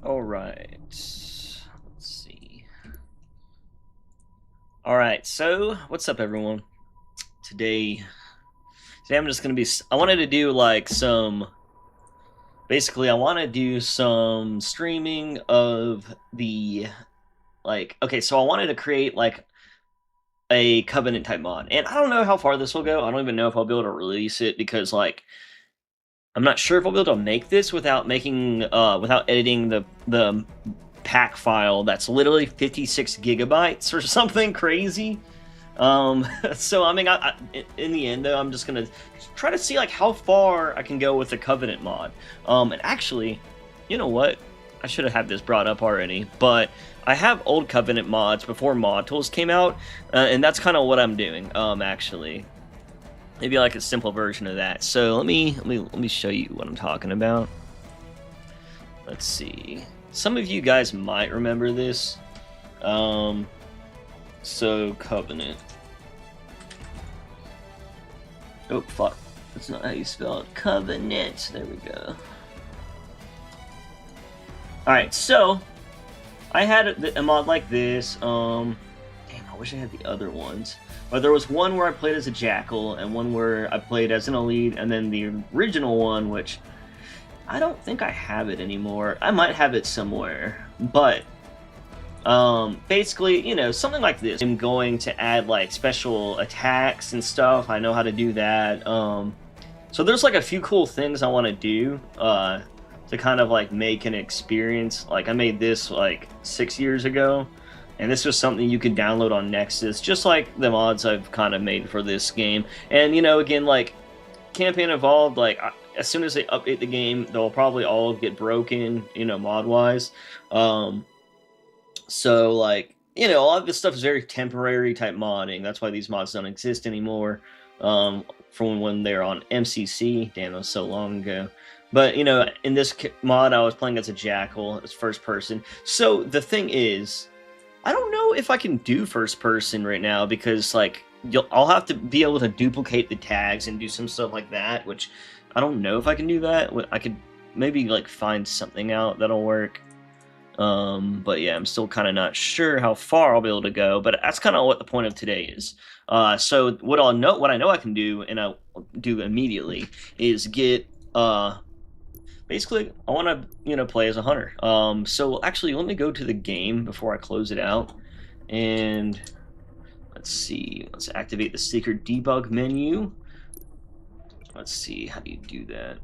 All right. Let's see. All right. So, what's up, everyone? Today I'm just gonna be. I wanted to do like some. Basically, I want to do some streaming of the Okay, so I wanted to create like a Covenant type mod, and I don't know how far this will go. I don't even know if I'll be able to release it because I'm not sure if I'll be able to make this without without editing the pack file that's literally 56 gigabytes or something crazy. So I mean, in the end though, I'm just gonna try to see like how far I can go with the Covenant mod. And actually, you know what? I should have had this brought up already, but I have old Covenant mods before Mod Tools came out, and that's kind of what I'm doing. Actually, maybe like a simple version of that. So let me show you what I'm talking about. Let's see. Some of you guys might remember this. So Covenant. Oh fuck, that's not how you spell it. Covenant. There we go. All right, so I had a mod like this. Damn, I wish I had the other ones. But there was one where I played as a Jackal, and one where I played as an Elite, and then the original one, which I don't think I have it anymore. I might have it somewhere, but basically, you know, something like this. I'm going to add like special attacks and stuff. I know how to do that. So there's like a few cool things I want to do to kind of like make an experience. Like I made this like 6 years ago, and this was something you could download on Nexus, just like the mods I've kind of made for this game. And you know, again, like Campaign Evolved, like as soon as they update the game, they'll probably all get broken, you know, mod wise. So like, you know, a lot of this stuff is very temporary type modding. That's why these mods don't exist anymore. From when they're on MCC, damn, that was so long ago. But you know, in this mod, I was playing as a Jackal, as first person. So the thing is, I don't know if I can do first person right now because like I'll have to be able to duplicate the tags and do some stuff like that, which I don't know if I can do that. I could maybe like find something out that'll work. But yeah, I'm still kind of not sure how far I'll be able to go, but that's kind of what the point of today is. So what I know I can do, and I'll do immediately, is get, basically, I want to, you know, play as a hunter. So actually, let me go to the game before I close it out, and let's see, let's activate the secret debug menu. Let's see, how do you do that?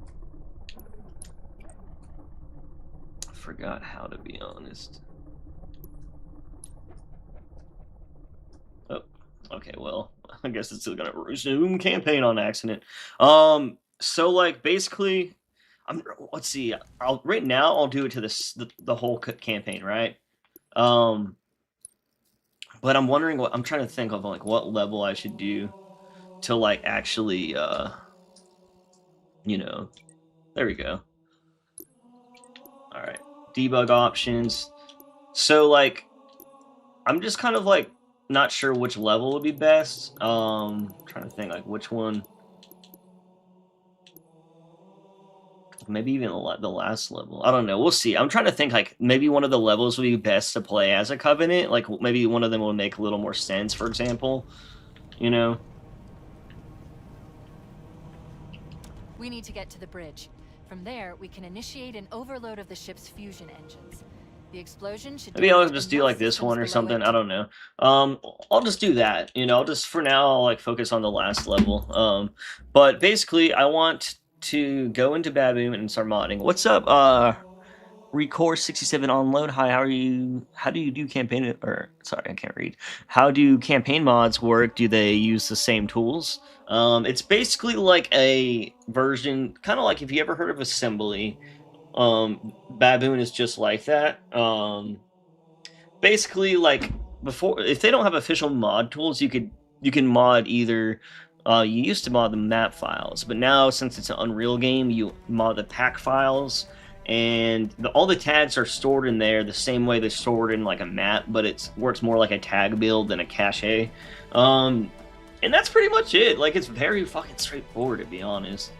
Forgot how, to be honest. Oh, okay, well, I guess it's still gonna resume campaign on accident. So like basically, let's see. Right now I'll do it to the whole campaign, right? But I'm wondering I'm trying to think of like what level I should do to like actually you know, there we go. All right, debug options. So like I'm just kind of like not sure which level would be best. Trying to think like which one. Maybe even the last level. I don't know. We'll see. I'm trying to think like maybe one of the levels would be best to play as a Covenant. Like maybe one of them will make a little more sense, for example. You know? We need to get to the bridge. From there, we can initiate an overload of the ship's fusion engines. The explosion should... Maybe I'll just do like this one or something. I don't know. I'll just do that. You know, I'll just, for now, I'll like focus on the last level. But basically, I want to go into Baboon and start modding. What's up, Recore67 on load? Hi, how are you? How do you do campaign, or sorry, I can't read. How do campaign mods work? Do they use the same tools? It's basically like a version, kind of like if you ever heard of Assembly. Baboon is just like that. Basically, like before, if they don't have official mod tools, you can mod either. You used to mod the map files, but now since it's an Unreal game, you mod the pack files, and all the tags are stored in there the same way they're stored in like a map, but it works more like a tag build than a cache. And that's pretty much it. Like, it's very fucking straightforward, to be honest.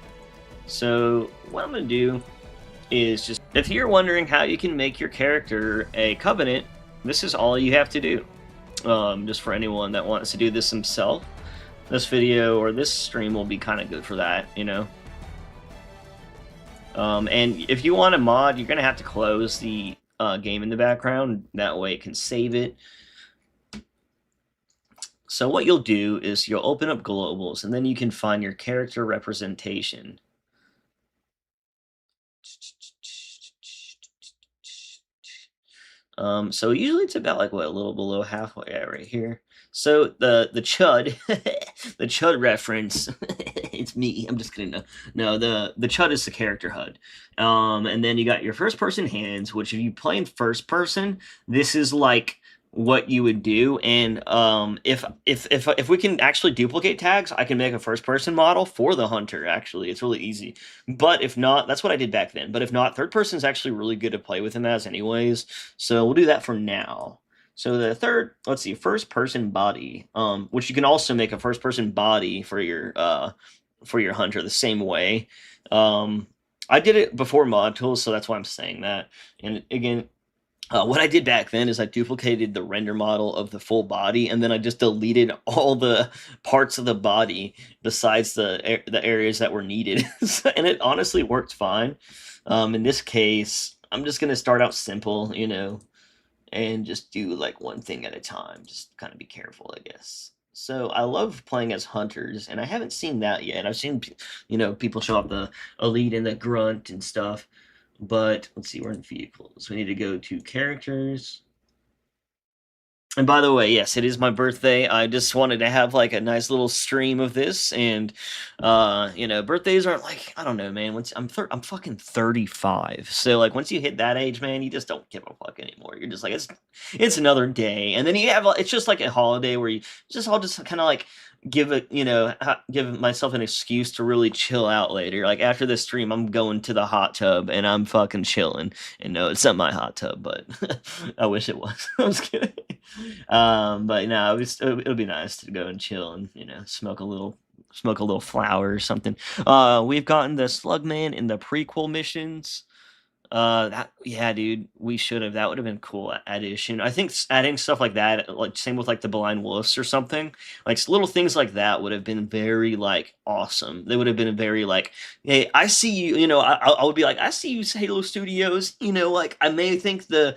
So what I'm gonna do is just, if you're wondering how you can make your character a covenant, this is all you have to do. Just for anyone that wants to do this himself, this video or this stream will be kind of good for that, you know. And if you want a mod, you're gonna have to close the game in the background. That way it can save it. So what you'll do is you'll open up globals, and then you can find your character representation. So usually it's about like what, a little below halfway, yeah, right here. So the chud, the chud reference, it's me. I'm just kidding. No, the chud is the character HUD. And then you got your first person hands, which if you play in first person, this is like what you would do. And if we can actually duplicate tags, I can make a first person model for the hunter. Actually, it's really easy. But if not, that's what I did back then. But if not, third person is actually really good to play with him as anyways. So we'll do that for now. So the third, let's see, first person body, which you can also make a first person body for your hunter the same way. I did it before mod tools, so that's why I'm saying that. And again, what I did back then is I duplicated the render model of the full body, and then I just deleted all the parts of the body besides the areas that were needed. And it honestly worked fine. In this case, I'm just going to start out simple, you know, and just do like one thing at a time. Just kind of be careful, I guess. So I love playing as hunters, and I haven't seen that yet. I've seen, you know, people show off the elite and the grunt and stuff. But let's see, we're in vehicles. We need to go to characters. And by the way, yes, it is my birthday. I just wanted to have like a nice little stream of this, and you know, birthdays aren't like, I don't know, man. Once I'm fucking 35, so like once you hit that age, man, you just don't give a fuck anymore. You're just like it's another day, and then you have it's just like a holiday where you I'll just kind of like give it, you know, give myself an excuse to really chill out later. Like after this stream, I'm going to the hot tub and I'm fucking chilling. And no, it's not my hot tub, but I wish it was. I'm just kidding. But no, it'll be nice to go and chill and, you know, smoke a little flower or something. We've gotten the Slugman in the prequel missions. Yeah, dude, we should have. That would have been cool addition. I think adding stuff like that, like same with like the Blind Wolves or something, like little things like that would have been very like awesome. They would have been very like, hey, I see you. You know, I would be like, I see you, Halo Studios. You know, like I may think the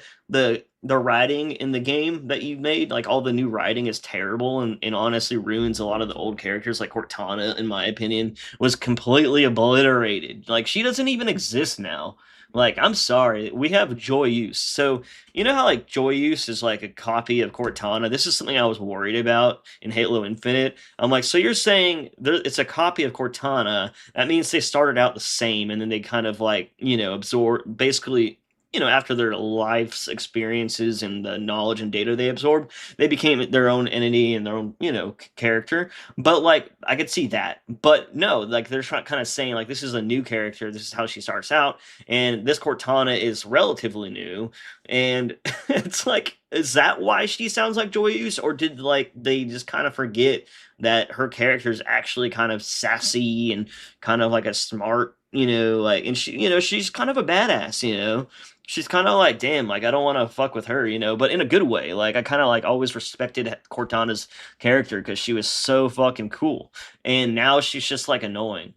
writing in the game that you made, like all the new writing is terrible and honestly ruins a lot of the old characters. Like Cortana, in my opinion, was completely obliterated. Like she doesn't even exist now. Like, I'm sorry, we have Joyeuse. So, you know how, like, Joyeuse is, like, a copy of Cortana? This is something I was worried about in Halo Infinite. I'm like, so you're saying it's a copy of Cortana. That means they started out the same, and then they kind of, like, you know, absorb, basically, you know, after their life's experiences and the knowledge and data they absorbed, they became their own entity and their own, you know, character. But like, I could see that. But no, like they're kind of saying like this is a new character. This is how she starts out, and this Cortana is relatively new. And it's like, is that why she sounds like Joyeuse, or did like they just kind of forget that her character is actually kind of sassy and kind of like a smart, you know, like, and she, you know, she's kind of a badass, you know. She's kind of like, damn, like I don't want to fuck with her, you know, but in a good way. Like I kind of like always respected Cortana's character because she was so fucking cool, and now she's just like annoying,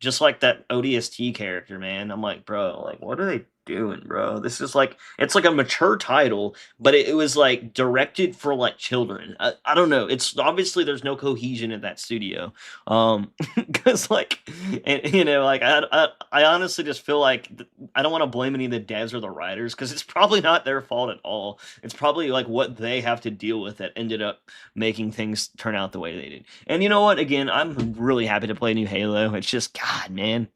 just like that ODST character, man. I'm like, bro, like what are they doing, bro? This is like, it's like a mature title, but it was like directed for like children. I don't know. It's obviously there's no cohesion in that studio. Because like, and, you know, like I honestly just feel like I don't want to blame any of the devs or the writers because it's probably not their fault at all. It's probably like what they have to deal with that ended up making things turn out the way they did. And you know what? Again, I'm really happy to play new Halo. It's just, God, man.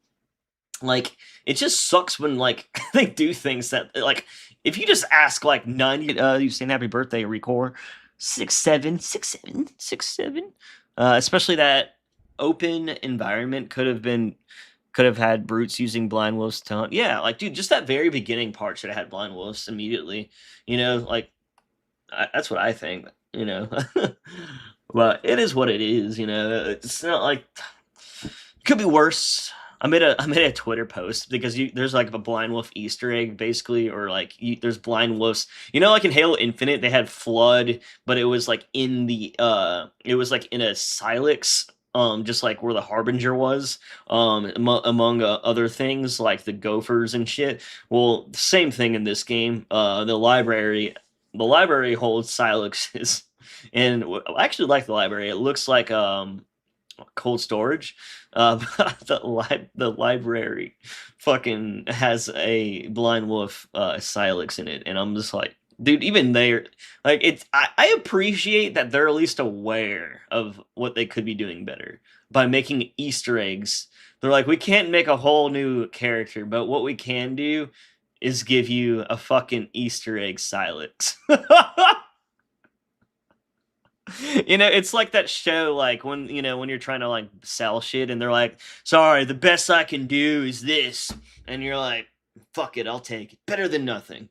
Like, it just sucks when, like, they do things that, like, if you just ask, like, 90, you saying happy birthday, Recore, 6'7", especially that open environment could have had brutes using blind wolves to hunt. Yeah, like, dude, just that very beginning part should have had blind wolves immediately, you know, like, that's what I think, you know. But it is what it is, you know. It's not like, it could be worse. I made a Twitter post because there's like a Blind Wolf Easter egg basically, or like there's Blind Wolves. You know, like in Halo Infinite, they had Flood, but it was like in the it was like in a Silex, just like where the Harbinger was, among other things like the Gophers and shit. Well, same thing in this game. The library holds Silexes, and I actually like the library. It looks like cold storage. The library fucking has a Blind Wolf Silex in it, and I'm just like, dude, even there, like I appreciate that they're at least aware of what they could be doing better by making Easter eggs. They're like, we can't make a whole new character, but what we can do is give you a fucking Easter egg Silex. You know, it's like that show, like when when you're trying to like sell shit, and they're like, "Sorry, the best I can do is this," and you're like, "Fuck it, I'll take it. Better than nothing."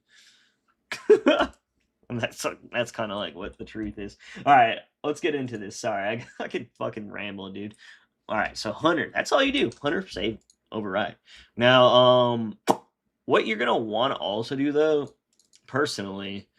And that's kind of like what the truth is. All right, let's get into this. Sorry, I could fucking ramble, dude. All right, so Hunter, that's all you do. Hunter, save, override. Now, what you're gonna want to also do though, personally,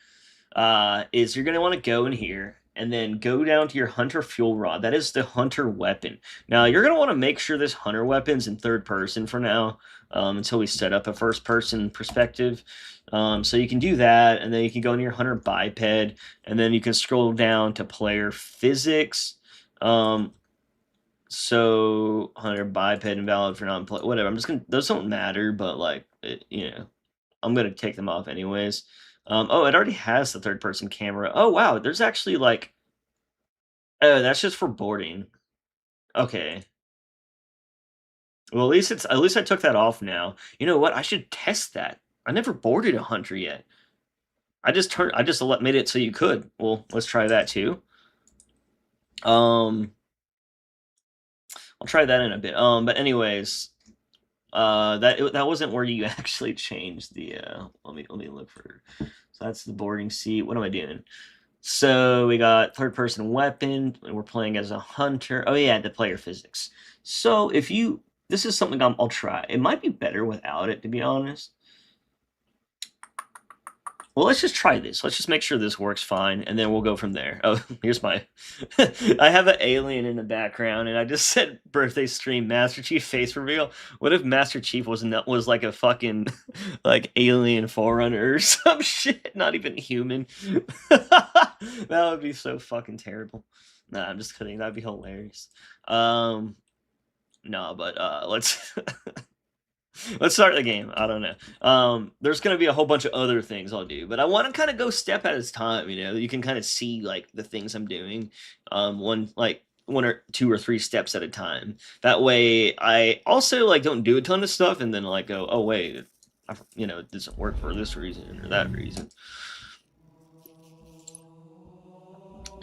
is you're gonna want to go in here and then go down to your hunter fuel rod. That is the hunter weapon. Now you're going to want to make sure this hunter weapon's in third person for now, until we set up a first person perspective. So you can do that, and then you can go into your hunter biped, and then you can scroll down to player physics. So hunter biped invalid for non-play, whatever. I'm just gonna, those don't matter, but like I'm gonna take them off anyways. Oh, it already has the third person camera. Oh, wow. There's actually like, oh, that's just for boarding. Okay. Well, at least I took that off now. You know what? I should test that. I never boarded a hunter yet. I just made it so you could. Well, let's try that too. I'll try that in a bit. But anyways, that wasn't where you actually changed the let me look for. So that's the boarding seat. What am I doing? So we got third person weapon, and we're playing as a hunter. Oh yeah, the player physics. So this is something I'll try. It might be better without it, to be honest. Well, let's just try this. Let's just make sure this works fine, and then we'll go from there. Oh, here's my... I have an alien in the background, and I just said birthday stream Master Chief face reveal. What if Master Chief was like a fucking like alien forerunner or some shit? Not even human. That would be so fucking terrible. Nah, I'm just kidding. That'd be hilarious. No, but let's... Let's start the game. I don't know. There's gonna be a whole bunch of other things I'll do, but I want to kind of go step at a time. You can kind of see like the things I'm doing, one or two or three steps at a time. That way, I also like don't do a ton of stuff and then like go, oh wait, it doesn't work for this reason or that reason.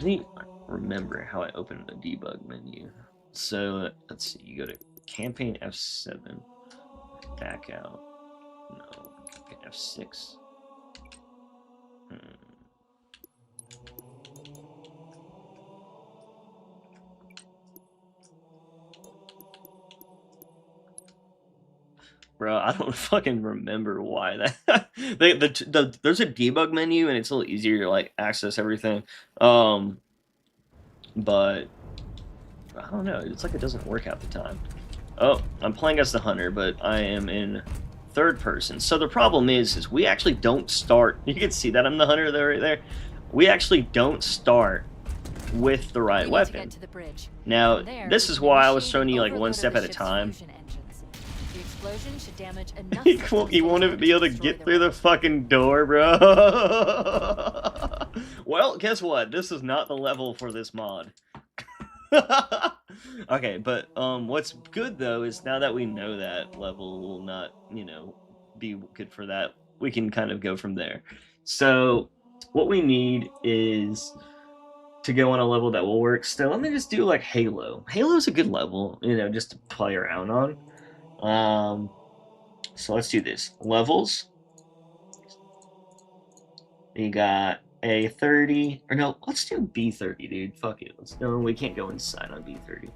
I need to remember how I opened the debug menu. So let's see. You go to campaign F7. Back out. No. Okay, F6. Bro, I don't fucking remember why that. There's a debug menu, and it's a little easier to like access everything. But I don't know. It's like it doesn't work half the time. Oh, I'm playing as the hunter, but I am in third person. So the problem is we actually don't start. You can see that I'm the hunter there, right there. We actually don't start with the right weapon. Now, this is why I was showing you like one step at a time. The explosion should damage enough. He won't even be able to get through the fucking door, bro. Well, guess what? This is not the level for this mod. Okay, but what's good though is now that we know that level will not, be good for that, we can kind of go from there. So what we need is to go on a level that will work. So let me just do like Halo. Halo's a good level, just to play around on. So let's do this. Levels. You got A30, or no, let's do B30, dude. Fuck it. We can't go inside on B30.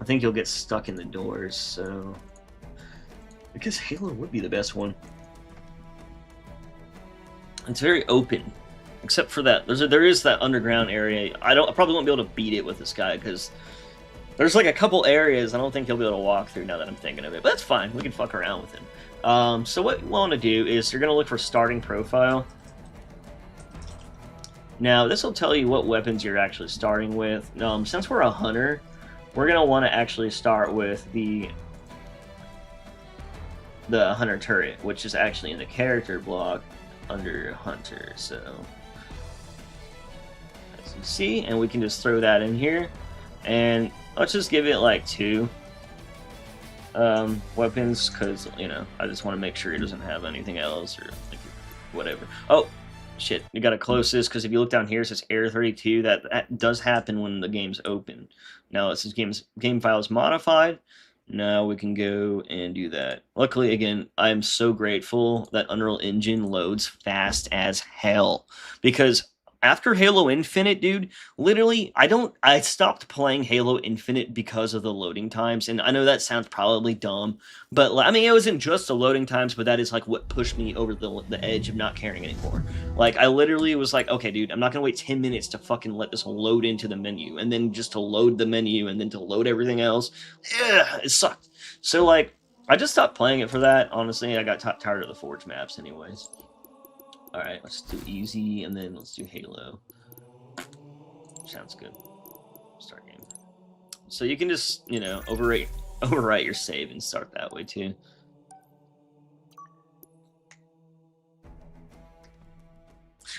I think you'll get stuck in the doors, so... I guess Halo would be the best one. It's very open. Except for that. There is that underground area. I probably won't be able to beat it with this guy, because... There's like a couple areas I don't think he'll be able to walk through now that I'm thinking of it. But that's fine. We can fuck around with him. So what you want to do is you're going to look for starting profile. Now, this will tell you what weapons you're actually starting with. Since we're a hunter, we're going to want to actually start with the hunter turret, which is actually in the character block under hunter. So, as you see, and we can just throw that in here. And let's just give it like 2 weapons, because, you know, I just want to make sure he doesn't have anything else, or like, whatever. Oh, shit, you gotta close this, because if you look down here, it says Error 32. That does happen when the game's open. Now, it says game file is modified. Now we can go and do that. Luckily, again, I am so grateful that Unreal Engine loads fast as hell, because after Halo Infinite, dude, literally, I stopped playing Halo Infinite because of the loading times, and I know that sounds probably dumb, but, I mean, it wasn't just the loading times, but that is, like, what pushed me over the edge of not caring anymore. Like, I literally was like, okay, dude, I'm not gonna wait 10 minutes to fucking let this load into the menu, and then just to load the menu, and then to load everything else. Yeah, it sucked. So, like, I just stopped playing it for that, honestly. I got tired of the Forge maps anyways. Alright, let's do easy, and then let's do Halo. Sounds good. Start game. So you can just, you know, overwrite your save and start that way too.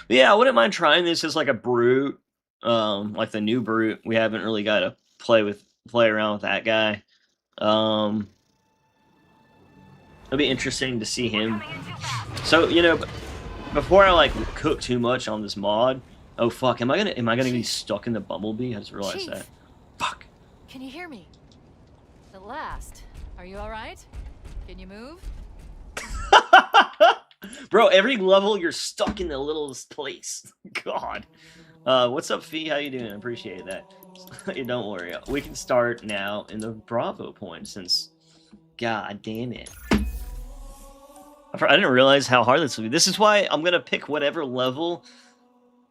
But yeah, I wouldn't mind trying this as like a brute, like the new brute. We haven't really got to play around with that guy. It'll be interesting to see him. So, you know, before I like cook too much on this mod, oh fuck, am I gonna be stuck in the Bumblebee? I just realized Chief, that. Fuck. Can you hear me? At last. Are you all right? Can you move? Bro, every level you're stuck in the littlest place. God. What's up, Fee? How you doing? I appreciate that. Don't worry. We can start now in the Bravo point, since... God damn it. I didn't realize how hard this would be. This is why I'm gonna pick whatever level.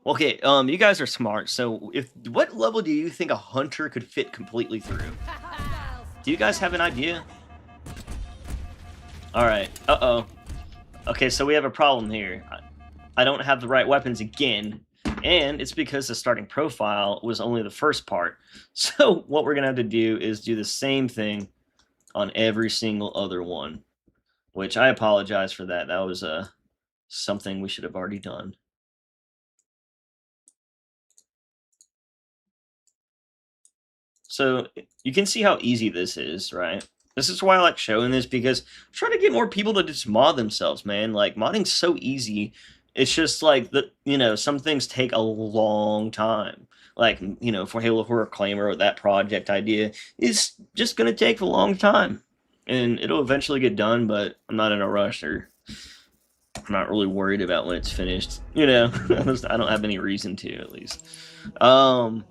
Okay, you guys are smart. So, what level do you think a hunter could fit completely through? Do you guys have an idea? All right. Uh-oh. Okay, so we have a problem here. I don't have the right weapons again, and it's because the starting profile was only the first part. So, what we're gonna have to do is do the same thing on every single other one. Which, I apologize for that. That was something we should have already done. So, you can see how easy this is, right? This is why I like showing this, because I'm trying to get more people to just mod themselves, man. Like, modding's so easy. It's just like, you know, some things take a long time. Like, you know, for Halo Horror Claimer, that project idea is just going to take a long time. And it'll eventually get done, but I'm not in a rush, or I'm not really worried about when it's finished. You know, I don't have any reason to, at least. But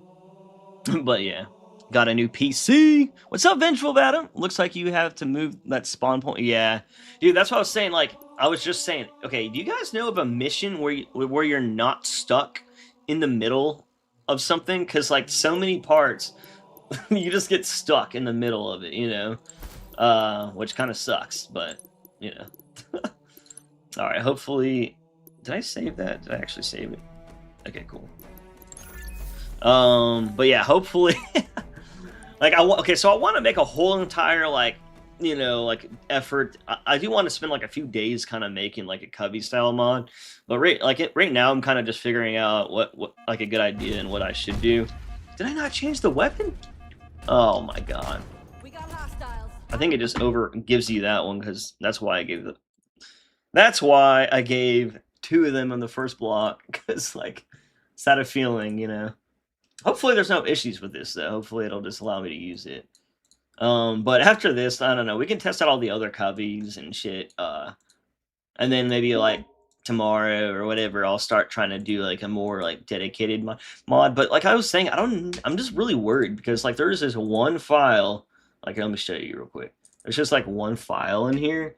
yeah, got a new PC. What's up, Vengeful Adam? Looks like you have to move that spawn point. Yeah, dude, that's what I was saying. Like, I was just saying, okay, do you guys know of a mission where you're not stuck in the middle of something? Because, like, so many parts, you just get stuck in the middle of it, you know? Which kind of sucks, but, you know. Alright, hopefully... Did I save that? Did I actually save it? Okay, cool. But yeah, hopefully... like, okay, so I want to make a whole entire, like, you know, like, effort. I do want to spend, like, a few days kind of making, like, a Cubby-style mod. But right now, I'm kind of just figuring out what, like, a good idea and what I should do. Did I not change the weapon? Oh, my God. I think it just gives you that one, because that's why I gave that's why I gave 2 of them on the first block, because, like, it's had a feeling, you know. Hopefully there's no issues with this, though. Hopefully it'll just allow me to use it. But after this, I don't know, we can test out all the other cubbies and shit, and then maybe, like, tomorrow or whatever, I'll start trying to do, like, a more, like, dedicated mod. But, like I was saying, I'm just really worried, because, like, there's this one file Like, let me show you real quick. There's just like one file in here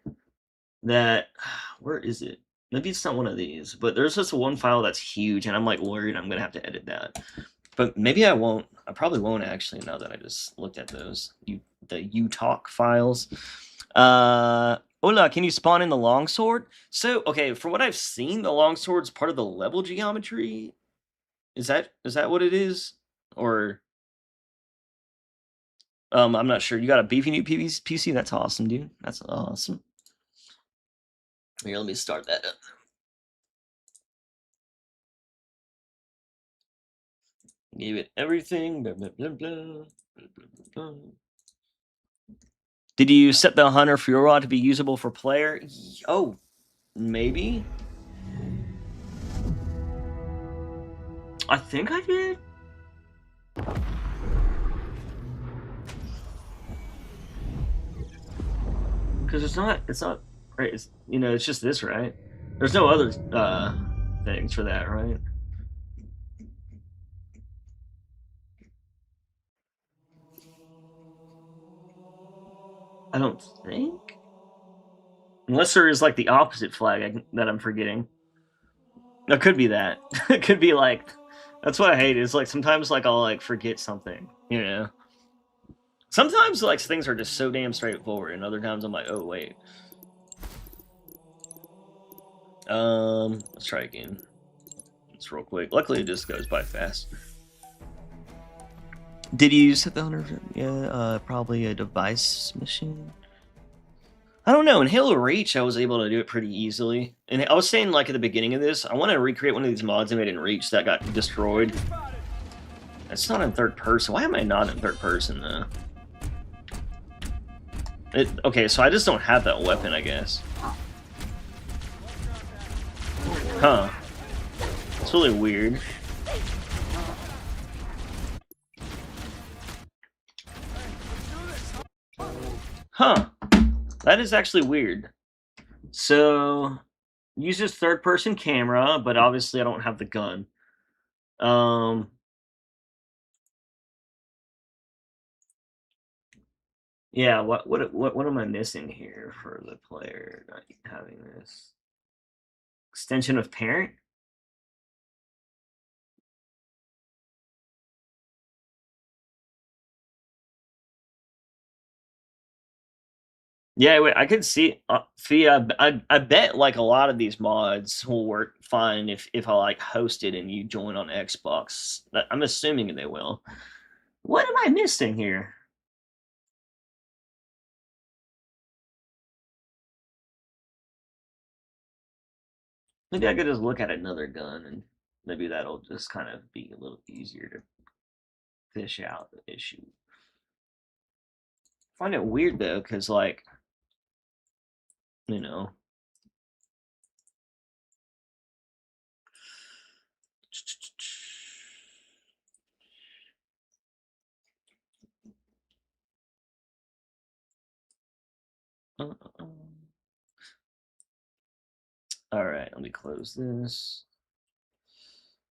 that, where is it? Maybe it's not one of these, but there's just one file that's huge, and I'm like worried I'm gonna have to edit that. But maybe I won't. I probably won't actually. Now that I just looked at those, the UTalk files. Hola, can you spawn in the longsword? So, okay, from what I've seen, the longsword's part of the level geometry. Is that what it is? Or I'm not sure. You got a beefy new PC? That's awesome, dude. That's awesome. Here, let me start that up. Gave it everything. Blah, blah, blah, blah, blah, blah, blah. Did you set the Hunter Fuel Rod to be usable for player? Oh, maybe. I think I did. Because it's not right. It's, you know, it's just this, right? There's no other things for that, right? I don't think. Unless there is like the opposite flag that I'm forgetting. It could be that. It could be like, that's what I hate. Is like sometimes like I'll like forget something, you know. Sometimes like things are just so damn straightforward, and other times I'm like, oh wait. Let's try again. It's real quick. Luckily, it just goes by fast. Did you set the Hunter? Yeah, probably a device machine. I don't know. In Halo Reach, I was able to do it pretty easily. And I was saying, like, at the beginning of this, I want to recreate one of these mods I made in Reach that got destroyed. It's not in third person. Why am I not in third person, though? Okay, so I just don't have that weapon, I guess. Huh. It's really weird. Huh. That is actually weird. So, uses third-person camera, but obviously I don't have the gun. Yeah, what am I missing here for the player not having this? Extension of parent? Yeah, wait, I could see. I bet like a lot of these mods will work fine if I like host it and you join on Xbox. I'm assuming they will. What am I missing here? Maybe I could just look at another gun and maybe that'll just kind of be a little easier to fish out the issue. I find it weird though, because like, you know. All right, let me close this.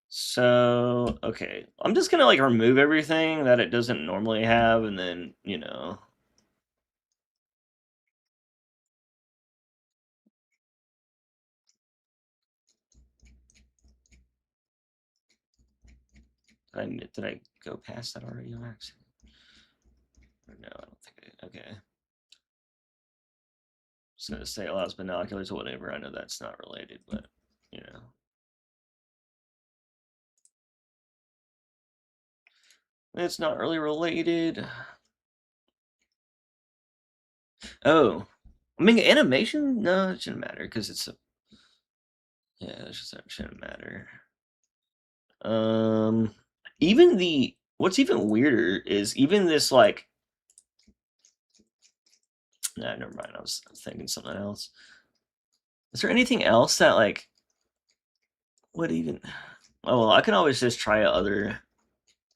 So, okay, I'm just gonna like remove everything that it doesn't normally have, and then, you know. Did I go past that already on accident? No, I don't think I, okay. I'm just gonna say allows binoculars or whatever. I know that's not related, but, you know. It's not really related. Oh, I mean, animation? No, it shouldn't matter because it's a. Yeah, it shouldn't matter. Even the what's even weirder is even this like. Nah, never mind. I was thinking something else. Is there anything else that like? What even? Oh well, I can always just try other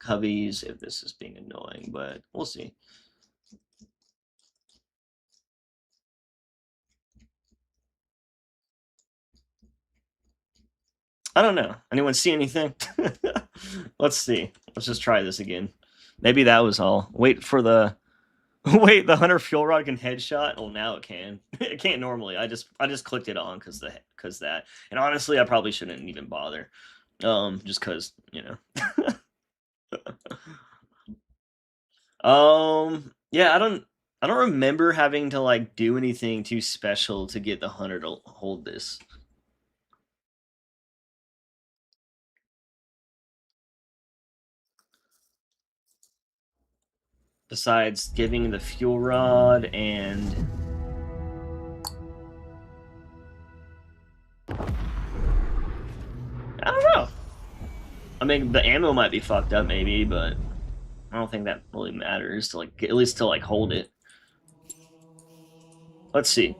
cubbies if this is being annoying, but we'll see. I don't know. Anyone see anything? Let's see. Let's just try this again. Maybe that was all. Wait for the Wait, the hunter fuel rod can headshot? Oh, now it can. It can't normally. I just clicked it on because that. And honestly, I probably shouldn't even bother. Just cause, you know. Yeah, I don't remember having to like do anything too special to get the hunter to hold this. Besides giving the fuel rod and I don't know. I mean, the ammo might be fucked up, maybe, but I don't think that really matters to like at least to like hold it. Let's see.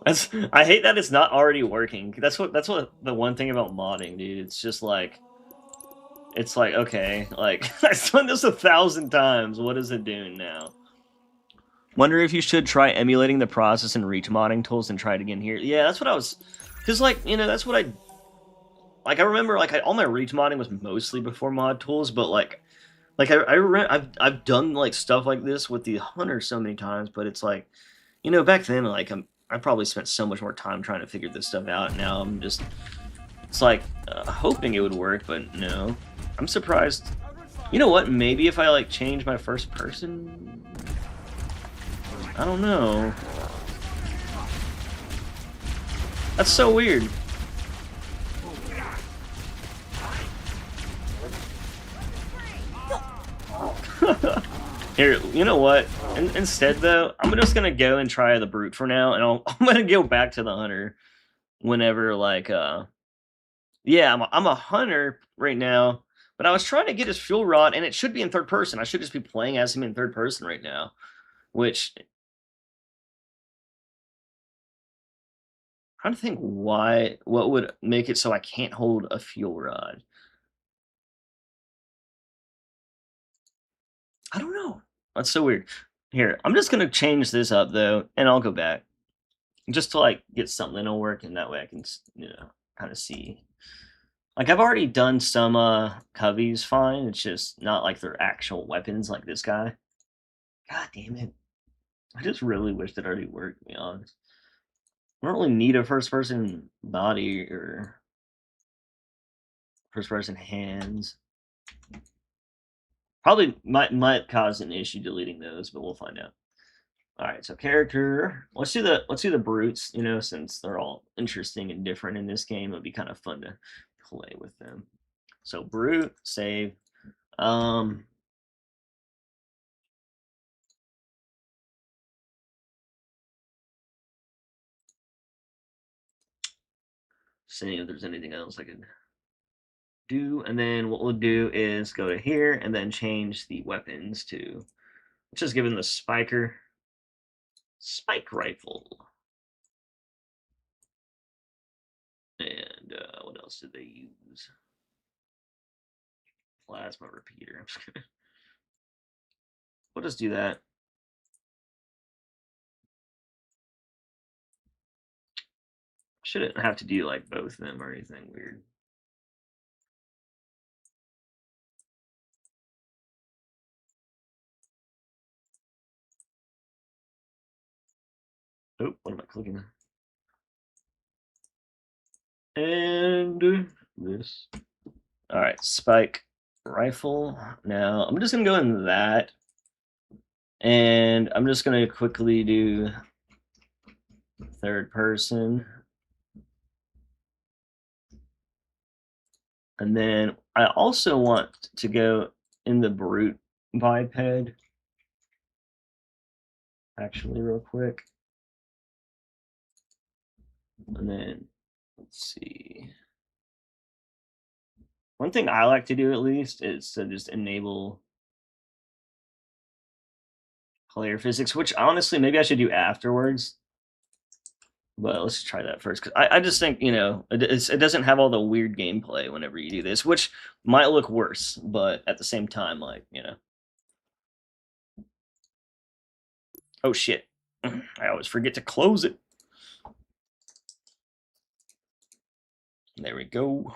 I hate that it's not already working. That's what the one thing about modding, dude. It's just like okay, like I've done this 1,000 times. What is it doing now? Wonder if you should try emulating the process in Reach modding tools and try it again here. Yeah, that's what I was, because like that's what I like. I remember like all my Reach modding was mostly before mod tools, but I've done like stuff like this with the hunter so many times, but it's like back then like I probably spent so much more time trying to figure this stuff out. Now I'm just it's like hoping it would work, but no. I'm surprised. You know what? Maybe if I like change my first person, I don't know. That's so weird. Here, you know what? Instead, though, I'm just gonna go and try the brute for now, and I'm gonna go back to the hunter whenever, like, yeah, I'm a hunter right now, but I was trying to get his fuel rod, and it should be in third person. I should just be playing as him in third person right now, which I'm trying to think what would make it so I can't hold a fuel rod. I don't know. That's so weird. Here, I'm just gonna change this up though, and I'll go back just to like get something to work, and that way I can kind of see. Like I've already done some coveys fine. It's just not like their actual weapons like this guy. God damn it! I just really wish that already worked. To be honest, I don't really need a first person body or first person hands. Probably might cause an issue deleting those, but we'll find out. All right, so character. Let's do the brutes. Since they're all interesting and different in this game, it'd be kind of fun to play with them. So brute save. Um, seeing if there's anything else I could do, and then what we'll do is go to here and then change the weapons to. Let's just give him the spike rifle. And what else did they use? Plasma repeater. We'll just do that. Shouldn't have to do like both of them or anything weird. Oh, what am I clicking? And this. All right, spike rifle. Now I'm just gonna go into that, and I'm just gonna quickly do third person, and then I also want to go in the brute biped. Actually, real quick, and then let's see. One thing I like to do at least is to just enable player physics, which honestly maybe I should do afterwards. But let's try that first, because I just think it doesn't have all the weird gameplay whenever you do this, which might look worse, but at the same time, like oh shit, I always forget to close it. There we go.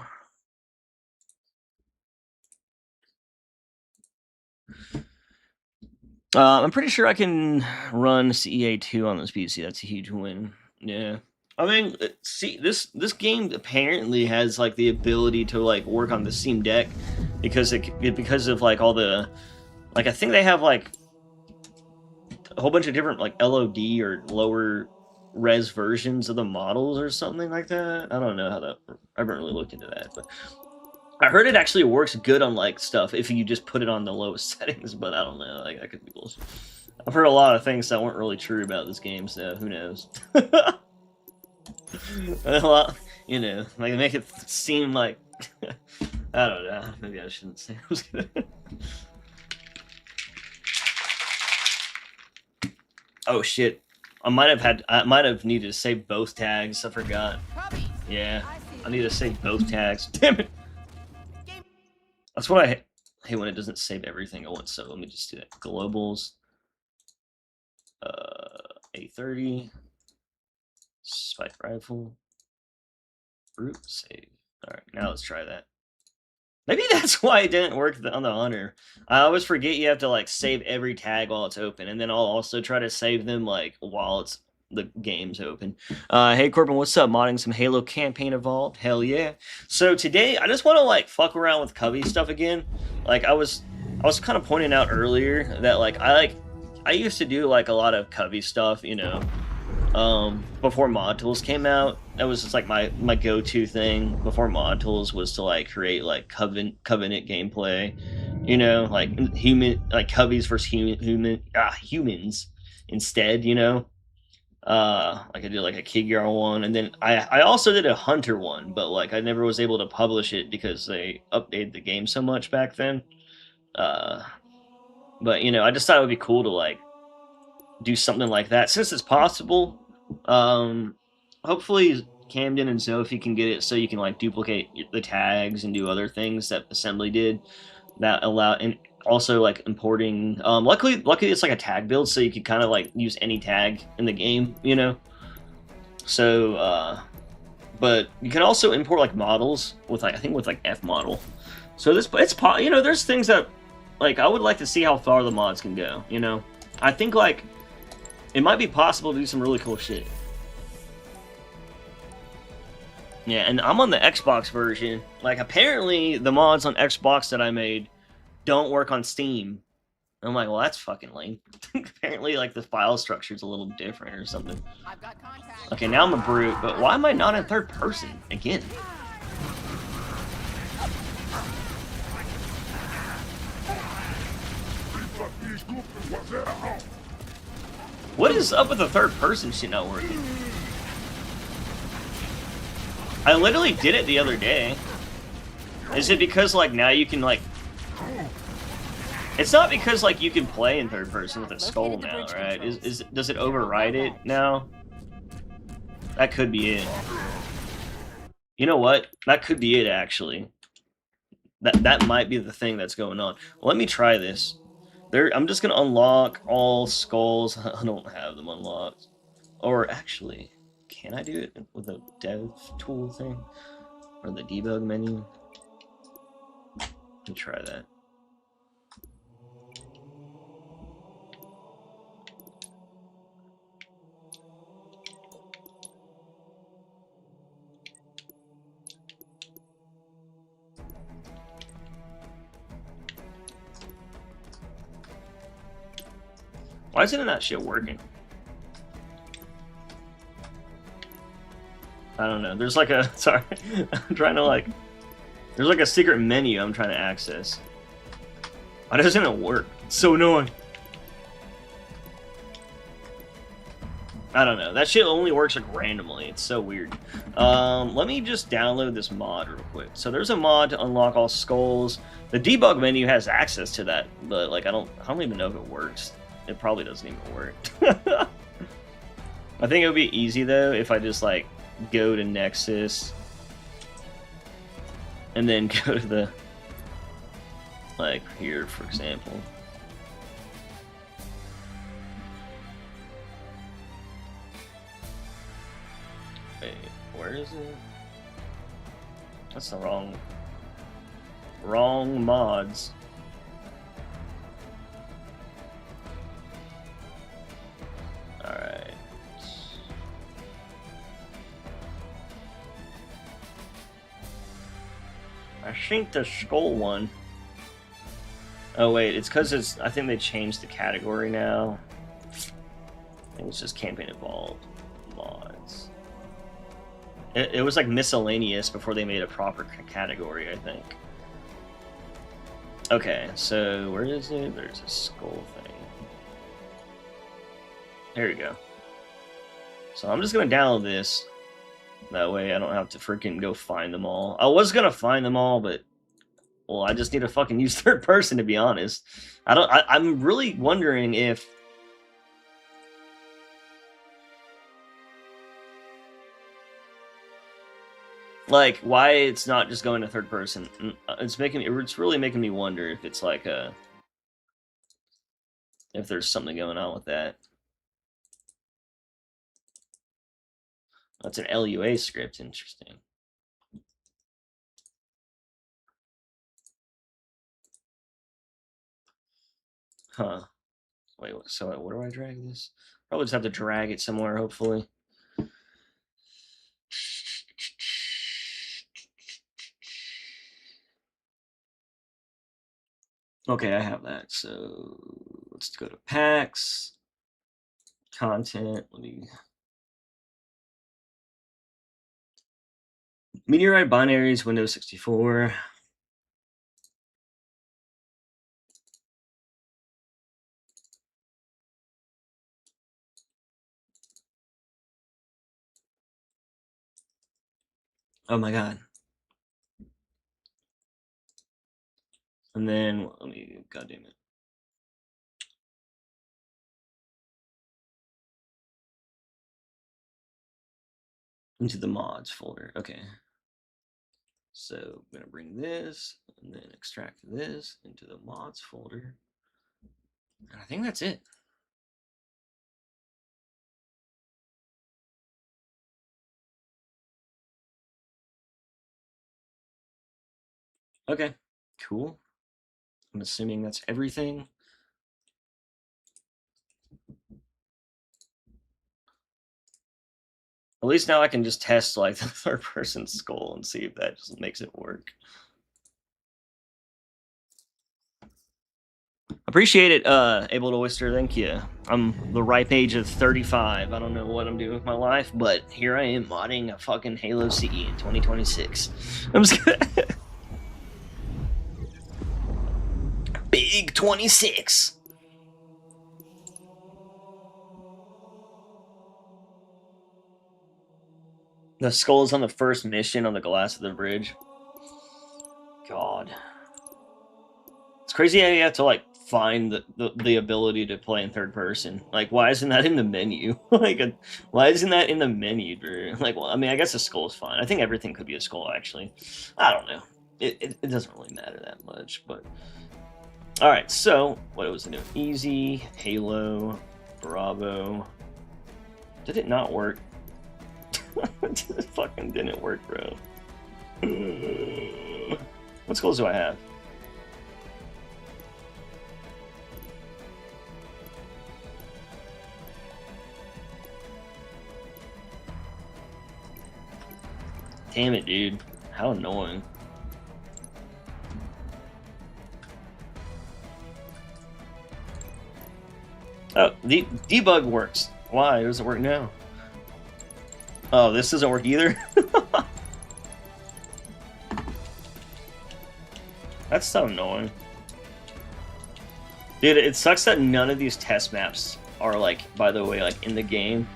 I'm pretty sure I can run CEA 2 on this PC. That's a huge win. Yeah. I mean, see, this game apparently has like the ability to like work on the Steam Deck because because of like all the like I think they have like a whole bunch of different like LOD or lower res versions of the models or something like that. I don't know how that. I haven't really looked into that, but I heard it actually works good on like stuff if you just put it on the lowest settings. But I don't know. Like that could be bullshit. I've heard a lot of things that weren't really true about this game, so who knows? A lot, you know, like make it seem like I don't know. Maybe I shouldn't say. Oh shit! I might have needed to save both tags. I forgot. Yeah, I need to save both tags. Damn it! That's what I hate when it doesn't save everything at once. So let me just do that. Globals. A30. Spike rifle. Brute save. Alright, now let's try that. Maybe that's why it didn't work on the Hunter. I always forget you have to like save every tag while it's open, and then I'll also try to save them like while the game's open. Hey Corbin, what's up? Modding some Halo campaign evolved? Hell yeah! So today I just want to like fuck around with Cubby stuff again. Like I was kind of pointing out earlier that like I used to do like a lot of Cubby stuff, you know. Before Mod Tools came out, that was just like my go-to thing before Mod Tools was to like create like covenant gameplay, you know, like Cubbies versus humans instead, you know. Like I did like a Kigyar one, and then I also did a Hunter one, but like I never was able to publish it because they updated the game so much back then. But you know, I just thought it would be cool to like do something like that since it's possible. Hopefully Camden and Sophie can get it so you can like duplicate the tags and do other things that Assembly did that allow, and also like importing. Luckily it's like a tag build, so you can kind of like use any tag in the game, you know. So, but you can also import like models with like I think with like F model. So you know, there's things that like I would like to see how far the mods can go. You know, I think like it might be possible to do some really cool shit. Yeah, and I'm on the Xbox version. Like, apparently, the mods on Xbox that I made don't work on Steam. I'm like, well, that's fucking lame. Apparently, like, the file structure is a little different or something. Okay, now I'm a brute, but why am I not in third person again? What is up with the third person shit not working? I literally did it the other day. Is it because, like, now you can, like... It's not because, like, you can play in third person with a skull now, right? Does it override it now? That could be it. You know what? That could be it, actually. That might be the thing that's going on. Well, let me try this. I'm just gonna unlock all skulls. I don't have them unlocked. Or, actually... Can I do it with a dev tool thing? Or the debug menu? Let me try that. Why isn't that shit working? I don't know. There's like a... Sorry. I'm trying to like... There's like a secret menu I'm trying to access. Why doesn't it work? It's so annoying. I don't know. That shit only works like randomly. It's so weird. Let me just download this mod real quick. So there's a mod to unlock all skulls. The debug menu has access to that, but like I don't even know if it works. It probably doesn't even work. I think it would be easy though if I just like go to Nexus and then go to the like here, for example. Wait, where is it? That's the wrong mods. think the skull one. Oh wait, it's because it's. I think they changed the category now. I think it's just campaign evolved mods. It was like miscellaneous before they made a proper category, I think. Okay, so where is it? There's a skull thing. There you go. So I'm just gonna download this. That way I don't have to freaking go find them all. I was gonna find them all, but well, I just need to fucking use third person, to be honest. I'm really wondering if like why it's not just going to third person. It's really making me wonder if it's like if there's something going on with that. That's an LUA script. Interesting. Huh. Wait, so where do I drag this? Probably just have to drag it somewhere, hopefully. Okay, I have that. So let's go to packs, content. Let me. Meteorite binaries, Windows 64. Oh my god. And then, let me, god damn it. Into the mods folder. Okay. So I'm going to bring this and then extract this into the mods folder. And I think that's it. Okay, cool. I'm assuming that's everything. At least now I can just test like the third person skull and see if that just makes it work. Appreciate it, Able to Oyster. Thank you. I'm the ripe age of 35. I don't know what I'm doing with my life, but here I am modding a fucking Halo CE in 2026. I'm just kidding. Big 26. The skull is on the first mission on the glass of the bridge. God. It's crazy how you have to like find the ability to play in third person. Like, why isn't that in the menu? Like, why isn't that in the menu, Drew? Like, well, I mean, I guess a skull is fine. I think everything could be a skull, actually. I don't know. It doesn't really matter that much, but... Alright, so, what was the new? Easy, Halo, Bravo. Did it not work? It fucking didn't work, bro. What skulls do I have? Damn it, dude. How annoying. Oh, the debug works. Why does it work now? Oh, this doesn't work either? That's so annoying. Dude, it sucks that none of these test maps are, like, by the way, like, in the game.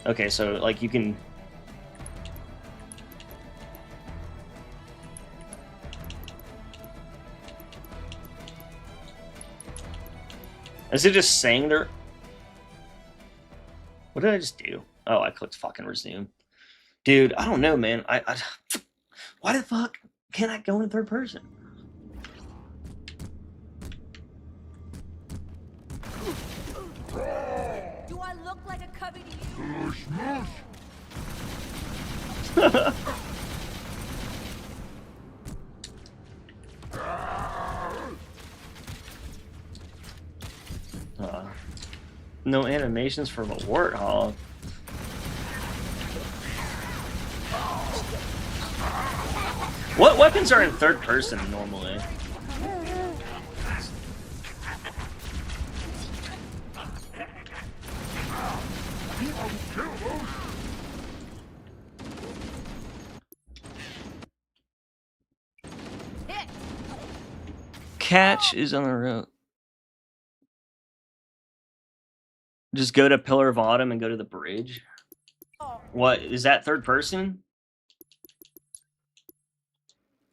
Okay, so, like, you can... Is it just saying they're... What did I just do? Oh, I clicked fucking resume. Dude, I don't know, man. Why the fuck can't I go in third person? Do I look like a cubby to you? No animations from a warthog. What weapons are in third person normally? Catch is on the road. Just go to Pillar of Autumn and go to the bridge. What is that third person?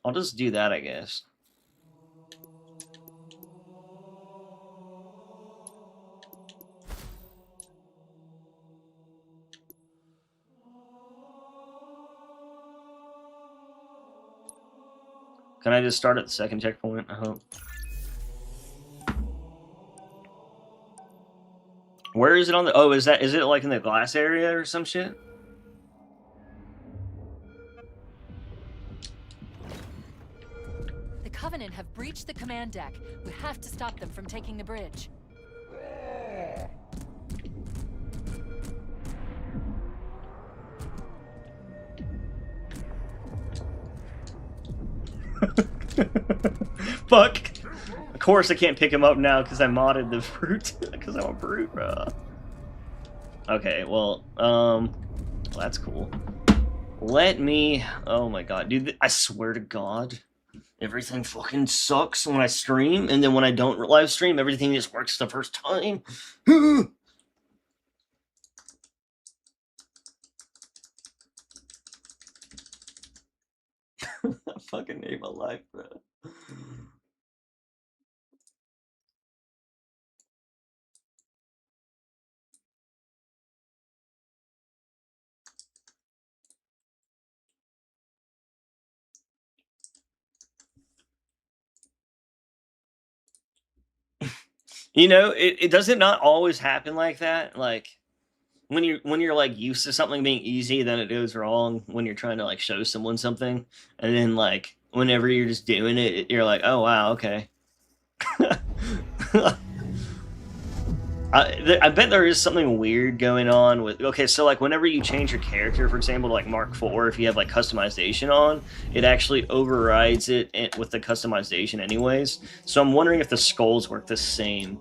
I'll just do that, I guess. Can I just start at the second checkpoint? I hope. Where is it on the... Oh, is it like in the glass area or some shit? The Covenant have breached the command deck. We have to stop them from taking the bridge. Fuck. Of course I can't pick him up now because I modded the fruit. Because I'm a brute, bro. Okay, well, that's cool. Let me... Oh my god, dude, I swear to god, everything fucking sucks when I stream, and then when I don't live stream, everything just works the first time. I fucking hate my life, bro. You know, it doesn't not always happen like that. Like when you're like used to something being easy, then it goes wrong when you're trying to like show someone something, and then like whenever you're just doing it, you're like, oh wow, okay. I bet there is something weird going on with... Okay, so like whenever you change your character, for example, to like Mark IV, if you have like customization on, it actually overrides it with the customization anyways. So I'm wondering if the skulls work the same.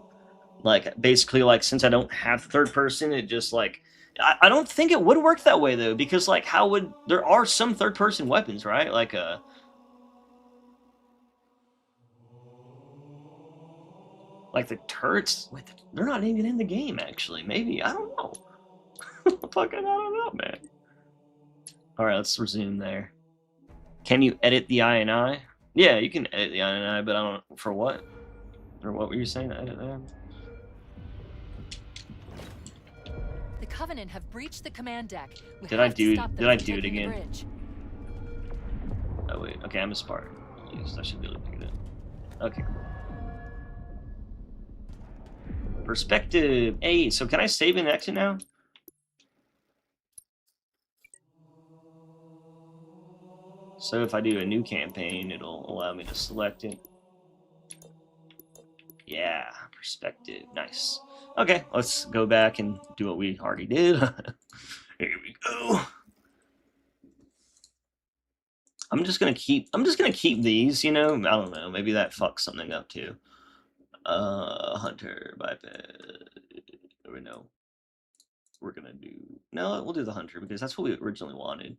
Like basically, like since I don't have third person, it just like... I don't think it would work that way though, because like how would... There are some third person weapons, right? Like like the turrets, wait, they're not even in the game, actually. Maybe, I don't know. Fucking, I don't know, man. All right, let's resume there. Can you edit the INI? Yeah, you can edit the INI, but I don't... For what? Or what were you saying to edit that? The Covenant have breached the command deck. Did I do it again? Oh wait, okay, I'm a Spartan. Yes, I should be able to pick it up. Okay. Perspective. Hey, so can I save and exit now? So if I do a new campaign, it'll allow me to select it. Yeah, perspective. Nice. Okay, let's go back and do what we already did. Here we go. I'm just gonna keep these, you know. I don't know, maybe that fucks something up too. Hunter, biped. We know. We're gonna do... No, we'll do the hunter because that's what we originally wanted.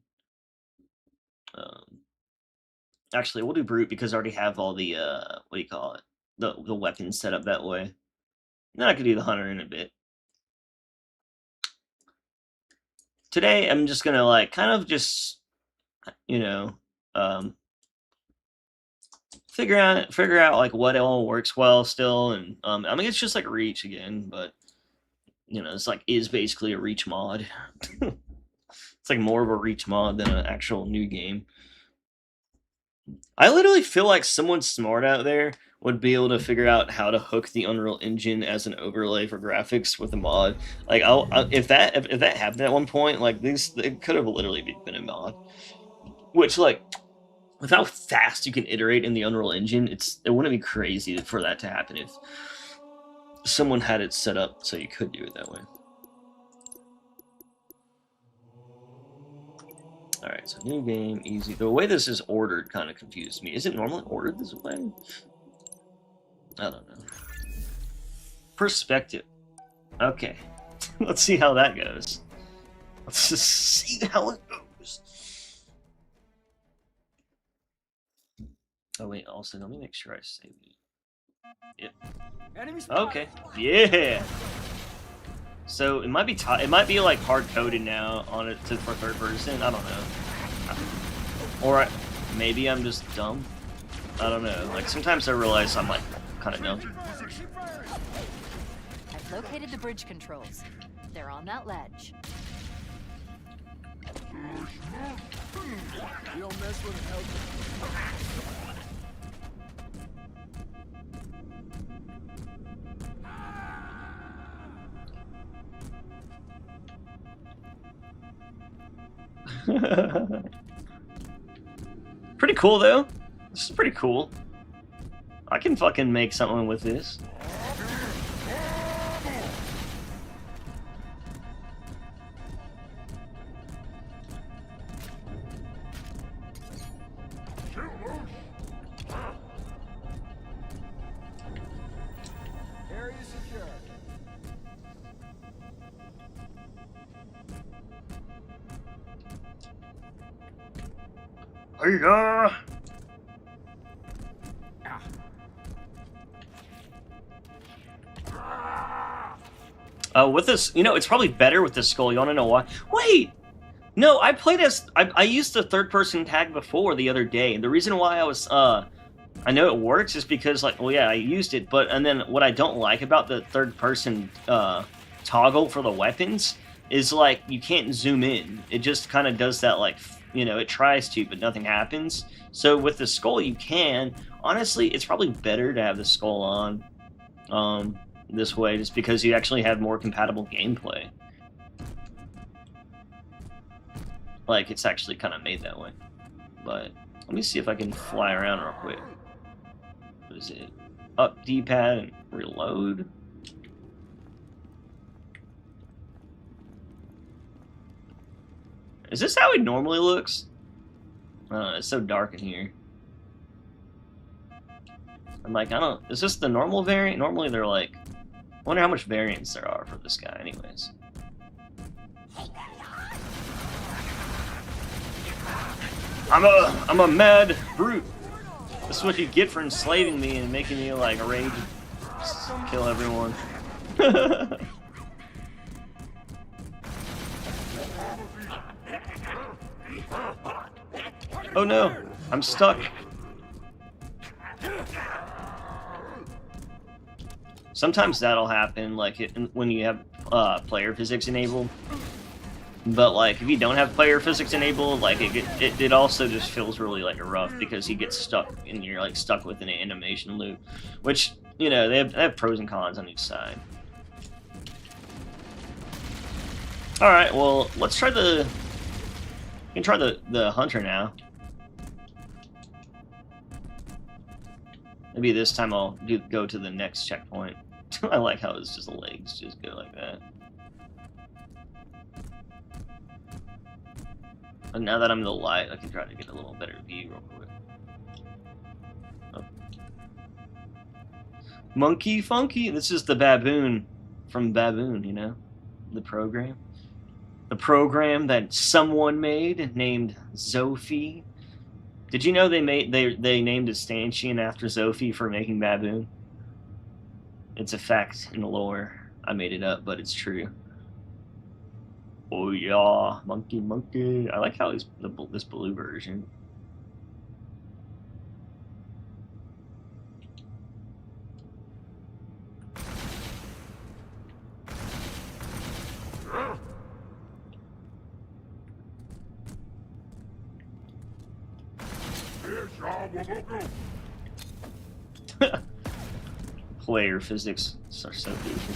Actually, we'll do brute because I already have all the what do you call it? The weapons set up that way. Then I could do the hunter in a bit. Today I'm just gonna like kind of just, you know, figure out like what all works well still, and I mean it's just like reach again, but you know, it's like is basically a reach mod. It's like more of a reach mod than an actual new game. I literally feel like someone smart out there would be able to figure out how to hook the Unreal Engine as an overlay for graphics with a mod. Like, if that happened at one point, like it could have literally been a mod. Which, like, with how fast you can iterate in the Unreal Engine, it wouldn't be crazy for that to happen if someone had it set up so you could do it that way. Alright, so new game, easy. The way this is ordered kind of confused me. Is it normally ordered this way? I don't know. Perspective. Okay. Let's see how that goes. Let's just see how it goes. Oh wait, also let me make sure I save it. Yep. Okay. Yeah. So it might be like hard coded now on it for third person. I don't know. Or maybe I'm just dumb. I don't know. Like sometimes I realize I'm like kind of dumb. I've located the bridge controls. They're on that ledge. You don't mess with it, Pretty cool though. This is pretty cool. I can fucking make something with this. Area secure. Hiya! With this, you know, it's probably better with this skull. You want to know why? Wait! No, I played as... I used the third-person tag before the other day, and the reason why I was, I know it works is because, like, well, yeah, I used it, but, and then what I don't like about the third-person, toggle for the weapons is, like, you can't zoom in. It just kind of does that, like, you know, it tries to, but nothing happens. So with the skull, you can. Honestly, it's probably better to have the skull on, this way, just because you actually have more compatible gameplay. Like, it's actually kind of made that way. But, let me see if I can fly around real quick. What is it? Up D-pad and reload? Is this how it normally looks? It's so dark in here. I'm like, I don't... Is this the normal variant? Normally they're like... I wonder how much variance there are for this guy anyways. I'm a mad brute. This is what you get for enslaving me and making me like rage and kill everyone. Oh no, I'm stuck. Sometimes that'll happen, like when you have player physics enabled. But like if you don't have player physics enabled, like it also just feels really like rough because you get stuck and you're like stuck with an animation loop, which you know they have pros and cons on each side. All right, well let's try the. We can try the hunter now. Maybe this time I'll go to the next checkpoint. I like how it's just the legs just go like that. And now that I'm in the light, I can try to get a little better view real quick. Oh. Monkey Funky! This is the baboon from Baboon, you know? The program. The program that someone made named Zofie. Did you know they named a stanchion after Zofie for making Baboon? It's a fact in the lore. I made it up, but it's true. Oh yeah, monkey, monkey. I like how he's this blue version. Player physics are so goofy.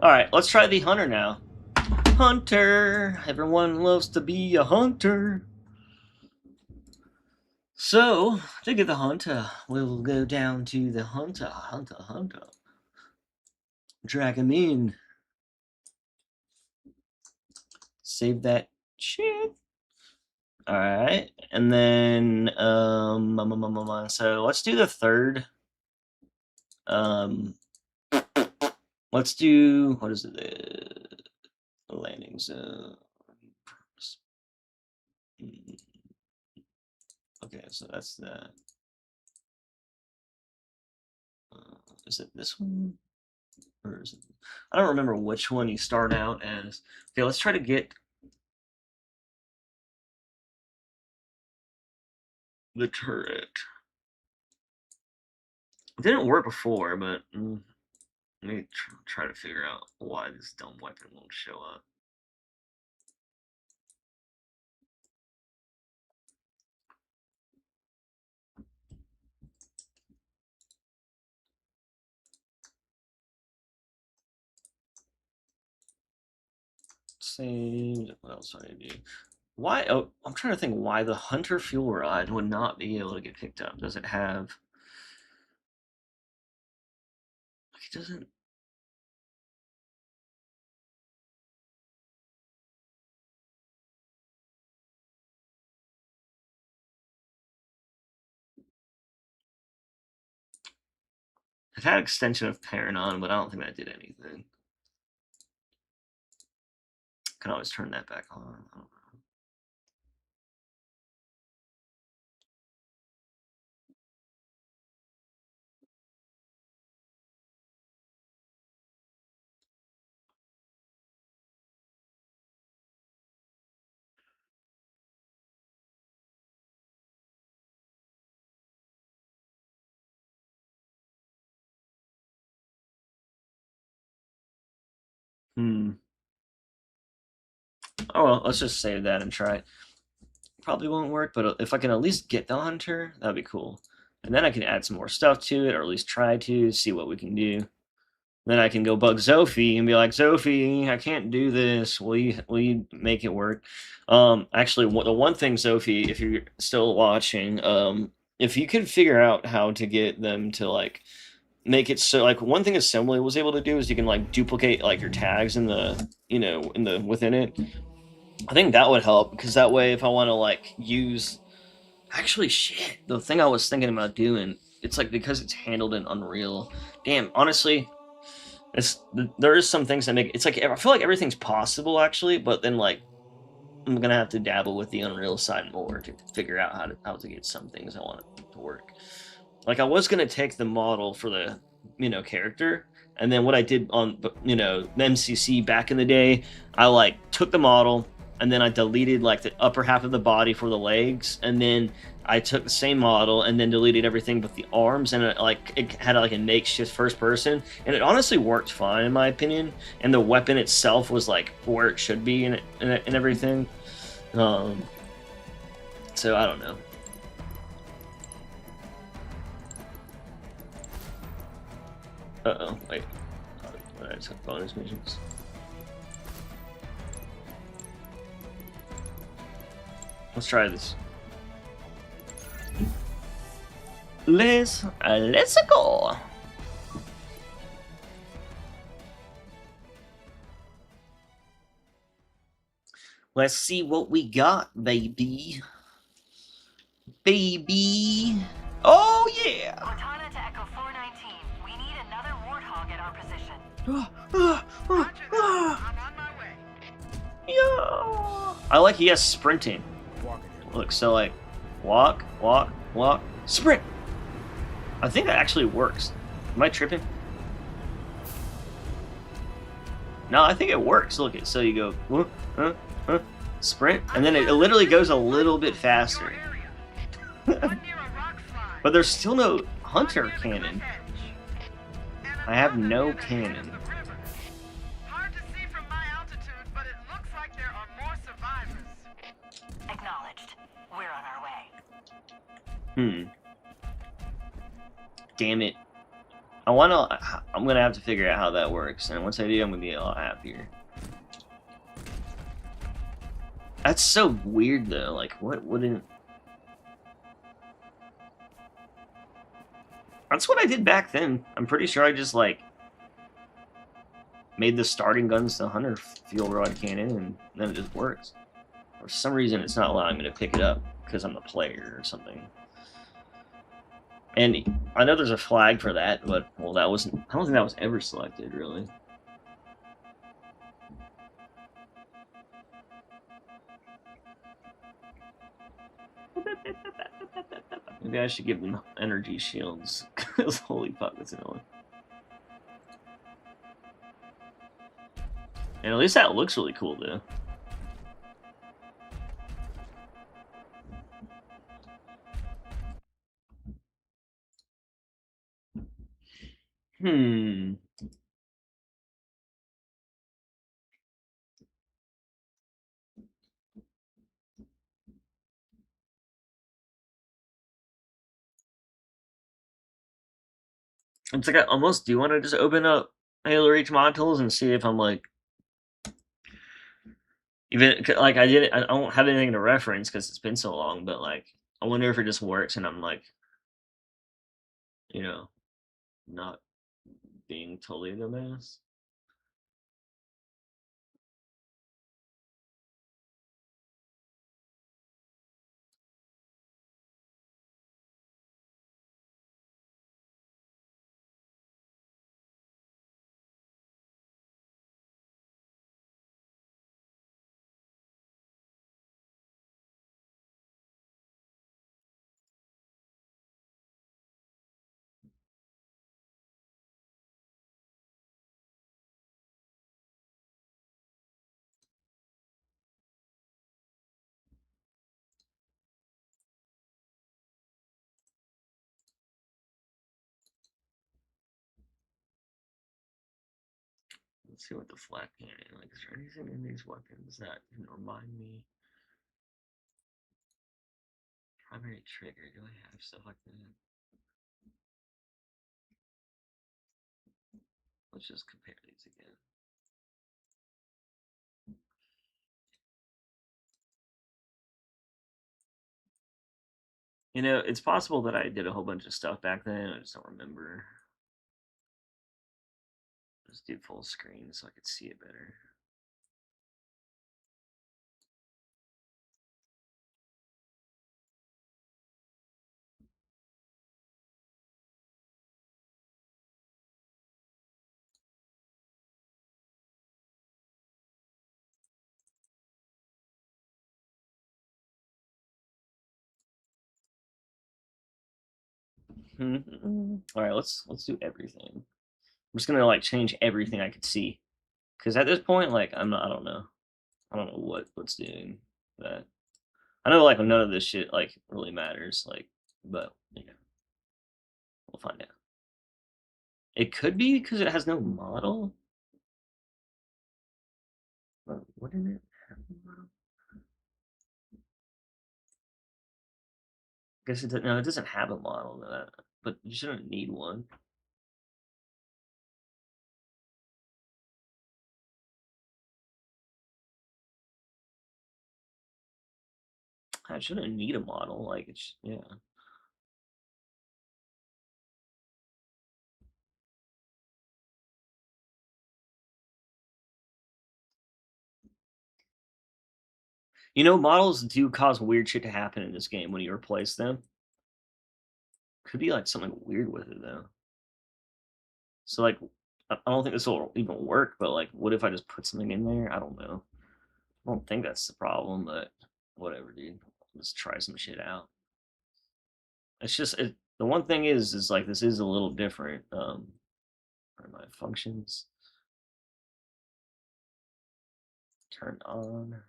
Alright, let's try the hunter now. Hunter! Everyone loves to be a hunter. So, to get the hunter, we'll go down to the hunter. Drag him in. Save that shit. All right, and then so let's do the third. Let's do what is it? The landing zone. Okay, so that's that. Is it this one? Or is it? I don't remember which one you start out as. Okay, let's try to get the turret. It didn't work before, but let me try to figure out why this dumb weapon won't show up. Save. What else do I need to do? Why? Oh, I'm trying to think why the Hunter fuel rod would not be able to get picked up. Does it have? It doesn't. It had extension of parent on, but I don't think that did anything. Can always turn that back on. I don't know. Oh well, let's just save that and try it. Probably won't work, but if I can at least get the Hunter, that'd be cool. And then I can add some more stuff to it, or at least try to see what we can do. Then I can go bug Zophie and be like, Zophie, I can't do this. Will you make it work? Actually, the one thing, Zophie, if you're still watching, if you could figure out how to get them to like make it so like one thing Assembly was able to do is you can like duplicate like your tags in the within it. I think that would help because that way if I want to like use actually shit the thing I was thinking about doing it's like because it's handled in Unreal. Damn, honestly, there is some things that make it's like I feel like everything's possible actually, but then like I'm gonna have to dabble with the Unreal side more to figure out how to get some things I want to work. Like I was gonna take the model for the character, and then what I did on the MCC back in the day, I like took the model and then I deleted like the upper half of the body for the legs, and then I took the same model and then deleted everything but the arms, and it had like a makeshift first person, and it honestly worked fine in my opinion. And the weapon itself was like where it should be and everything. So I don't know. Uh-oh, wait. I took bonus missions. Let's try this. Let's go. Let's see what we got, baby. Baby. Oh yeah. Cortana to Echo 419. We need another Warthog at our position. I'm on my way. Yeah. I like he has sprinting. Look, so like walk, sprint. I think that actually works. Am I tripping? No, I think it works. Look, so you go sprint, and then it literally goes a little bit faster. But there's still no Hunter cannon. I have no cannon. Hard to see from my altitude, but it looks like there are more survivors. Acknowledged. We're on our way. Damn it. I'm gonna have to figure out how that works, and once I do, I'm gonna be a lot happier. That's so weird though, like what wouldn't... That's what I did back then. I'm pretty sure I just like made the starting guns the Hunter fuel rod cannon, and then it just works. For some reason, it's not allowing me to pick it up because I'm the player or something. And I know there's a flag for that, but, well, that wasn't... I don't think that was ever selected, really. Maybe I should give them energy shields, because holy fuck, that's annoying. And at least that looks really cool, though. Hmm. It's like I almost do want to just open up Halo Reach mod tools and see if I'm like, even like I don't have anything to reference because it's been so long, but like I wonder if it just works and I'm like, you know, not being totally the mess. Let's see what the flat cannon. Like, is there anything in these weapons that can remind me? Primary trigger. Do I have stuff like that? Let's just compare these again. You know, it's possible that I did a whole bunch of stuff back then. I just don't remember. Just do full screen so I could see it better. All right, let's do everything. I'm just gonna like change everything I could see, because at this point, like I'm not, I don't know, what's doing that. I know like none of this shit like really matters, like, but yeah, we'll find out. It could be because it has no model. But wouldn't it have a model? I guess no, it doesn't have a model that, but you shouldn't need one. I shouldn't need a model. Like it's yeah. You know, models do cause weird shit to happen in this game when you replace them. Could be like something weird with it though. So like, I don't think this will even work. But like, what if I just put something in there? I don't know. I don't think that's the problem, but whatever, dude. Let's try some shit out. It's just the one thing is like this is a little different. Are my functions turned on?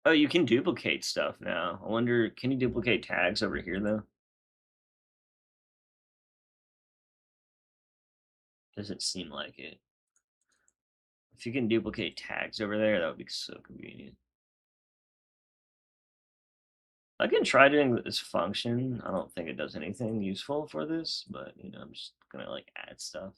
Oh, you can duplicate stuff now. I wonder, can you duplicate tags over here though? Doesn't seem like it. If you can duplicate tags over there, that would be so convenient. I can try doing this function. I don't think it does anything useful for this, but you know, I'm just gonna like add stuff.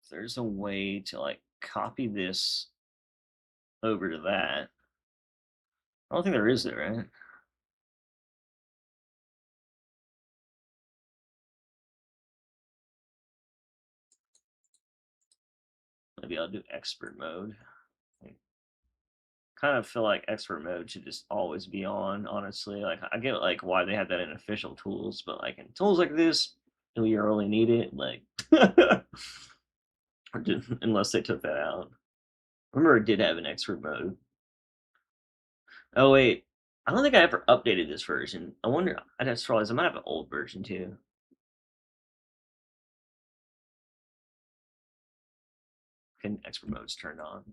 if there's a way to like copy this over to that. I don't think there is, there, right? Maybe I'll do expert mode. I kind of feel like expert mode should just always be on, honestly. Like I get like why they have that in official tools, but like in tools like this, you really need it, like unless they took that out. Remember it did have an expert mode. Oh wait, I don't think I ever updated this version. I wonder. I just realized I might have an old version too. Can expert mode's turned on?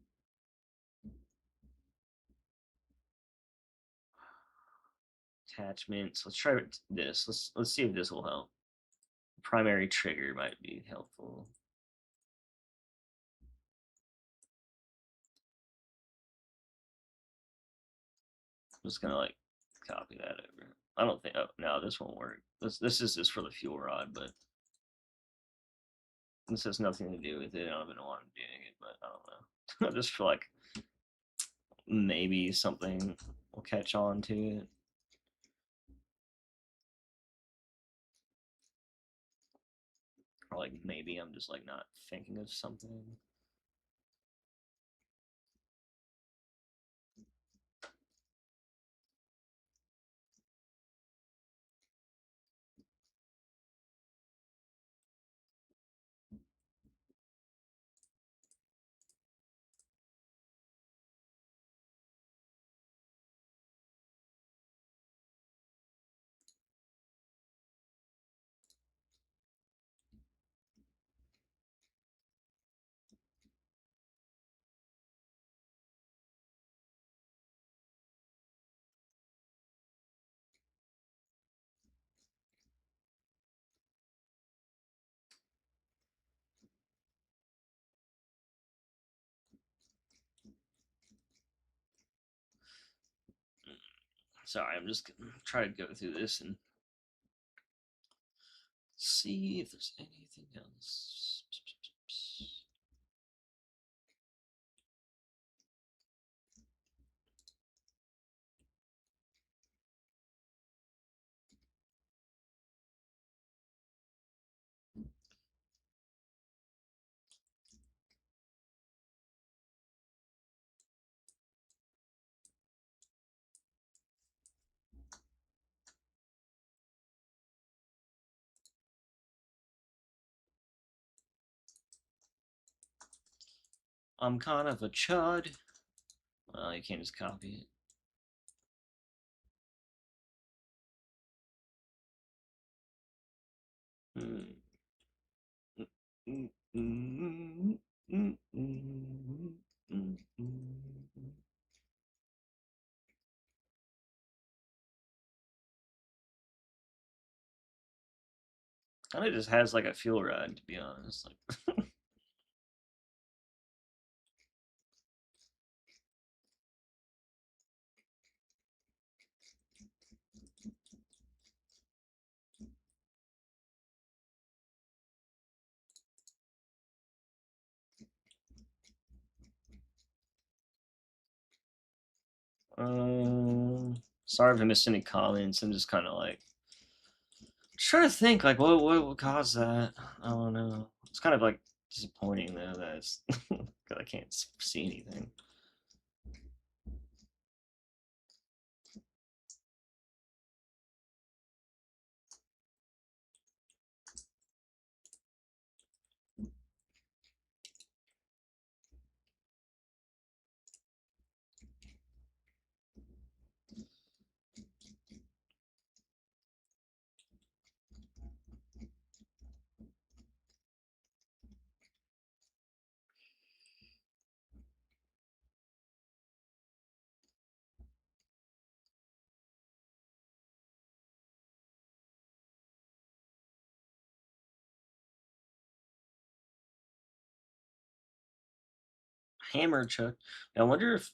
Attachments. Let's try this. Let's see if this will help. Primary trigger might be helpful. I'm just gonna like copy that over. I don't think. Oh no, this won't work. This is just for the fuel rod, but this has nothing to do with it. I don't even know why I'm doing it, but I don't know. I just feel like maybe something will catch on to it. Or like maybe I'm just like not thinking of something. Sorry, I'm just gonna try to go through this and see if there's anything else. I'm kind of a chud. Well, you can't just copy it. Kind of just has like a fuel rod, to be honest. Like, sorry if I missed any comments. I'm just kind of like trying to think, like, what would cause that? I don't know. It's kind of like disappointing though that it's I can't see anything. Hammer chuck. I wonder if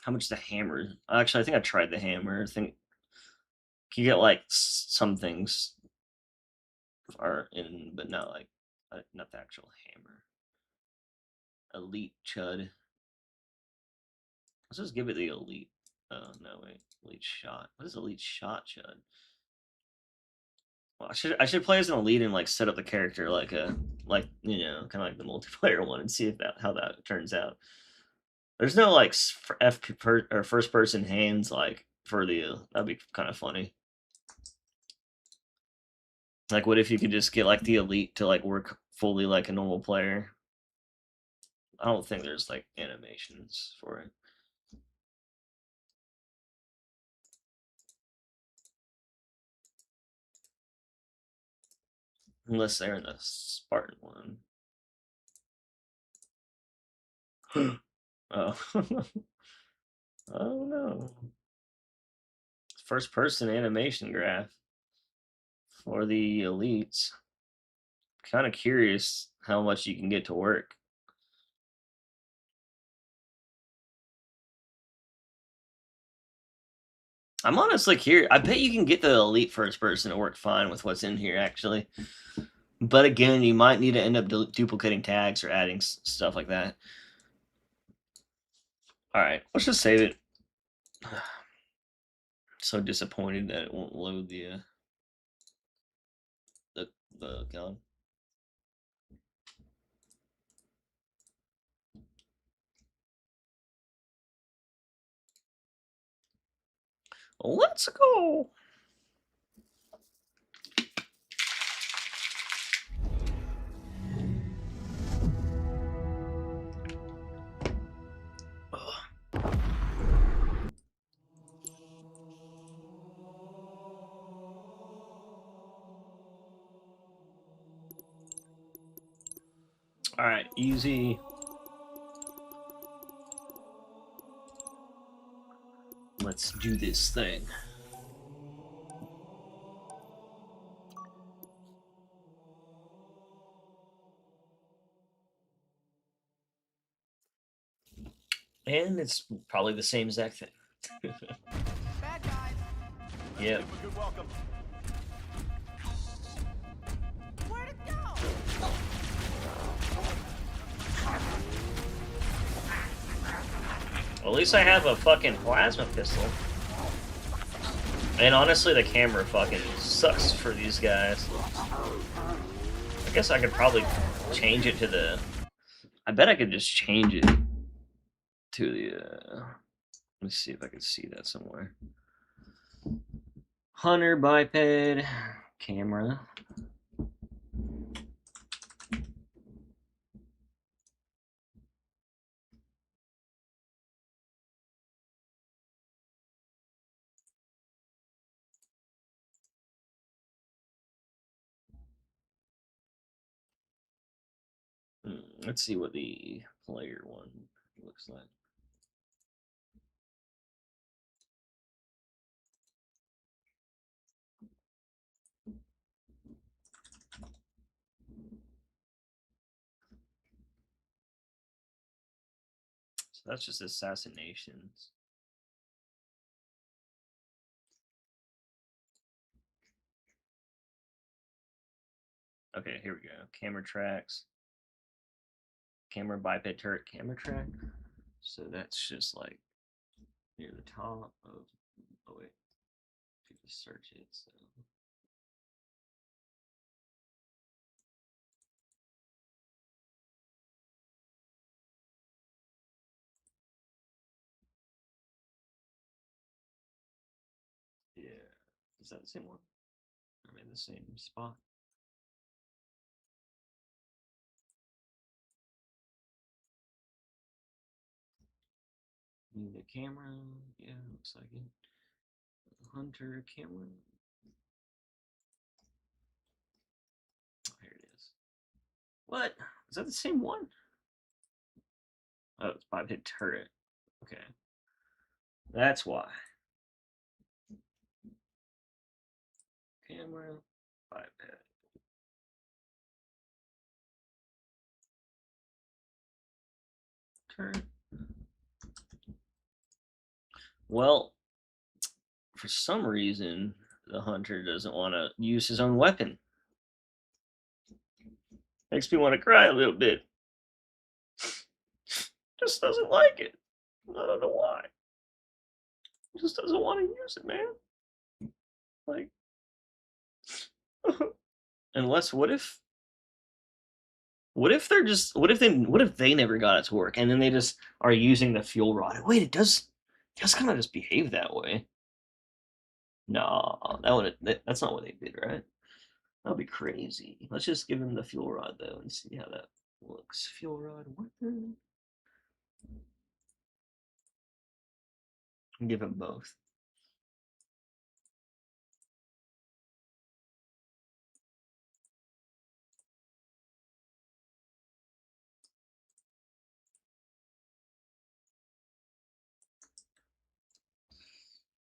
how much the hammer. Actually, I think I tried the hammer. I think you get like some things are in, but not like not the actual hammer. Elite Chud. Let's just give it the elite. Oh no, wait. Elite Shot. What is Elite Shot Chud? Well, I should play as an elite and like set up the character like a you know, kind of like the multiplayer one and see if how that turns out. There's no like or first person hands like for the that'd be kind of funny. Like, what if you could just get like the elite to like work fully like a normal player? I don't think there's like animations for it. Unless they're in the Spartan one. Oh. Oh no. First person animation graph for the elites. Kind of curious how much you can get to work. I'm honestly curious. I bet you can get the elite first person to work fine with what's in here, actually. But again, you might need to end up duplicating tags or adding stuff like that. All right, let's just save it. So disappointed that it won't load the gun. Let's go. All right, easy. Let's do this thing. And it's probably the same exact thing. Bad guys. Yeah. Good welcome. Where'd it go? Well, at least I have a fucking plasma pistol. And honestly, the camera fucking sucks for these guys. I guess I could probably change it to the... I bet I could just change it to the... Let me see if I can see that somewhere. Hunter biped camera. Let's see what the player one looks like. So that's just assassinations. Okay, here we go. Camera tracks. Camera biped turret camera track. So that's just like near the top of... Oh wait, if you just search it, so... Yeah, is that the same one? I'm in the same spot. Need a camera. Yeah, looks like it. Hunter camera. Oh, here it is. What? Is that the same one? Oh, it's biped turret. Okay. That's why. Camera, biped. Turret. Well, for some reason, the hunter doesn't want to use his own weapon. Makes me want to cry a little bit. Just doesn't like it. I don't know why. He just doesn't want to use it, man. Like, unless what if they're just what if they never got it to work and then they just are using the fuel rod? Wait, it does kind of just behave that way. No, that's not what they did, right? That'd be crazy. Let's just give him the fuel rod though and see how that looks. Fuel rod, what the? Give him both.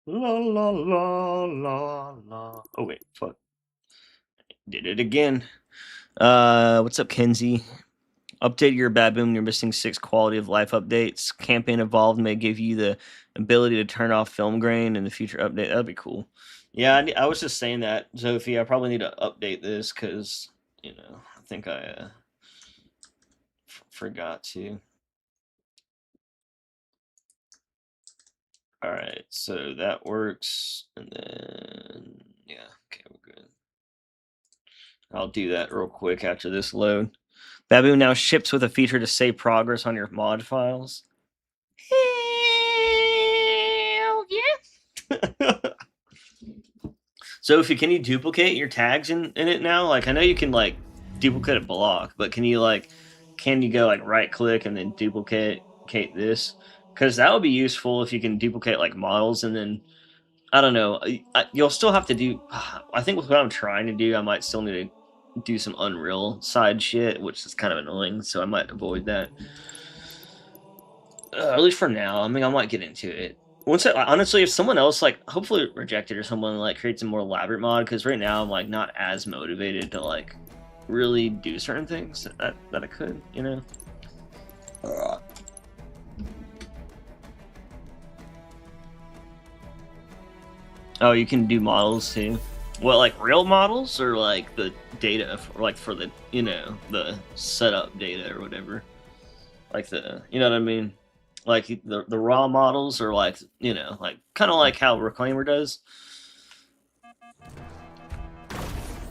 La la la la la. Oh wait, fuck. Did it again. What's up, Kenzie? Update your baboon. You're missing 6 quality of life updates. Campaign evolved may give you the ability to turn off film grain in the future update. That'd be cool. Yeah, I was just saying that, Sophie. I probably need to update this because I think I forgot to. All right, so that works, and then yeah, okay, we're good. I'll do that real quick after this load. Baboon now ships with a feature to save progress on your mod files. Hell yeah! Sophie, can you duplicate your tags in it now? Like, I know you can like duplicate a block, but can you go like right click and then duplicate this? Because that would be useful if you can duplicate like models and then I don't know. You'll still have to do. I think with what I'm trying to do, I might still need to do some Unreal side shit, which is kind of annoying. So I might avoid that. At least for now. I mean, I might get into it. Honestly, if someone else hopefully Rejected or someone creates a more elaborate mod, because right now I'm not as motivated to really do certain things that I could, Oh, you can do models too. Well, like real models or like the data for the the setup data or whatever. Like you know what I mean? Like the raw models are kind of like how Reclaimer does.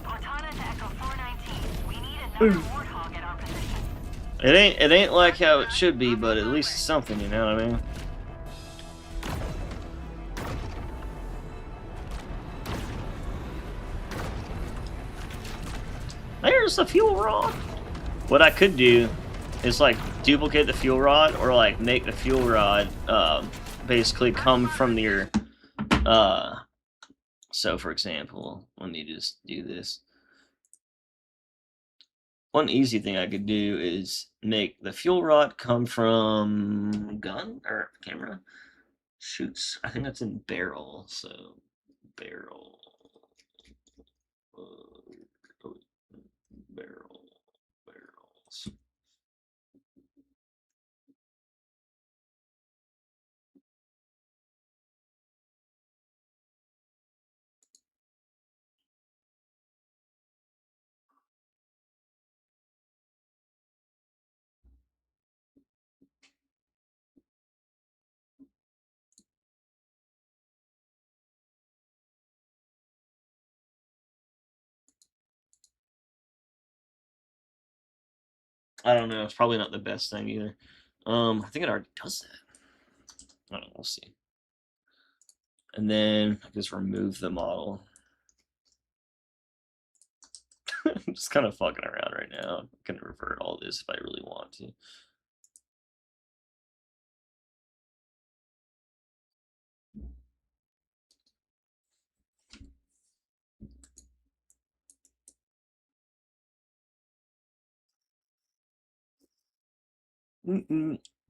Cortana to Echo 419. We need another Warthog at our position. It ain't like how it should be, but at least it's something, you know what I mean? There's the fuel rod. What I could do is duplicate the fuel rod or make the fuel rod basically come from your so for example, let me just do this. One easy thing I could do is make the fuel rod come from gun or camera. Shoots. I think that's in barrel, so barrel. Barrels. I don't know. It's probably not the best thing either. I think it already does that. I don't know. We'll see. And then I just remove the model. I'm just kind of fucking around right now. I can revert all this if I really want to.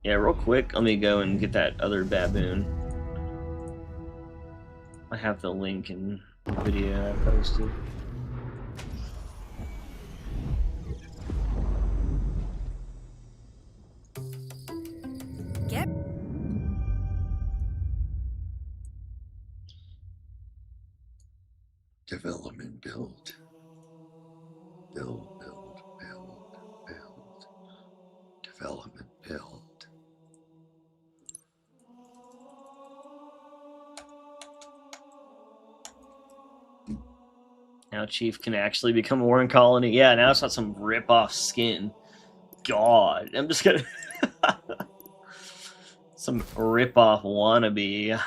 Yeah, real quick, let me go and get that other baboon. I have the link in the video I posted. Get. Development build. Build. Development build. Now Chief can actually become a Warren Colony. Yeah, now it's not some rip-off skin. God, I'm just gonna... some rip-off wannabe.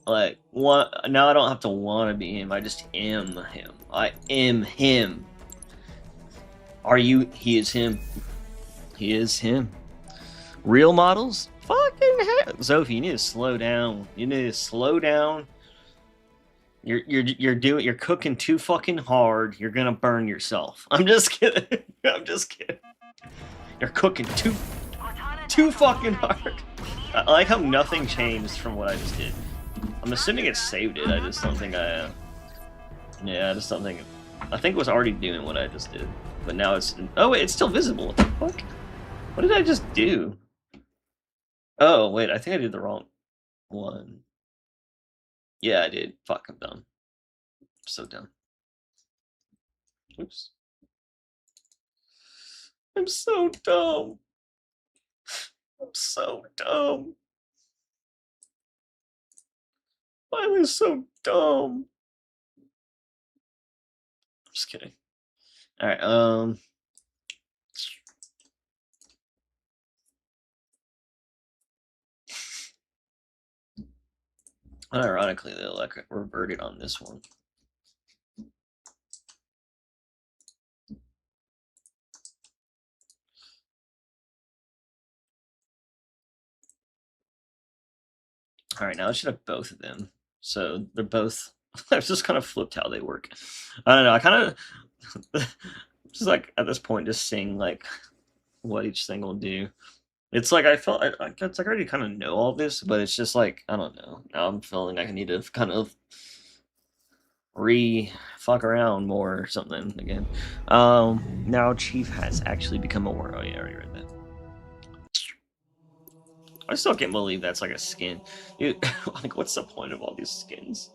Like, what? Now I don't have to wannabe him, I just am him. I am him. Are you? He is him. He is him. Real models? Fucking hell. Sophie, you need to slow down. You need to slow down. You're cooking too fucking hard. You're gonna burn yourself. I'm just kidding. I'm just kidding. You're cooking too fucking hard. I like how nothing changed from what I just did. I'm assuming it saved it. I just don't think I. Yeah, I just don't think. I think it was already doing what I just did, but now it's. Oh wait, it's still visible. What the fuck? What did I just do? Oh wait, I think I did the wrong one. Yeah, I did. Fuck, I'm dumb. So dumb. Oops. I'm so dumb. I'm so dumb. I was so dumb. I'm just kidding. Alright, unironically, they like reverted on this one. All right, now I should have both of them. So they're both. I've just kind of flipped how they work. I don't know. I kind of just like at this point, just seeing like what each thing will do. It's like I felt it's like I already kind of know all this, but it's just like I don't know. Now I'm feeling like I need to kind of fuck around more or something again. Now Chief has actually become a war. Oh yeah, I already read that. I still can't believe that's like a skin. Dude, like, what's the point of all these skins?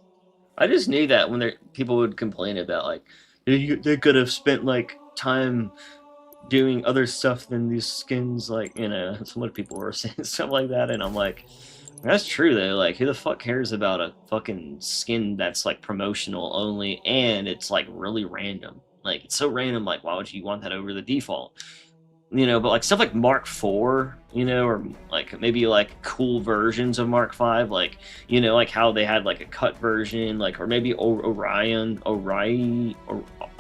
I just knew that when people would complain about like they could have spent like time doing other stuff than these skins, like, you know, some other people were saying stuff like that, and I'm like, that's true though. Like, who the fuck cares about a fucking skin that's like promotional only, and it's like really random? Like, it's so random. Like, why would you want that over the default? You know, but like stuff like Mark IV, you know, or like maybe like cool versions of Mark V, like, you know, like how they had like a cut version, like, or maybe Orion, I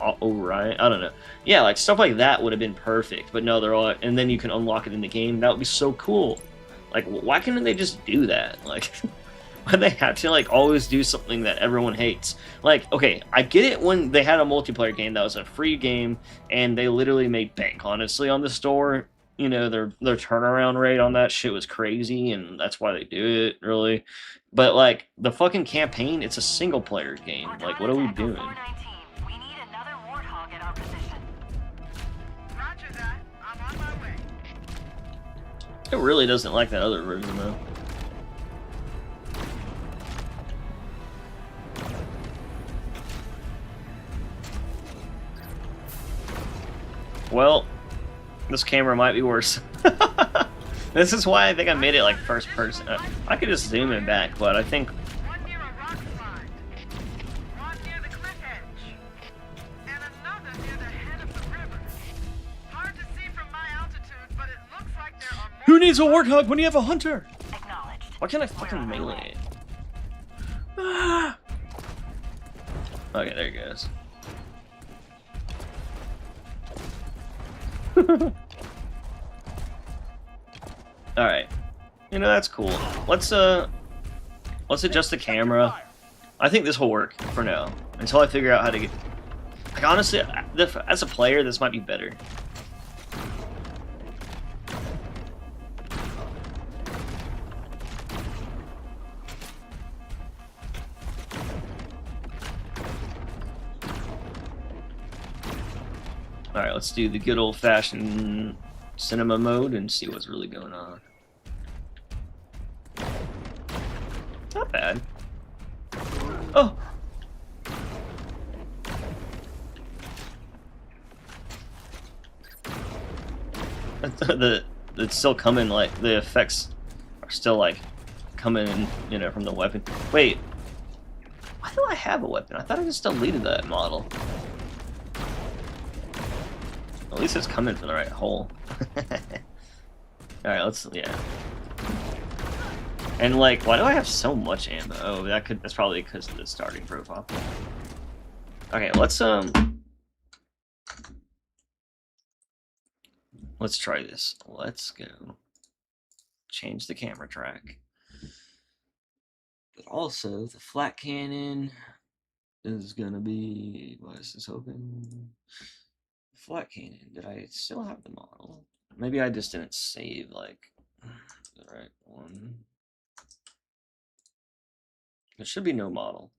don't know. Yeah, like stuff like that would have been perfect, but no, they're all, and then you can unlock it in the game. That would be so cool. Like, why couldn't they just do that? Like, why they have to like always do something that everyone hates? Like, okay, I get it when they had a multiplayer game that was a free game and they literally made bank, honestly, on the store. You know, their turnaround rate on that shit was crazy, and that's why they do it, really. But like the fucking campaign, it's a single player game. Like, what are we doing? We need another Warthog at our position. Roger that. I'm on my way. It really doesn't like that other version though. Well, this camera might be worse. This is why I think I made it like first person. I could just zoom it back, but I think... One near a rock slide. One near the cliff edge. And another near the head of the river. Hard to see from my altitude, but it looks like there are more... Who needs a warthog when you have a hunter? Acknowledged. Why can't I fucking melee it? Ah! Okay, there it goes. Alright. You know, that's cool. Let's adjust the camera. I think this will work for now. Until I figure out how to get... Like, honestly, as a player, this might be better. Alright, let's do the good old-fashioned cinema mode and see what's really going on. Not bad. Oh! It's still coming, like, the effects are still, like, coming in, you know, from the weapon. Wait. Why do I have a weapon? I thought I just deleted that model. At least it's coming from the right hole. Alright, yeah. And like, why do I have so much ammo? Oh, that's probably because of the starting profile. Okay, let's try this. Let's go. Change the camera track. But also, the flat cannon is gonna be... Why is this open? Flat cannon. Did I still have the model? Maybe I just didn't save, like, the right one. There should be no model.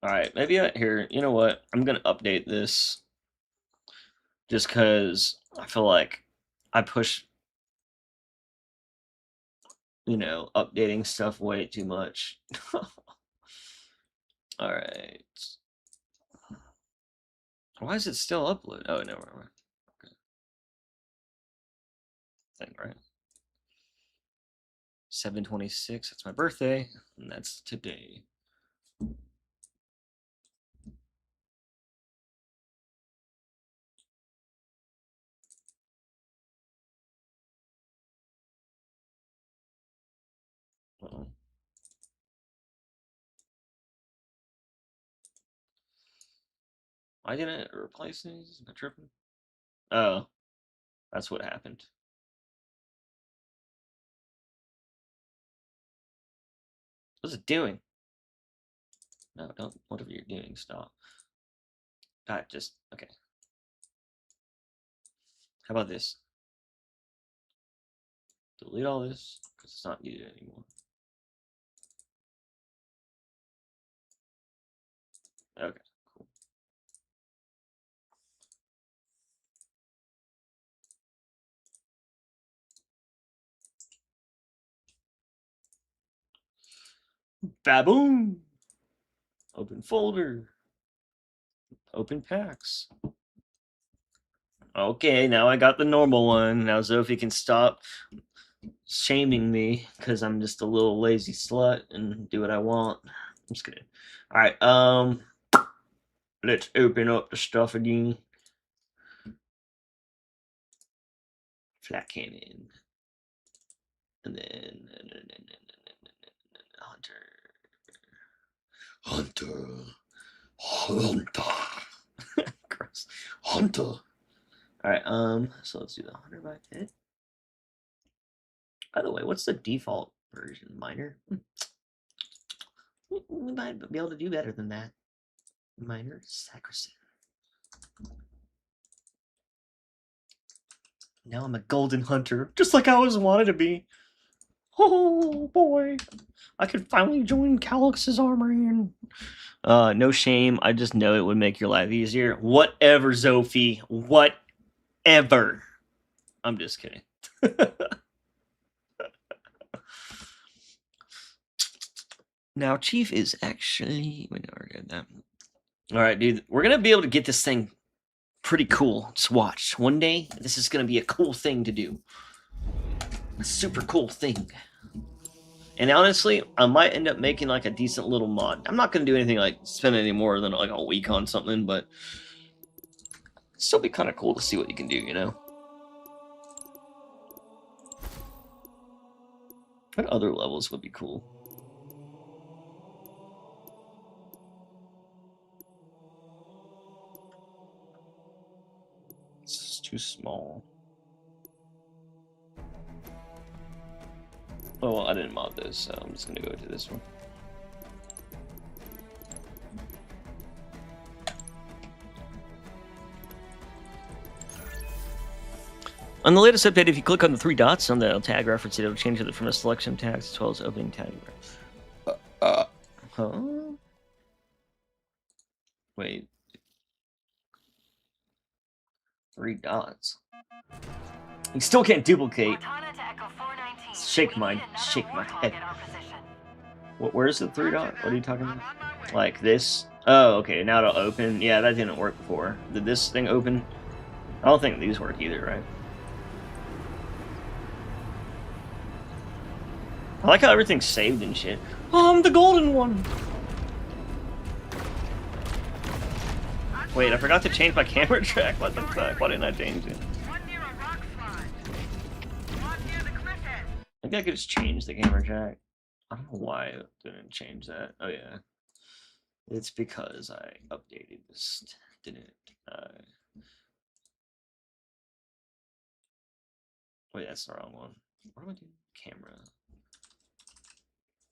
Alright, maybe here, you know what? I'm gonna update this just because I feel like I push, you know, updating stuff way too much. Alright. Why is it still upload? Oh, no, right. Okay. Thing, right? 7/26, that's my birthday, and that's today. Uh-oh. Why didn't it replace these? Am I tripping? Oh, that's what happened. What's it doing? No, don't. Whatever you're doing, stop. God, just okay. How about this? Delete all this because it's not needed anymore. Okay, cool. Baboom! Open folder. Open packs. Okay, now I got the normal one. Now Zophie can stop shaming me because I'm just a little lazy slut and do what I want. I'm just kidding. Alright, let's open up the stuff again. Flat cannon. And then Hunter. Gross. Hunter. Alright, so let's do the 100 by 10. By the way, what's the default version? Minor? We might be able to do better than that. Minor sacrosanct. Now I'm a golden hunter, just like I always wanted to be. Oh boy, I could finally join Calyx's armory and no shame. I just know it would make your life easier. Whatever, Zophie. Whatever. I'm just kidding. Now, Chief is actually... Wait, no, we're good. That. All right, dude. We're going to be able to get this thing pretty cool. Just watch. One day, this is going to be a cool thing to do. A super cool thing. And honestly, I might end up making like a decent little mod. I'm not going to do anything like spend any more than like a week on something, but it'd still be kind of cool to see what you can do, you know? What other levels would be cool? It's too small. Oh, well, I didn't mod this, so I'm just going to go to this one. On the latest update, if you click on the 3 dots on the tag reference, it'll change it from the selection tags as well as opening tag. Huh? Wait. 3 dots. You still can't duplicate. Cortana to Echo 419. Shake We my need another head. warthog in our position. Where's the 3 dot? What are you talking about? Like this? Oh, okay. Now it'll open. Yeah, that didn't work before. Did this thing open? I don't think these work either, right? I like how everything's saved and shit. Oh, I'm the golden one. Wait, I forgot to change my camera track. What the fuck? Why didn't I change it? One near a rock slide. One near the cliff edge. Maybe I could just change the camera track. I don't know why it didn't change that. Oh yeah. It's because I updated this, didn't it? Wait, that's the wrong one. What am I doing? Camera.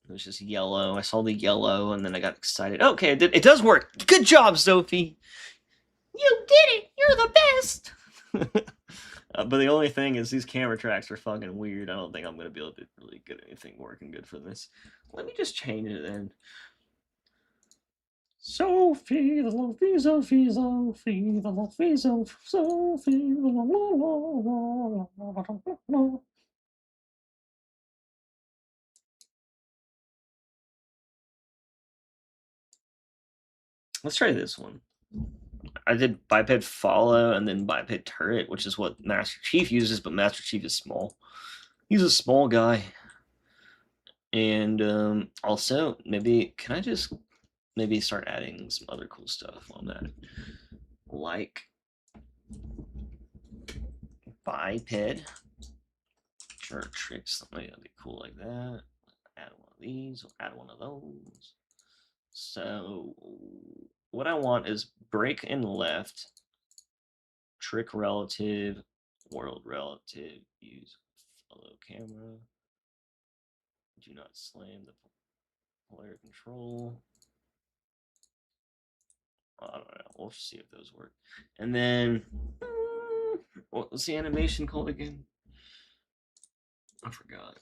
It was just yellow. I saw the yellow and then I got excited. Okay, it does work. Good job, Sophie. You did it. You're the best. But the only thing is these camera tracks are fucking weird. I don't think I'm going to be able to really get anything working good for this. Let me just change it then. Sophie, the Sophie, Sophie, Sophie, the Sophie, Sophie, la la la la. Let's try this one. I did biped follow and then biped turret, which is what Master Chief uses, but Master Chief is small. He's a small guy. And also, maybe, can I just maybe start adding some other cool stuff on that? Like biped. Sure, tricks. Something that'd be cool like that. Add one of these, or add one of those. So what I want is break and left, trick relative, world relative, use follow camera, do not slam the player control. I don't know, we'll see if those work. And then, what was the animation called again? I forgot.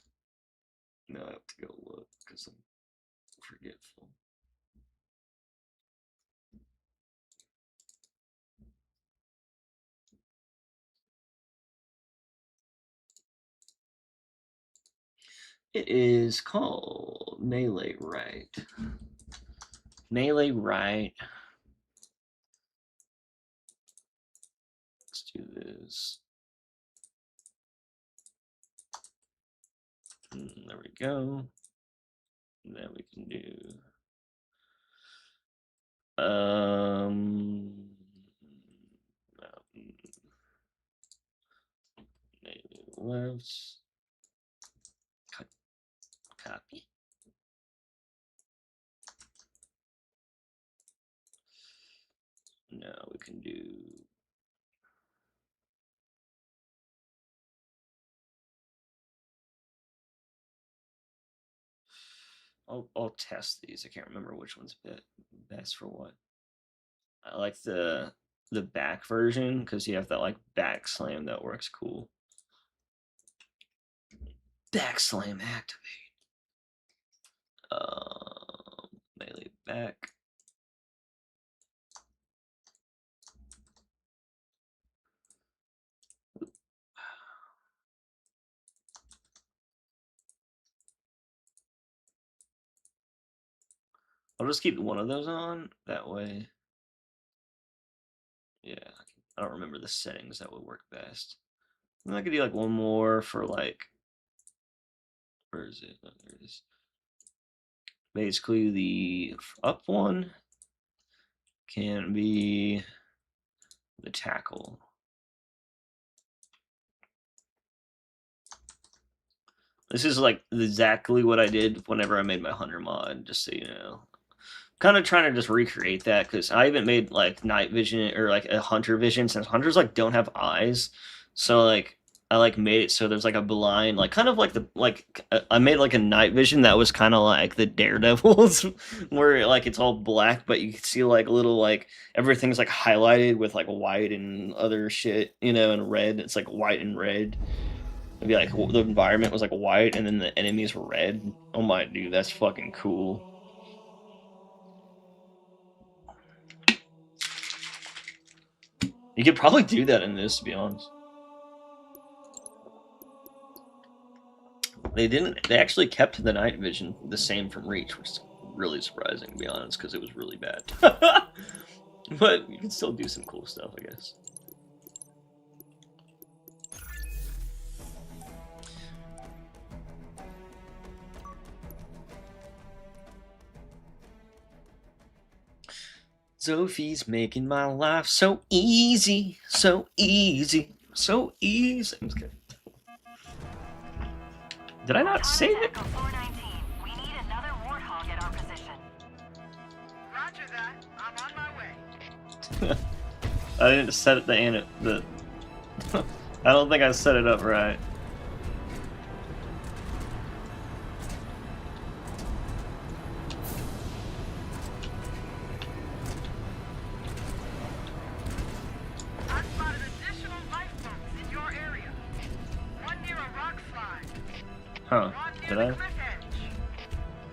No, I have to go look because I'm forgetful. It is called Melee Right. Melee Right. Let's do this. There we go. And then we can do left. Copy. Now we can do I'll test these. I can't remember which one's best for what. I like the back version because you have that like back slam that works cool. Back slam activate. Melee back. I'll just keep one of those on, that way. Yeah, I don't remember the settings that would work best. And I could do like one more for like, where is it? Oh, there it is. Basically the up one can be the tackle. This is like exactly what I did whenever I made my hunter mod, just so you know. Kind of trying to just recreate that because I haven't made like night vision or like a hunter vision since hunters like don't have eyes. So like I like made it so there's like a blind, like kind of like I made like a night vision that was kind of like the Daredevils where like it's all black but you can see like little like everything's like highlighted with like white and other shit, you know, and red. It's like white and red. It'd be like the environment was like white and then the enemies were red. Oh my dude, that's fucking cool. You could probably do that in this, to be honest. They didn't. They actually kept the night vision the same from Reach, which is really surprising, to be honest, because it was really bad. But you can still do some cool stuff, I guess. Sophie's making my life so easy, so easy, so easy. I'm just kidding. Did I not save it? Echo 419. We need another warthog at our position. Roger that. I'm on my way. I didn't set it the I don't think I set it up right. I've spotted additional lifeboats in your area. One near a rock slide. Huh. One near Did the I? cliff edge.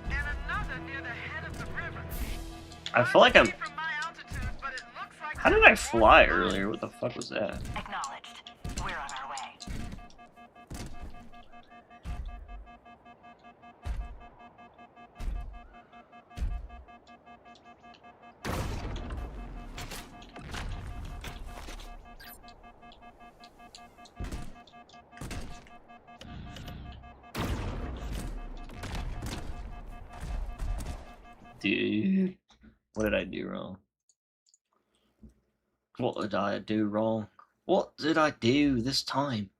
And another near the head of the river. I feel like I'm... Hard to see from my altitude, but it looks like How did I fly earlier? What the fuck was that? Acknowledged. We're on our way. Dude, what did I do wrong? What did I do wrong? What did I do this time?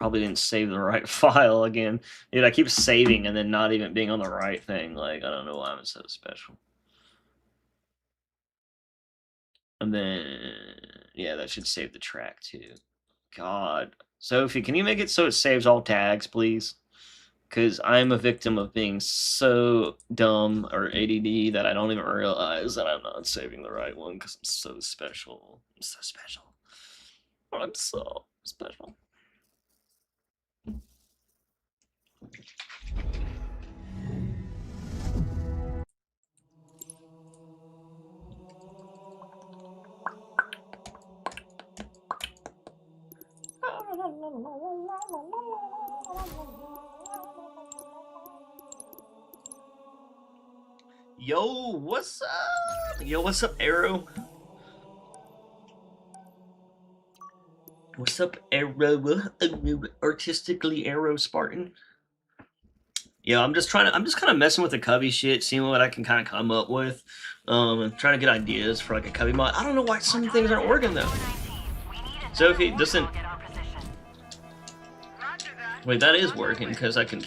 Probably didn't save the right file again. Dude, I keep saving and then not even being on the right thing. Like, I don't know why I'm so special. And then, yeah, that should save the track too. God. Sophie, can you make it so it saves all tags, please? Because I'm a victim of being so dumb or ADD that I don't even realize that I'm not saving the right one because I'm so special. I'm so special. I'm so special. Yo, what's up? Yo, what's up, Arrow? What's up, Arrow? Artistically Arrow Spartan. Yeah, I'm just kind of messing with the cubby shit, seeing what I can kind of come up with. And trying to get ideas for like a cubby mod. I don't know why some things aren't working though. Sophie, listen. Roger that. Wait, that is working because I can.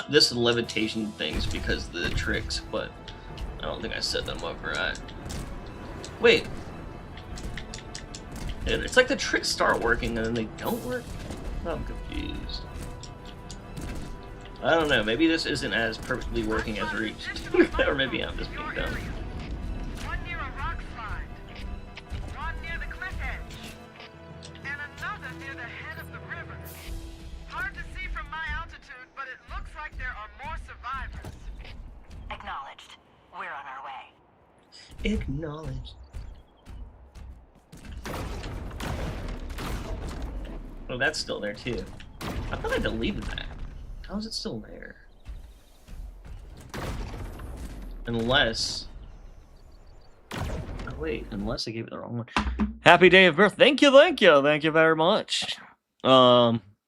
This is levitation things because of the tricks, but I don't think I set them up right. Wait. It's like the tricks start working and then they don't work. I'm confused. I don't know. Maybe this isn't as perfectly working as Reach, or maybe I'm just being dumb. One near a rock slide. One near the cliff edge. And another near the head of the river. Hard to see from my altitude, but it looks like there are more survivors. Acknowledged. We're on our way. Acknowledged. Oh, that's still there too. I thought I deleted that. How is it still there? Unless... Oh, wait, unless I gave it the wrong one. Happy day of birth. Thank you very much. Yeah,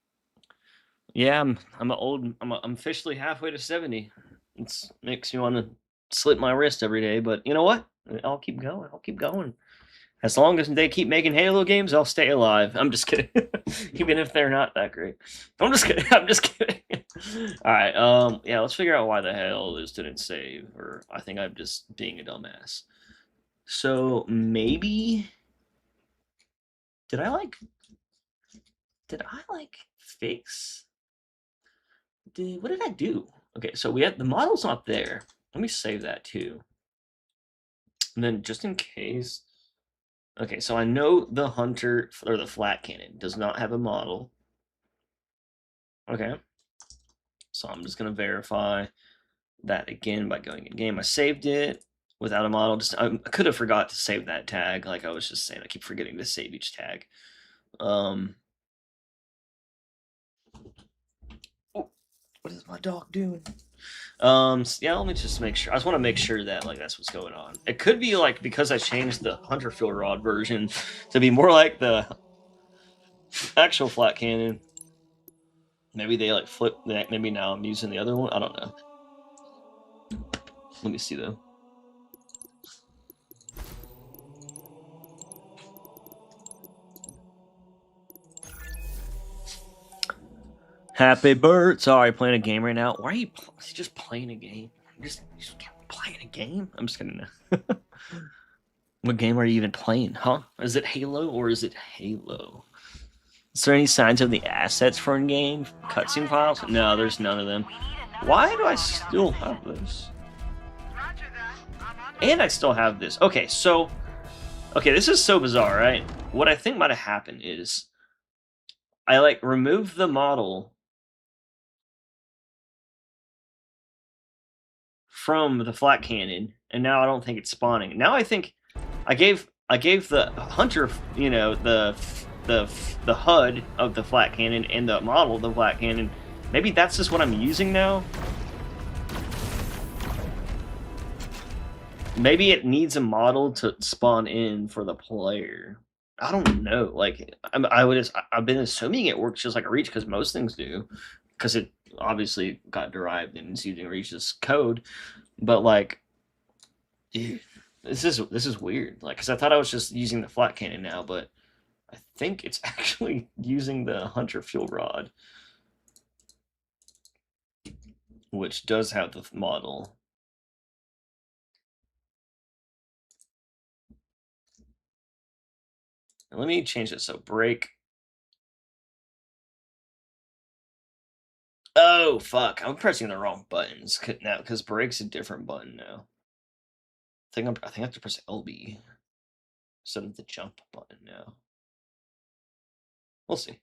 I'm officially halfway to 70. It makes me want to slit my wrist every day, but you know what? I'll keep going. As long as they keep making Halo games, I'll stay alive. I'm just kidding. Even if they're not that great. I'm just kidding. Alright, yeah, let's figure out why the hell this didn't save. Or I think I'm just being a dumbass. So maybe did I fix what did I do? Okay, so we have the model's not there. Let me save that too. And then just in case. Okay, so I know the Hunter, or the flat cannon, does not have a model. Okay. So I'm just going to verify that again by going in game. I saved it. without a model. Just I could have forgot to save that tag. Like I was just saying, I keep forgetting to save each tag. What is my dog doing? Yeah, let me just make sure. I just want to make sure that like that's what's going on. It could be like because I changed the Hunter Field Rod version to be more like the actual flat cannon. Maybe they like flip that. Maybe now I'm using the other one. I don't know. Let me see though. Happy bird. Sorry, playing a game right now. Why are you just playing a game? Just playing a game? I'm just kidding. What game are you even playing, huh? Is it Halo or is it Halo? Is there any signs of the assets for in-game cutscene files? No, there's none of them. Why do I still have this? And I still have this. Okay, so... Okay, this is so bizarre, right? What I think might have happened is... I, like, removed the model... from the flat cannon, and now I don't think it's spawning. Now I think... I gave the Hunter, you know, the HUD of the flat cannon and the model of the flat cannon. Maybe that's just what I'm using now. Maybe it needs a model to spawn in for the player. I don't know. Like I've been assuming it works just like a Reach because most things do, because it obviously got derived and it's using Reach's code. But like, dude, this is weird. Like, because I thought I was just using the flat cannon now, but I think it's actually using the Hunter Field Rod, which does have the model. And let me change it so break. Oh fuck! I'm pressing the wrong buttons now because break's a different button now. I think I have to press LB instead of the jump button now. We'll see.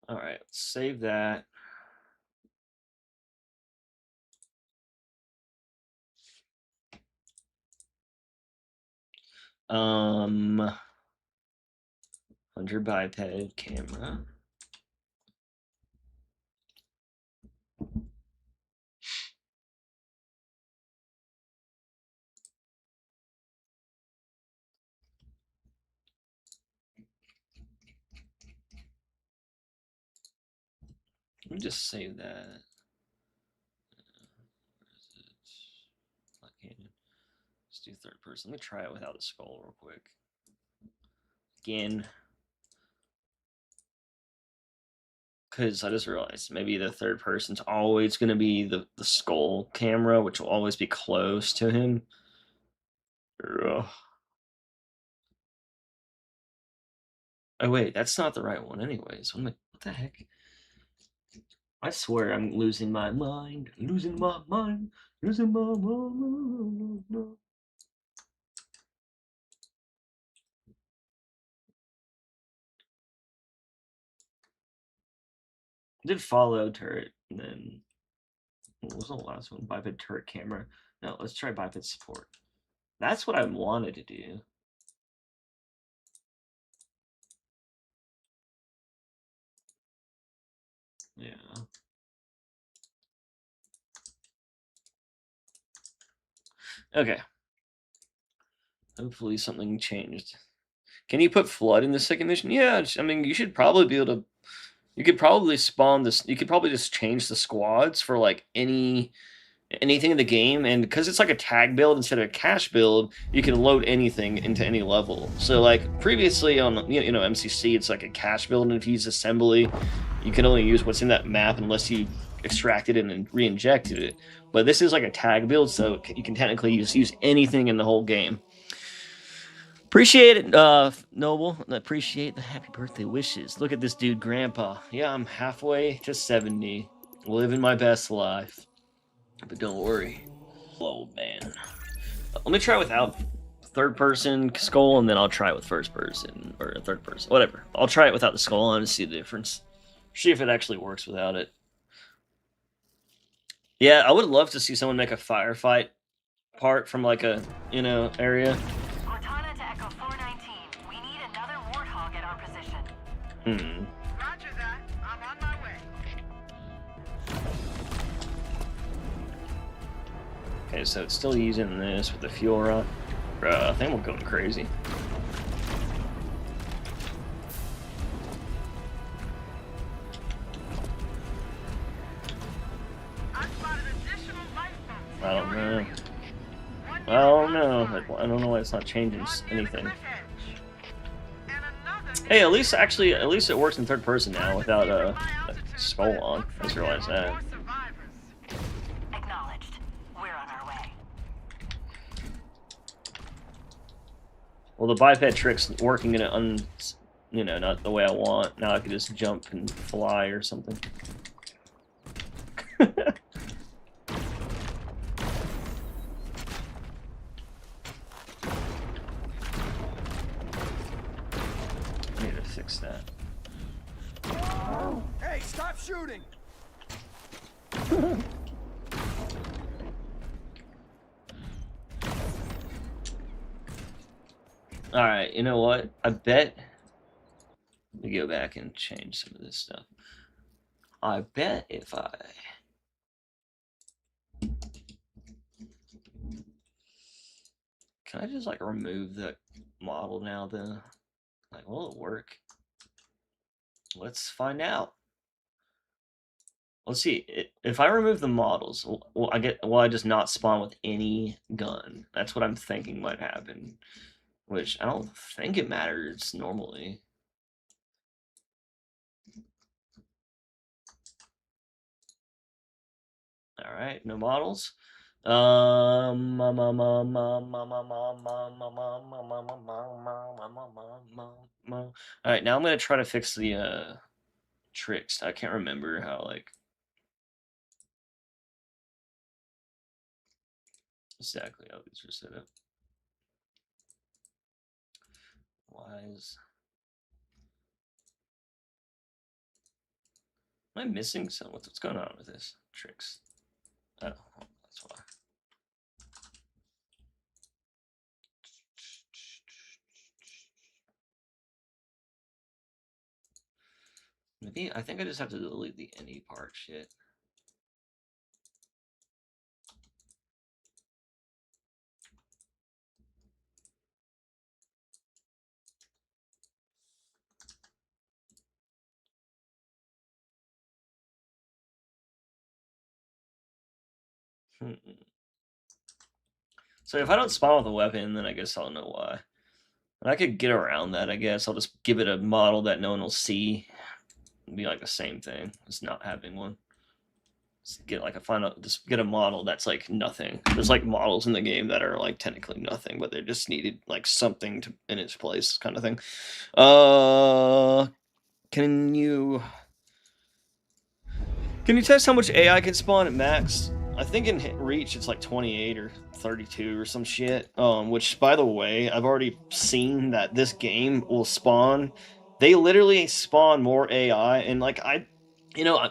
All right, save that. Hunter biped camera. Let me just save that. Let's do third person. Let me try it without the skull real quick. Again. Because I just realized maybe the third person's always going to be the skull camera, which will always be close to him. Ugh. Oh wait, that's not the right one anyways. What the heck? I swear I'm losing my mind. Losing my mind. Losing my mind. I did follow turret, and then what was the last one? Biped turret camera. No, let's try biped support. That's what I wanted to do. Yeah. Okay. Hopefully something changed. Can you put flood in the second mission? Yeah, I mean, you should probably be able to. You could probably spawn this. You could probably just change the squads for like anything in the game, and because it's like a tag build instead of a cache build, you can load anything into any level. So like previously on MCC, it's like a cache build, and if you use assembly, you can only use what's in that map unless you extracted it and re-injected it. But this is like a tag build, so you can technically use anything in the whole game. Appreciate it, Noble. Appreciate the happy birthday wishes. Look at this dude, Grandpa. Yeah, I'm halfway to 70. Living my best life. But don't worry. Old man. Let me try without third person skull, and then I'll try it with first person, or third person. Whatever. I'll try it without the skull on to see the difference. See if it actually works without it. Yeah, I would love to see someone make a firefight part from like a, you know, area. Cortana to Echo 419. We need another Warthog at our position. Roger that. I'm on my way. Okay, so it's still using this with the fuel rod. I think we're going crazy. I spotted additional lifeboats. I don't know. One I near don't the know. rockside, I don't know why it's not changing one near the anything. cliff edge, and another Hey, near at least it works in third person now without a skull on. I just realized that. more survivors. Acknowledged. We're on our way. Well, the biped trick's working in it, you know, not the way I want. Now I can just jump and fly or something. I need to fix that. Hey, stop shooting! Alright, you know what? I bet... Let me go back and change some of this stuff. I bet if I... Can I just, like, remove the model now, though? Like, will it work? Let's find out. Let's see. If I remove the models, will I just not spawn with any gun? That's what I'm thinking might happen. Which I don't think it matters normally. All right, no models. All right, now I'm gonna try to fix the tricks. I can't remember how like exactly how these are set up. Why is... Am I missing some? What's going on with this? Tricks. Oh, that's why. Maybe I think I just have to delete the any part shit. So if I don't spawn with a weapon, then I guess I'll know why. And I could get around that, I guess. I'll just give it a model that no one will see. It'd be like the same thing as not having one. Just get like just get a model that's like nothing. There's like models in the game that are like technically nothing, but they just needed like something to in its place, kind of thing. Can you test how much AI can spawn at max? I think in Reach it's like 28 or 32 or some shit. Which, by the way, I've already seen that this game will spawn. They literally spawn more AI, and like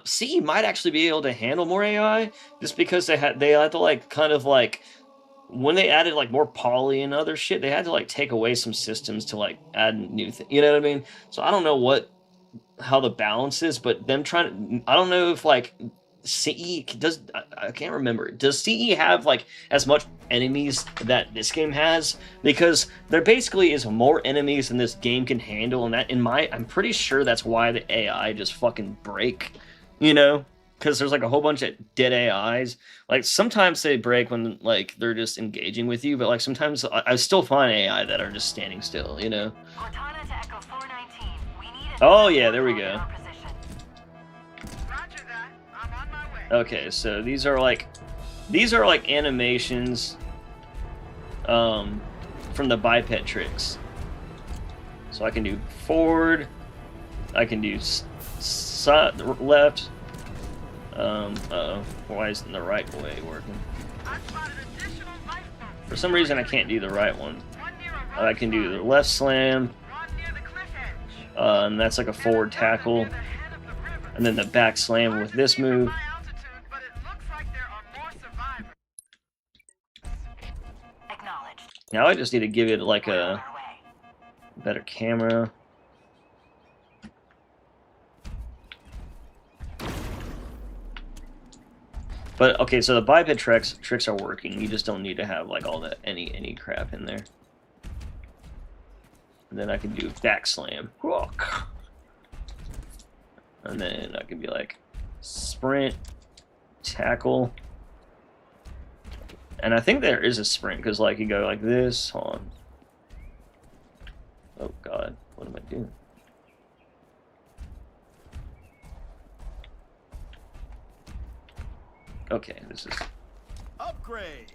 CE might actually be able to handle more AI just because they had to like kind of like when they added like more poly and other shit, they had to like take away some systems to like add new things. You know what I mean? So I don't know how the balance is, but them trying to, I don't know if like CE does, I can't remember. Does CE have like as much enemies that this game has? Because there basically is more enemies than this game can handle, and that I'm pretty sure that's why the AI just fucking break, you know? Because there's like a whole bunch of dead AIs. Like sometimes they break when like they're just engaging with you, but like sometimes I still find AI that are just standing still, you know? Cortana to Echo 419. We need Oh yeah, there we go. Roger that. I'm on my way. Okay, so these are like animations from the biped tricks. So I can do forward. I can do side, left. Why isn't the right way working? I spotted additional lifeboats. For some reason, I can't do the right one. One near a rock I can do the slide, left slam, one near the cliff edge, and that's like a forward tackle, near the head of the river. and then the back slam with this move. My altitude, but it looks like there are more survivors. Acknowledged. Now I just need to give it like We're on a our way. better camera. But okay, so the biped tricks are working. You just don't need to have like all that any crap in there. And then I can do back slam. And then I can be like sprint, tackle. And I think there is a sprint because like you go like this. Hold on. Oh god, what am I doing? Okay, this is Upgrades.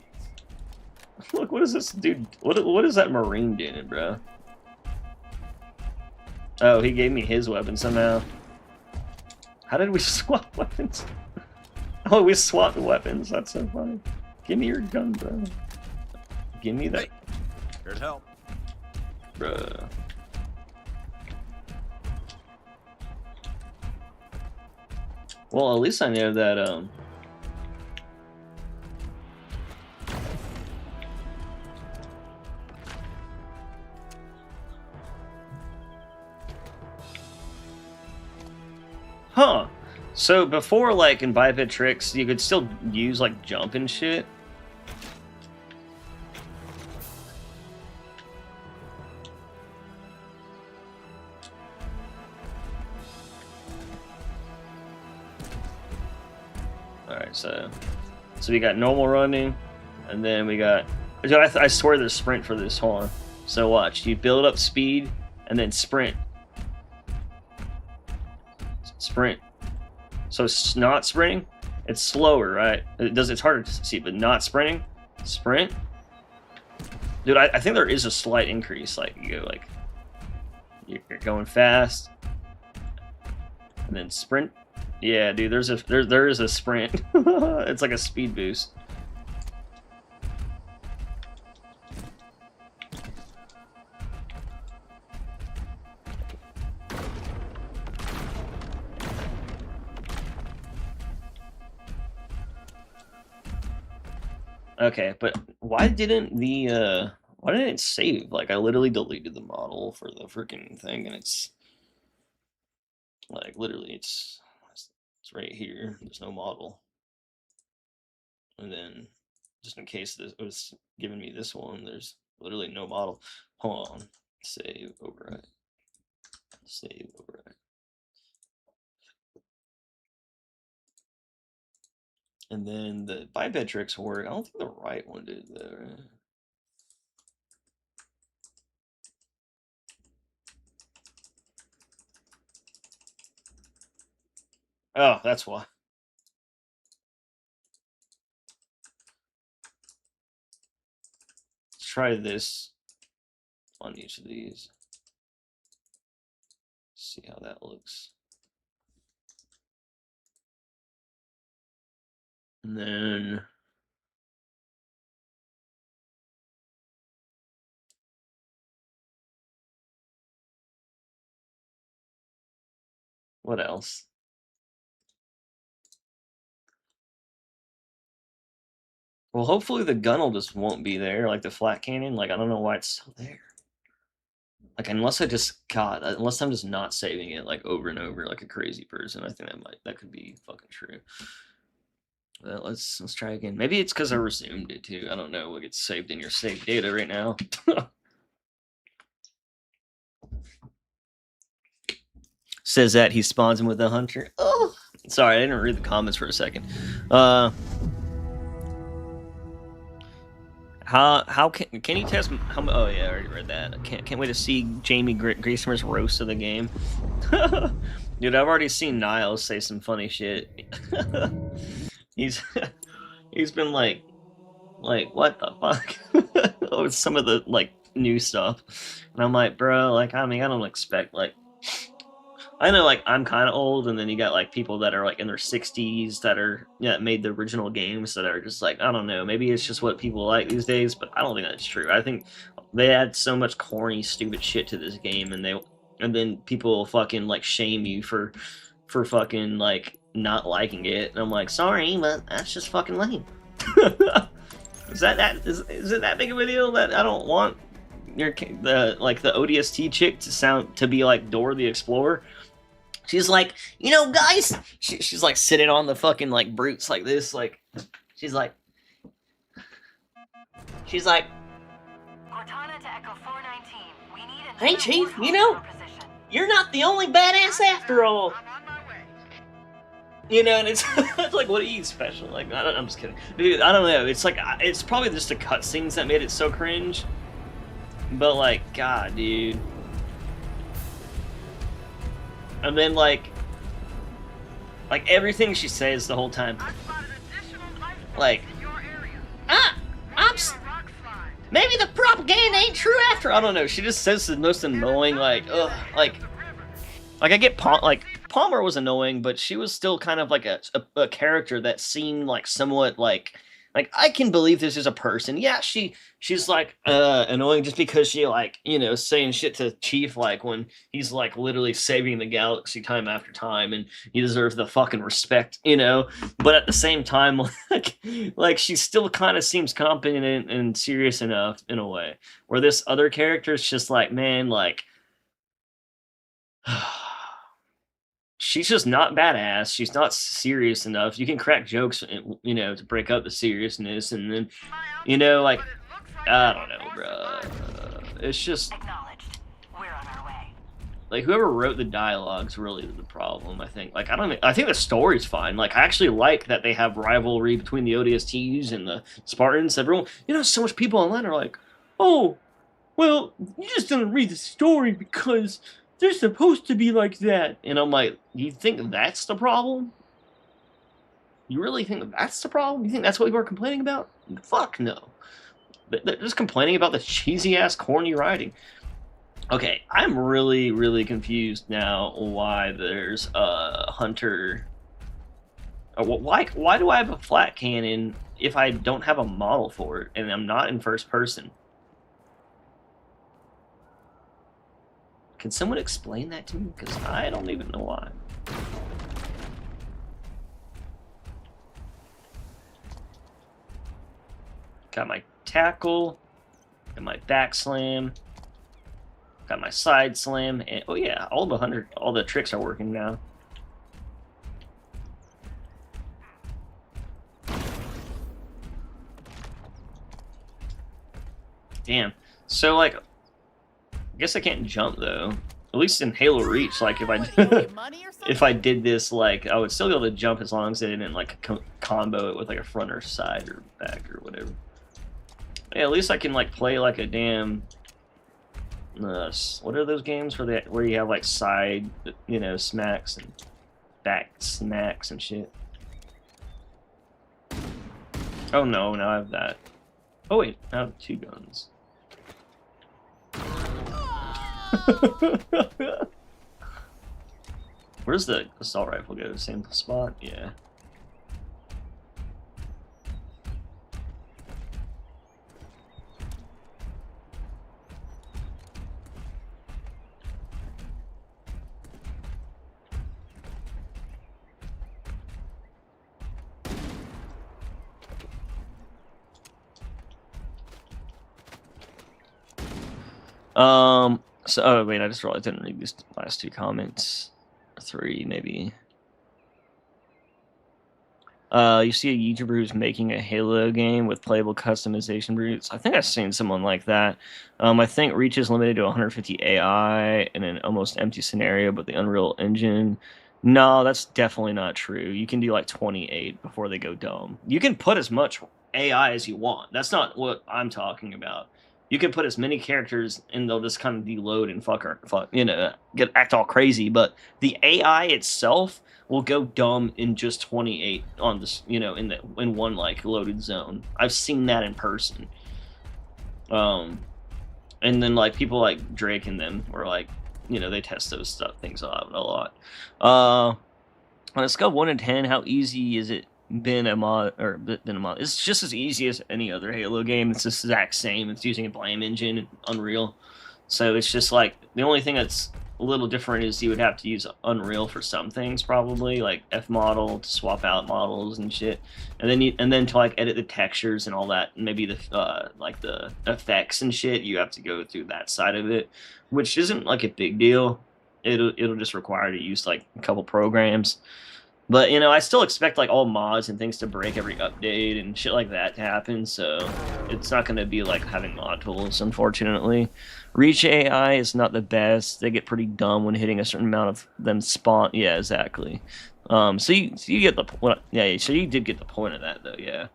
look. What is this dude? What is that Marine doing, bro? Oh, he gave me his weapon somehow. How did we swap weapons? Oh, we swapped weapons. That's so funny. Give me your gun, bro. Give me that, Hey, here to help. bro. Well, at least I know that Huh. So before, like, in biped tricks, you could still use, like, jump and shit. Alright, so we got normal running, and then we got... I swear there's sprint for this, hold on. So watch, you build up speed, and then sprint. Sprint. So it's not sprinting, it's slower, right? It's harder to see, but not sprinting. Sprint. Dude, I think there is a slight increase. Like you go like you're going fast, and then sprint. Yeah, dude, there is a sprint. It's like a speed boost. Okay, but why didn't it save? Like I literally deleted the model for the freaking thing, and it's like literally it's right here. There's no model, and then just in case this was giving me this one, there's literally no model. Hold on, save override, save override. And then the biped tricks work. I don't think the right one did though. Right? Oh, that's why. Let's try this on each of these. See how that looks. And then what else? Well, hopefully the gun just won't be there, like the flat cannon. Like I don't know why it's still there. Like unless I'm just not saving it like over and over like a crazy person. I think that could be fucking true. Well, let's try again. Maybe it's because I resumed it too. I don't know what gets saved in your saved data right now. Says that he spawns him with a hunter. Oh, sorry, I didn't read the comments for a second. How can you test how? Oh yeah, I already read that. I can't wait to see Jamie Graysomer's roast of the game. Dude, I've already seen Niles say some funny shit. He's been like what the fuck? Oh, some of the like new stuff. And I'm like, bro, like, I mean, I don't expect, like, I know, like, I'm kind of old, and then you got, like, people that are, like, in their 60s that are, yeah, made the original games that are just, like, I don't know, maybe it's just what people like these days, but I don't think that's true. I think they add so much corny, stupid shit to this game, and then people fucking, like, shame you for fucking, like, not liking it, and I'm like, sorry, but that's just fucking lame. Is it that big of a deal that I don't want the ODST chick to be like Dora the Explorer? She's like, you know, guys, she's like sitting on the fucking like brutes like this, like she's like Cortana to Echo 419. We need a hey Chief, you know, you're not the only badass after all. I'm on my way. You know, and it's, it's like, what are you special? Like, I'm just kidding. Dude, I don't know. It's like, it's probably just the cutscenes that made it so cringe. But, like, God, dude. And then, like everything she says the whole time. I spotted additional life forms Like, in your area. maybe the propaganda ain't true after. I don't know. She just says the most annoying, like, ugh, like I get Palmer was annoying, but she was still kind of like a character that seemed like somewhat like I can believe this is a person. Yeah, she's like annoying just because she like, you know, saying shit to Chief like when he's like literally saving the galaxy time after time, and he deserves the fucking respect, you know. But at the same time, like she still kind of seems competent and serious enough in a way. Where this other character is just like, man, like she's just not badass. She's not serious enough. You can crack jokes, you know, to break up the seriousness, and then, you know, like, I don't know, bro. It's just Acknowledged. We're on our way. like whoever wrote the dialogue's really the problem. I think. Like, I think the story's fine. Like, I actually like that they have rivalry between the ODSTs and the Spartans. Everyone, you know, so much people online are like, oh, well, you just didn't read the story because they're supposed to be like that. And I'm like, you think that's the problem? You really think that's the problem? You think that's what people are complaining about? Fuck no. They're just complaining about the cheesy-ass, corny writing. Okay, I'm really, really confused now why there's a Hunter... Why do I have a flat cannon if I don't have a model for it and I'm not in first person? Can someone explain that to me? Because I don't even know why. Got my tackle, got my back slam, got my side slam, and oh yeah, all the tricks are working now. Damn. So like, I guess I can't jump though. At least in Halo Reach, like if I did this, like I would still be able to jump as long as I didn't like combo it with like a front or side or back or whatever. Yeah, at least I can like play like a damn. What are those games where you have like side, you know, smacks and back smacks and shit? Oh no, now I have that. Oh wait, I have two guns. Where's the assault rifle go? Same spot? Yeah. So, oh wait, I just realized I didn't read these last two comments. 3, maybe. You see a YouTuber who's making a Halo game with playable customization brutes. I think I've seen someone like that. I think Reach is limited to 150 AI in an almost empty scenario, but the Unreal Engine... No, that's definitely not true. You can do like 28 before they go dumb. You can put as much AI as you want. That's not what I'm talking about. You can put as many characters and they'll just kind of deload and fuck, you know, act all crazy. But the AI itself will go dumb in just 28 on this, you know, in one like loaded zone. I've seen that in person. And then like people like Drake and them were like, you know, they test those things out a lot. On a scale of 1 to 10, how easy is it been a mod or been a mod? It's just as easy as any other Halo game. It's the exact same. It's using a Blame engine and Unreal. So it's just like the only thing that's a little different is you would have to use Unreal for some things, probably like F model to swap out models and shit, and then to like edit the textures and all that, and maybe the like the effects and shit, you have to go through that side of it, which isn't like a big deal. It'll just require to use like a couple programs. But, you know, I still expect, like, all mods and things to break every update and shit like that to happen, so it's not going to be like having mod tools, unfortunately. Reach AI is not the best. They get pretty dumb when hitting a certain amount of them spawn. Yeah, exactly. So you get the point. Yeah, so you did get the point of that, though, yeah.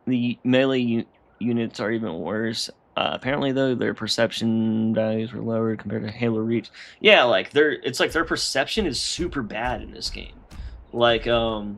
The melee units are even worse. Apparently, though, their perception values were lower compared to Halo Reach. Yeah, like it's like their perception is super bad in this game. Like there'll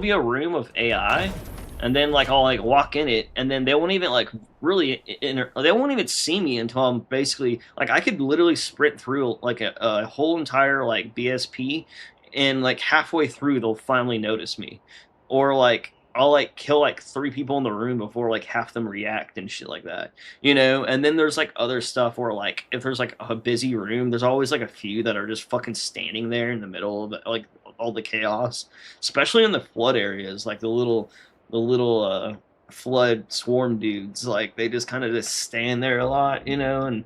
be a room of AI, and then like I'll like walk in it, and then they won't even like really they won't even see me until I'm basically like I could literally sprint through like a whole entire like BSP, and like halfway through they'll finally notice me, or like I'll like kill like 3 people in the room before like half them react and shit like that, you know. And then there's like other stuff where like if there's like a busy room, there's always like a few that are just fucking standing there in the middle of like all the chaos, especially in the flood areas, like the little flood swarm dudes. Like they just kind of just stand there a lot, you know. And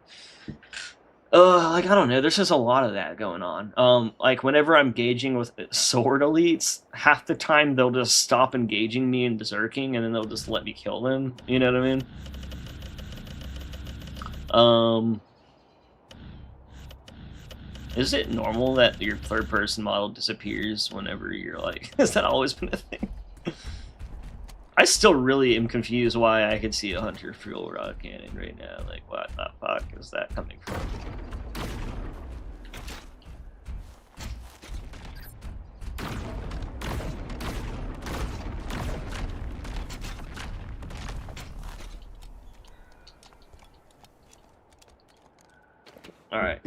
like I don't know, there's just a lot of that going on. Like whenever I'm gauging with sword elites, half the time they'll just stop engaging me and berserking, and then they'll just let me kill them. You know what I mean? Is it normal that your third-person model disappears whenever you're like? Has that always been a thing? I still really am confused why I could see a hunter fuel rod cannon right now. Like, what the fuck is that coming from? Alright.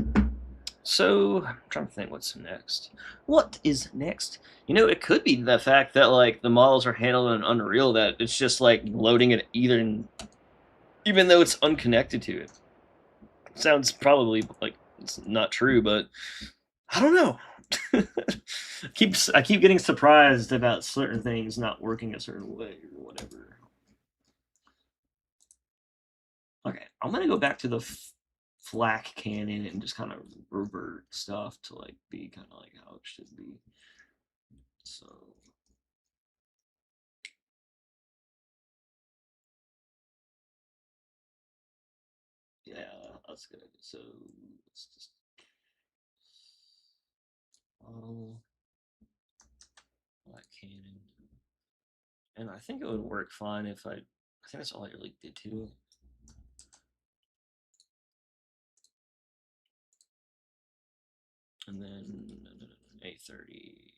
So, I'm trying to think what's next. What is next? You know, it could be the fact that, like, the models are handled in Unreal, that it's just, like, loading it even though it's unconnected to it. Sounds probably, like, it's not true, but I don't know. I keep getting surprised about certain things not working a certain way or whatever. Okay, I'm gonna go back to the flak cannon and just kind of revert stuff to like be kind of like how it should be. So yeah, that's good. So let's just model flak cannon, and I think it would work fine if I think that's all I really did to it. And then 830.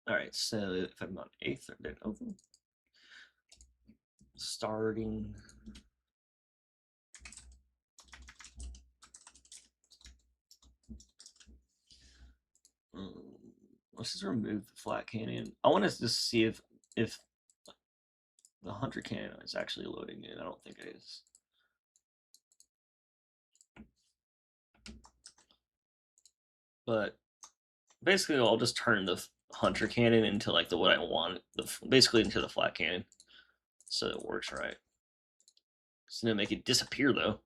All right, so if I'm on 8th, then open. Starting. Let's just remove the flat cannon. I want to just see if the hunter cannon is actually loading it. I don't think it is. But basically, I'll just turn the hunter cannon into like what I want, basically into the flat cannon, so it works right. It's gonna make it disappear though.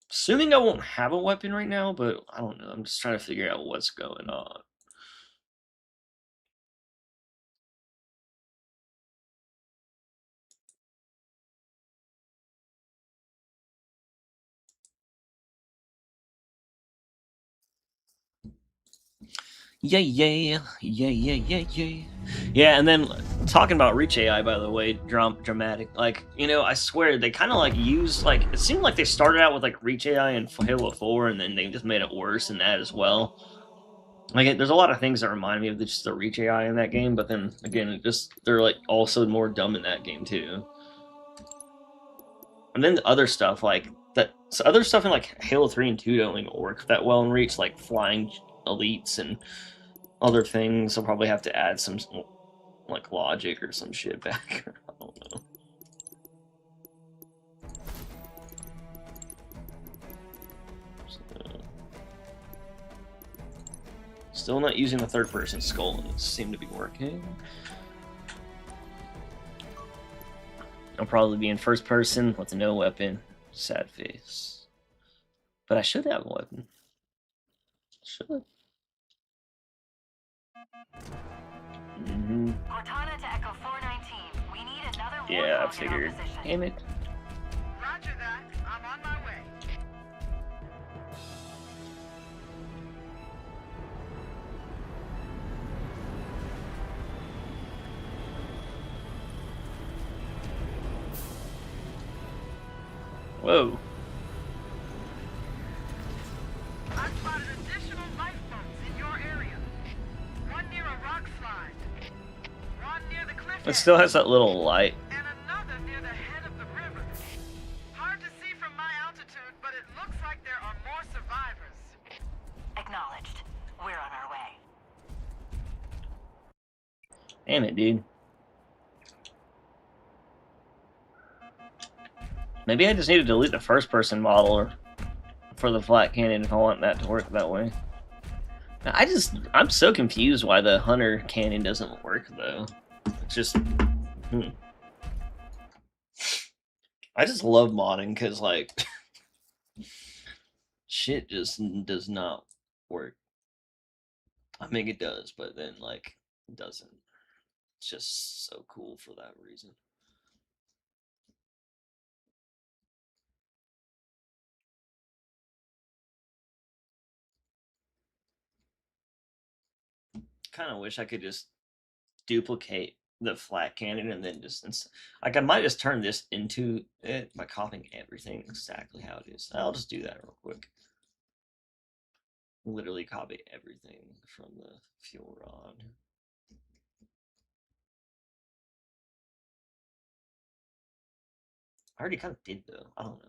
Assuming I won't have a weapon right now, but I don't know. I'm just trying to figure out what's going on. Yeah, yeah, yeah, yeah, yeah, yeah. Yeah, and then talking about Reach AI, by the way, dramatic. Like, you know, I swear they kind of like used like it seemed like they started out with like Reach AI and Halo 4, and then they just made it worse in that as well. Like, there's a lot of things that remind me of just the Reach AI in that game, but then again, it just they're like also more dumb in that game too. And then the other stuff like that, so other stuff in like Halo 3 and 2 don't even work that well in Reach, like flying elites and other things. I'll probably have to add some like logic or some shit back. I don't know. So, still not using the third person skull, and it seemed to be working. I'll probably be in first person with no weapon. Sad face. But I should have a weapon. Should. Cortana to Echo 419. We need another Yeah, I warthog in our figured. position. Damn it. Roger that. I'm on my way. Whoa. I spotted additional lifeboats in your area. One near a rock slide. One near the cliff It edge. still has that little light. And another near the head of the river. Hard to see from my altitude, but it looks like there are more survivors. Acknowledged. We're on our way. Damn it, dude. Maybe I just need to delete the first person model for the flat cannon if I want that to work that way. I'm so confused why the hunter cannon doesn't work though. It's just, I just love modding because like shit just does not work. I mean it does, but then like it doesn't. It's just so cool for that reason. Kind of wish I could just duplicate the flat cannon and then just like I might just turn this into it by copying everything exactly how it is. I'll just do that real quick. Literally copy everything from the fuel rod. I already kind of did though. I don't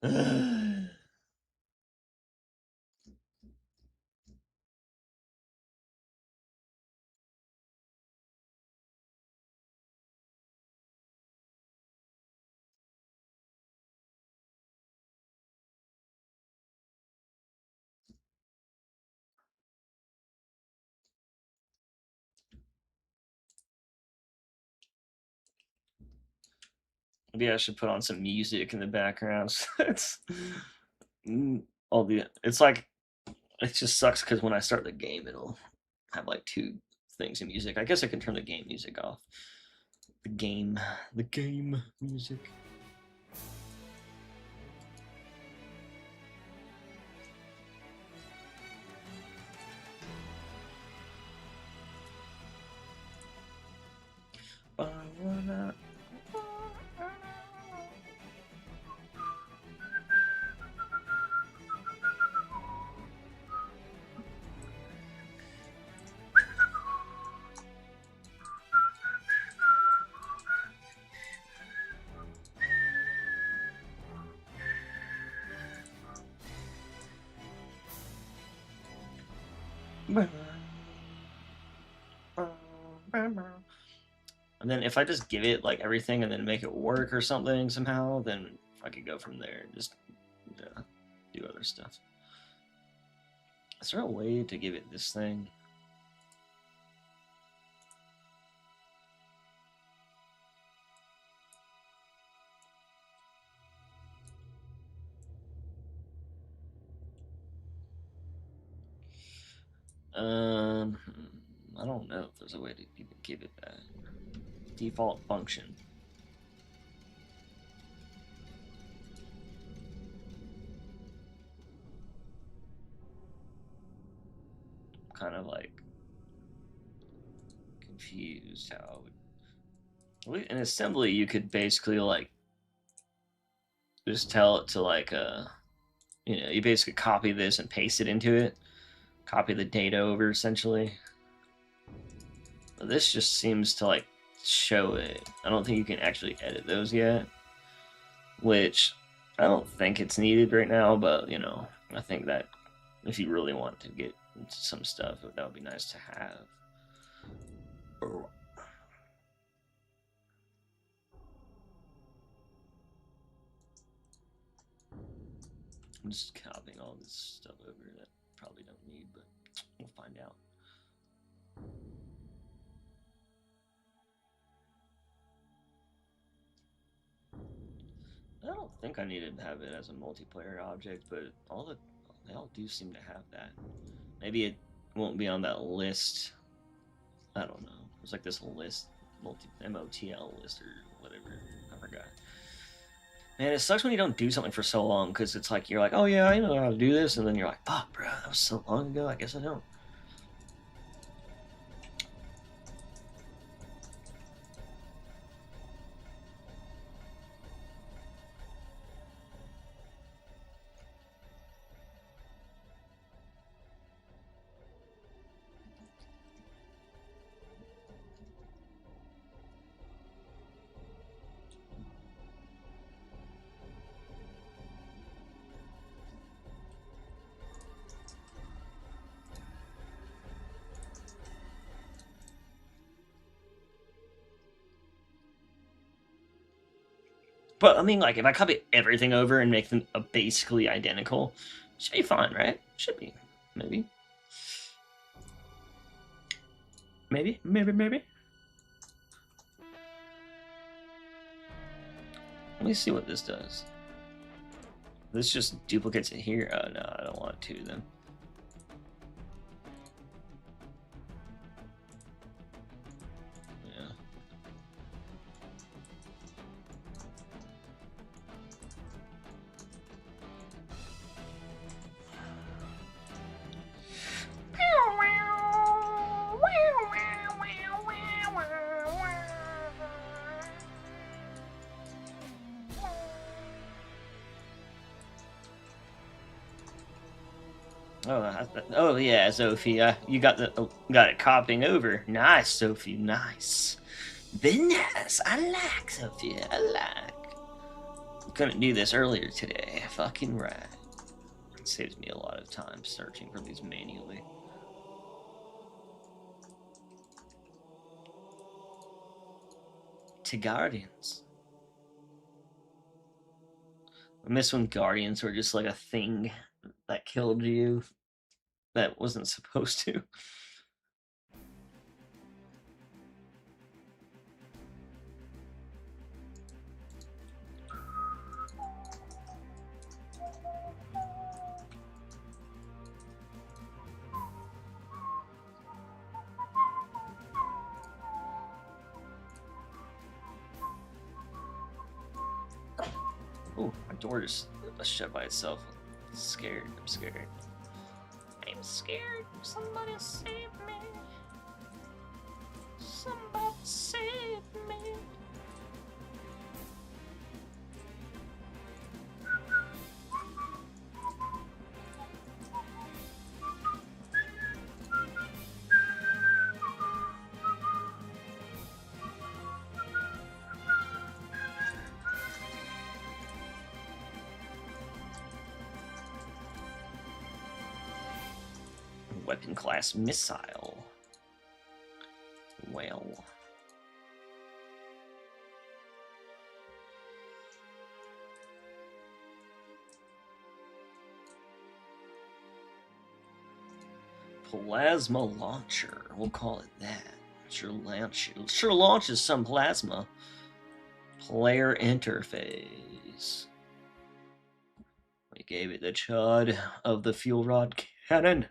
know. Maybe I should put on some music in the background. It's all the. It's like it just sucks because when I start the game, it'll have like two things of music. I guess I can turn the game music off. The game music. And then if I just give it like everything and then make it work or something somehow, then I could go from there and just do other stuff. Is there a way to give it this thing? I don't know if there's a way to even give it that. Default function. kind of like confused how in assembly you could basically like just tell it to like you basically copy this and paste it into it, copy the data over essentially. But this just seems to like show it. I don't think you can actually edit those yet, which I don't think it's needed right now, but you know, I think that if you really want to get into some stuff, that would be nice to have. I'm just copying all this stuff over that I probably don't need, but we'll find out. I don't think I needed to have it as a multiplayer object, but they all do seem to have that. Maybe it won't be on that list. I don't know. It's like this list, MOTL list or whatever. I forgot. Man, it sucks when you don't do something for so long, because it's like you're like, oh yeah, I know how to do this, and then you're like, fuck, bro, that was so long ago. I guess I don't. But I mean, like, if I copy everything over and make them basically identical, should be fine, right? Should be. Maybe. Maybe. Let me see what this does. This just duplicates it here. Oh, no, I don't want to then. Yeah. Oh yeah, Sophie, you got it copying over. Nice, Sophie, nice. Very nice. I like Sophie. I like. Couldn't do this earlier today. Fucking right. It saves me a lot of time searching for these manually. To Guardians. I miss when Guardians were just like a thing that killed you that wasn't supposed to. Oh, my door just shut by itself. I'm scared. I'm scared. I'm scared. Somebody save me. Somebody save me. Weapon class missile. Well. Plasma launcher. We'll call it that. Sure launches some plasma. Player interface. We gave it the chud of the fuel rod cannon.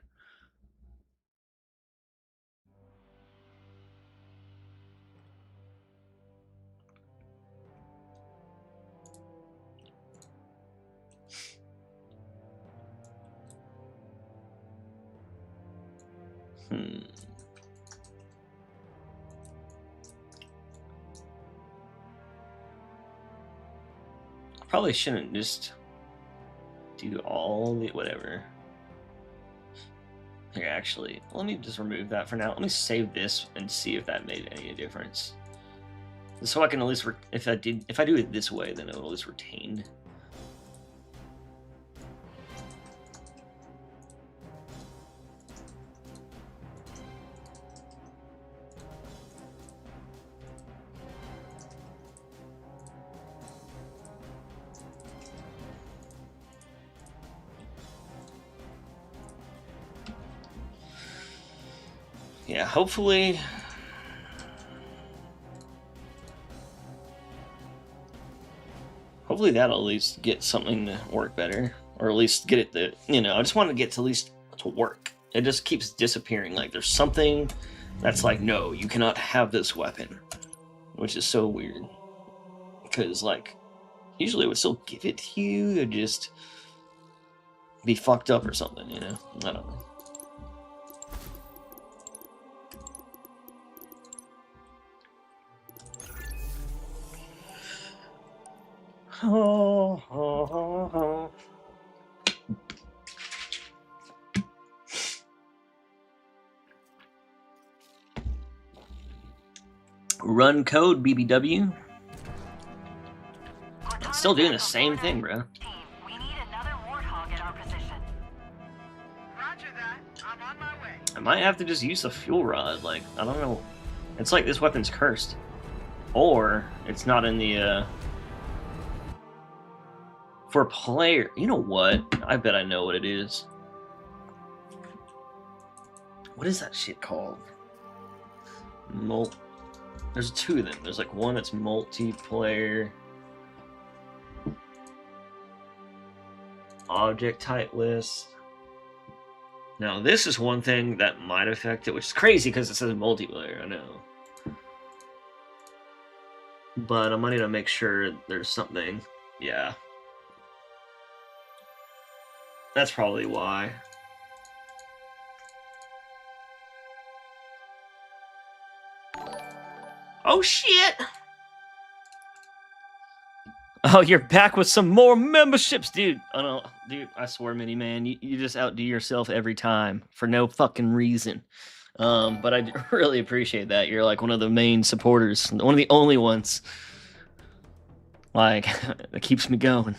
Probably shouldn't just do all the whatever. Here, actually, let me just remove that for now. Let me save this and see if that made any difference. So I can at least, if I do it this way, then it'll at least retain. Yeah, hopefully. Hopefully that'll at least get something to work better, or at least get it to, you know, I just want to get to at least to work. It just keeps disappearing. Like there's something that's like, no, you cannot have this weapon, which is so weird. Because like, usually it would still give it to you, it'd just be fucked up or something, you know? I don't know. Run code BBW. Still doing the same thing, bro. We need another warthog at our position. Roger that. I'm on my way. I might have to just use the fuel rod. Like, I don't know. It's like this weapon's cursed. Or it's not in the for player. You know what? I bet I know what it is. What is that shit called? There's two of them. There's like one that's multiplayer. Object type list. Now this is one thing that might affect it, which is crazy because it says multiplayer, I know. But I might need to make sure there's something. Yeah. That's probably why. Oh shit! Oh, you're back with some more memberships, dude. Oh no, dude, I swear, Mini-Man, you just outdo yourself every time for no fucking reason. But I really appreciate that. You're like one of the main supporters, one of the only ones. Like, that keeps me going.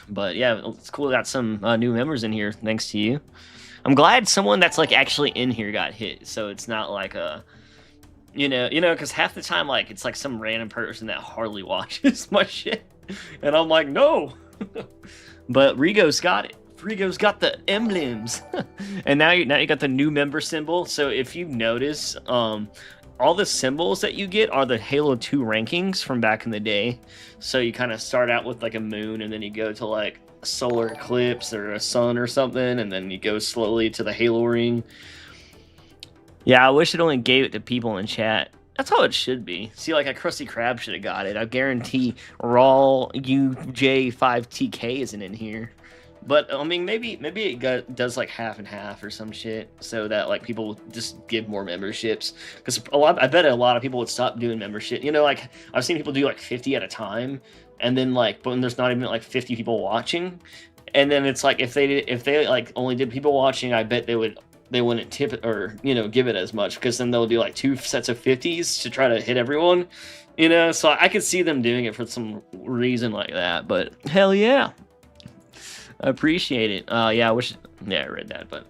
But yeah, it's cool we got some new members in here, thanks to you. I'm glad someone that's like actually in here got hit, so it's not like a, you know, because half the time like it's like some random person that hardly watches my shit, and I'm like, no. But Rigo's got it. Rigo's got the emblems, and now you got the new member symbol. So if you notice, all the symbols that you get are the Halo 2 rankings from back in the day. So you kind of start out with like a moon, and then you go to like a solar eclipse or a sun or something, and then you go slowly to the Halo ring. Yeah, I wish it only gave it to people in chat. That's how it should be. See, like a Krusty Krab should have got it. I guarantee Raw UJ5TK isn't in here. But I mean, maybe it does like half and half or some shit, so that like people just give more memberships. Because I bet a lot of people would stop doing membership. You know, like I've seen people do like 50 at a time, and then like, but when there's not even like 50 people watching, and then it's like if they like only did people watching, I bet they wouldn't tip it or, you know, give it as much, because then they'll do like 2 sets of 50s to try to hit everyone, you know. So I could see them doing it for some reason like that. But hell yeah. I appreciate it. Yeah, I wish. Yeah, I read that, but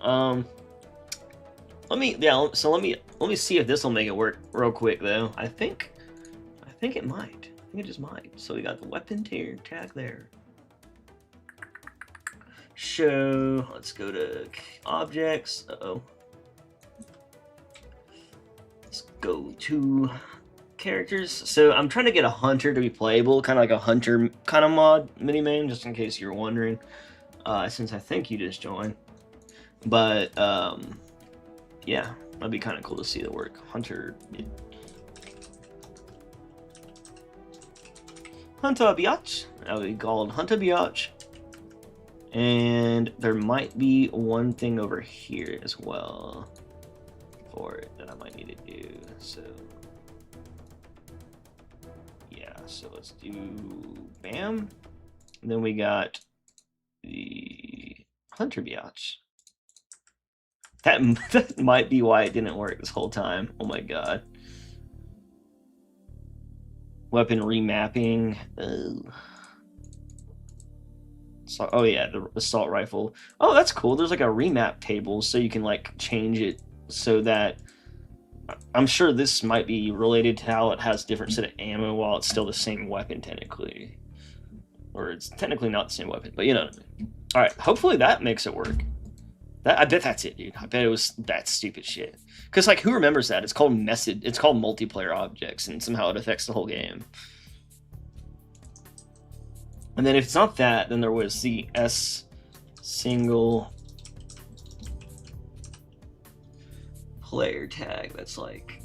let me see if this will make it work real quick though. I think it might. I think it just might. So we got the weapon tier tag there. Show. Let's go to objects. Let's go to characters. So I'm trying to get a hunter to be playable, kind of like a hunter kind of mod mini-main, just in case you're wondering. Since I think you just joined, but yeah, that'd be kind of cool to see the work. Hunter Biatch. That would be called Hunter Biatch. And there might be one thing over here as well for it that I might need to do. So yeah, so let's do bam. And then we got the Hunter Biatch. That might be why it didn't work this whole time. Oh my god. Weapon remapping. So, oh yeah, the assault rifle. Oh, that's cool. There's like a remap table, so you can like change it so that I'm sure this might be related to how it has different set of ammo while it's still the same weapon technically. Or it's technically not the same weapon, but you know what I mean. Alright, hopefully that makes it work. I bet that's it, dude. I bet it was that stupid shit. Because, like, who remembers that? It's called it's called multiplayer objects, and somehow it affects the whole game. And then if it's not that, then there was the S single player tag that's like...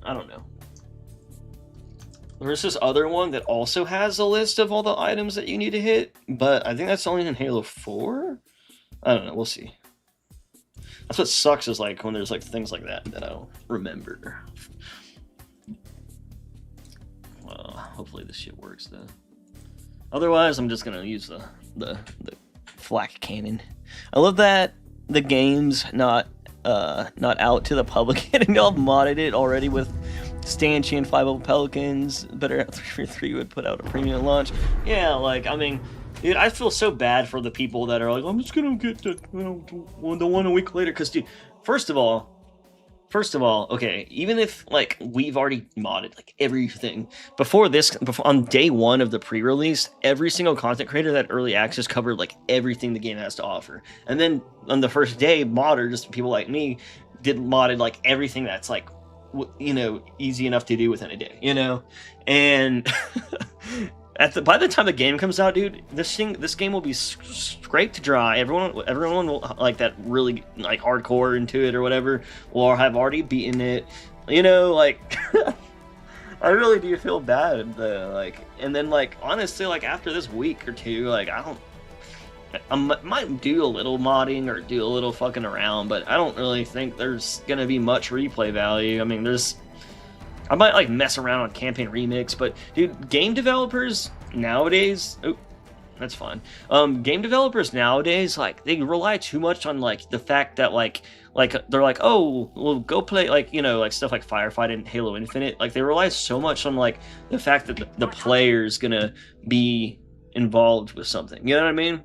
I don't know. There's this other one that also has a list of all the items that you need to hit, but I think that's only in Halo 4? I don't know, we'll see. That's what sucks, is like when there's like things like that that I don't remember. Well, hopefully this shit works though. Otherwise, I'm just gonna use the flak cannon. I love that the game's not out to the public yet, and y'all modded it already with Stanchi and 5 Pelicans. Better 343 would put out a premium launch. Yeah, like, I mean, dude, I feel so bad for the people that are like, I'm just gonna get the one a week later, because, dude, first of all, okay, even if, like, we've already modded, like, everything, before on day one of the pre-release, every single content creator that early access covered, like, everything the game has to offer. And then, on the first day, modders, people like me, modded, like, everything that's, like, you know, easy enough to do within a day, you know? And... by the time the game comes out, dude, this game will be scraped dry. Everyone will, like, that really, like, hardcore into it or whatever will have already beaten it. You know, like, I really do feel bad, like, and then, like, honestly, like, after this week or two, like, I might do a little modding or do a little fucking around, but I don't really think there's gonna be much replay value. I mean, I might, like, mess around on Campaign Remix, but, dude, game developers nowadays... Oh, that's fine. Game developers nowadays, like, they rely too much on, like, the fact that, like, they're like, oh, well, go play, like, you know, like, stuff like Firefight and Halo Infinite. Like, they rely so much on, like, the fact that the player's gonna be involved with something. You know what I mean?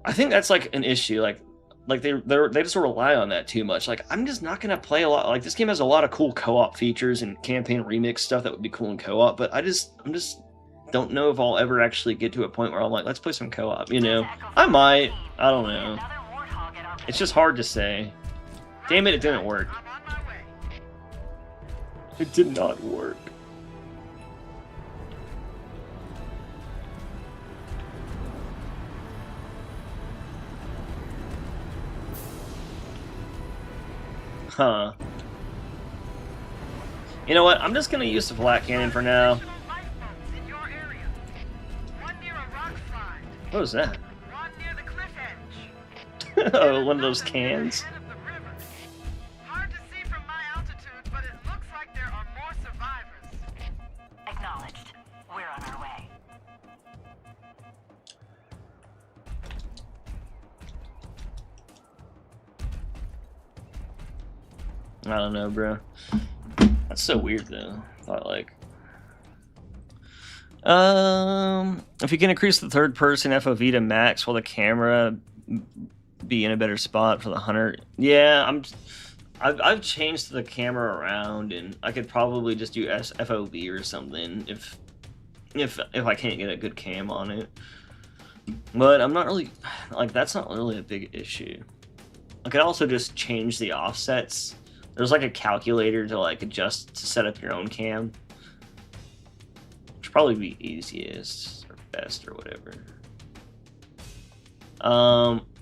I think that's, like, an issue, like they just rely on that too much. Like, I'm just not gonna play a lot. Like, this game has a lot of cool co-op features and Campaign Remix stuff that would be cool in co-op, but I'm just don't know if I'll ever actually get to a point where I'm like, let's play some co-op, you know? I might. I don't know. It's just hard to say. Damn it, it didn't work. It did not work. Huh. You know what? I'm just gonna use the flak cannon for now. What was that? Oh, one of those cans? Hard to see from my altitude, but it looks like there are more survivors. Acknowledged. We're on our way. I don't know, bro. That's so weird, though. I thought, like... if you can increase the third-person FOV to max, will the camera be in a better spot for the hunter? Yeah, I've changed the camera around, and I could probably just do FOV or something if I can't get a good cam on it. But I'm not really... Like, that's not really a big issue. I could also just change the offsets. There's like a calculator to like adjust to set up your own cam. Which would probably be easiest or best or whatever.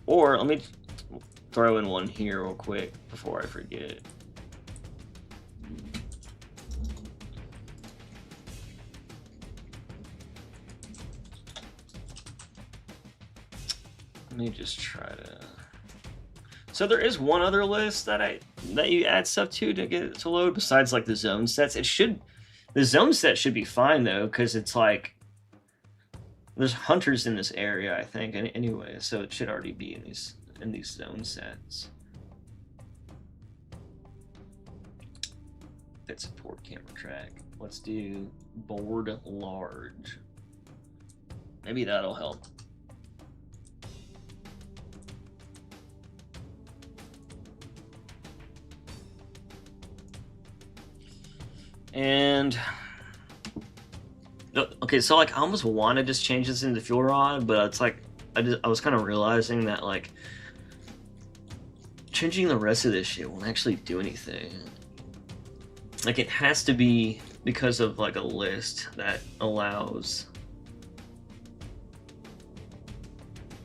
Or let me throw in one here real quick before I forget. Let me just try to. So there is one other list that you add stuff to get it to load besides like the zone sets. The zone set should be fine though, because it's like there's hunters in this area, I think, anyway, so it should already be in these zone sets. That support camera track. Let's do board large. Maybe that'll help. And okay, so like I almost want to just change this into fuel rod, but it's like I was kind of realizing that like changing the rest of this shit won't actually do anything. Like it has to be because of like a list that allows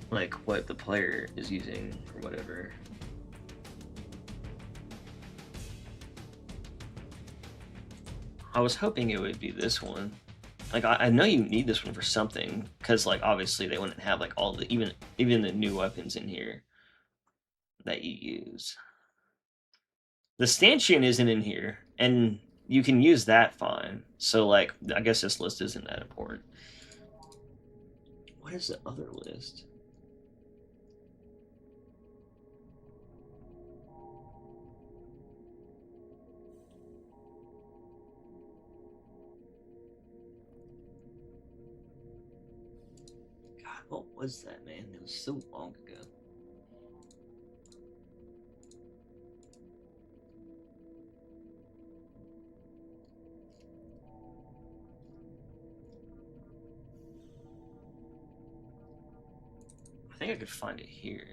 like what the player is using or whatever. I was hoping it would be this one. Like I know you need this one for something, because like obviously they wouldn't have like all the even the new weapons in here that you use. The stanchion isn't in here, and you can use that fine. So like I guess this list isn't that important. What is the other list? What was that, man? It was so long ago. I think I could find it here.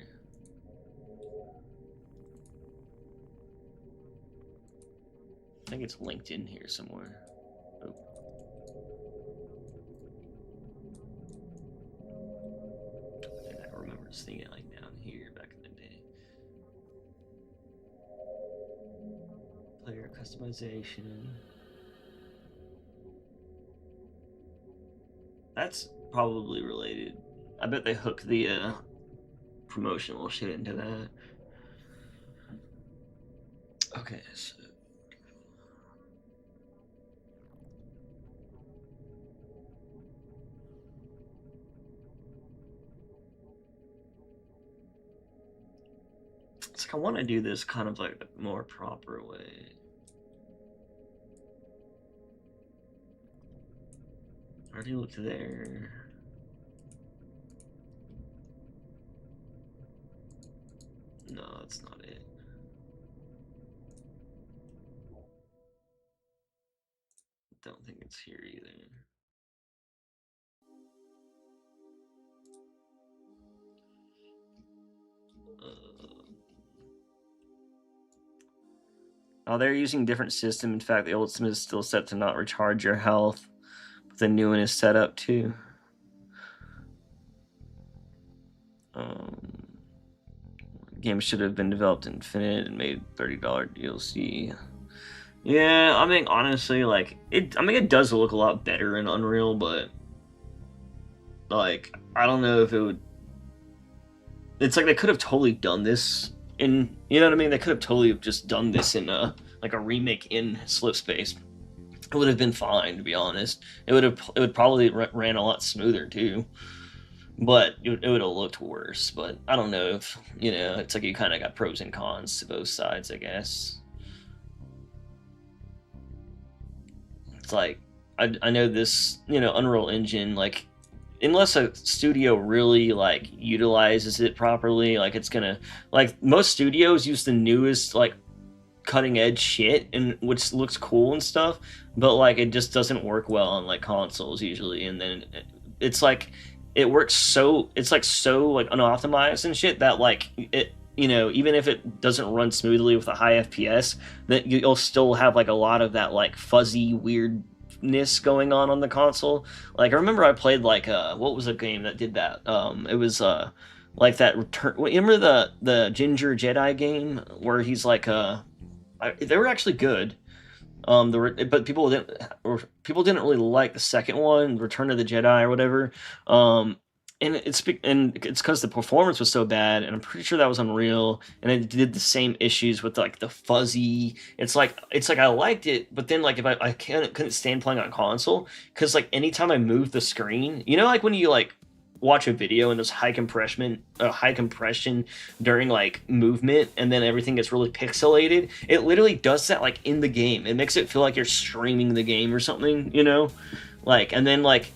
I think it's linked in here somewhere. Oh. Seeing it like down here back in the day. Player customization. That's probably related. I bet they hook the promotional shit into that. Okay, so it's like I want to do this kind of like a more proper way. I already looked there. No, that's not it. Don't think it's here either. Oh, they're using a different system. In fact, the old system is still set to not recharge your health, but the new one is set up too. Game should have been developed Infinite and made $30 DLC. Yeah, I mean, honestly, like it. I mean, it does look a lot better in Unreal, but like, I don't know if it would. It's like they could have totally done this in, you know what I mean? They could have totally just done this in like a remake in Slipspace. It would have been fine, to be honest. It would probably ran a lot smoother too, but it would have looked worse. But I don't know if, you know, it's like you kind of got pros and cons to both sides, I guess. It's like I know this, you know, Unreal Engine, like, unless a studio really like utilizes it properly, like it's gonna, like most studios use the newest like cutting edge shit, and which looks cool and stuff, but like it just doesn't work well on like consoles usually, and then it's like it works so, it's like so like unoptimized and shit that like it, you know, even if it doesn't run smoothly with a high FPS, that you'll still have like a lot of that like fuzzy weirdness going on the console. Like I remember I played like what was a game that did that? It was like that return. Remember the Ginger Jedi game where he's like they were actually good. But people didn't really like the second one, Return of the Jedi or whatever. and it's because the performance was so bad, and I'm pretty sure that was Unreal, and it did the same issues with like the fuzzy. It's like I liked it, but then like if I couldn't stand playing on console because like anytime I moved the screen, like when you like watch a video and there's high compression during like movement, and then everything gets really pixelated. It literally does that like in the game. It makes it feel like you're streaming the game or something, like, and then like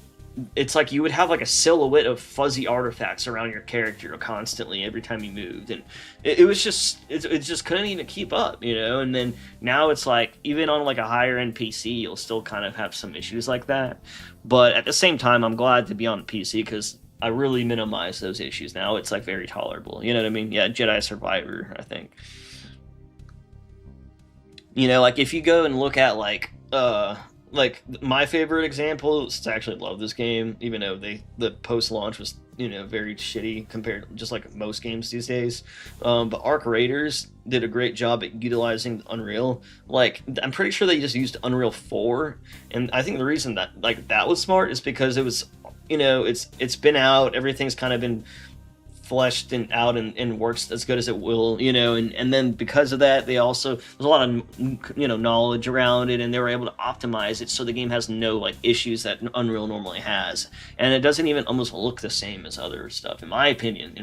it's like you would have like a silhouette of fuzzy artifacts around your character constantly every time you moved, and it was just it just couldn't even keep up, and then now it's like even on like a higher end PC you'll still kind of have some issues like that, but at the same time I'm glad to be on PC because I really minimize those issues now. It's like very tolerable, you know what I mean? Yeah, Jedi Survivor, I think. Like if you go and look at like my favorite example is to actually love this game, even though the post launch was very shitty compared to just like most games these days. But Arc Raiders did a great job at utilizing Unreal. Like I'm pretty sure they just used Unreal 4, and I think the reason that like that was smart is because it was it's been out, everything's kind of been fleshed and out and works as good as it will, and then because of that they also there's a lot of knowledge around it, and they were able to optimize it so the game has no like issues that Unreal normally has, and it doesn't even almost look the same as other stuff in my opinion.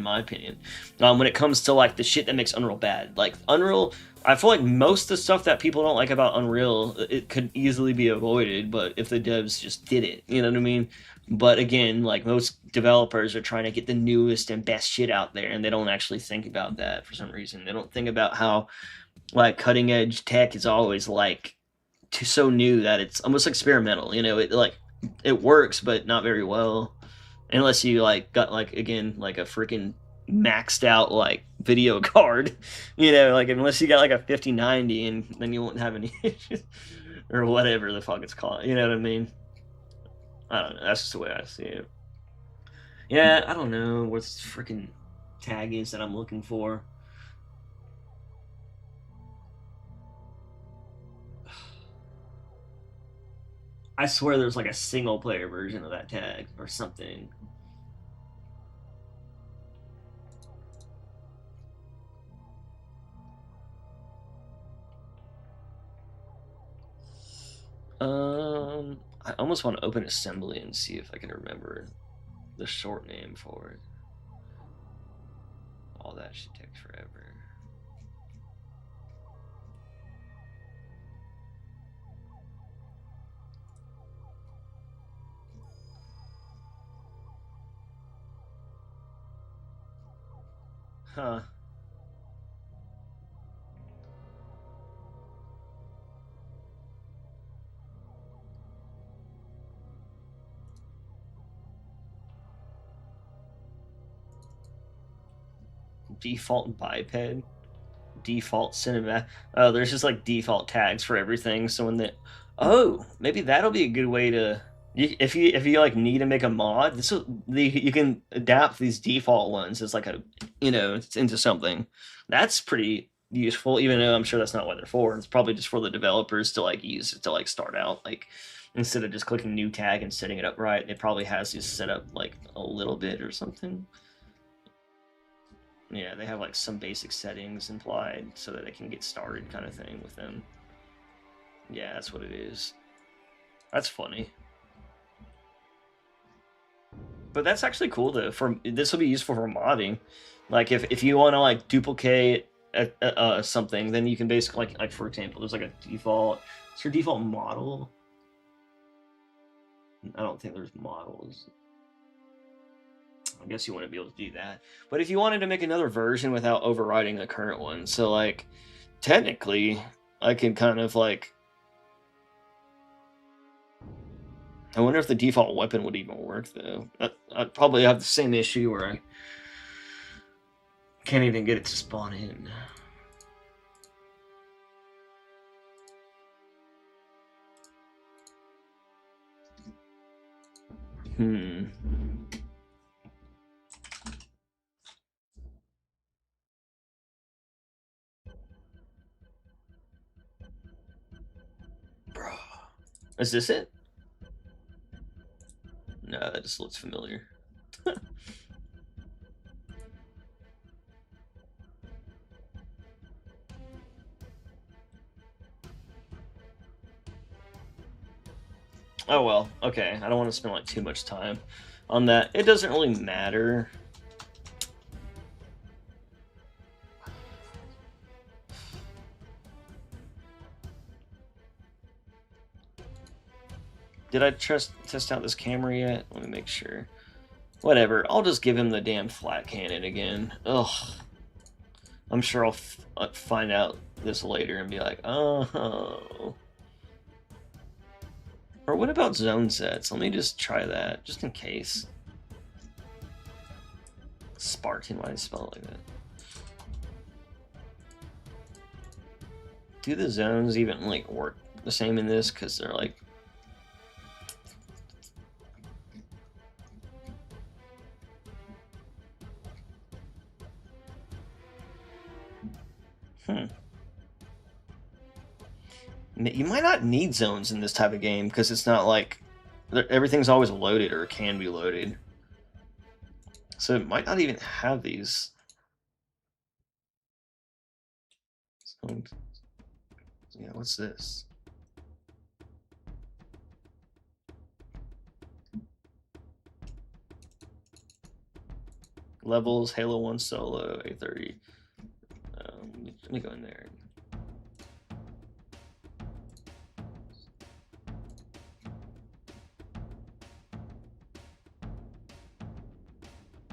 When it comes to like the shit that makes Unreal bad, like Unreal, I feel like most of the stuff that people don't like about Unreal, it could easily be avoided, but if the devs just did it, you know what I mean? But again, like most developers are trying to get the newest and best shit out there, and they don't actually think about that for some reason. They don't think about how like cutting edge tech is always like so new that it's almost experimental. It works, but not very well, unless you like got like again like a freaking maxed out like video card, like unless you got like a 5090, and then you won't have any issues or whatever the fuck it's called. You know what I mean? I don't know. That's just the way I see it. Yeah, I don't know what this freaking tag is that I'm looking for. I swear there's like a single player version of that tag or something. I almost want to open assembly and see if I can remember the short name for it. All that shit takes forever. Huh. Default biped, default cinema. Oh, there's just like default tags for everything. So maybe that'll be a good way to if you like need to make a mod, you can adapt these default ones as like a into something. That's pretty useful, even though I'm sure that's not what they're for. It's probably just for the developers to like use it to like start out, like instead of just clicking new tag and setting it up right, it probably has these set up like a little bit or something. Yeah, they have like some basic settings implied so that they can get started kind of thing with them. Yeah, that's what it is. That's funny. But that's actually cool though. This will be useful for modding. Like if you want to like duplicate something, then you can basically like for example, there's like a default. Is your default model? I don't think there's models. I guess you wouldn't be able to do that. But if you wanted to make another version without overriding the current one, so like technically I could kind of like, I wonder if the default weapon would even work though. I'd probably have the same issue where I can't even get it to spawn in. Bro. Is this it? No, that just looks familiar. Oh well, okay. I don't want to spend like too much time on that. It doesn't really matter. Did I test out this camera yet? Let me make sure. Whatever. I'll just give him the damn flat cannon again. Ugh. I'm sure I'll find out this later and be like, oh. Or what about zone sets? Let me just try that, just in case. Spartan, why do I spell it like that? Do the zones even like work the same in this? Because they're like... You might not need zones in this type of game because it's not like everything's always loaded or can be loaded. So it might not even have these. Yeah, what's this? Levels, Halo 1 solo, A30. Let me go in there.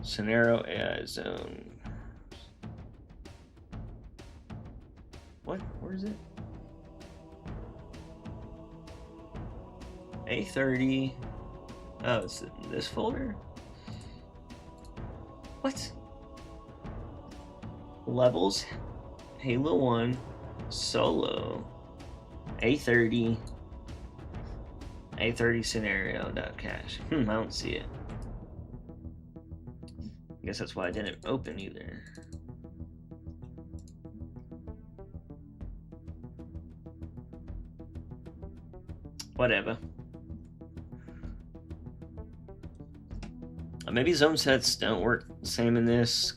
Scenario AI zone. What? Where is it? A30. Oh, it's in this folder? What? Levels, Halo 1, solo, A30 scenario.cache. I don't see it. I guess that's why I didn't open either. Whatever. Maybe zone sets don't work the same in this.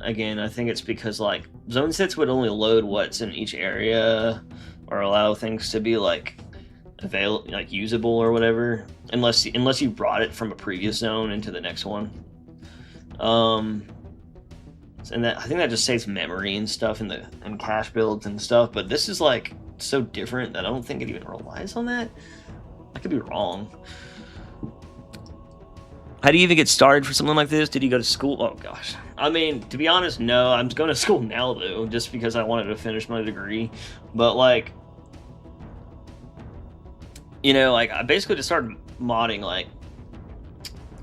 Again, I think it's because like zone sets would only load what's in each area or allow things to be like usable or whatever, unless you brought it from a previous zone into the next one. And that I think that just saves memory and stuff and cache builds and stuff. But this is like so different that I don't think it even relies on that. I could be wrong. How do you even get started for something like this? Did you go to school? Oh gosh. I mean, to be honest, no. I'm going to school now though, just because I wanted to finish my degree. But like, you know, like I basically just started modding like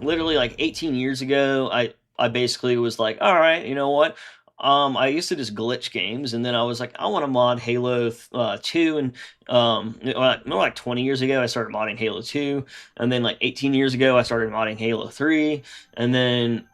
literally like 18 years ago. I basically was like, all right, you know what? I used to just glitch games, and then I was like, I want to mod Halo 2, and more like 20 years ago, I started modding Halo 2, and then like 18 years ago, I started modding Halo 3, and then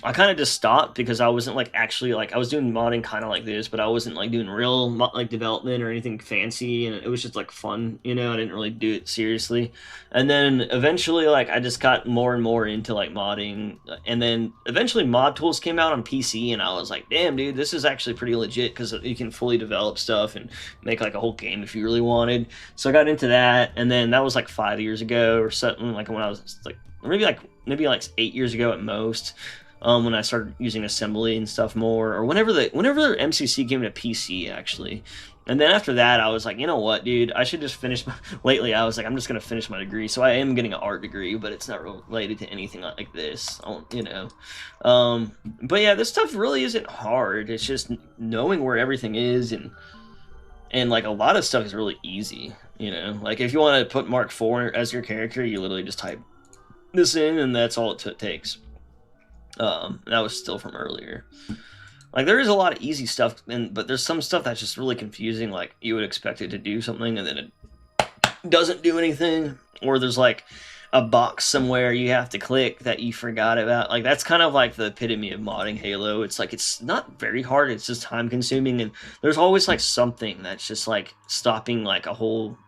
I kind of just stopped because I wasn't like actually like I was doing modding kind of like this, but I wasn't like doing real like development or anything fancy, and it was just like fun, you know. I didn't really do it seriously, and then eventually like I just got more and more into like modding, and then eventually mod tools came out on PC, and I was like, damn dude, this is actually pretty legit because you can fully develop stuff and make like a whole game if you really wanted. So I got into that, and then that was like 5 years ago or something, like when I was like maybe like 8 years ago at most. When I started using assembly and stuff more, or whenever MCC came to PC actually. And then after that, I was like, you know what, dude, I should just finish lately I was like, I'm just gonna finish my degree. So I am getting an art degree, but it's not related to anything like this, you know. But yeah, this stuff really isn't hard. It's just knowing where everything is, and like a lot of stuff is really easy, you know. Like if you want to put Mark IV as your character, you literally just type this in, and that's all it takes. That was still from earlier. Like there is a lot of easy stuff, but there's some stuff that's just really confusing. Like you would expect it to do something and then it doesn't do anything, or there's like a box somewhere you have to click that you forgot about. Like that's kind of like the epitome of modding Halo. It's like it's not very hard. It's just time consuming, and there's always like something that's just like stopping like a whole.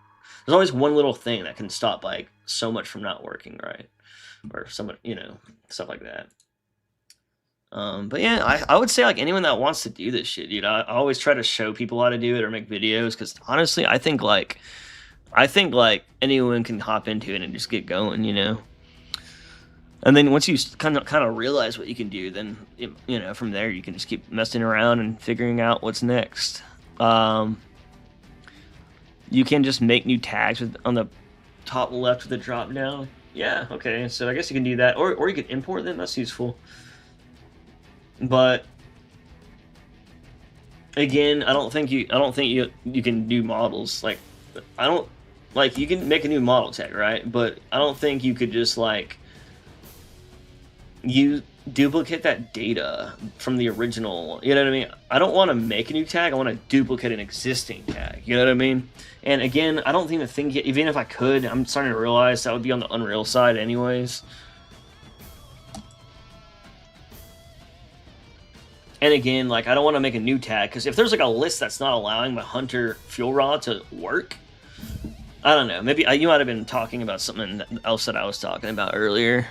There's always one little thing that can stop like so much from not working right. or somebody, stuff like that. But yeah, I would say like anyone that wants to do this shit, dude. I always try to show people how to do it or make videos because honestly, I think like anyone can hop into it and just get going, And then once you kind of realize what you can do, then from there you can just keep messing around and figuring out what's next. You can just make new tags on the top left of the drop down. Yeah, okay, so I guess you can do that, or you can import them. That's useful. But again, I don't think you can do models like you can make a new model tag, right? But I don't think you could just like you duplicate that data from the original. You know what I mean? I don't want to make a new tag. I want to duplicate an existing tag. You know what I mean? And again, I don't even think even if I could, I'm starting to realize that would be on the Unreal side anyways. And again, like I don't want to make a new tag because if there's like a list that's not allowing my Hunter fuel rod to work, I don't know. Maybe you might have been talking about something else that I was talking about earlier.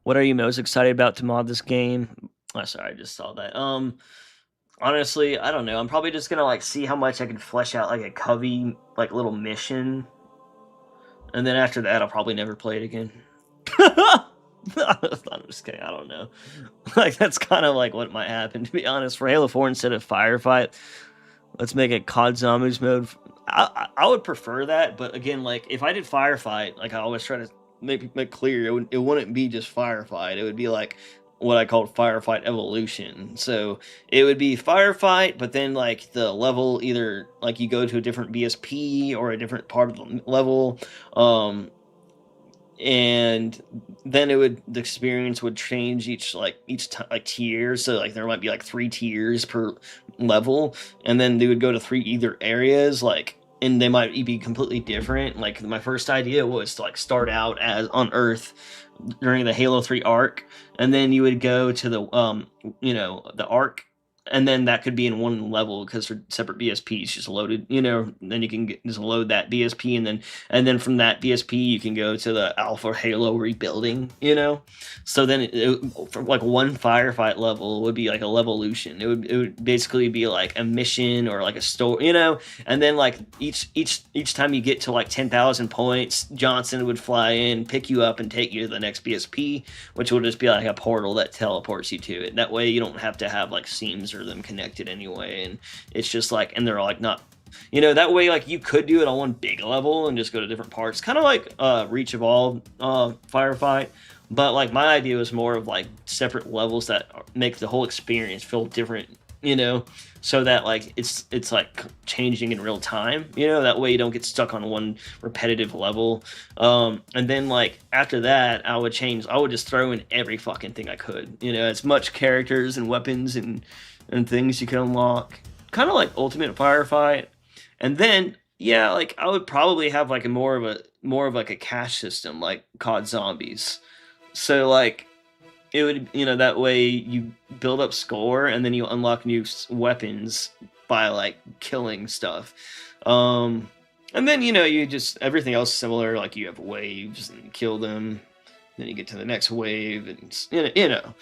What are you most excited about to mod this game? Oh, sorry, I just saw that. Honestly, I don't know. I'm probably just gonna like see how much I can flesh out like a Covey like little mission. And then after that, I'll probably never play it again. I'm just kidding. I don't know. Like, that's kind of like what might happen, to be honest. For Halo 4, instead of Firefight, let's make it COD Zombies mode. I would prefer that, but again, like, if I did Firefight, like I always try to make clear, it wouldn't be just Firefight. It would be like what I called Firefight Evolution. So it would be Firefight, but then like the level, either like you go to a different BSP or a different part of the level, and then the experience would change each tier. So like there might be like 3 tiers per level, and then they would go to 3 either areas, like, and they might be completely different. Like my first idea was to like start out as on Earth during the Halo 3 arc, and then you would go to the the arc, and then that could be in one level because they're separate BSPs just loaded, then you can just load that BSP, and then from that BSP you can go to the Alpha Halo rebuilding, so then from like one Firefight level would be like a Levolution. It would basically be like a mission or like a story, and then like each time you get to like 10,000 points, Johnson would fly in, pick you up, and take you to the next BSP, which will just be like a portal that teleports you to it. That way you don't have to have like seams or them connected anyway, and it's just like, and they're like not, that way like you could do it on one big level and just go to different parts, kind of like Reach Evolved Firefight, but like my idea was more of like separate levels that make the whole experience feel different, so that like it's like changing in real time, that way you don't get stuck on one repetitive level. And then like after that I would just throw in every fucking thing I could, as much characters and weapons and things you can unlock, kind of like Ultimate Firefight. And then yeah, like I would probably have like a more of like a cash system like COD Zombies. So like it would, that way you build up score and then you unlock new weapons by like killing stuff. And then you just, everything else is similar, like you have waves and you kill them, then you get to the next wave, and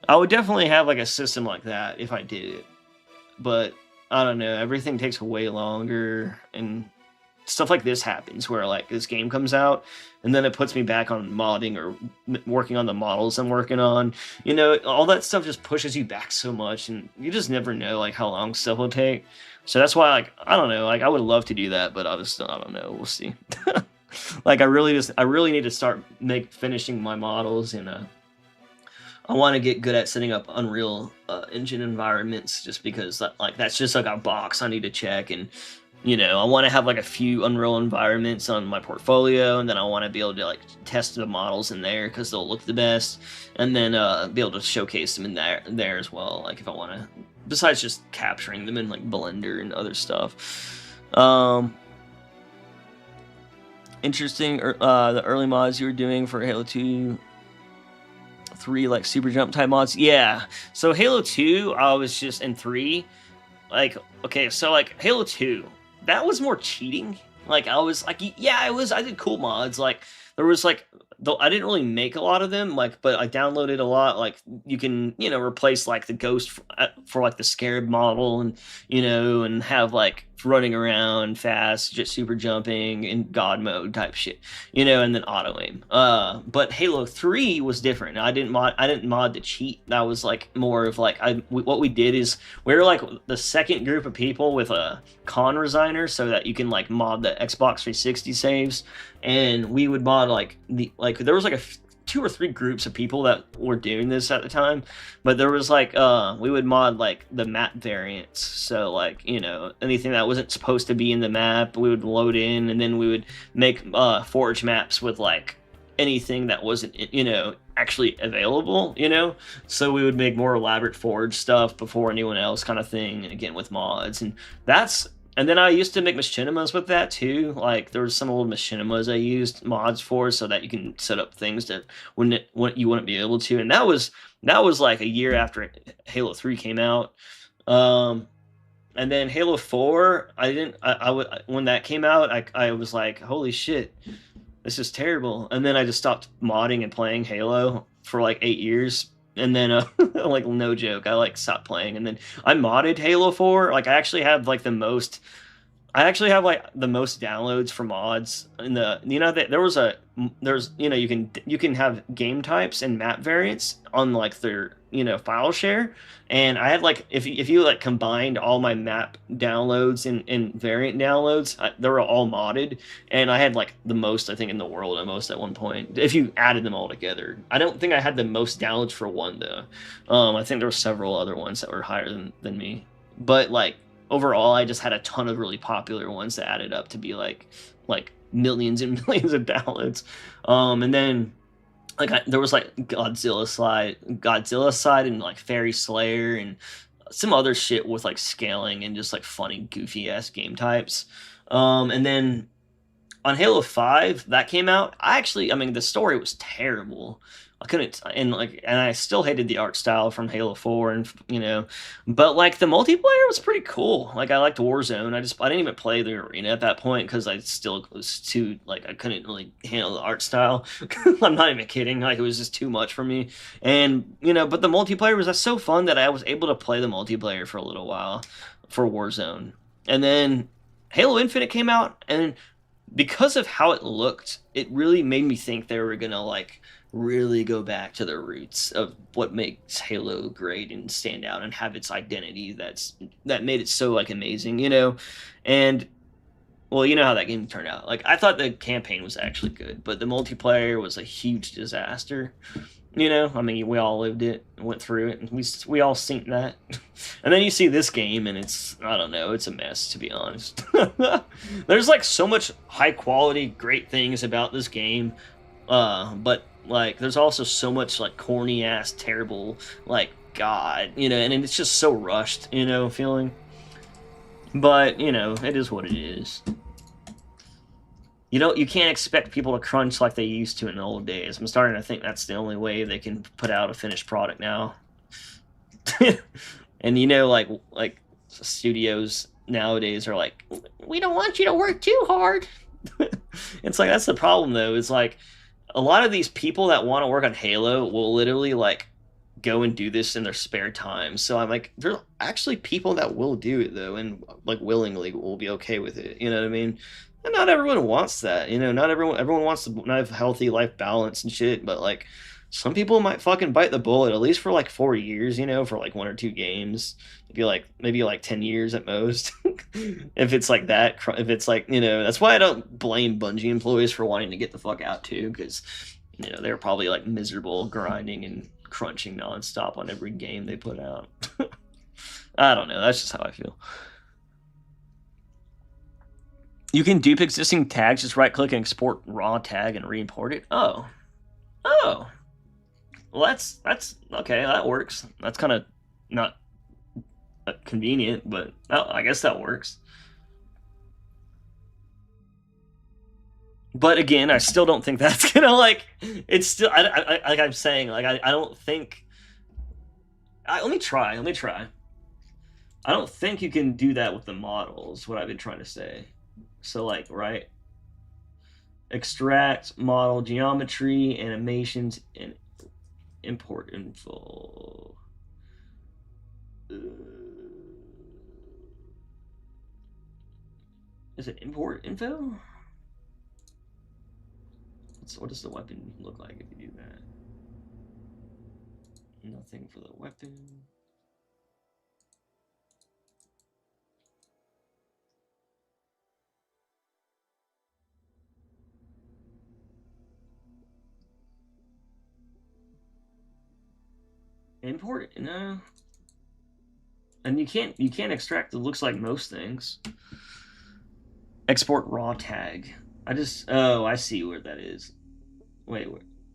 I would definitely have like a system like that if I did it. But I don't know, everything takes way longer, and stuff like this happens where like this game comes out and then it puts me back on modding or working on the models I'm working on. All that stuff just pushes you back so much, and you just never know like how long stuff will take. So that's why, like, I don't know, like I would love to do that, but I don't know, we'll see. Like I really need to start finishing my models, and I want to get good at setting up Unreal Engine environments, just because that's just like a box I need to check. And I want to have like a few Unreal environments on my portfolio, and then I want to be able to like test the models in there because they'll look the best, and then be able to showcase them in there as well. Like if I want to, besides just capturing them in like Blender and other stuff. Interesting. The early mods you were doing for Halo 2, 3, like super jump type mods. Yeah. So Halo 2, I was just in 3. like, okay, so like Halo 2, that was more cheating. Like I was like, yeah, I did cool mods. Like there was like, though I didn't really make a lot of them, like, but I downloaded a lot. Like you can, replace like the ghost for like the scarab model, and and have like running around fast, just super jumping in god mode type shit, and then auto aim. But Halo 3 was different. I didn't mod the cheat. That was like more of like what we did is we were like the second group of people with a con resigner, so that you can like mod the Xbox 360 saves, and we would mod like there was like 2 or 3 groups of people that were doing this at the time, but there was like we would mod like the map variants, so like anything that wasn't supposed to be in the map we would load in, and then we would make forge maps with like anything that wasn't actually available, so we would make more elaborate forge stuff before anyone else, kind of thing, and again with mods. And then I used to make machinimas with that too. Like there was some old machinimas I used mods for, so that you can set up things that you wouldn't be able to. And that was like a year after Halo 3 came out. And then Halo 4, when that came out, I was like, holy shit, this is terrible. And then I just stopped modding and playing Halo for like 8 years. And then, like, no joke, I like stopped playing. And then I modded Halo 4. Like, I actually have like the most downloads for mods in the, you can have game types and map variants on like their, file share. And I had like, if you like combined all my map downloads and variant downloads, they were all modded. And I had like the most, I think, in the world at one point, if you added them all together. I don't think I had the most downloads for one though. I think there were several other ones that were higher than me. But like, overall, I just had a ton of really popular ones that added up to be like millions and millions of downloads. And then like there was like Godzilla side and like Fairy Slayer and some other shit with like scaling and just like funny goofy ass game types. And then on Halo 5 that came out, the story was terrible. I couldn't, and I still hated the art style from Halo 4, and but like the multiplayer was pretty cool. Like I liked Warzone. I didn't even play the arena at that point because I still was too, like, I couldn't really handle the art style. I'm not even kidding. Like it was just too much for me. And but the multiplayer was so fun that I was able to play the multiplayer for a little while for Warzone. And then Halo Infinite came out, and because of how it looked, it really made me think they were gonna like really go back to the roots of what makes Halo great and stand out and have its identity that made it so like amazing, and well, how that game turned out. Like I thought the campaign was actually good, but the multiplayer was a huge disaster. We all lived it, went through it, and we all seen that. And then you see this game, and it's, I don't know, it's a mess, to be honest. There's like so much high quality, great things about this game, but like there's also so much like corny ass terrible, like, god, and it's just so rushed, feeling. But it is what it is. You can't expect people to crunch like they used to in the old days. I'm starting to think that's the only way they can put out a finished product now. And like studios nowadays are like, we don't want you to work too hard. It's like, that's the problem though. It's like a lot of these people that want to work on Halo will literally like go and do this in their spare time. So I'm like, there's actually people that will do it though, and like willingly will be okay with it. You know what I mean? And not everyone wants that. Not everyone wants to have healthy life balance and shit. But like, some people might fucking bite the bullet at least for like 4 years. For like 1 or 2 games. Maybe like 10 years at most. If it's like that, if it's like, that's why I don't blame Bungie employees for wanting to get the fuck out too, because they're probably like miserable grinding and crunching nonstop on every game they put out. I don't know. That's just how I feel. You can dupe existing tags, just right click and export raw tag and re-import it. Oh. Well, that's okay. That works. That's kind of not convenient, but I guess that works. But again, I still don't think that's gonna like. It's still like I'm saying, like I don't think. Let me try. I don't think you can do that with the models, what I've been trying to say. So, like, right? Extract, model, geometry, animations, and import info. Is it import info? What does the weapon look like if you do that? Nothing for the weapon. Import, no. And you can't extract, it looks like most things. Export raw tag. Oh, I see where that is. Wait,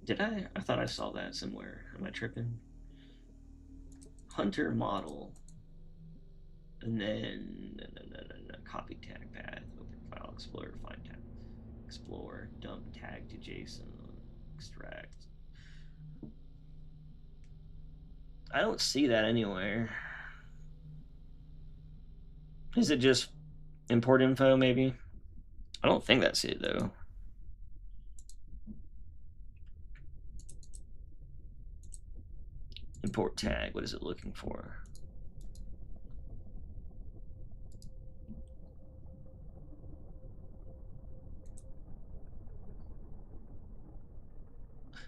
did I? I thought I saw that somewhere. Am I tripping? Hunter model. And then copy tag path, open file, explorer, find tag, explore, dump tag to JSON, extract. I don't see that anywhere. Is it just import info, maybe? I don't think that's it, though. Import tag, what is it looking for?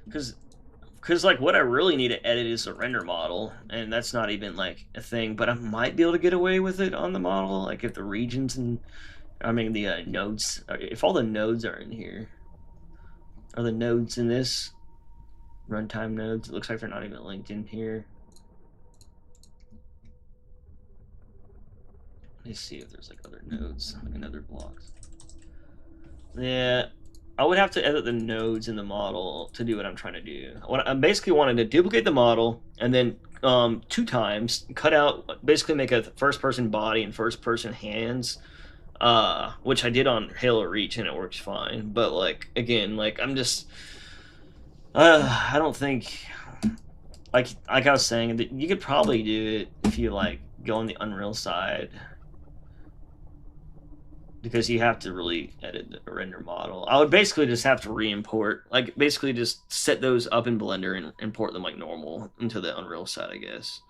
Because like what I really need to edit is the render model, and that's not even like a thing, but I might be able to get away with it on the model, like if the regions and the nodes, if all the nodes are in here. Are the nodes in this? Runtime nodes, it looks like they're not even linked in here. Let me see if there's like other nodes, like another blocks. Yeah, I would have to edit the nodes in the model to do what I'm trying to do. I basically wanted to duplicate the model and then 2 times cut out, basically make a first-person body and first-person hands, which I did on Halo Reach and it works fine. But like again, like I'm just, I don't think, like I was saying, that you could probably do it if you like go on the Unreal side, because you have to really edit the render model. I would basically just have to re-import, like basically just set those up in Blender and import them like normal into the Unreal side, I guess.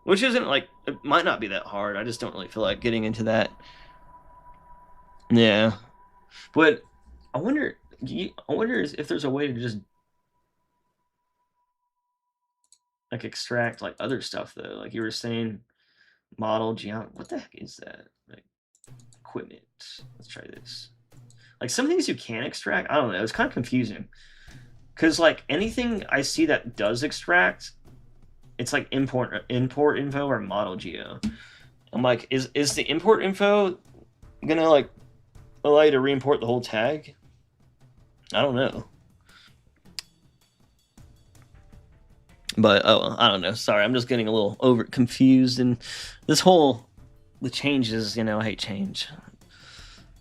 Which isn't like, it might not be that hard. I just don't really feel like getting into that. Yeah. But I wonder if there's a way to just like extract like other stuff though. Like you were saying, model, geometry, what the heck is that? Like equipment. Let's try this. Like some things you can extract, I don't know, it's kind of confusing. Cause like anything I see that does extract, it's like import info or model geo. I'm like, is the import info gonna like allow you to re-import the whole tag? I don't know. But oh, I don't know. Sorry, I'm just getting a little over confused, and the changes, you know, I hate change.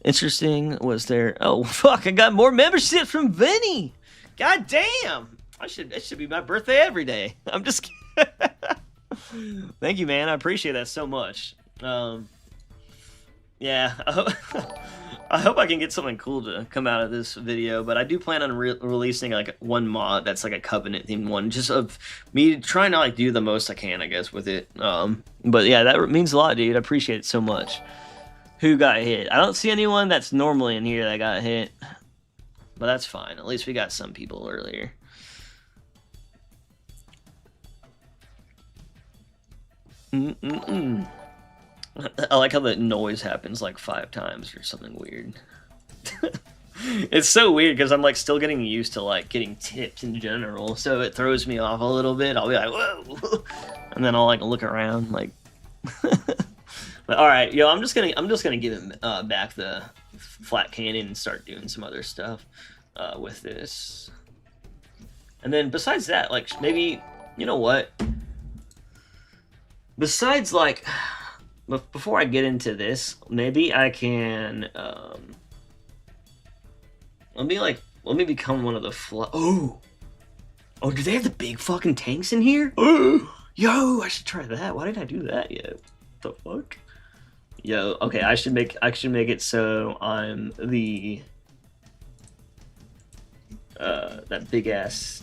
Interesting was there. Oh fuck, I got more membership from Vinny. God damn. It should be my birthday every day. I'm just kidding. Thank you, man. I appreciate that so much. Yeah, I hope I can get something cool to come out of this video, but I do plan on releasing like one mod that's like a Covenant themed one, just of me trying to like do the most I can, I guess, with it. But yeah, that means a lot, dude. I appreciate it so much. Who got hit? I don't see anyone that's normally in here that got hit, but that's fine. At least we got some people earlier. I like how the noise happens like 5 times or something weird. It's so weird because I'm like still getting used to like getting tips in general, so it throws me off a little bit. I'll be like, whoa, and then I'll like look around like. But all right, yo, I'm just gonna give him back the flat cannon and start doing some other stuff with this. And then besides that, like maybe, you know what? Besides like, before I get into this, maybe I can let me become one of the oh, do they have the big fucking tanks in here? Oh, yo, I should try that. Why didn't I do that yet? The fuck? Yo, okay, I should make it so I'm the that big ass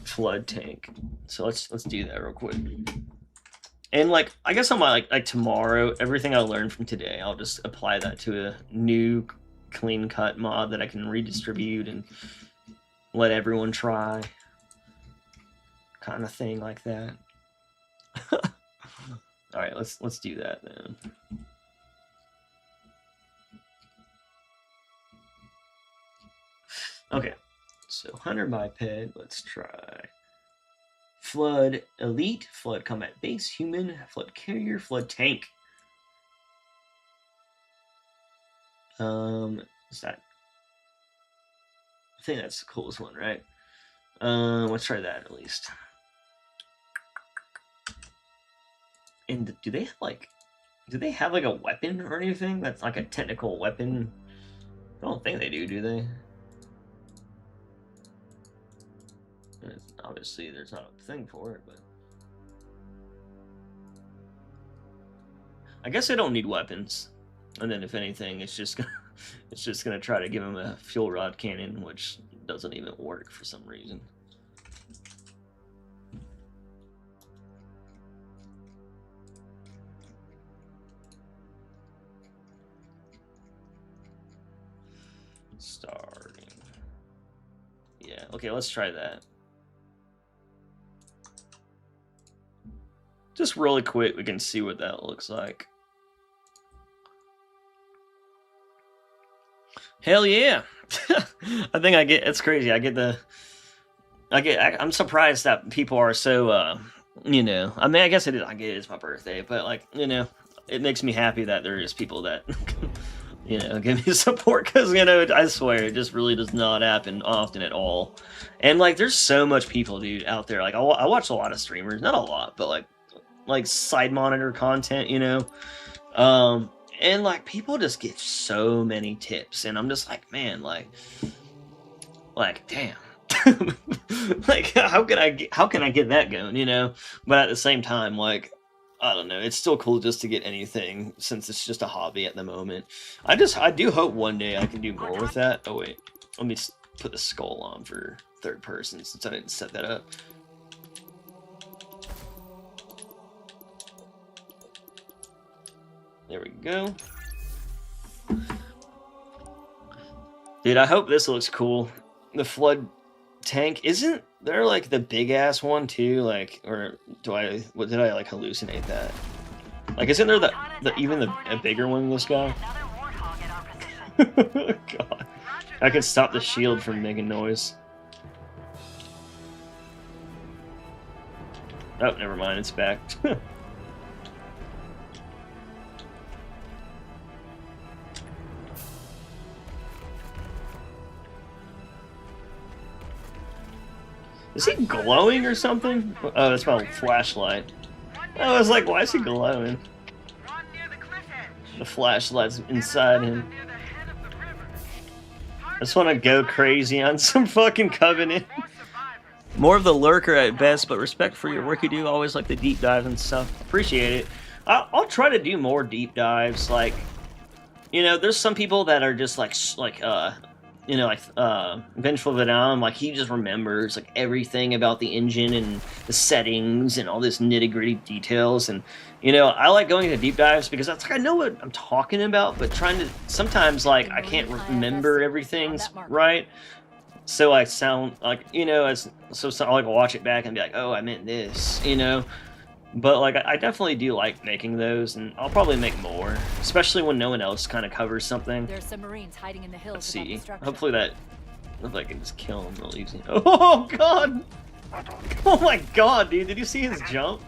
flood tank. So let's do that real quick. And like, I guess on my like tomorrow, everything I learned from today, I'll just apply that to a new clean cut mod that I can redistribute and let everyone try, kind of thing like that. All right, let's do that then. Okay, so Hunter Biped, let's try. Flood Elite, Flood Combat Base, Human, Flood Carrier, Flood Tank. Is that? I think that's the coolest one, right? Let's try that at least. And do they have like a weapon or anything that's like a technical weapon? I don't think they do they? Obviously, there's not a thing for it, but I guess I don't need weapons. And then, if anything, it's just gonna try to give him a fuel rod cannon, which doesn't even work for some reason. Starting. Yeah. Okay. Let's try that. Just really quick, we can see what that looks like. Hell yeah! I think I get. It's crazy. I'm surprised that people are so. You know. I mean, I guess it is. I get it's my birthday, but like, you know, it makes me happy that there is people that, you know, give me support, because, you know, I swear it just really does not happen often at all. And like, there's so much people, dude, out there. Like, I watch a lot of streamers, not a lot, but like side monitor content, you know, and like people just get so many tips, and I'm just like, man, like damn. Like, how can I get that going, you know? But at the same time, like, I don't know, it's still cool just to get anything, since it's just a hobby at the moment. I do hope one day I can do more with that. Oh wait, let me put the skull on for third person, since I didn't set that up. There we go. Dude, I hope this looks cool. The flood tank, isn't there like the big ass one too? Like, or did I like hallucinate that? Like, isn't there a bigger one than this guy? God, I can stop the shield from making noise. Oh, never mind, it's back. Is he glowing or something? Oh, that's my flashlight. I was like, why is he glowing? The flashlight's inside him. I just want to go crazy on some fucking Covenant. More of the lurker at best, but respect for your work you do. Always like the deep dives and stuff. Appreciate it. I'll try to do more deep dives. Like, you know, there's some people that are just you know, like Vengeful Venom, like, he just remembers like everything about the engine and the settings and all this nitty-gritty details. And, you know, I like going into deep dives because that's like, I know what I'm talking about, but trying to sometimes, like, I can't remember everything right. So I sound like, you know, so I like watch it back and be like, oh, I meant this, you know. But like, I definitely do like making those, and I'll probably make more, especially when no one else kind of covers something. There's some Marines hiding in the hills. Let's see. Hopefully I can just kill him real easy. Oh god! Oh my god, dude! Did you see his jump?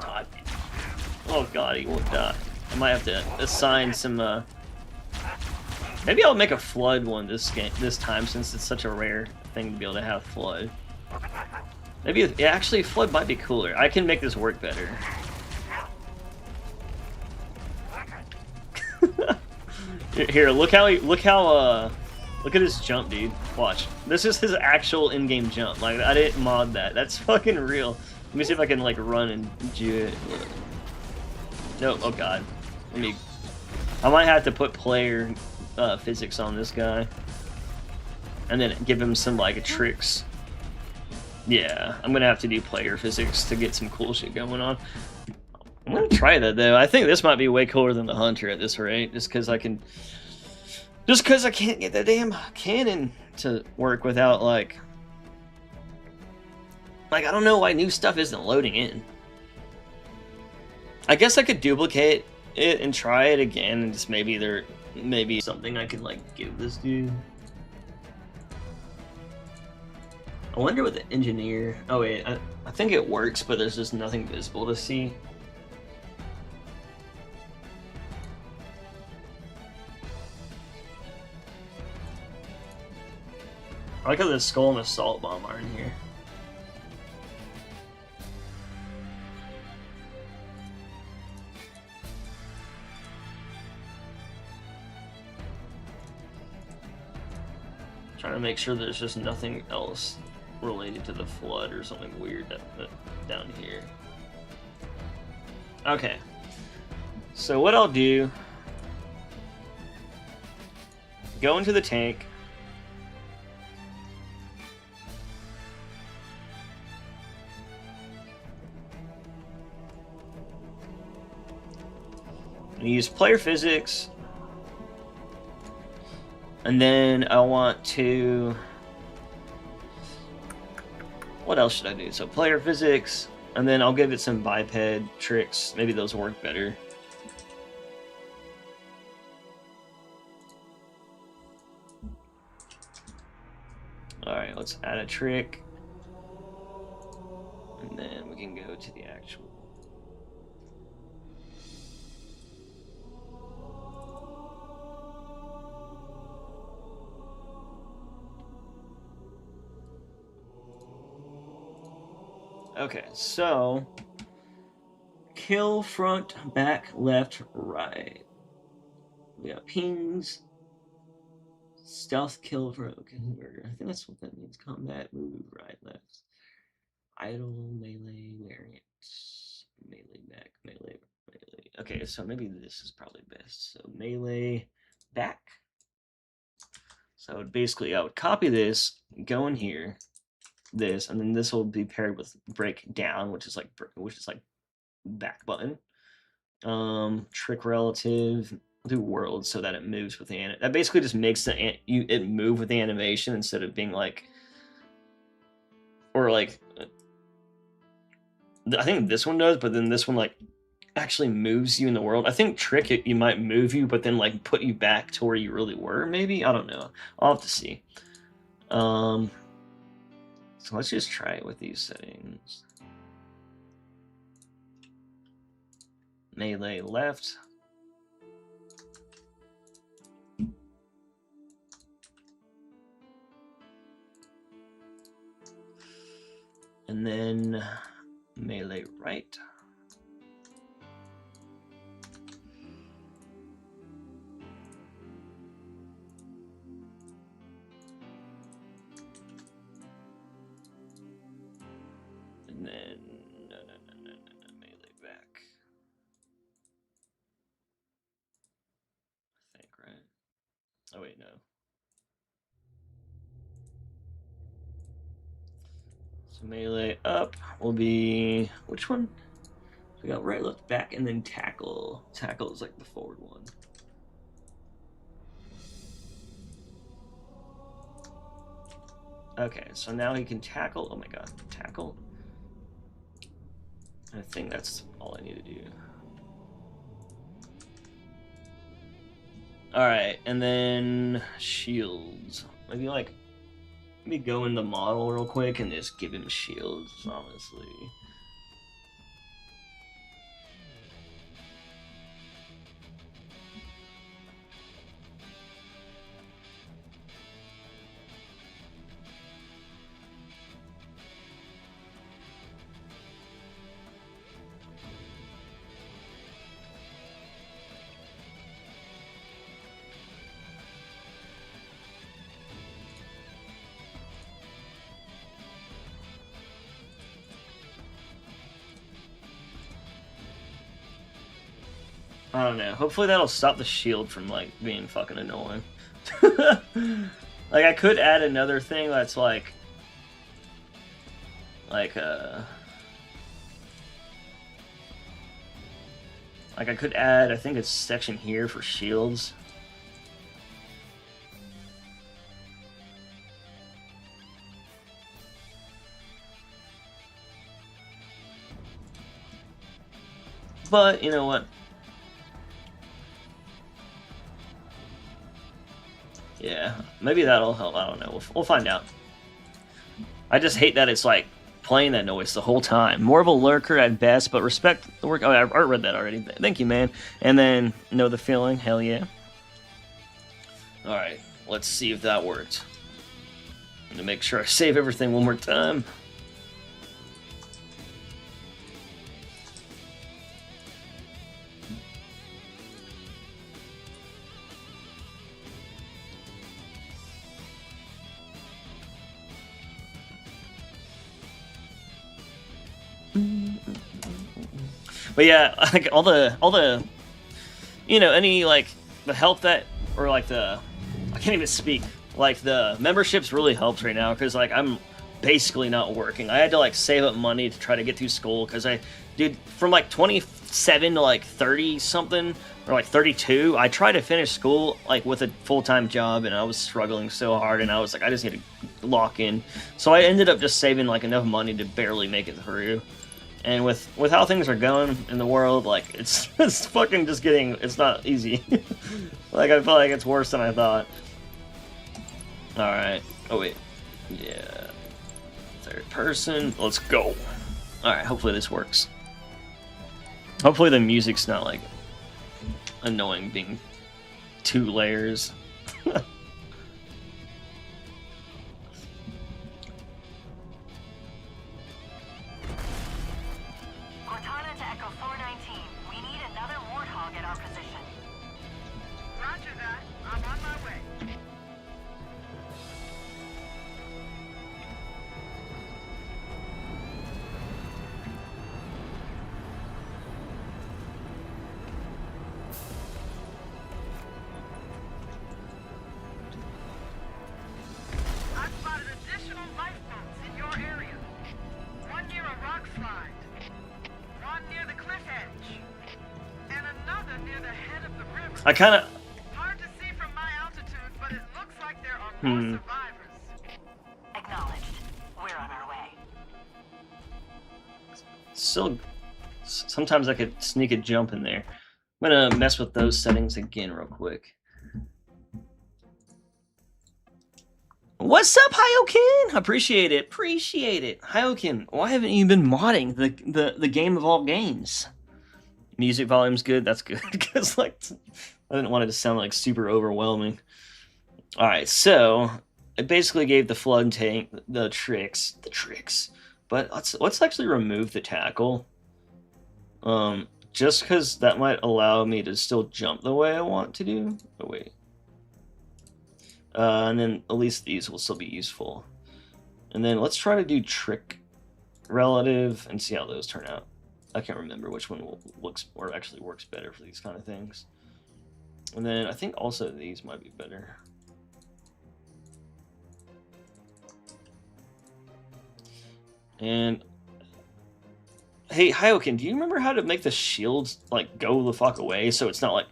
God. Oh god, he won't die. I might have to assign some. Maybe I'll make a flood one this time, since it's such a rare thing to be able to have flood. Maybe actually flood might be cooler. I can make this work better. Here, look at his jump, dude. Watch. This is his actual in-game jump. Like, I didn't mod that. That's fucking real. Let me see if I can like run and do it. No, oh god. Let me. I might have to put player physics on this guy, and then give him some like tricks. Yeah, I'm gonna have to do player physics to get some cool shit going on. I'm gonna try that though. I think this might be way cooler than the hunter at this rate, just because I can. Just because I can't get the damn cannon to work without like I don't know why new stuff isn't loading in. I guess I could duplicate it and try it again, and just maybe something I could like give this dude. I wonder what the engineer. Oh wait, I think it works, but there's just nothing visible to see. I like how the skull and assault bomb are in here. Trying to make sure there's just nothing else related to the flood or something weird down here. Okay. So what I'll do, go into the tank. Use player physics. And then I want to... What else should I do? So player physics, and then I'll give it some biped tricks. Maybe those work better. Alright, let's add a trick. And then we can go to the actual... Okay, so kill front, back, left, right. We got pings, stealth kill for okay. I think that's what that means. Combat, move, right, left, idle, melee, variant, melee, back, melee, melee. Okay, so maybe this is probably best. So melee, back. So basically, I would copy this, go in here. This, and then this will be paired with break down, which is like back button. Trick relative, do world so that it moves with the that basically just makes it move with the animation instead of being like, or like I think this one does, but then this one like actually moves you in the world. I think trick you might move you, but then like put you back to where you really were. Maybe, I don't know. I'll have to see. So let's just try it with these settings. Melee left. And then melee right. And then no, melee back. I think, right? Oh wait, no. So melee up will be which one? We got right, left, back, and then tackle. Tackle is like the forward one. Okay, so now he can tackle. Oh my god, tackle. I think that's all I need to do. Alright, and then shields. Maybe like, let me go into model real quick and just give him shields, honestly. I don't know. Hopefully that'll stop the shield from, like, being fucking annoying. Like, I could add another thing that's, like, I could add, I think it's section here for shields. But, you know what? Yeah, maybe that'll help. I don't know. We'll find out. I just hate that it's, like, playing that noise the whole time. More of a lurker at best, but respect the work. Oh, I read that already. Thank you, man. And then, know the feeling. Hell yeah. Alright, let's see if that worked. I'm gonna make sure I save everything one more time. But yeah, like all the, you know, any like the help that, or like the, I can't even speak. Like the memberships really helps right now because like I'm basically not working. I had to like save up money to try to get through school because dude, from like 27 to like 30 something or like 32, I tried to finish school like with a full-time job and I was struggling so hard and I was like, I just need to lock in. So I ended up just saving like enough money to barely make it through. And with how things are going in the world, like it's fucking just getting, it's not easy. Like I feel like it's worse than I thought. All right. Oh wait. Yeah. Third person. Let's go. All right. Hopefully this works. Hopefully the music's not like annoying being 2 layers. Cortana to Echo 419. We need another Warthog at our position. Roger that. I'm on my way. I've spotted additional lifeboats in your area. One near a rock slide, one near the cliff edge, and another near the head of the river. I kind of. Hard to see from my altitude, but it looks like there are more survivors. Acknowledged. We're on our way. Still, sometimes I could sneak a jump in there. I'm gonna mess with those settings again real quick. What's up, Hyokin? Appreciate it. Appreciate it. Hyokin, why haven't you been modding the game of all games? Music volume's good. That's good because like I didn't want it to sound like super overwhelming. All right, so it basically gave the flood tank the tricks. But let's actually remove the tackle. Just because that might allow me to still jump the way I want to do. Oh wait. And then at least these will still be useful. And then let's try to do trick relative and see how those turn out. I can't remember which one looks or actually works better for these kind of things. And then I think also these might be better. And hey, Hyokin, do you remember how to make the shields like go the fuck away so it's not like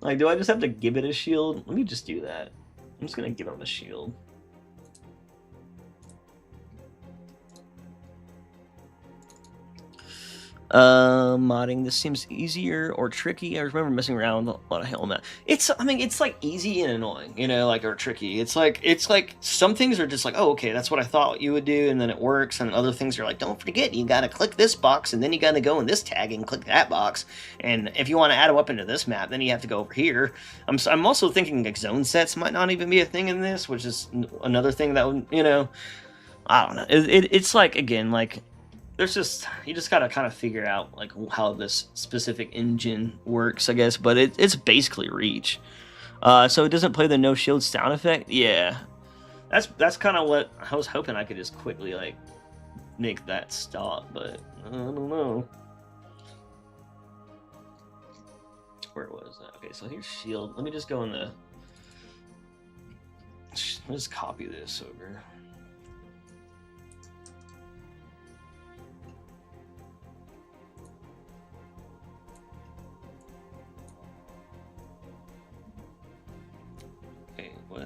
like do I just have to give it a shield? Let me just do that. I'm just gonna give him a shield. Modding this seems easier or tricky. I remember messing around with a lot of helmet. I mean, it's like easy and annoying, you know, like or tricky. It's like some things are just like, oh, okay, that's what I thought you would do, and then it works. And other things are like, don't forget, you gotta click this box, and then you gotta go in this tag and click that box. And if you want to add a weapon to this map, then you have to go over here. I'm also thinking like zone sets might not even be a thing in this, which is another thing that would, you know, I don't know. It's like again like. There's just, you just gotta kind of figure out like how this specific engine works, I guess, but it's basically Reach. So it doesn't play the no shield sound effect? Yeah. That's kind of what I was hoping I could just quickly like make that stop, but I don't know. where was that? Okay, so here's shield. Let me just go in the. Let's copy this over. Okay, what?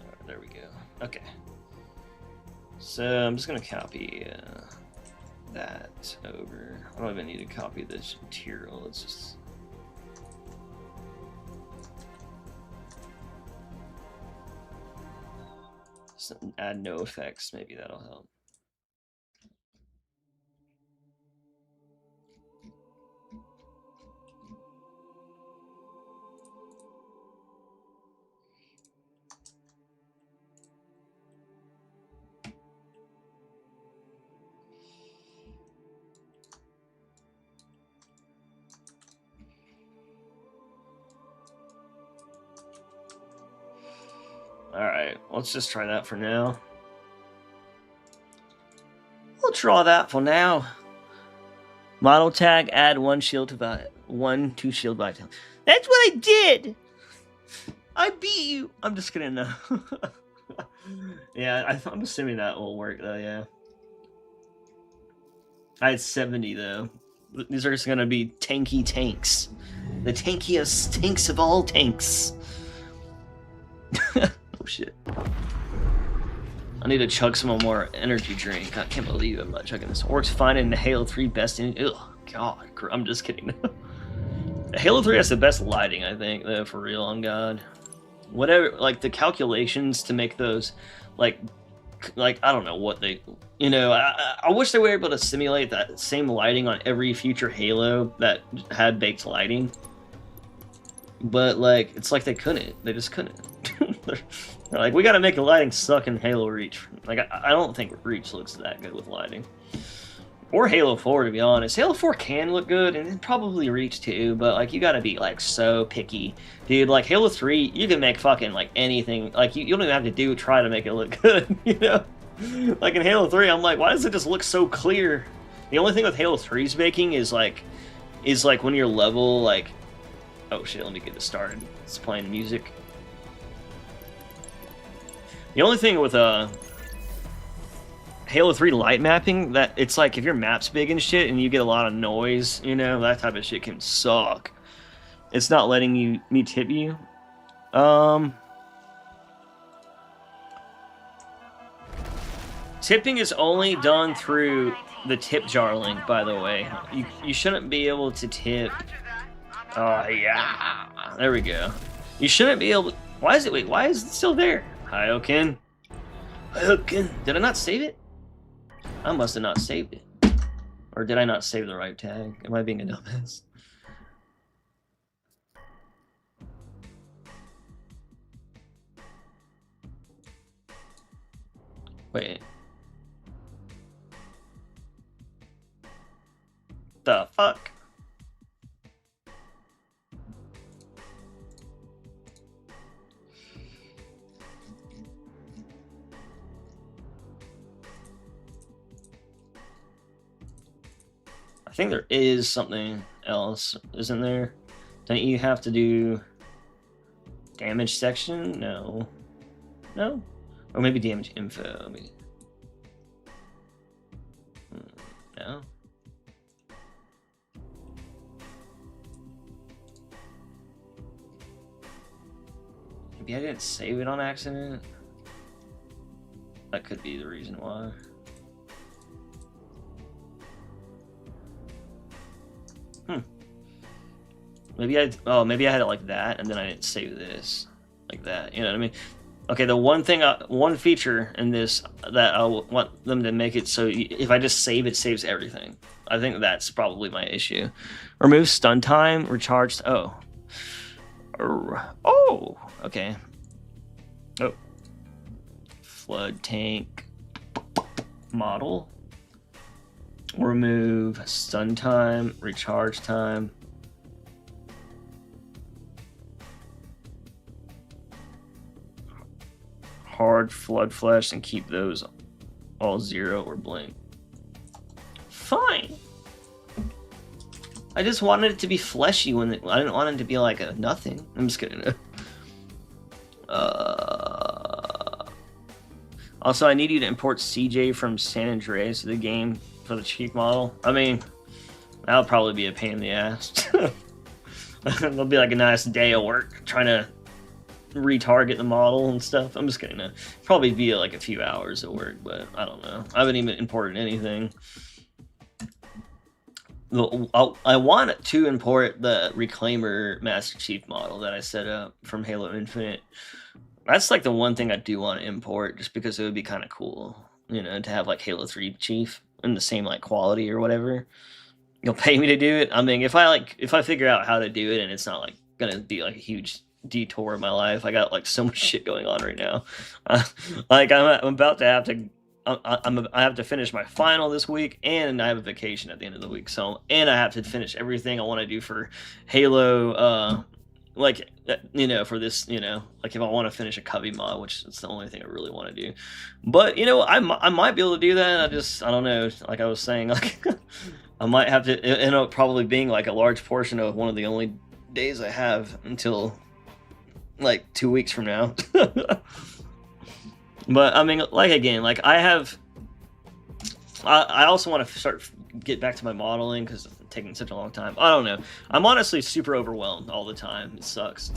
Alright, there we go. Okay. So I'm just gonna copy that over. I don't even need to copy this material. It's just add no effects. Maybe that'll help. Alright, let's just try that for now. We'll try that for now. Model tag, add 1 shield to 1 to shield vitality. That's what I did! I beat you! I'm just kidding now. Yeah, I'm assuming that will work though, yeah. I had 70 though. These are just gonna be tanky tanks. The tankiest tanks of all tanks. Oh shit. I need to chug some more energy drink. I can't believe I'm not chugging this. Works fine in the Halo 3 best in. Ugh, God. I'm just kidding. Halo 3 has the best lighting, I think, though, for real, on God. Whatever, like, the calculations to make those, like, I don't know what they, you know, I wish they were able to simulate that same lighting on every future Halo that had baked lighting. But, like, it's like they couldn't. They just couldn't. They're like, we gotta make the lighting suck in Halo Reach. Like, I don't think Reach looks that good with lighting. Or Halo 4, to be honest. Halo 4 can look good, and probably Reach too, but, like, you gotta be, like, so picky. Dude, like, Halo 3, you can make fucking, like, anything. Like, you don't even have to try to make it look good, you know? Like, in Halo 3, I'm like, why does it just look so clear? The only thing with Halo 3's making is, like, when your level, like... Oh, shit, let me get this started. It's playing music. The only thing with Halo 3 light mapping, that it's like if your map's big and shit and you get a lot of noise, you know, that type of shit can suck. It's not letting me tip you. Tipping is only done through the tip jar link, by the way. You shouldn't be able to tip. Oh yeah, there we go. You shouldn't be able to... Why is it still there? Hi, Okin. Hi, Okin. Did I not save it? I must have not saved it. Or did I not save the right tag? Am I being a dumbass? Wait. The fuck? I think there is something else, isn't there? Don't you have to do damage section? No. No? Or maybe damage info. Maybe. No? Maybe I didn't save it on accident? That could be the reason why. Maybe I had it like that, and then I didn't save this like that. You know what I mean? Okay, the one feature in this that I want them to make it so if I just save, it saves everything. I think that's probably my issue. Remove stun time, recharged. Oh, okay. Oh, flood tank model. Remove stun time, recharge time. Hard flood flesh and keep those all 0 or blank. Fine. I just wanted it to be fleshy when I didn't want it to be like a nothing. I'm just kidding. Also, I need you to import CJ from San Andreas to the game for the chief model. I mean, that'll probably be a pain in the ass. It'll be like a nice day of work trying to retarget the model and stuff. I'm just kidding. Probably be like a few hours of work, but I don't know. I haven't even imported anything. I want to import the Reclaimer Master Chief model that I set up from Halo Infinite. That's like the one thing I do want to import, just because it would be kind of cool, you know, to have like Halo 3 Chief in the same like quality or whatever. You'll pay me to do it. I mean, if I figure out how to do it and it's not like gonna be like a huge detour in my life. I got like so much shit going on right now. Like I'm about to have to. I have to finish my final this week, and I have a vacation at the end of the week. So, and I have to finish everything I want to do for Halo. Like, you know, for this, you know, like if I want to finish a Cubby mod, which is the only thing I really want to do. But, you know, I might be able to do that. I don't know. Like I was saying, like I might have to end up probably being like a large portion of one of the only days I have until like 2 weeks from now. But I mean, like again, like I also want to get back to my modeling because it's taking such a long time. I don't know. I'm honestly super overwhelmed all the time. It sucks.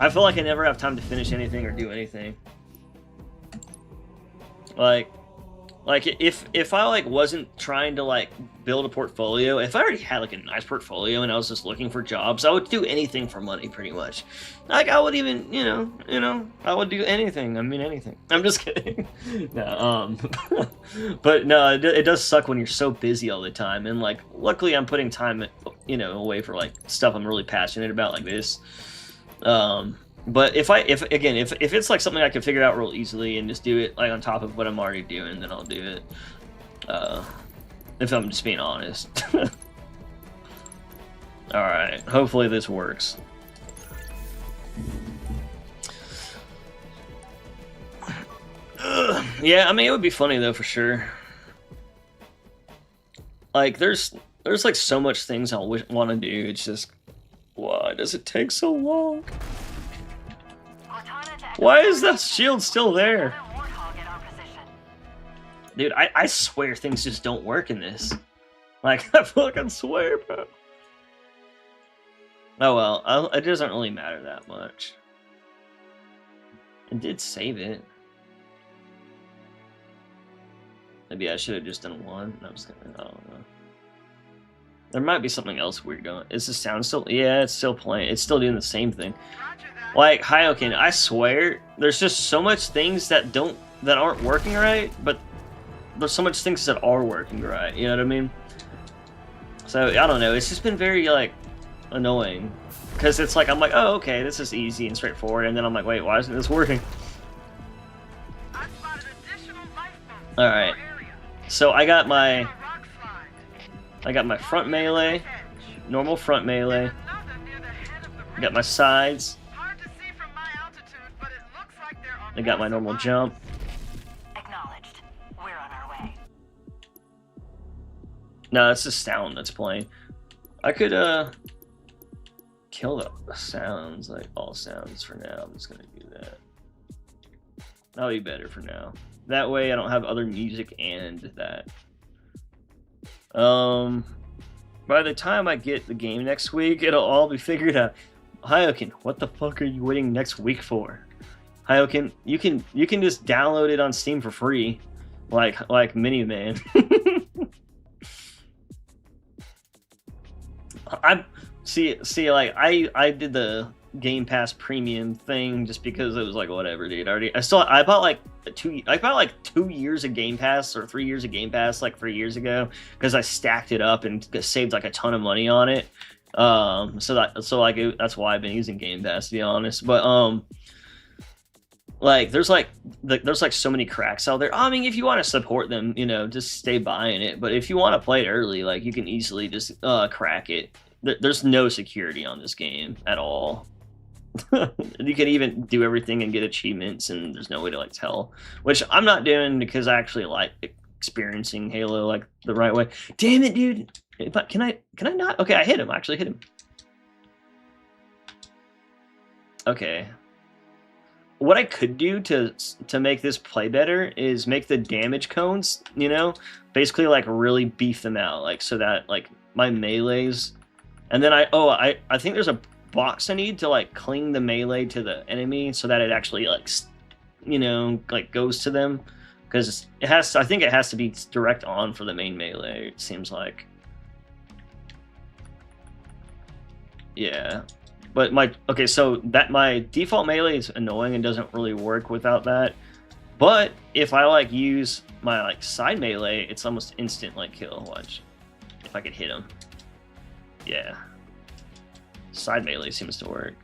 I feel like I never have time to finish anything or do anything. Like if I like wasn't trying to like build a portfolio, if I already had like a nice portfolio and I was just looking for jobs, I would do anything for money pretty much. Like I would even, you know, I would do anything. I mean anything. I'm just kidding. No, but no, it does suck when you're so busy all the time. And like, luckily I'm putting time, you know, away for like stuff I'm really passionate about like this. But if it's like something I can figure out real easily and just do it like on top of what I'm already doing, then I'll do it. If I'm just being honest. Alright, hopefully this works. Yeah, I mean, it would be funny though, for sure. Like, there's like so much things I want to do. It's just, why does it take so long? Why is that shield still there? Dude, I swear things just don't work in this. Like, I fucking swear, bro. Oh well, it doesn't really matter that much. It did save it. Maybe I should have just done one. No, I'm just kidding. I don't know. There might be something else weird going. Is the sound still? Yeah, it's still playing. It's still doing the same thing. Like, Hyokin, I swear, there's just so much things that aren't working right, but there's so much things that are working right, you know what I mean? So, I don't know, it's just been very, like, annoying. Because it's like, I'm like, oh, okay, this is easy and straightforward, and then I'm like, wait, why isn't this working? Alright, so I got my front melee, normal front melee, I got my sides, I got my normal jump. Acknowledged. We're on our way. No, it's the sound that's playing. I could kill the sounds, like all sounds for now. I'm just gonna do that. That'll be better for now. That way I don't have other music and that. By the time I get the game next week, it'll all be figured out. Hyokin, what the fuck are you waiting next week for? Hyokin, you can just download it on Steam for free, like Miniman. I did the Game Pass Premium thing just because it was like whatever, dude. I bought like 2 years of Game Pass or 3 years of Game Pass like 3 years ago because I stacked it up and saved like a ton of money on it. That's why I've been using Game Pass, to be honest. But like there's so many cracks out there. I mean, if you want to support them, you know, just stay buying it. But if you want to play it early, like you can easily just crack it. There's no security on this game at all. You can even do everything and get achievements, and there's no way to like tell. Which I'm not doing because I actually like experiencing Halo like the right way. Damn it, dude! But can I not? Okay, I hit him. I actually hit him. Okay. What I could do to make this play better is make the damage cones, you know, basically like really beef them out, like so that like my melees, and then I think there's a box I need to like cling the melee to the enemy so that it actually like, you know, like goes to them, because it has. I think it has to be direct on for the main melee. It seems like. Yeah. But so that my default melee is annoying and doesn't really work without that. But if I like use my like side melee, it's almost instant like kill. Watch, if I could hit him. Yeah, side melee seems to work.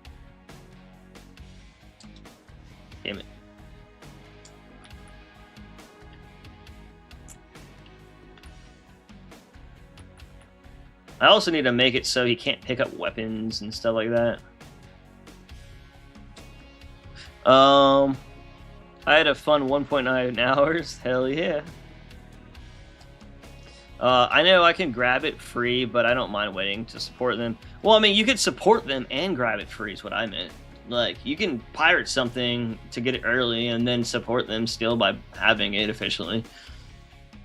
Damn it. I also need to make it so he can't pick up weapons and stuff like that. I had a fun 1.9 hours. Hell yeah. I know I can grab it free, but I don't mind waiting to support them. Well, I mean, you could support them and grab it free is what I meant. Like, you can pirate something to get it early and then support them still by having it officially.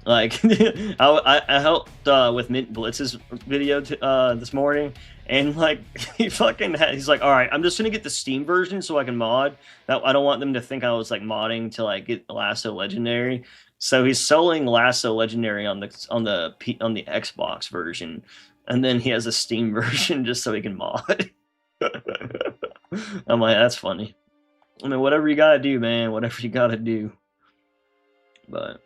Like, I helped with Mint Blitz's video this morning, and like he's like, all right, I'm just gonna get the Steam version so I can mod. That I don't want them to think I was like modding to like get Lasso Legendary. So he's soloing Lasso Legendary on the Xbox version, and then he has a Steam version just so he can mod. I'm like, that's funny. I mean, whatever you gotta do, man. Whatever you gotta do. But.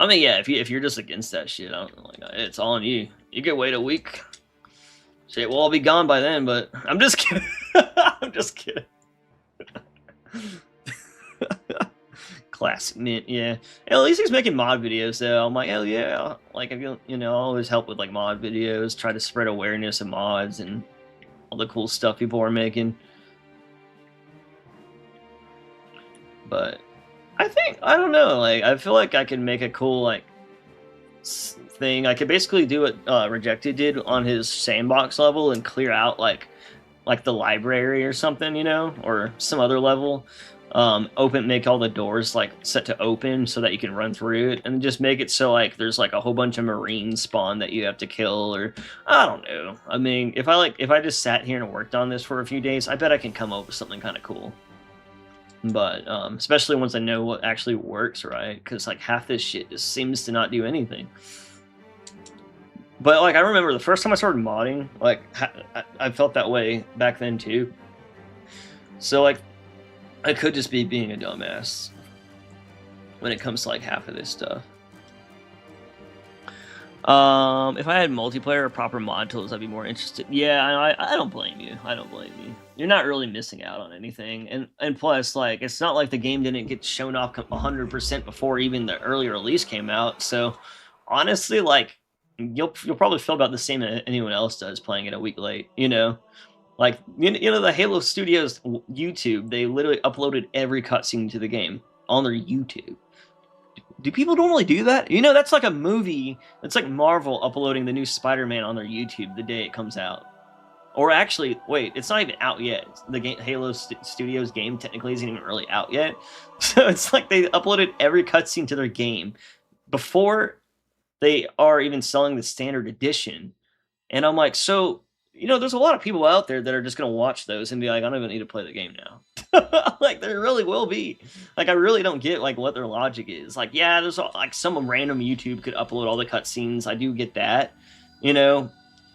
I mean, yeah, if you're just against that shit, it's all on you. You could wait a week. Shit, we'll all be gone by then, but I'm just kidding. I'm just kidding. Classic Mint, yeah. At least he's making mod videos, though. I'm like, hell yeah. Like, I always help with, like, mod videos, try to spread awareness of mods and all the cool stuff people are making. But... I don't know, like, I feel like I could make a cool, like, thing. I could basically do what Rejected did on his sandbox level and clear out, like the library or something, you know, or some other level. Make all the doors, like, set to open so that you can run through it, and just make it so, like, there's, like, a whole bunch of Marines spawn that you have to kill, or, I don't know. I mean, if I just sat here and worked on this for a few days, I bet I can come up with something kind of cool. But especially once I know what actually works, right? Because like half this shit just seems to not do anything. But like I remember the first time I started modding, like I felt that way back then too. So like I could just be being a dumbass when it comes to like half of this stuff. If I had multiplayer or proper mod tools, I'd be more interested. Yeah, I don't blame you. I don't blame you. You're not really missing out on anything. And plus, like, it's not like the game didn't get shown off 100% before even the early release came out. So, honestly, like, you'll probably feel about the same as anyone else does playing it a week late, you know? Like, you know, the Halo Studios YouTube, they literally uploaded every cutscene to the game on their YouTube. Do people normally do that? You know, that's like a movie. It's like Marvel uploading the new Spider-Man on their YouTube the day it comes out. Or actually, wait, it's not even out yet. The Halo Studios game technically isn't even really out yet. So it's like they uploaded every cutscene to their game before they are even selling the standard edition. And I'm like, so, you know, there's a lot of people out there that are just going to watch those and be like, I don't even need to play the game now. Like, there really will be. Like, I really don't get, like, what their logic is. Like, yeah, there's, like, some random YouTube could upload all the cutscenes. I do get that, you know,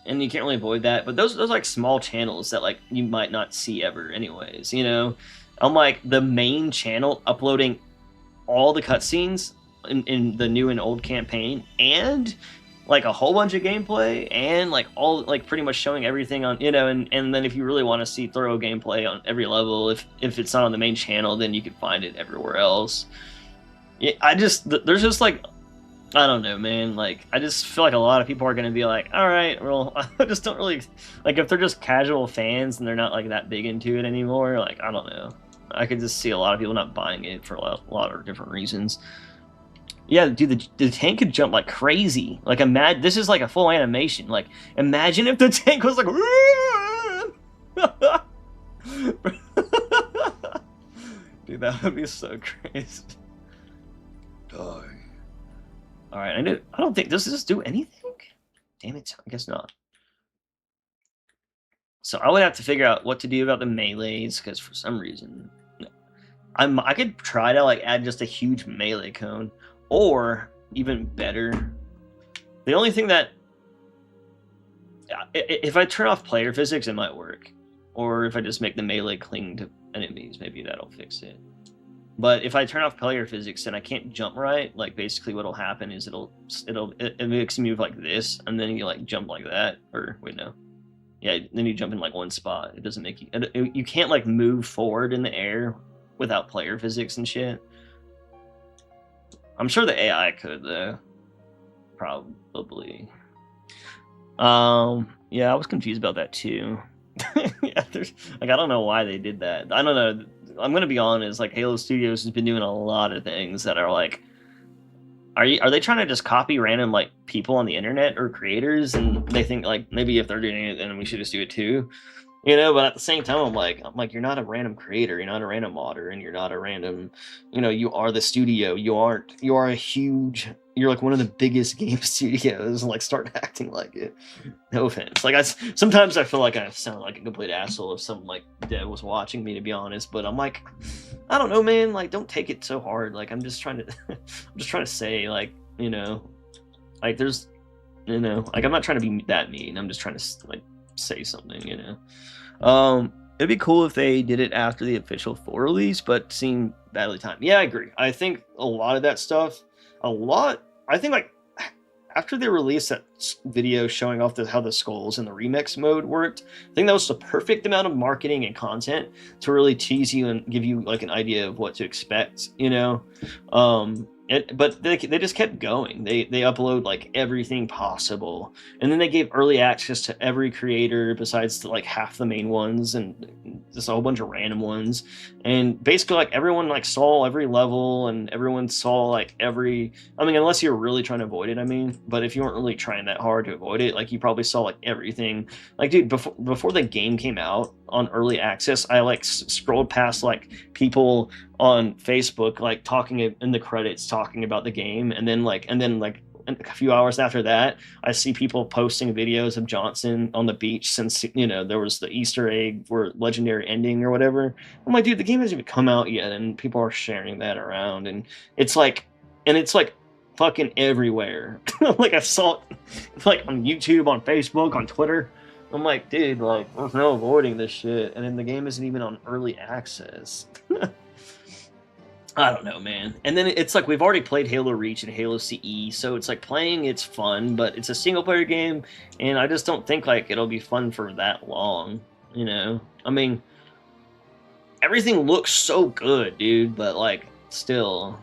and you can't really avoid that. But those like, small channels that, like, you might not see ever anyways, you know? I'm like, the main channel uploading all the cutscenes in the new and old campaign and... like a whole bunch of gameplay and like all like pretty much showing everything on, you know, and then if you really want to see thorough gameplay on every level, if it's not on the main channel, then you can find it everywhere else. Yeah, there's just like I don't know, man. Like, I just feel like a lot of people are gonna be like, all right, well, I just don't really like if they're just casual fans and they're not like that big into it anymore. Like, I don't know. I could just see a lot of people not buying it for a lot of different reasons. Yeah, dude, the tank could jump like crazy. Like, imagine this is like a full animation. Like, imagine if the tank was like, dude, that would be so crazy. Die. All right, I don't think does this do anything. Damn it, I guess not. So I would have to figure out what to do about the melees because for some reason, I could try to like add just a huge melee cone, or even better, the only thing that if I turn off player physics, it might work, or if I just make the melee cling to enemies, maybe that'll fix it. But if I turn off player physics and I can't jump right, like basically what'll happen is it makes you move like this, and then you like jump like that, or wait no, yeah, then you jump in like one spot. It doesn't make you you can't like move forward in the air without player physics and shit. I'm sure the AI could though, probably. Yeah, I was confused about that too. Yeah, there's like I don't know why they did that. I don't know. I'm gonna be honest. Like Halo Studios has been doing a lot of things that are like, are they trying to just copy random like people on the internet or creators, and they think like maybe if they're doing it, then we should just do it too, you know? But at the same time, I'm like, you're not a random creator, you're not a random modder, and you're not a random, you know, you are the studio. You are a huge. You're like one of the biggest game studios, and like start acting like it. No offense. Like sometimes I feel like I sound like a complete asshole if some like dev was watching me, to be honest. But I'm like, I don't know, man. Like, don't take it so hard. Like, I'm just trying to, I'm just trying to say, like, you know, like there's, you know, like I'm not trying to be that mean. I'm just trying to like say something, you know. It'd be cool if they did it after the official 4 release, but seemed badly timed. Yeah, I agree. I think a lot of that stuff. I think like after they released that video showing off how the skulls and the remix mode worked, I think that was the perfect amount of marketing and content to really tease you and give you like an idea of what to expect, you know. But they just kept going. They upload like everything possible, and then they gave early access to every creator besides like half the main ones and just a whole bunch of random ones. And basically like everyone like saw every level, and everyone saw like every. I mean, unless you're really trying to avoid it. I mean, but if you weren't really trying that hard to avoid it, like you probably saw like everything. Like, dude, before the game came out on early access, I like scrolled past like people on Facebook like talking in the credits talking about the game, and then a few hours after that I see people posting videos of Johnson on the beach since, you know, there was the Easter egg for legendary ending or whatever. I'm like, dude, the game hasn't even come out yet and people are sharing that around, and it's like fucking everywhere. Like I saw it like on YouTube, on Facebook, on Twitter. I'm like, dude, like there's no avoiding this shit, and then the game isn't even on early access. I don't know, man. And then it's like we've already played Halo Reach and Halo CE, so it's like playing it's fun, but it's a single player game, and I just don't think like it'll be fun for that long, you know? I mean, everything looks so good, dude, but like still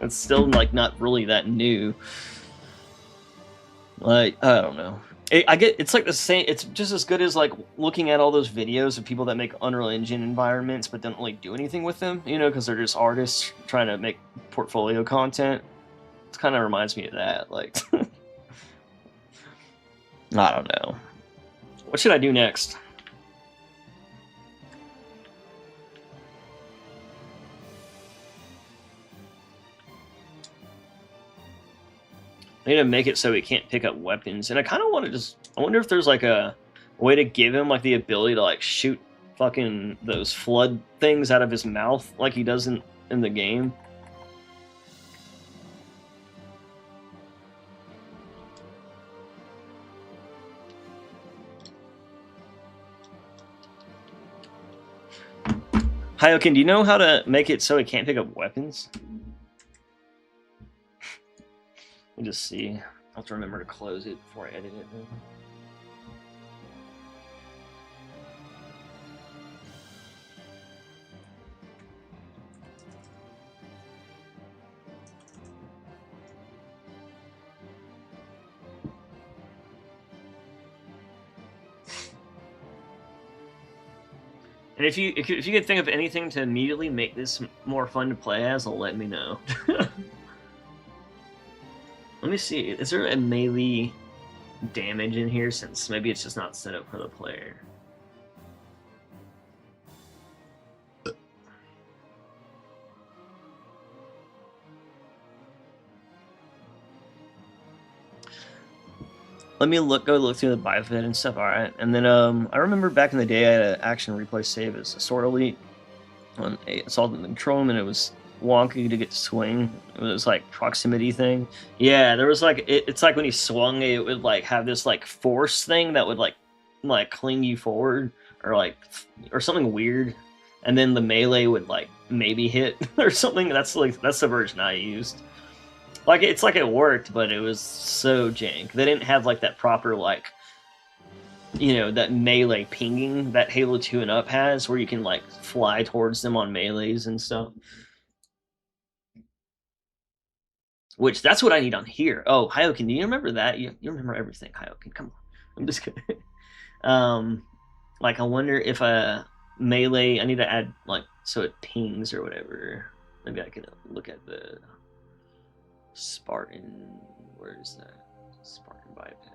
it's still like not really that new. Like, I don't know. I get it's like the same. It's just as good as like looking at all those videos of people that make Unreal Engine environments but don't really do anything with them, you know, because they're just artists trying to make portfolio content. It kind of reminds me of that. Like, I don't know. What should I do next? I need to make it so he can't pick up weapons, and I kind of want to just. I wonder if there's like a way to give him like the ability to like shoot fucking those flood things out of his mouth like he does in the game. Hyokin, do you know how to make it so he can't pick up weapons? Let me just see. I'll have to remember to close it before I edit it. And if you could think of anything to immediately make this more fun to play as, let me know. Let me see. Is there a melee damage in here? Since maybe it's just not set up for the player. Let me go look through the biped and stuff. All right, and then I remember back in the day I had an action replay save as a Sword Elite on Assault and Control, and it was wonky to get to swing. It was like proximity thing. Yeah, there was like it's like when you swung, it would like have this like force thing that would like cling you forward or something weird, and then the melee would like maybe hit or something. That's the version I used. Like, it's like it worked, but it was so jank. They didn't have, like, that proper, like, you know, that melee pinging that Halo 2 and up has, where you can, like, fly towards them on melees and stuff. Which, that's what I need on here. Oh, Hyokin, do you remember that? You remember everything, Hyokin. Come on. I'm just kidding. Like, I wonder if a melee... I need to add, like, so it pings or whatever. Maybe I can look at the... Spartan, where is that? Spartan biped.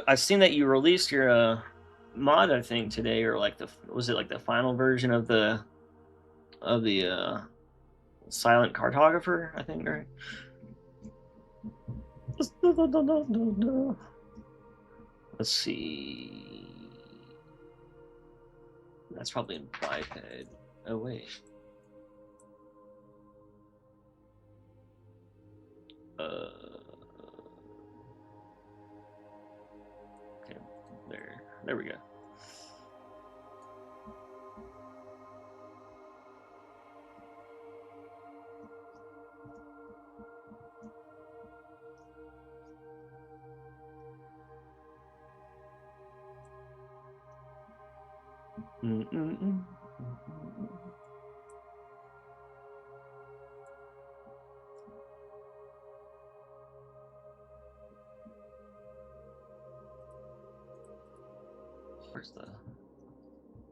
I've seen that you released your mod, I think, today, or like was it like the final version of the Silent Cartographer, I think, right? Let's see. That's probably in biped. Oh, wait. Okay, there we go. Where's the...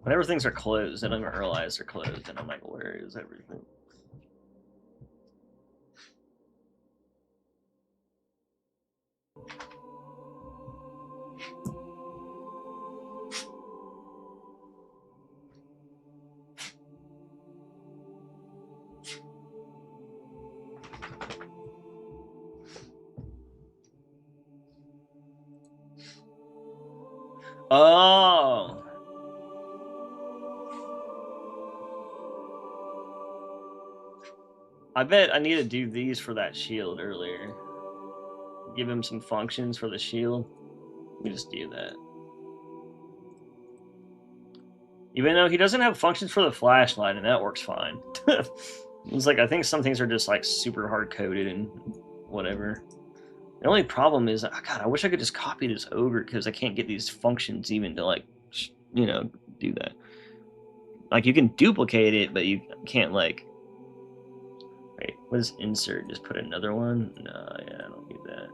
Whenever things are closed, I don't even realize they're closed, and I'm like, where is everything? Oh. I bet I need to do these for that shield earlier. Give him some functions for the shield. Let me just do that. Even though he doesn't have functions for the flashlight, and that works fine. It's like, I think some things are just like super hard-coded and whatever. The only problem is, God, I wish I could just copy this over, because I can't get these functions even to, like, you know, do that. Like, you can duplicate it, but you can't, like... Wait, what is insert? Just put another one? No, yeah, I don't need that.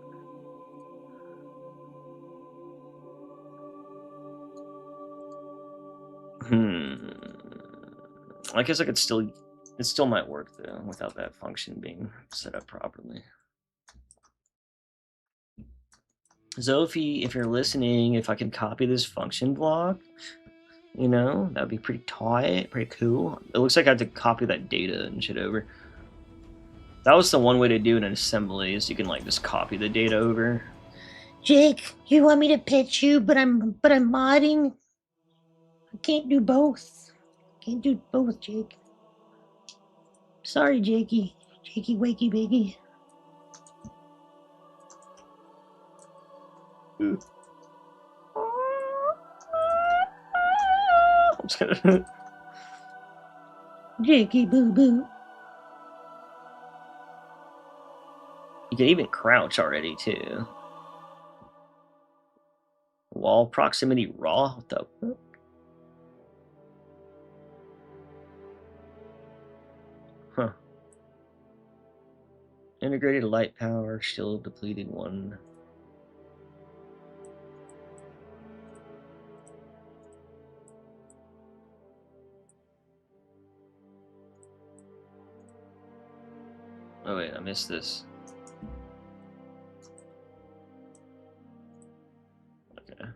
I guess I could still... It still might work, though, without that function being set up properly. Zophie, if you're listening, if I could copy this function block, you know, that'd be pretty tight, pretty cool. It looks like I had to copy that data and shit over. That was the one way to do it in assembly, is you can like just copy the data over. Jake, you want me to pet you, but I'm modding? I can't do both. Can't do both, Jake. Sorry, Jakey. Jakey wakey bakey. Jakey boo boo. You can even crouch already too. Wall proximity raw. What the fuck? Huh. Integrated light power, shield depleted 1. Oh wait, I missed this. Okay.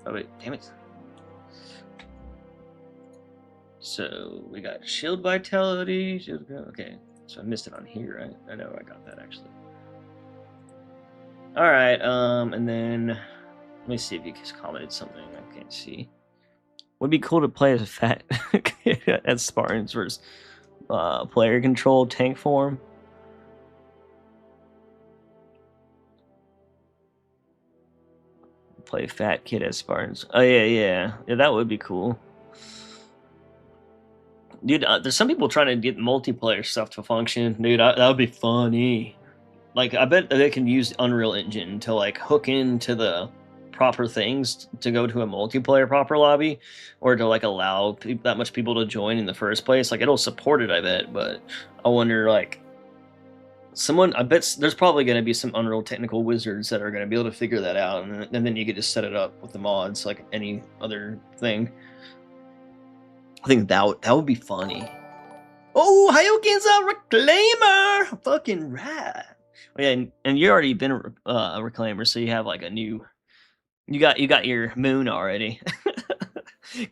Oh wait, damn it. So we got shield vitality. Okay, so I missed it on here, right? I know I got that actually. All right, and then let me see if you just commented something. I can't see. Would be cool to play as a fat as Spartans versus player control tank form. Play fat kid as Spartans. Oh yeah, that would be cool. Dude, there's some people trying to get multiplayer stuff to function. Dude, that would be funny. Like, I bet they can use Unreal Engine to, like, hook into the proper things to go to a multiplayer proper lobby, or to, like, allow that much people to join in the first place. Like, it'll support it, I bet, but I wonder, like, I bet there's probably going to be some Unreal technical wizards that are going to be able to figure that out, and then you could just set it up with the mods like any other thing. I think that would be funny. Oh, Hyokin's a reclaimer! Fucking rat. Oh, yeah, and you already been a reclaimer, so you have like a new. You got your moon already.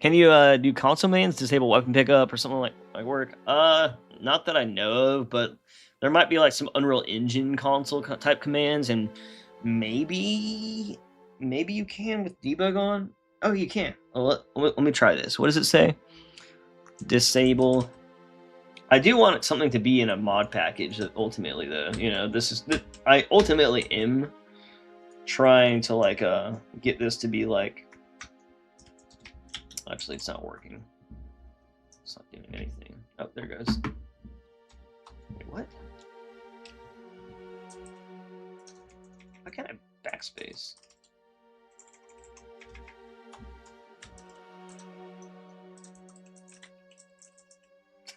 Can you do console commands, disable weapon pickup, or something like work? Not that I know of, but there might be like some Unreal Engine console type commands, and maybe you can with debug on. Oh, you can. Well, let me try this. What does it say? Disable. I do want something to be in a mod package that ultimately, though, you know, I ultimately am trying to like get this to be like. Actually, it's not working. It's not doing anything. Oh, there it goes. Wait, what? Why can't I backspace?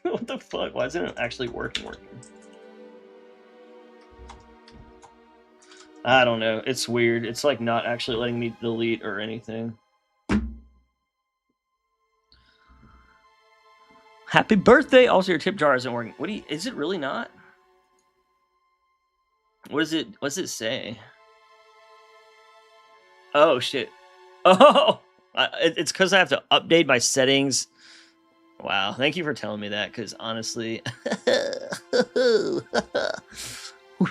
What the fuck? Why isn't it actually working? I don't know. It's weird. It's like not actually letting me delete or anything. Happy birthday! Also, your tip jar isn't working. Is it really not? What does it say? Oh shit. Oh! It's because I have to update my settings. Wow, thank you for telling me that, because honestly...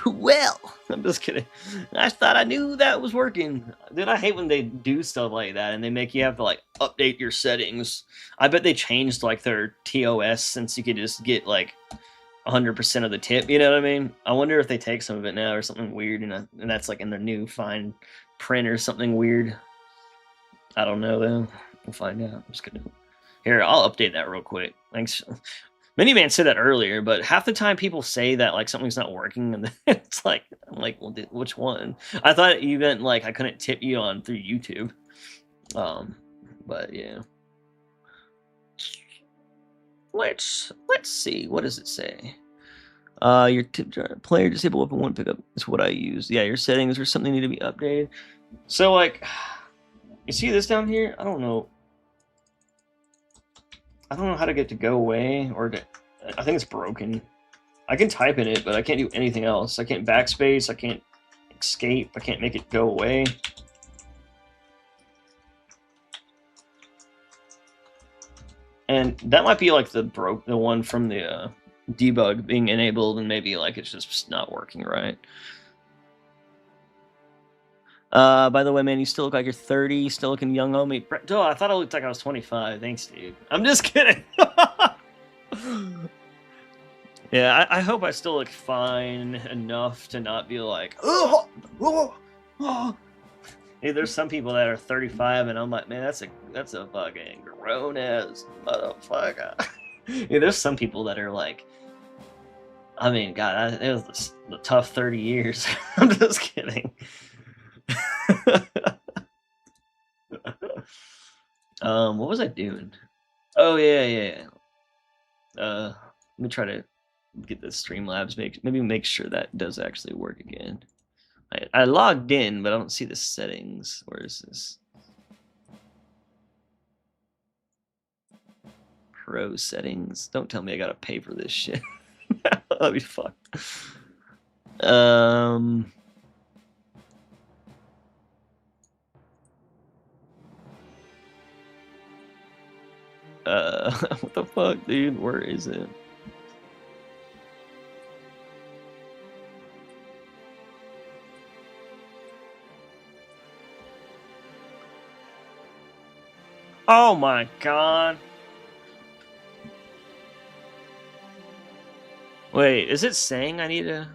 Well, I'm just kidding. I thought I knew that was working. Dude, I hate when they do stuff like that, and they make you have to, like, update your settings. I bet they changed, like, their TOS since you could just get, like, 100% of the tip, you know what I mean? I wonder if they take some of it now or something weird, and that's, like, in their new fine print or something weird. I don't know, though. We'll find out. I'm just gonna... Here, I'll update that real quick. Thanks. Miniman said that earlier, but half the time people say that like something's not working, and then it's like, I'm like, well, which one? I thought you meant like I couldn't tip you on through YouTube. But yeah. Let's see. What does it say? Your tip jar player disable weapon 1 pickup is what I use. Yeah, your settings or something need to be updated. So like, you see this down here? I don't know how to get it to go away, or I think it's broken. I can type in it, but I can't do anything else. I can't backspace, I can't escape, I can't make it go away. And that might be like the one from the debug being enabled, and maybe like it's just not working right. By the way, man, you still look like you're 30. You still looking young on me. Oh, I thought I looked like I was 25. Thanks, dude. I'm just kidding. Yeah, I hope I still look fine enough to not be like, oh. Hey, there's some people that are 35, and I'm like, man, that's a fucking grown ass motherfucker. Yeah, there's some people that are like, I mean, God, it was the tough 30 years. I'm just kidding. What was I doing? Oh yeah. Let me try to get the Streamlabs. Maybe make sure that does actually work again. I logged in, but I don't see the settings. Where is this? Pro settings. Don't tell me I gotta pay for this shit. That'd be fucked. What the fuck, dude? Where is it? Oh my god. Wait, is it saying I need to...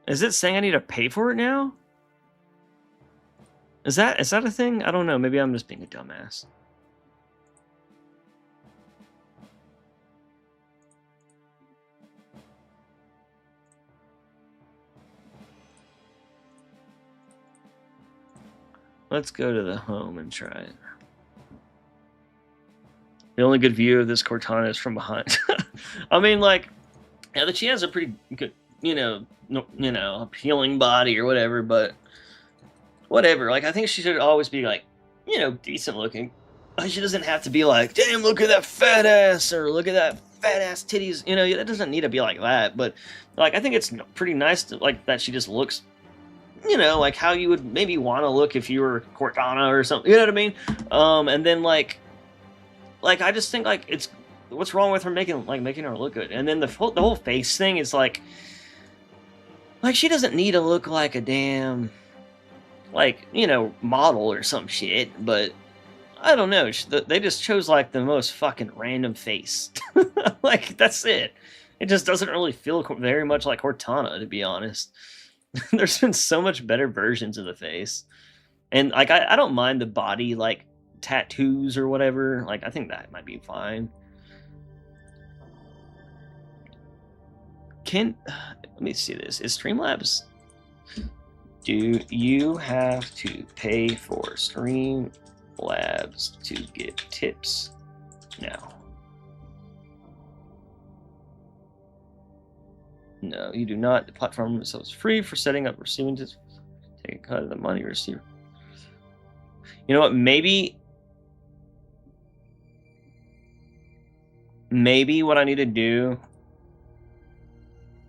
Is it saying I need to pay for it now? Is that a thing? I don't know. Maybe I'm just being a dumbass. Let's go to the home and try it. The only good view of this Cortana is from behind. I mean, like, yeah, that she has a pretty good, appealing body or whatever, but whatever. Like, I think she should always be like, decent looking. She doesn't have to be like, damn, look at that fat ass, or look at that fat ass titties. It doesn't need to be like that. But like, I think it's pretty nice to like that she just looks, like how you would maybe want to look if you were Cortana or something. You know what I mean? And then like I just think like it's what's wrong with her making her look good? And then the whole face thing is like she doesn't need to look like a damn model or some shit, but I don't know. They just chose like the most fucking random face. Like that's it. It just doesn't really feel very much like Cortana, to be honest. There's been so much better versions of the face, and like I don't mind the body like tattoos or whatever. Like I think that might be fine. Let me see this. Is Streamlabs? Do you have to pay for Streamlabs to get tips now? No, you do not. The platform is free for setting up receiving tips. Take a cut of the money received. You know what? Maybe what I need to do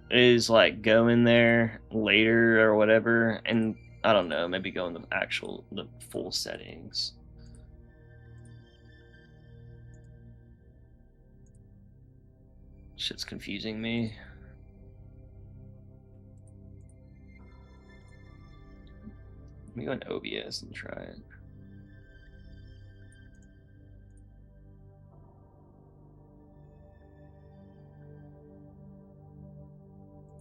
is like go in there later or whatever, and I don't know, maybe go in the full settings. Shit's confusing me. Let me go in OBS and try it.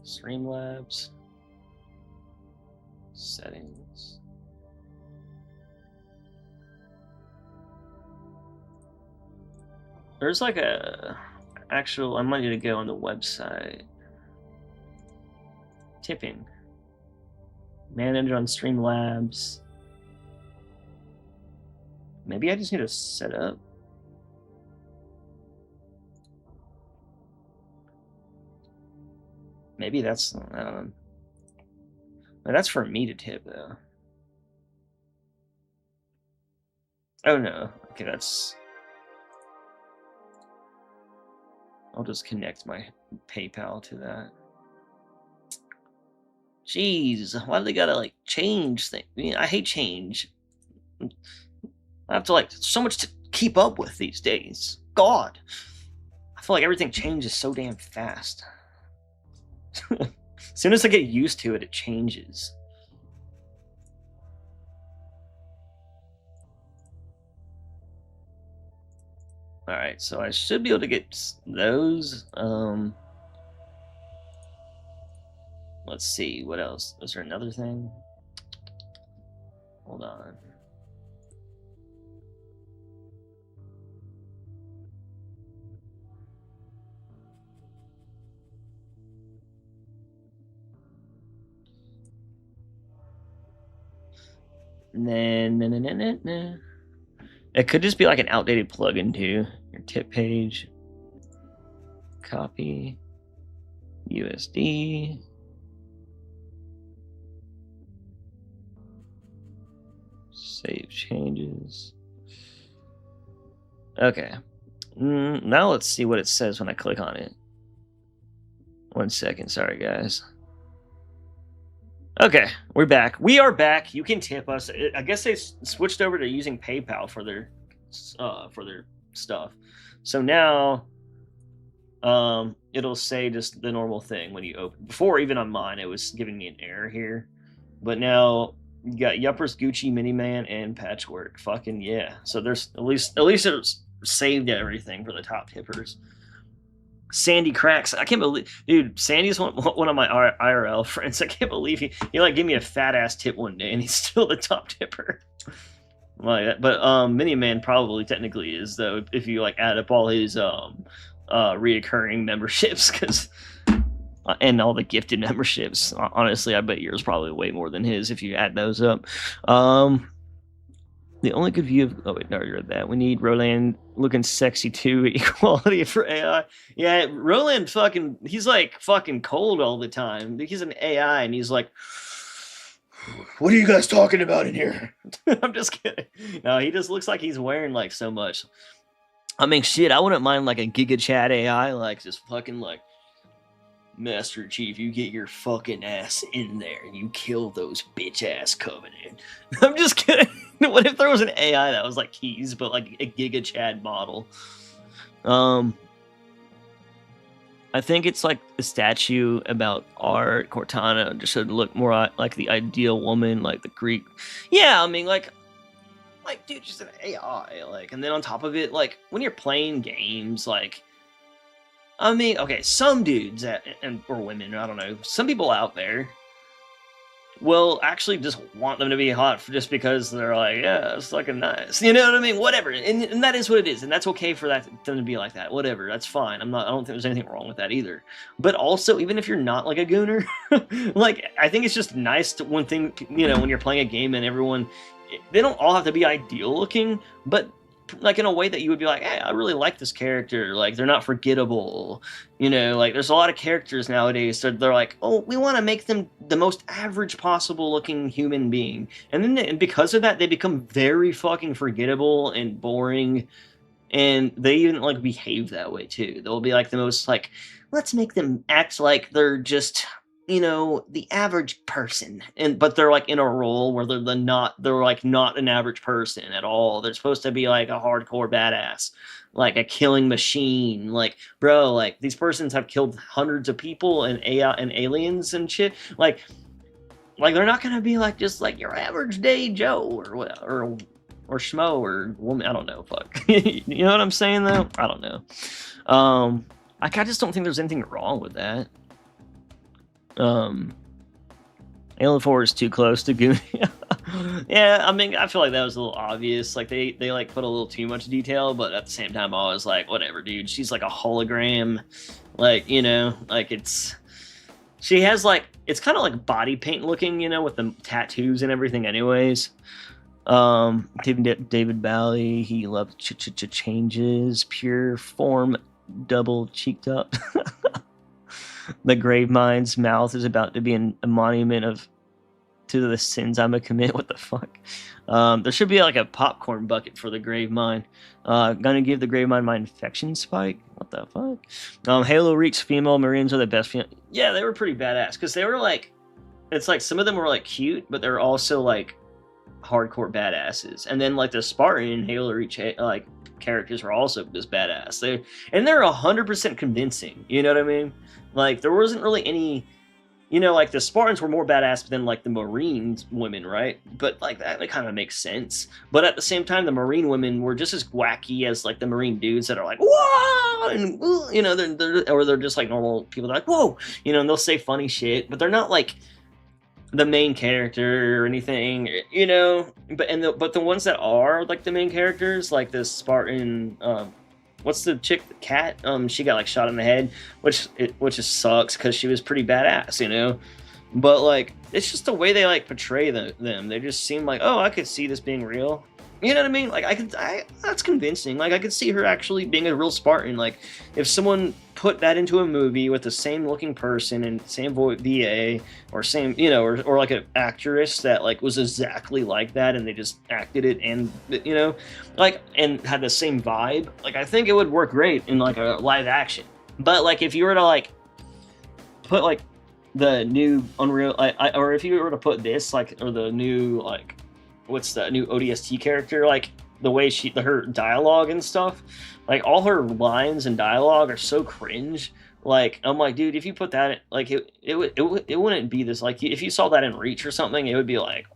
Streamlabs. Settings. There's like a actual, I might need to go on the website. Tipping. Manage on Streamlabs. Maybe I just need to set up. Maybe that's, I don't know. That's for me to tip, though. Oh, no. Okay, that's... I'll just connect my PayPal to that. Jeez, why do they gotta, like, change things? I mean, I hate change. I have to, like, so much to keep up with these days. God. I feel like everything changes so damn fast. As soon as I get used to it, it changes. Alright, so I should be able to get those. Let's see, what else? Was there another thing? Hold on. And then it could just be like an outdated plugin too. Your tip page, copy, USD. Save changes. Okay. Now let's see what it says when I click on it. 1 second. Sorry, guys. Okay, we're back. We are back. You can tip us. I guess they switched over to using PayPal for their stuff. So now, it'll say just the normal thing when you open. Before, even on mine, it was giving me an error here, but now you got Yuppers, Gucci, Miniman, and Patchwork. Fucking yeah. So there's at least it's saved everything for the top tippers. Sandy Cracks. I can't believe, dude. Sandy's one of my IRL friends. I can't believe he like gave me a fat ass tip one day, and he's still the top tipper. Like that. But Miniman probably technically is though if you like add up all his reoccurring memberships, because and all the gifted memberships. Honestly, I bet yours probably way more than his if you add those up. The only good view of... Oh, wait, no, I read that. We need Roland looking sexy, too. Equality for AI. Yeah, Roland fucking... He's, like, fucking cold all the time. He's an AI, and he's like... What are you guys talking about in here? I'm just kidding. No, he just looks like he's wearing, like, so much. I mean, shit, I wouldn't mind, like, a Giga Chat AI, like, just fucking, like... Master Chief, you get your fucking ass in there and you kill those bitch ass Covenant. I'm just kidding. What if there was an AI that was like Keys, but like a Giga Chad model? I think it's like a statue about art. Cortana just should look more like the ideal woman, like the Greek. Yeah, I mean, like, dude, just an AI. Like, and then on top of it, like, when you're playing games, like. I mean, okay, some dudes or women, I don't know, some people out there will actually just want them to be hot just because they're like, yeah, it's fucking nice. You know what I mean? Whatever. And that is what it is. And that's okay for them to be like that. Whatever. That's fine. I don't think there's anything wrong with that either. But also, even if you're not like a gooner, like, I think it's just nice to when you're playing a game and everyone, they don't all have to be ideal looking, but like in a way that you would be like, hey, I really like this character. Like, they're not forgettable. You know, like, there's a lot of characters nowadays that they're like, oh, we want to make them the most average possible looking human being. And then because of that, they become very fucking forgettable and boring. And they even, like, behave that way, too. They'll be, like, the most, like, let's make them act like they're just... the average person, but they're like in a role where they're not an average person at all. They're supposed to be like a hardcore badass, like a killing machine. Like, bro, like these persons have killed hundreds of people and AI and aliens and shit. Like they're not gonna be like just like your average day Joe or whatever or schmo or woman. I don't know. Fuck. You know what I'm saying though? I don't know. I just don't think there's anything wrong with that. Alien 4 is too close to Goonie. Yeah, I mean, I feel like that was a little obvious. Like, they like put a little too much detail, but at the same time, I was like, whatever, dude. She's like a hologram. Like, like she has like, it's kind of like body paint looking, with the tattoos and everything anyways. David Bally, he loved changes, pure form, double cheeked up. The Gravemind's mouth is about to be a monument to the sins I'm gonna commit. What the fuck? There should be like a popcorn bucket for the Gravemind. Gonna give the Gravemind my infection spike. What the fuck? Halo Reek's female Marines are the best. Yeah, they were pretty badass because they were like, it's like some of them were like cute, but they're also like hardcore badasses. And then like the Spartan Halo Reach like characters were also just badass. They're 100% convincing. You know what I mean? Like, there wasn't really any, like, the Spartans were more badass than, like, the Marines women, right? But, like, that kind of makes sense. But at the same time, the Marine women were just as wacky as, like, the Marine dudes that are like, whoa! And, they're just, like, normal people. They're like, whoa! And they'll say funny shit, but they're not, like, the main character or anything, But the ones that are, like, the main characters, like this Spartan, what's the chick, the cat? She got like shot in the head, which just sucks because she was pretty badass, But like, it's just the way they like portray them. They just seem like, oh, I could see this being real. You know what I mean? Like, that's convincing. Like, I could see her actually being a real Spartan. Like, if someone put that into a movie with the same looking person and same VA or same, you know, or like an actress that like was exactly like that and they just acted it and, you know, like, and had the same vibe, like, I think it would work great in like a live action. But like, if you were to like put like the new Unreal, or if you were to put this like, or the new like, what's the new ODST character, like the way her dialogue and stuff, like all her lines and dialogue are so cringe. Like, I'm like, dude, if you put that, like, it wouldn't be this. Like, if you saw that in Reach or something, it would be like,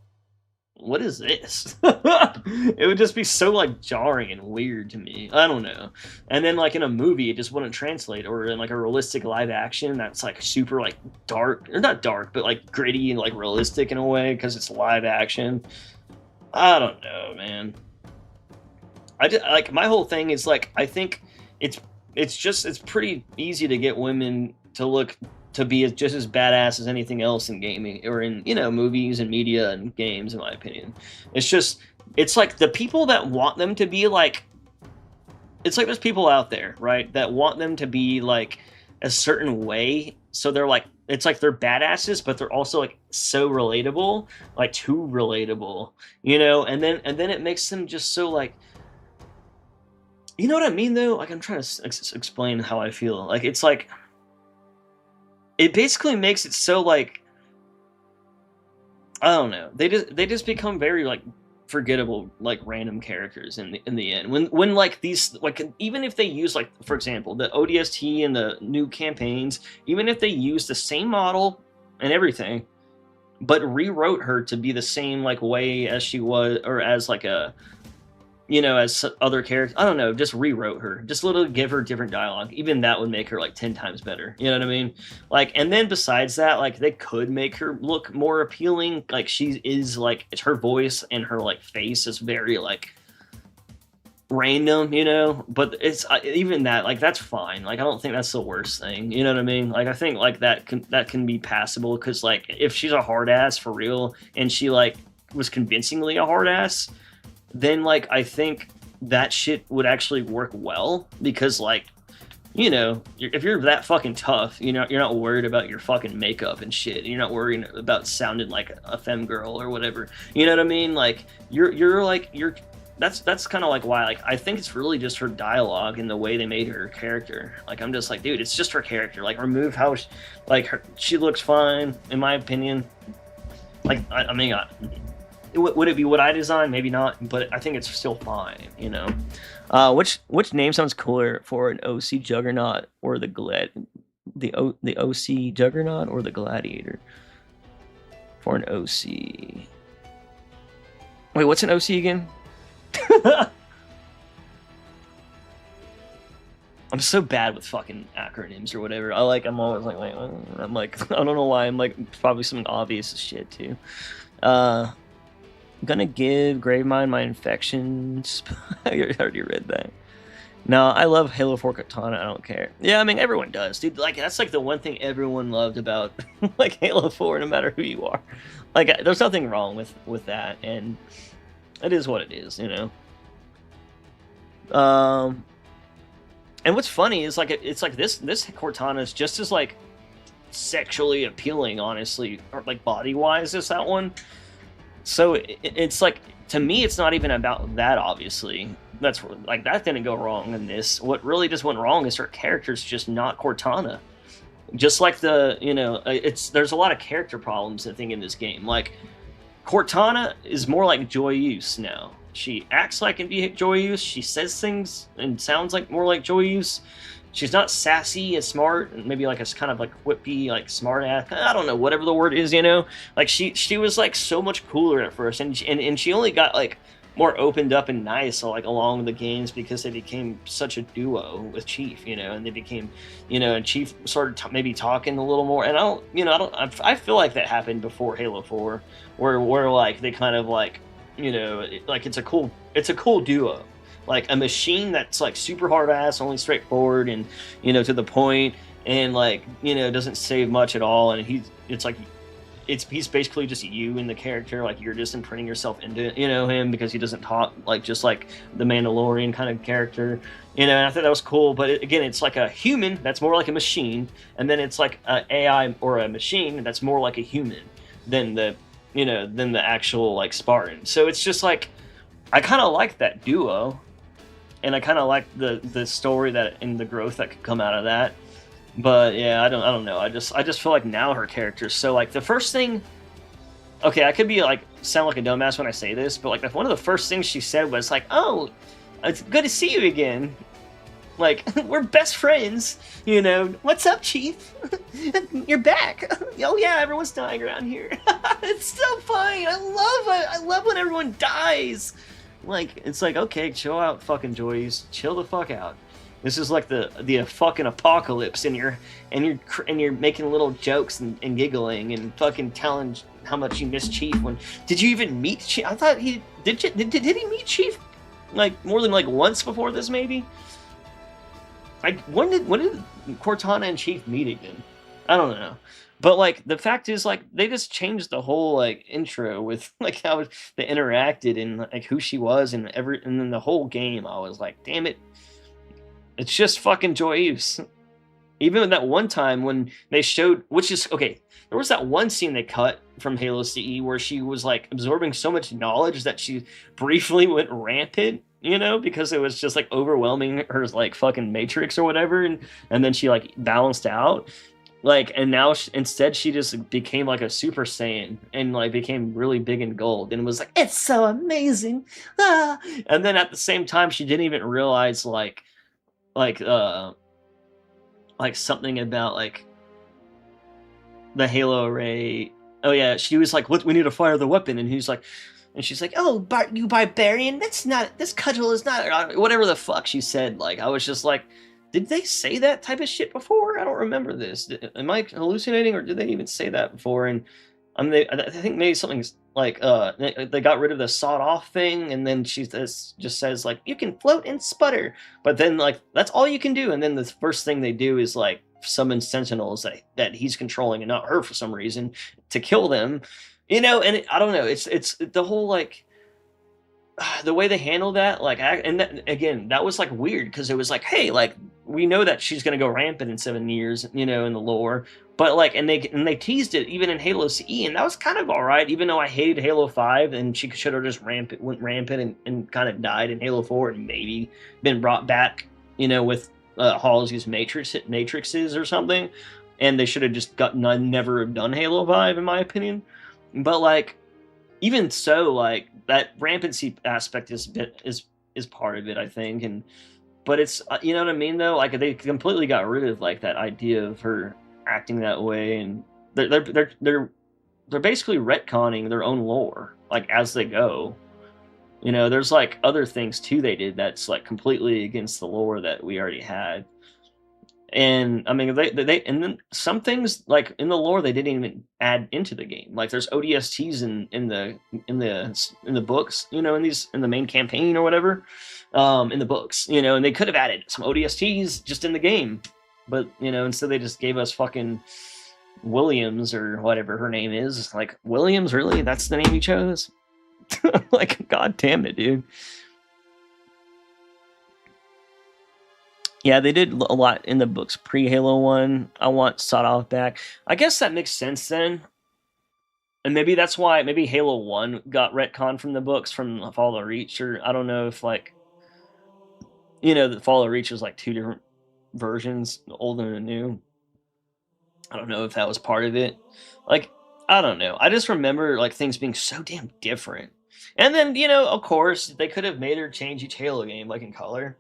what is this? It would just be so like jarring and weird to me. I don't know. And then like in a movie, it just wouldn't translate. Or in like a realistic live action that's like super like dark, or not dark, but like gritty and like realistic in a way because it's live action. I don't know, man. I just, like, my whole thing is like, I think it's pretty easy to get women to be just as badass as anything else in gaming or in, you know, movies and media and games, in my opinion. It's like the people that want them to be like, it's like there's people out there, right, that want them to be like a certain way. So they're like, it's like they're badasses, but they're also like so relatable, like too relatable, you know? And then it makes them just so like, you know what I mean though? Like, I'm trying to explain how I feel. Like, it's like, it basically makes it so like, I don't know. They just become very like forgettable, like random characters in the end. When like these, like, even if they use, like, for example, the ODST and the new campaigns, even if they use the same model and everything, but rewrote her to be the same like way as she was, or as like a, you know, as other characters, I don't know, just rewrote her, just literally give her different dialogue. Even that would make her like 10 times better. You know what I mean? Like, and then besides that, like, they could make her look more appealing. Like, she is like, it's her voice and her like face is very like random, you know, but it's even that, like, that's fine. Like, I don't think that's the worst thing. You know what I mean? Like, I think like that can be passable, because like, if she's a hard ass for real and she like was convincingly a hard ass, then like, I think that shit would actually work well, because like, you know, if you're that fucking tough, you know, you're not worried about your fucking makeup and shit. You're not worried about sounding like a femme girl or whatever. You know what I mean? Like, that's kind of like why, like, I think it's really just her dialogue and the way they made her character. Like, I'm just like, dude, it's just her character. Like, remove how she looks fine, in my opinion. Like, I mean, would it be what I designed? Maybe not, but I think it's still fine, you know. Which name sounds cooler for an OC Juggernaut or the OC Juggernaut or the Gladiator? For an OC. Wait, what's an OC again? I'm so bad with fucking acronyms or whatever. I'm always like, wait, I'm like, I don't know why. I'm like, probably some obvious shit too. I'm gonna give Gravemind my infections. I already read that. No, I love Halo 4 Katana. I don't care. Yeah, I mean, everyone does, dude. Like, that's like the one thing everyone loved about like Halo 4, no matter who you are. Like, there's nothing wrong with that, and it is what it is, you know. And what's funny is like, it's like this Cortana is just as like sexually appealing, honestly, or like body wise as that one. So it's like, to me, it's not even about that, obviously. That's like, that didn't go wrong in this. What really just went wrong is her character's just not Cortana. Just like you know, there's a lot of character problems, I think, in this game. Like, Cortana is more like Joyeuse now. She acts like Joyeuse. She says things and sounds like more like Joyeuse. She's not sassy and smart, and maybe like a kind of like whippy, like smart ass. I don't know, whatever the word is, you know. Like, she was like so much cooler at first, and she only got like more opened up and nice like along the games, because they became such a duo with Chief, you know, and they became, you know, and Chief started maybe talking a little more. And I feel like that happened before Halo 4, where like they kind of like, you know, like it's a cool duo. Like, a machine that's like super hard ass, only straightforward and, you know, to the point, and like, you know, doesn't say much at all. And it's like he's basically just you in the character, like you're just imprinting yourself into him because he doesn't talk like just like the Mandalorian kind of character, and I thought that was cool. But again, it's like a human that's more like a machine, and then it's like an AI or a machine that's more like a human than the than the actual like Spartan. So it's just like I kind of like that duo, and I kind of like the story that and the growth that could come out of that. But yeah, I don't know. I just feel like now her character is so like the first thing. Okay, I could be like sound like a dumbass when I say this, but like one of the first things she said was like, "Oh, it's good to see you again. Like we're best friends. What's up, Chief? You're back. Oh yeah, everyone's dying around here. It's so fine. I love when everyone dies. Like it's like okay, chill out, fucking Joyce. Chill the fuck out." This is like the fucking apocalypse, and you're making little jokes and giggling and fucking telling how much you miss Chief. When did you even meet Chief? I thought he did. Did he meet Chief like more than like once before this? Maybe. Like when did Cortana and Chief meet again? I don't know. But like the fact is, like they just changed the whole like intro with like how they interacted and like who she was and then the whole game. I was like, damn it. It's just fucking Joyce. Even that one time when they showed, which is okay, there was that one scene they cut from Halo CE where she was like absorbing so much knowledge that she briefly went rampant, because it was just like overwhelming her like fucking Matrix or whatever, and then she like balanced out, like, and now instead she just became like a Super Saiyan and like became really big in gold and was like, it's so amazing, and then at the same time she didn't even realize like something about like the Halo array. Oh yeah, she was like, "What? We need to fire the weapon," and he's like, and she's like, "Oh, you barbarian! This cudgel is not whatever the fuck she said." Like I was just like, did they say that type of shit before? I don't remember this. Am I hallucinating, or did they even say that before? And I think maybe something's like they got rid of the sawed off thing, and then she just says like you can float and sputter, but then like that's all you can do, and then the first thing they do is like summon sentinels that he's controlling and not her for some reason to kill them, and I don't know, it's the whole like the way they handle that, like, and that, again, that was like weird because it was like, hey, like we know that she's gonna go rampant in 7 years, in the lore, but like, and they teased it even in Halo CE, and that was kind of all right, even though I hated Halo 5, and she should have just went rampant and kind of died in Halo 4, and maybe been brought back, with Halsey's matrices or something, and they should have just never done Halo 5 in my opinion, but like. Even so, like that rampancy aspect is part of it, I think, but it's you know what I mean though. Like they completely got rid of like that idea of her acting that way, and they're basically retconning their own lore like as they go. There's like other things too they did that's like completely against the lore that we already had. And I mean, they and then some things like in the lore they didn't even add into the game. Like there's ODSTs in the books, in the main campaign or whatever, in the books, and they could have added some ODSTs just in the game, but instead they just gave us fucking Williams or whatever her name is. Like Williams, really? That's the name you chose? Like, god damn it, dude. Yeah, they did a lot in the books pre-Halo 1. I want Sawed-Off back. I guess that makes sense then. And maybe that's why Halo 1 got retconned from the books from Fall of Reach, or I don't know if like the Fall of Reach was like 2 different versions, the old and the new. I don't know if that was part of it. Like, I don't know. I just remember like things being so damn different. And then, of course, they could have made her change each Halo game, like in color.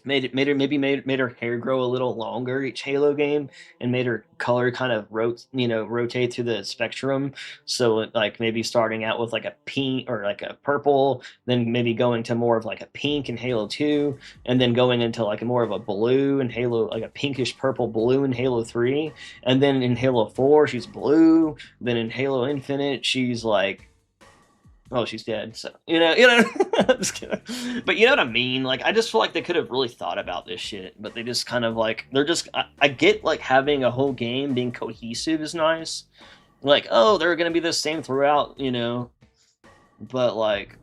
Made her hair grow a little longer each Halo game, and made her color kind of rotate through the spectrum. So like maybe starting out with like a pink or like a purple, then maybe going to more of like a pink in Halo 2, and then going into like more of a blue in Halo, like a pinkish purple blue in Halo 3, and then in Halo 4 she's blue. Then in Halo Infinite she's like, oh, she's dead. So I'm just kidding. But you know what I mean? Like, I just feel like they could have really thought about this shit, but they just kind of like, they're just. I get like having a whole game being cohesive is nice, like, oh, they're gonna be the same throughout, you know. But like,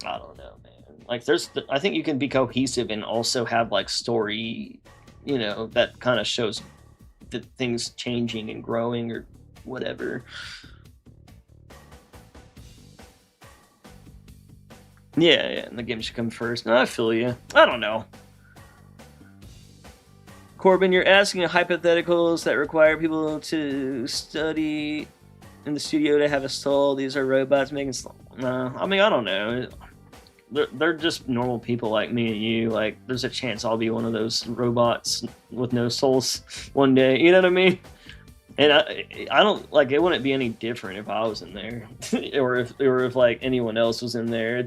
I don't know, man. Like, I think you can be cohesive and also have like story, you know, that kind of shows that things changing and growing or whatever. Yeah, and the game should come first. No, I feel you. I don't know. Corbin, you're asking hypotheticals that require people to study in the studio to have a stall. These are robots making. No, I mean, I don't know. They're just normal people like me and you. Like, there's a chance I'll be one of those robots with no souls one day. You know what I mean? And I don't like it. Wouldn't be any different if I was in there, or if like anyone else was in there.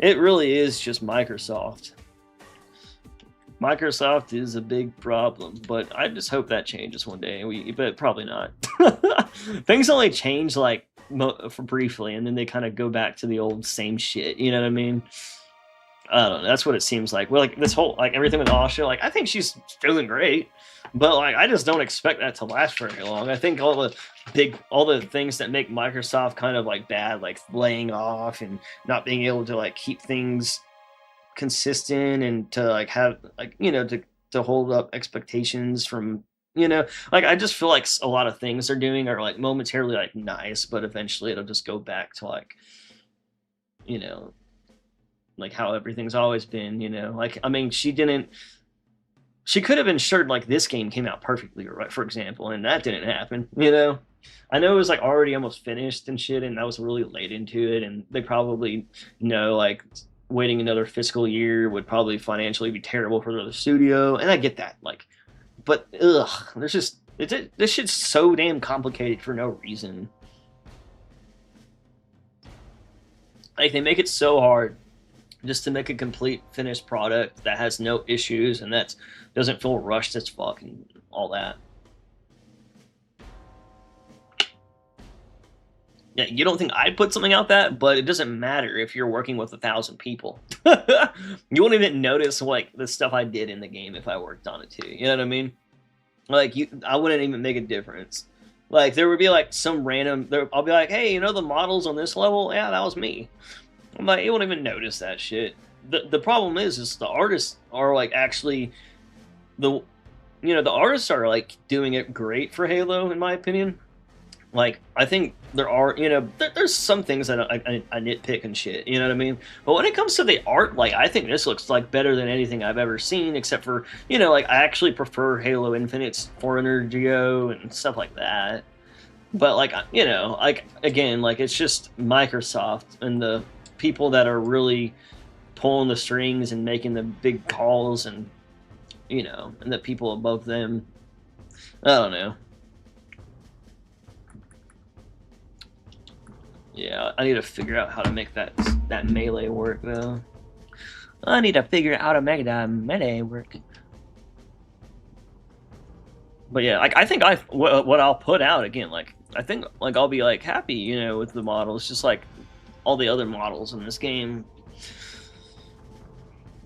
It really is just Microsoft. Microsoft is a big problem, but I just hope that changes one day. But probably not. Things only change like for briefly, and then they kind of go back to the old same shit. You know what I mean? I don't know. That's what it seems like. Well, like this whole like everything with Asha, like I think she's doing great, but like I just don't expect that to last very long. I think all the things that make Microsoft kind of like bad, like laying off and not being able to like keep things consistent and to like have like, you know, to hold up expectations from, you know, like I just feel like a lot of things they're doing are like momentarily like nice, but eventually it'll just go back to like, you know, like how everything's always been, you know. Like, I mean, she could have ensured like this game came out perfectly, right, for example, and that didn't happen, you know. I know it was like already almost finished and shit, and I was really late into it, and they probably know like waiting another fiscal year would probably financially be terrible for the studio, and I get that, like, but there's just this shit's so damn complicated for no reason. Like, they make it so hard just to make a complete finished product that has no issues and that doesn't feel rushed as fuck and all that. Yeah, you don't think I'd put something out that, but it doesn't matter if you're working with 1,000 people. You won't even notice like the stuff I did in the game if I worked on it too. You know what I mean? Like, I wouldn't even make a difference. Like, there would be like some random. I'll be like, hey, you know the models on this level? Yeah, that was me. I'm like, you won't even notice that shit. The problem is the artists are like actually the artists are like doing it great for Halo in my opinion. Like, I think there are, you know, there's some things that I nitpick and shit, you know what I mean? But when it comes to the art, like, I think this looks like better than anything I've ever seen, except for, you know, like, I actually prefer Halo Infinite's Foreigner Geo and stuff like that. But like, you know, like, again, like, it's just Microsoft and the people that are really pulling the strings and making the big calls, and, you know, and the people above them. I don't know. Yeah, I need to figure out how to make that melee work, though. I need to figure out how to make that melee work. But yeah, like, I think what I'll put out again, like, I think like I'll be like happy, you know, with the models, just like all the other models in this game.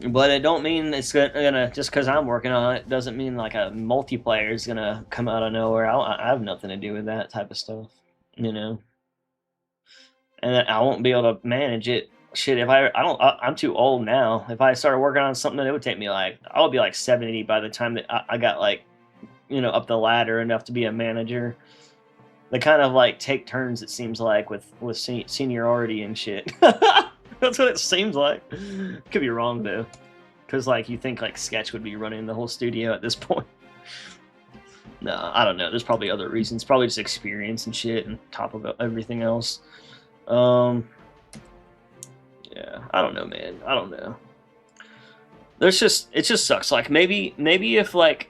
But it don't mean it's gonna just because I'm working on it doesn't mean like a multiplayer is gonna come out of nowhere. I have nothing to do with that type of stuff, you know. And I won't be able to manage it. Shit, if I'm too old now. If I started working on something, it would take me like, I'll be like 70 by the time that I got like, you know, up the ladder enough to be a manager. They kind of like take turns, it seems like, with seniority and shit. That's what it seems like. Could be wrong though, because like you think like Sketch would be running the whole studio at this point. No, I don't know. There's probably other reasons. Probably just experience and shit, on top of everything else. Yeah, I don't know, man. I don't know. It just sucks. Like, maybe if like,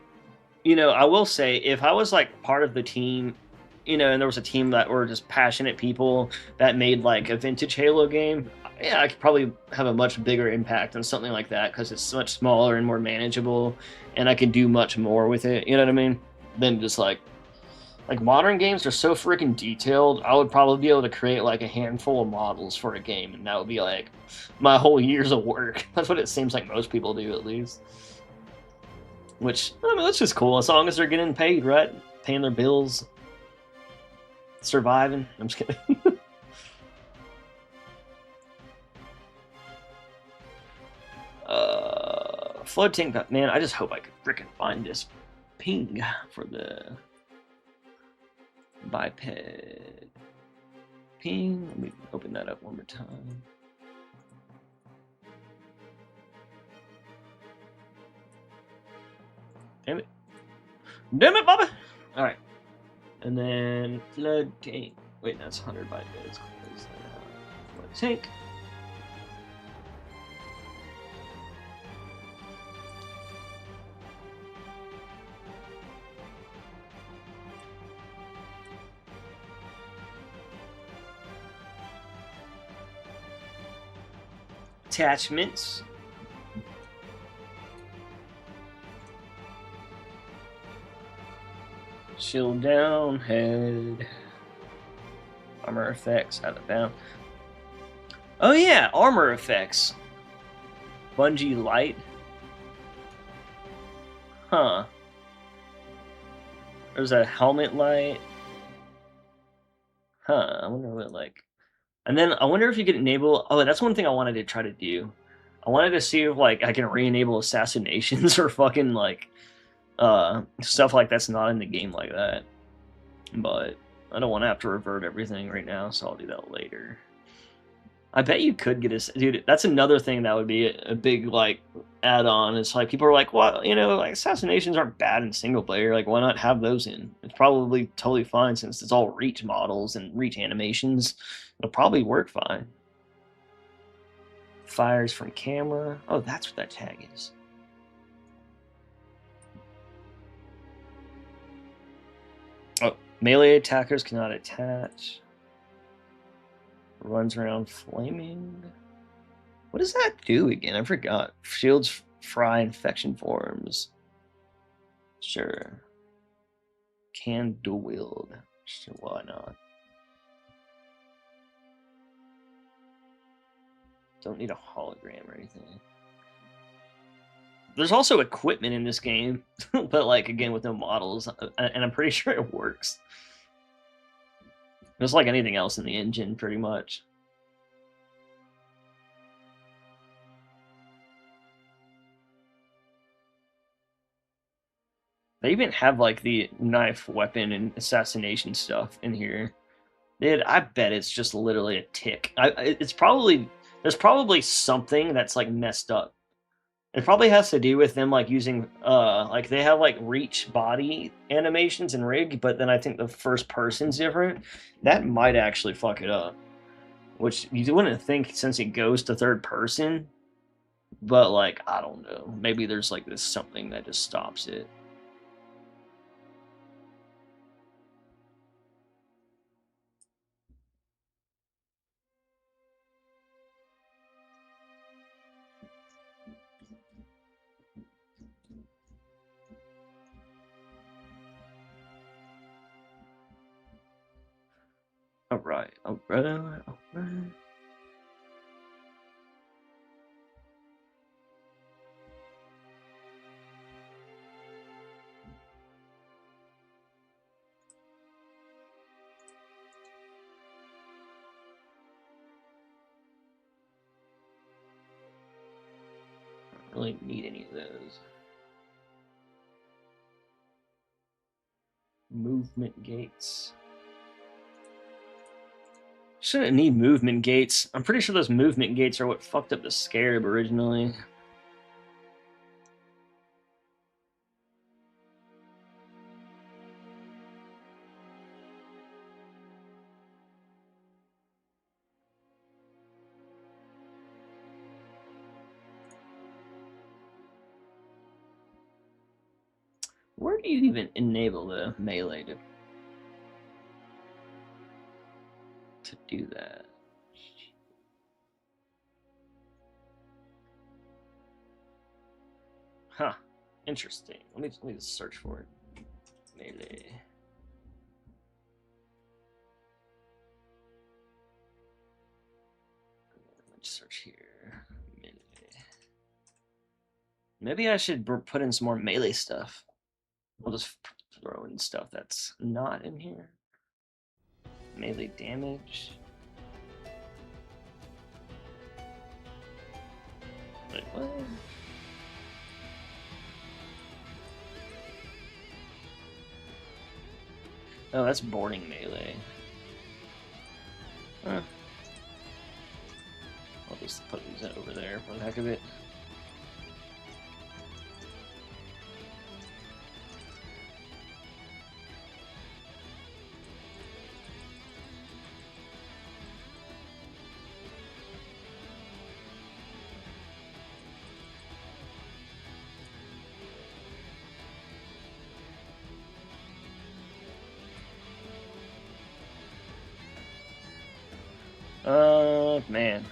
you know, I will say, if I was like part of the team, you know, and there was a team that were just passionate people that made like a vintage Halo game, yeah, I could probably have a much bigger impact on something like that, because it's much smaller and more manageable, and I could do much more with it. You know what I mean? Than just like modern games are so freaking detailed. I would probably be able to create like a handful of models for a game, and that would be like my whole years of work. That's what it seems like most people do, at least. Which, I mean, that's just cool, as long as they're getting paid, right? Paying their bills. Surviving. I'm just kidding. Flood tank. Man, I just hope I could frickin' find this ping for the biped ping. Let me open that up one more time. Damn it. Damn it, Bobby! Alright. And then flood tank. Wait, that's 100 bipeds. Flood tank. Attachments. Shield down, head. Armor effects, out of bound. Oh yeah, armor effects. Bungee light. Huh. There's a helmet light. Huh, I wonder what, like... And then I wonder if you could enable... Oh, that's one thing I wanted to try to do. I wanted to see if, like, I can re-enable assassinations or fucking, like, stuff like that's not in the game like that. But I don't want to have to revert everything right now, so I'll do that later. I bet you could get a... Dude, that's another thing that would be a big, like, add-on. It's like, people are like, well, you know, like, assassinations aren't bad in single player. Like, why not have those in? It's probably totally fine since it's all Reach models and Reach animations. It'll probably work fine. Fires from camera. Oh, that's what that tag is. Oh, melee attackers cannot attach. Runs around flaming. What does that do again? I forgot. Shields fry infection forms. Sure. Can dual wield. Sure, why not? Don't need a hologram or anything. There's also equipment in this game, but like again with no models, and I'm pretty sure it works. Just like anything else in the engine, pretty much. They even have like the knife, weapon, and assassination stuff in here. Dude, I bet it's just literally a tick. It's probably... There's probably something that's like messed up. It probably has to do with them like using like they have like Reach body animations and rig, but then I think the first person's different. That might actually fuck it up. Which you wouldn't think since it goes to third person, but like I don't know. Maybe there's like this something that just stops it. Alright, alright. Don't really need any of those. Movement gates. Shouldn't need movement gates. I'm pretty sure those movement gates are what fucked up the Scarab originally. Where do you even enable the melee to do that? Huh. Interesting. Let me just search for it. Melee. Let's search here. Melee. Maybe I should put in some more melee stuff. I'll just throw in stuff that's not in here. melee damage. Wait, what? Oh, that's boarding melee. Huh. I'll just put these over there for the heck of it. Man.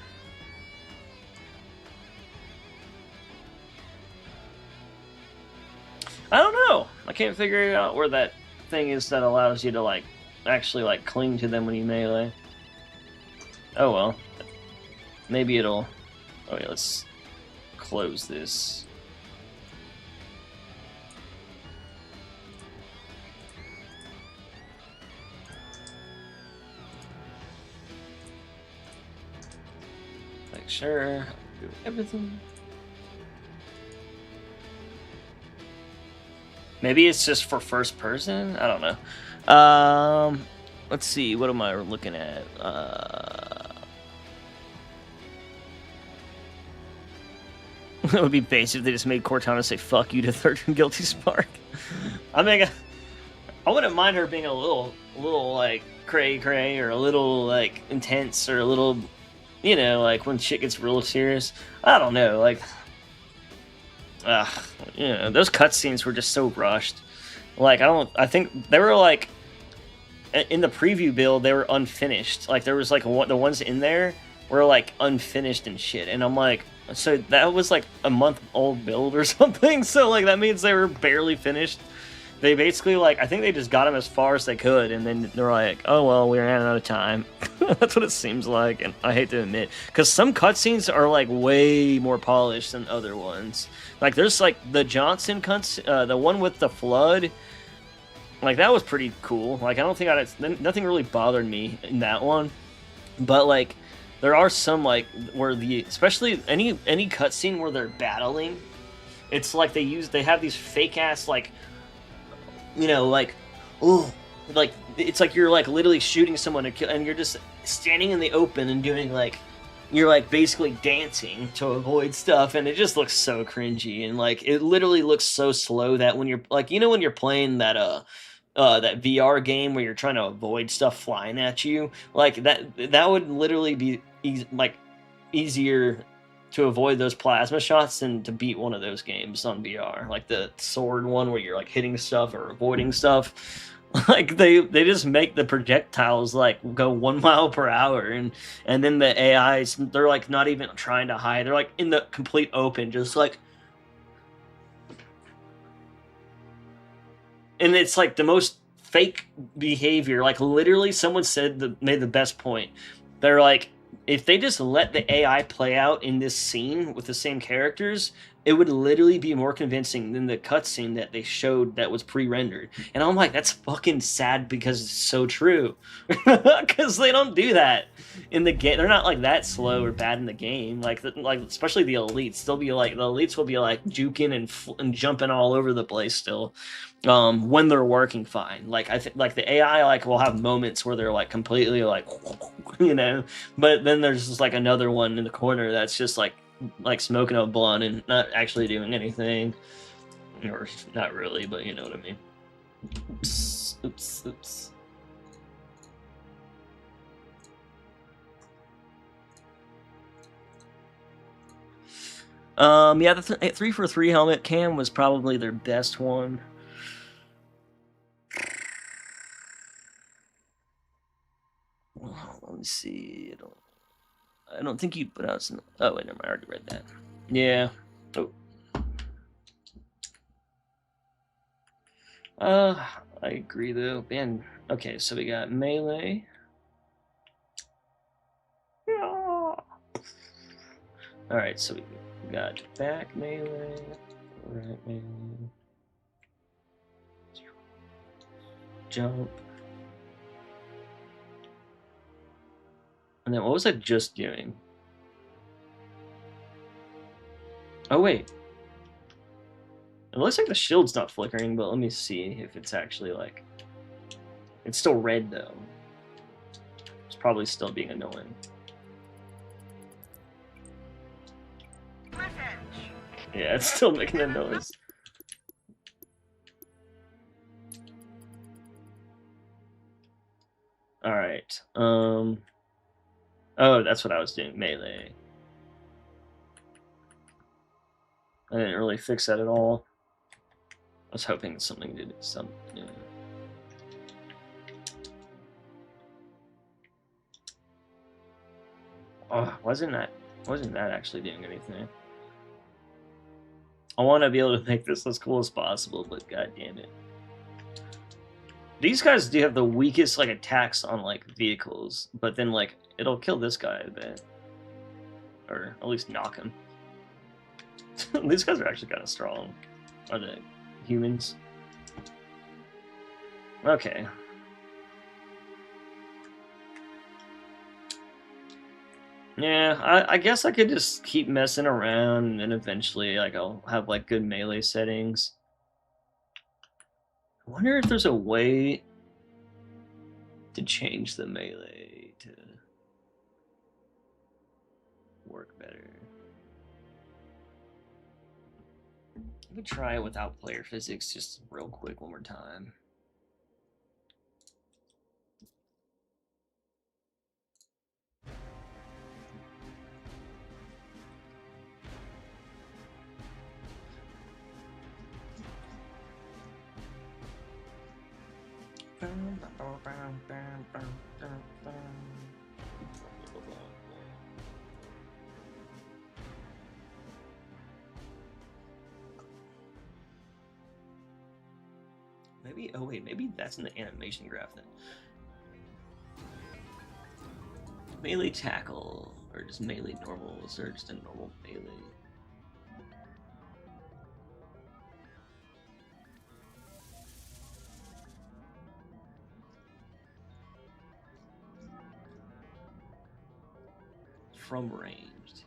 I don't know. I can't figure out where that thing is that allows you to, like, actually, like, cling to them when you melee. Oh, well. Maybe it'll... Oh, yeah, let's close this. Make sure. Do everything. Maybe it's just for first person? I don't know. Let's see. What am I looking at? It would be basic if they just made Cortana say "fuck you" to Third and Guilty Spark. I mean, I wouldn't mind her being a little like cray or a little like intense or a little, you know, like when shit gets real serious. I don't know, like. You know, those cutscenes were just so rushed. Like, I think they were like, in the preview build, they were unfinished. Like, there was like, the ones in there were like unfinished and shit. And I'm like, so that was like a month-old build or something? So, like, that means they were barely finished. They basically, like, I think they just got them as far as they could, and then they're like, oh, well, we're running out of time. That's what it seems like, and I hate to admit. Because some cutscenes are, like, way more polished than other ones. Like, there's, like, the Johnson cutscene, the one with the flood. Like, that was pretty cool. Like, I don't think nothing really bothered me in that one. But, like, there are some, like, where especially any cutscene where they're battling, it's like they have these fake-ass, like, you know, like, ooh, like, it's like you're, like, literally shooting someone to kill, and you're just standing in the open and doing, like, you're, like, basically dancing to avoid stuff, and it just looks so cringy, and, like, it literally looks so slow that when you're, like, you know when you're playing that VR game where you're trying to avoid stuff flying at you, like, that would literally be, easier to avoid those plasma shots than to beat one of those games on VR, like the sword one where you're like hitting stuff or avoiding stuff. Like they just make the projectiles like go 1 mile per hour, and then the AIs, they're like not even trying to hide, they're like in the complete open, just like, and it's like the most fake behavior. Like literally someone made the best point. They're like, if they just let the AI play out in this scene with the same characters, it would literally be more convincing than the cutscene that they showed that was pre-rendered. And I'm like, that's fucking sad because it's so true. Because they don't do that in the game. They're not like that slow or bad in the game. Like especially the elites. The elites will be like juking and jumping all over the place still. When they're working fine. Like I think like the AI like will have moments where they're like completely like, you know, but then there's just like another one in the corner that's just like smoking a blunt and not actually doing anything, or not really, but you know what I mean. Oops. Yeah, the 343 helmet cam was probably their best one. Let me see. I don't think you put out some. Oh wait, never mind. I already read that. Yeah. Oh. I agree though. Man. Okay, so we got melee. Yeah. All right, so we got back melee, right melee, jump. And then what was I just doing? Oh, wait. It looks like the shield's not flickering, but let me see if it's actually like... It's still red, though. It's probably still being annoying. Cliff edge. Yeah, it's still making a noise. Alright. Oh, that's what I was doing. Melee. I didn't really fix that at all. I was hoping something did something. Yeah. Oh, wasn't that actually doing anything? I want to be able to make this as cool as possible, but god damn it. These guys do have the weakest like attacks on like vehicles, but then like it'll kill this guy a bit. Or at least knock him. These guys are actually kind of strong. Are they humans? Okay. Yeah, I guess I could just keep messing around, and then eventually, like, I'll have like good melee settings. I wonder if there's a way to change the melee to work better. Let me try it without player physics just real quick one more time. Maybe, oh wait, maybe that's in the animation graph then. Melee tackle, or just melee normals, or just a normal melee. From ranged.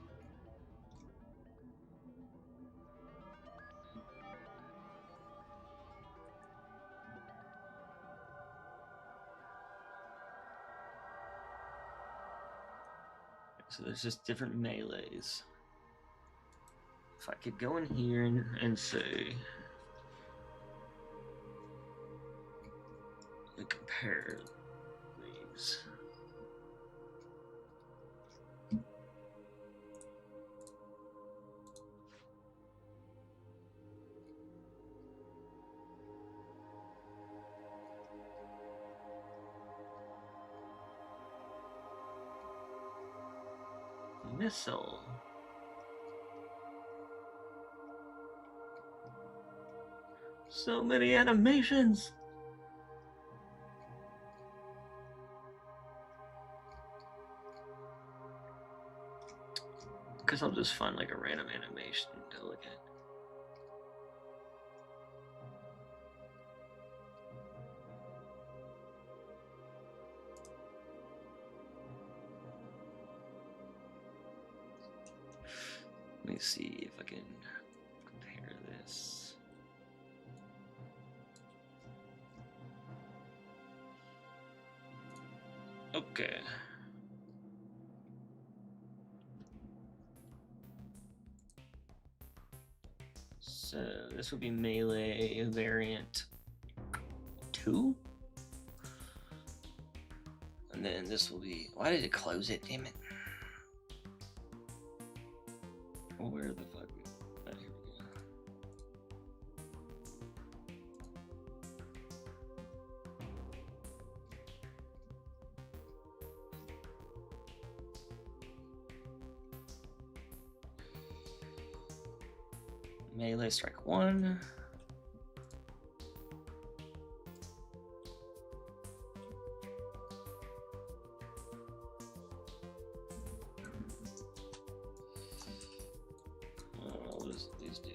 So there's just different melees. If I could go in here and say, we compare these. Missile. So many animations. Because I'll just find like a random animation to look at. Let me see if I can compare this. Okay. So this would be melee variant 2. And then this will be, why did it close it? Damn it. Where the fuck? Oh, here we go. Melee strike 1. What does these do?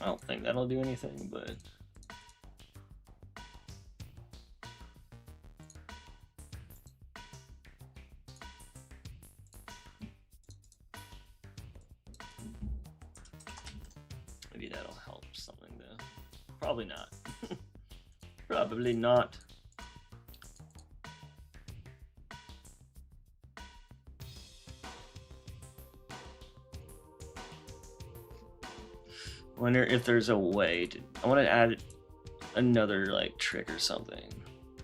I don't think that'll do anything, but maybe that'll help something though. Probably not. Probably not. Wonder if there's a way to. I want to add another like trick or something.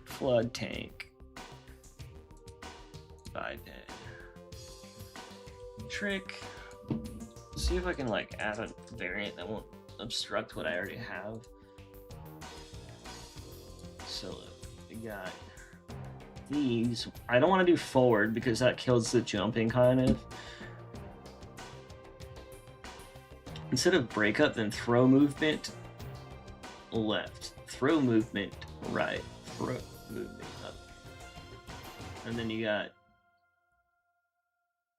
Flood tank. Biped. Trick. See if I can like add a variant that won't obstruct what I already have. So we got these. I don't want to do forward because that kills the jumping kind of. Instead of break up, then throw movement left, throw movement right, throw movement up. And then you got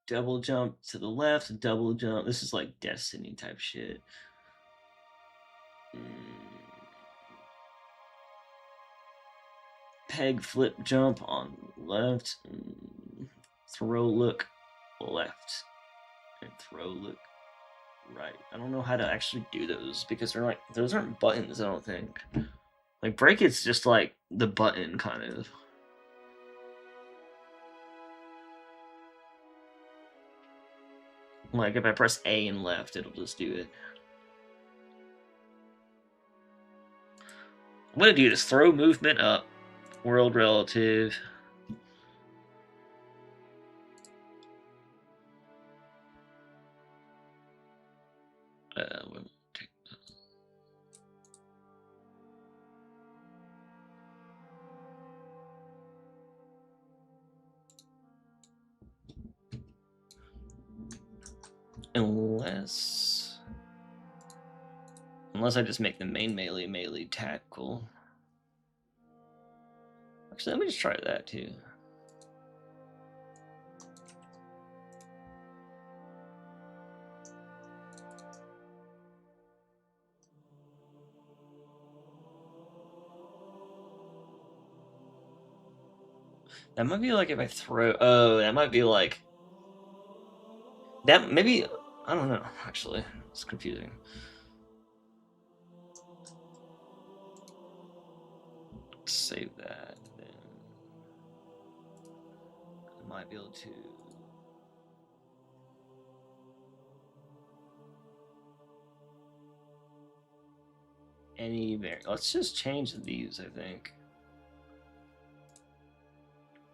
double jump to the left, double jump. This is like Destiny type shit. Peg flip jump on left, throw look left, and throw look right. I don't know how to actually do those because they're like those aren't buttons. I don't think. Like break it's just like the button kind of. Like if I press A and left, it'll just do it. I'm gonna do this. Throw movement up, world relative. We'll take that. Unless I just make the main melee tactical. Actually, let me just try that too. That might be like if I throw. Oh, that might be like. That maybe. I don't know, actually. It's confusing. Let's save that. Then I might be able to. Any variant. Let's just change these, I think.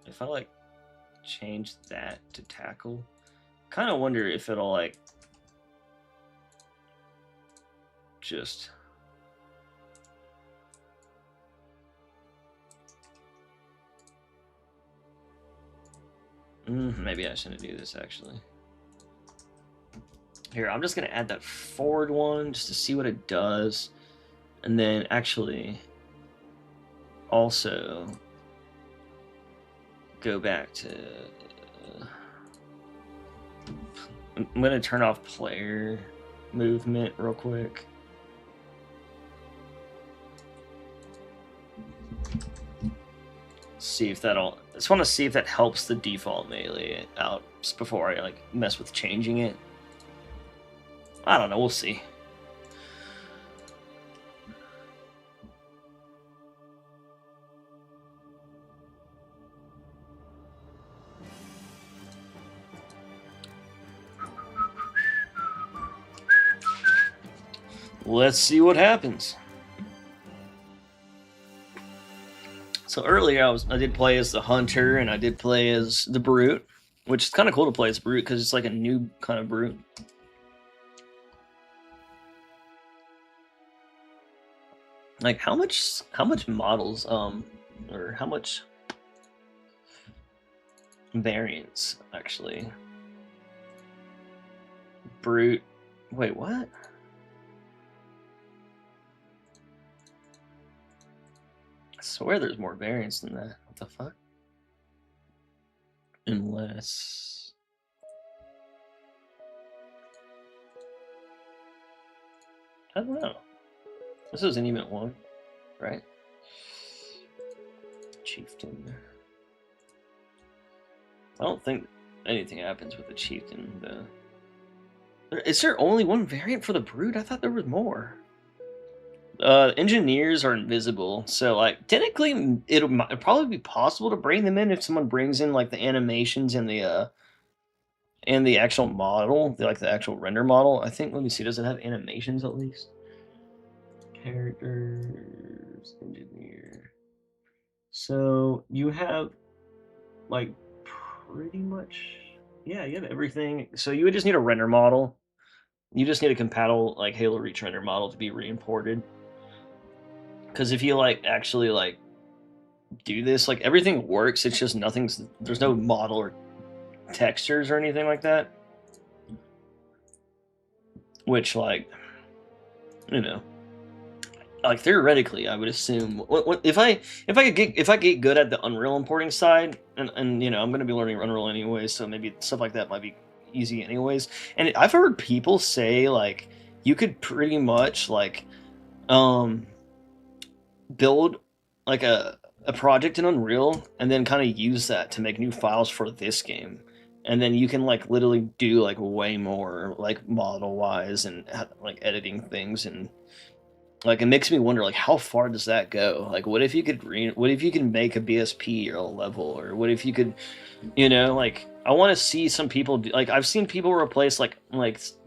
If I like change that to tackle, kind of wonder if it'll like just maybe I shouldn't do this actually. Here, I'm just gonna add that forward one just to see what it does, and then actually also go back to. I'm gonna turn off player movement real quick. See if that'll. I just want to see if that helps the default melee out just before I like mess with changing it. I don't know. We'll see. Let's see what happens. So earlier I did play as the hunter and I did play as the brute, which is kind of cool to play as brute because it's like a new kind of brute. Like how much models or how much variance actually? Brute. Wait, what? I swear there's more variance than that. What the fuck? Unless... I don't know. This isn't even one, right? Chieftain. I don't think anything happens with the chieftain, though. Is there only one variant for the brood? I thought there was more. Engineers are invisible, so like technically it'll probably be possible to bring them in if someone brings in like the animations and the actual model, like the actual render model. I think, let me see, does it have animations at least? Characters, engineer. So you have like pretty much, yeah, you have everything. So you would just need a render model. You just need a compatible like Halo Reach render model to be re-imported. Because if you like actually like do this, like everything works. It's just there's no model or textures or anything like that. Which, like, you know, like theoretically, I would assume if I get good at the Unreal importing side, and you know, I'm gonna be learning Unreal anyway, so maybe stuff like that might be easy anyways. And I've heard people say like you could pretty much like build like a project in Unreal and then kind of use that to make new files for this game. And then you can like literally do like way more like model wise and like editing things, and like it makes me wonder like how far does that go? Like what if you could make a BSP or a level, or what if you could, you know, like I want to see some people do, like I've seen people replace like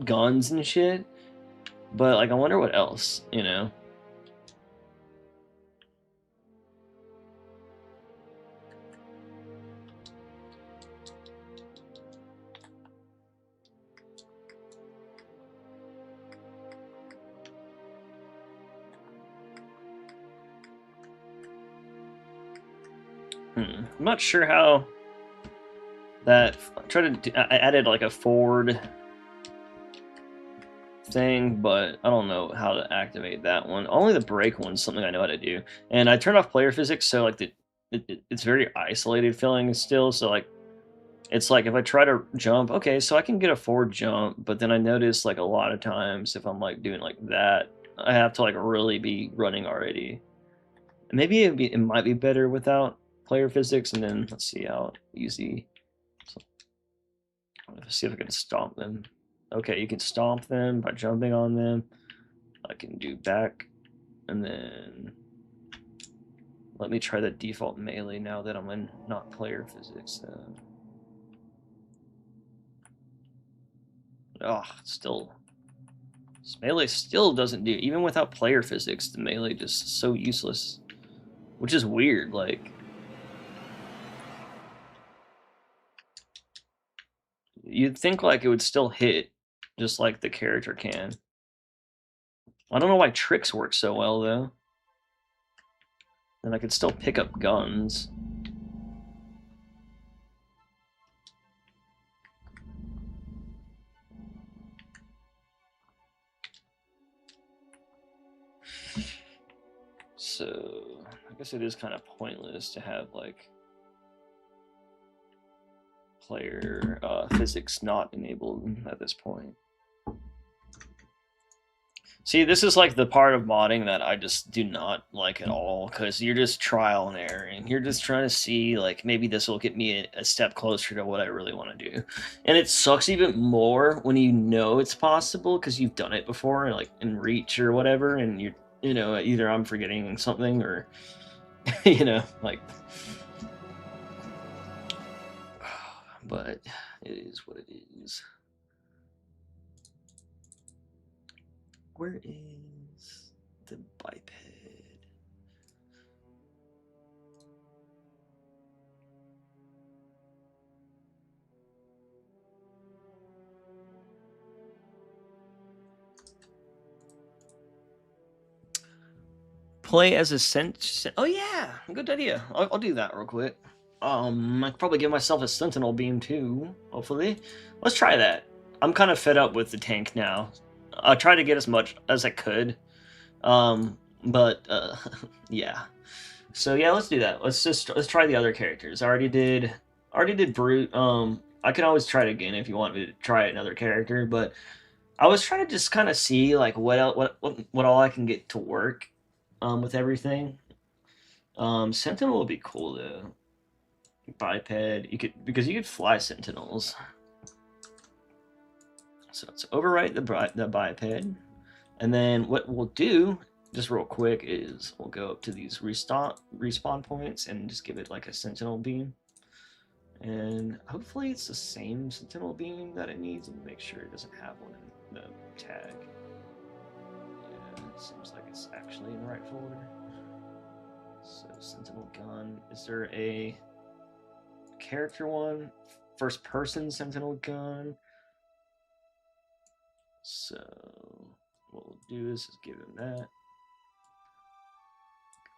guns and shit, but like I wonder what else, you know. I'm not sure how that. I added like a forward thing, but I don't know how to activate that one. Only the break one's something I know how to do. And I turned off player physics, so like it's very isolated feeling still. So like it's like if I try to jump, okay, so I can get a forward jump, but then I notice like a lot of times if I'm like doing like that, I have to like really be running already. Maybe it might be better without player physics. And then let's see how easy. Let's see if I can stomp them. Okay, you can stomp them by jumping on them. I can do back, and then let me try the default melee now that I'm in not player physics. Still, this melee still doesn't do, even without player physics. The melee just so useless, which is weird. Like, you'd think like it would still hit, just like the character can. I don't know why tricks work so well though. And I could still pick up guns. So I guess it is kind of pointless to have like player physics not enabled at this point. See, this is like the part of modding that I just do not like at all, because you're just trial and error, and you're just trying to see like maybe this will get me a step closer to what I really want to do. And it sucks even more when you know it's possible because you've done it before, like in Reach or whatever, and you know, either I'm forgetting something or you know, like. But it is what it is. Where is the biped? Play as a Oh yeah, good idea. I'll do that real quick. I could probably give myself a sentinel beam too, hopefully. Let's try that. I'm kind of fed up with the tank now. I tried to get as much as I could. But yeah. So yeah, let's do that. Let's try the other characters. I already did Brute. I can always try it again if you want me to try another character, but I was trying to just kind of see like what all I can get to work with everything. Sentinel would be cool though. Biped, you could fly Sentinels. So let's overwrite the biped, and then what we'll do, just real quick, is we'll go up to these respawn points and just give it like a Sentinel beam, and hopefully it's the same Sentinel beam that it needs, and make sure it doesn't have one in the tag. Yeah, it seems like it's actually in the right folder. So Sentinel gun. Is there a character one? First person Sentinel gun. So what we'll do is give him that.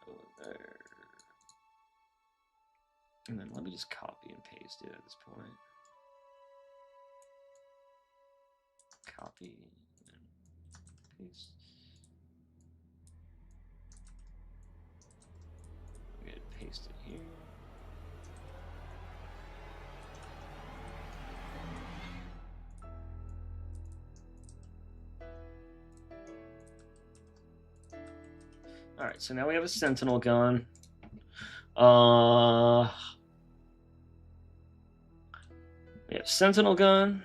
Go there. And then let me just copy and paste it at this point. Copy and paste. I'm gonna paste it here. Alright, so now we have a Sentinel gun. We have Sentinel gun,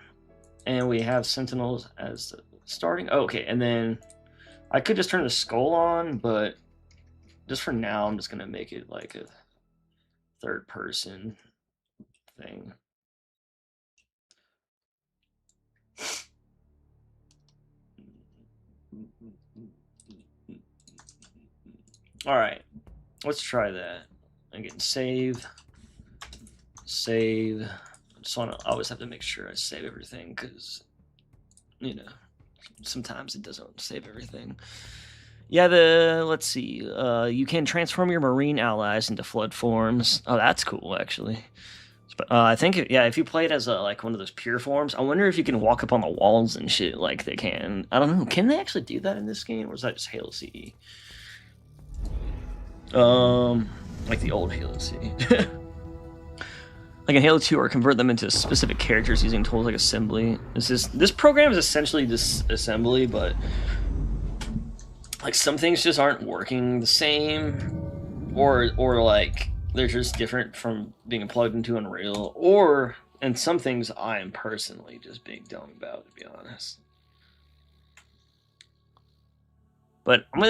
and we have Sentinels as the starting. Oh, okay, and then I could just turn the skull on, but just for now, I'm just gonna make it like a third person thing. All right, let's try that. Again, save. I just want to always have to make sure I save everything because, you know, sometimes it doesn't save everything. Yeah, let's see. You can transform your marine allies into flood forms. Oh, that's cool, actually. I think, if you play it as like one of those pure forms, I wonder if you can walk up on the walls and shit like they can. I don't know. Can they actually do that in this game, or is that just Halo CE? Like the old Halo CE. Like in Halo 2, or convert them into specific characters using tools like assembly. This program is essentially just assembly, but like some things just aren't working the same, or like they're just different from being plugged into Unreal, and some things I am personally just being dumb about, to be honest. But I'm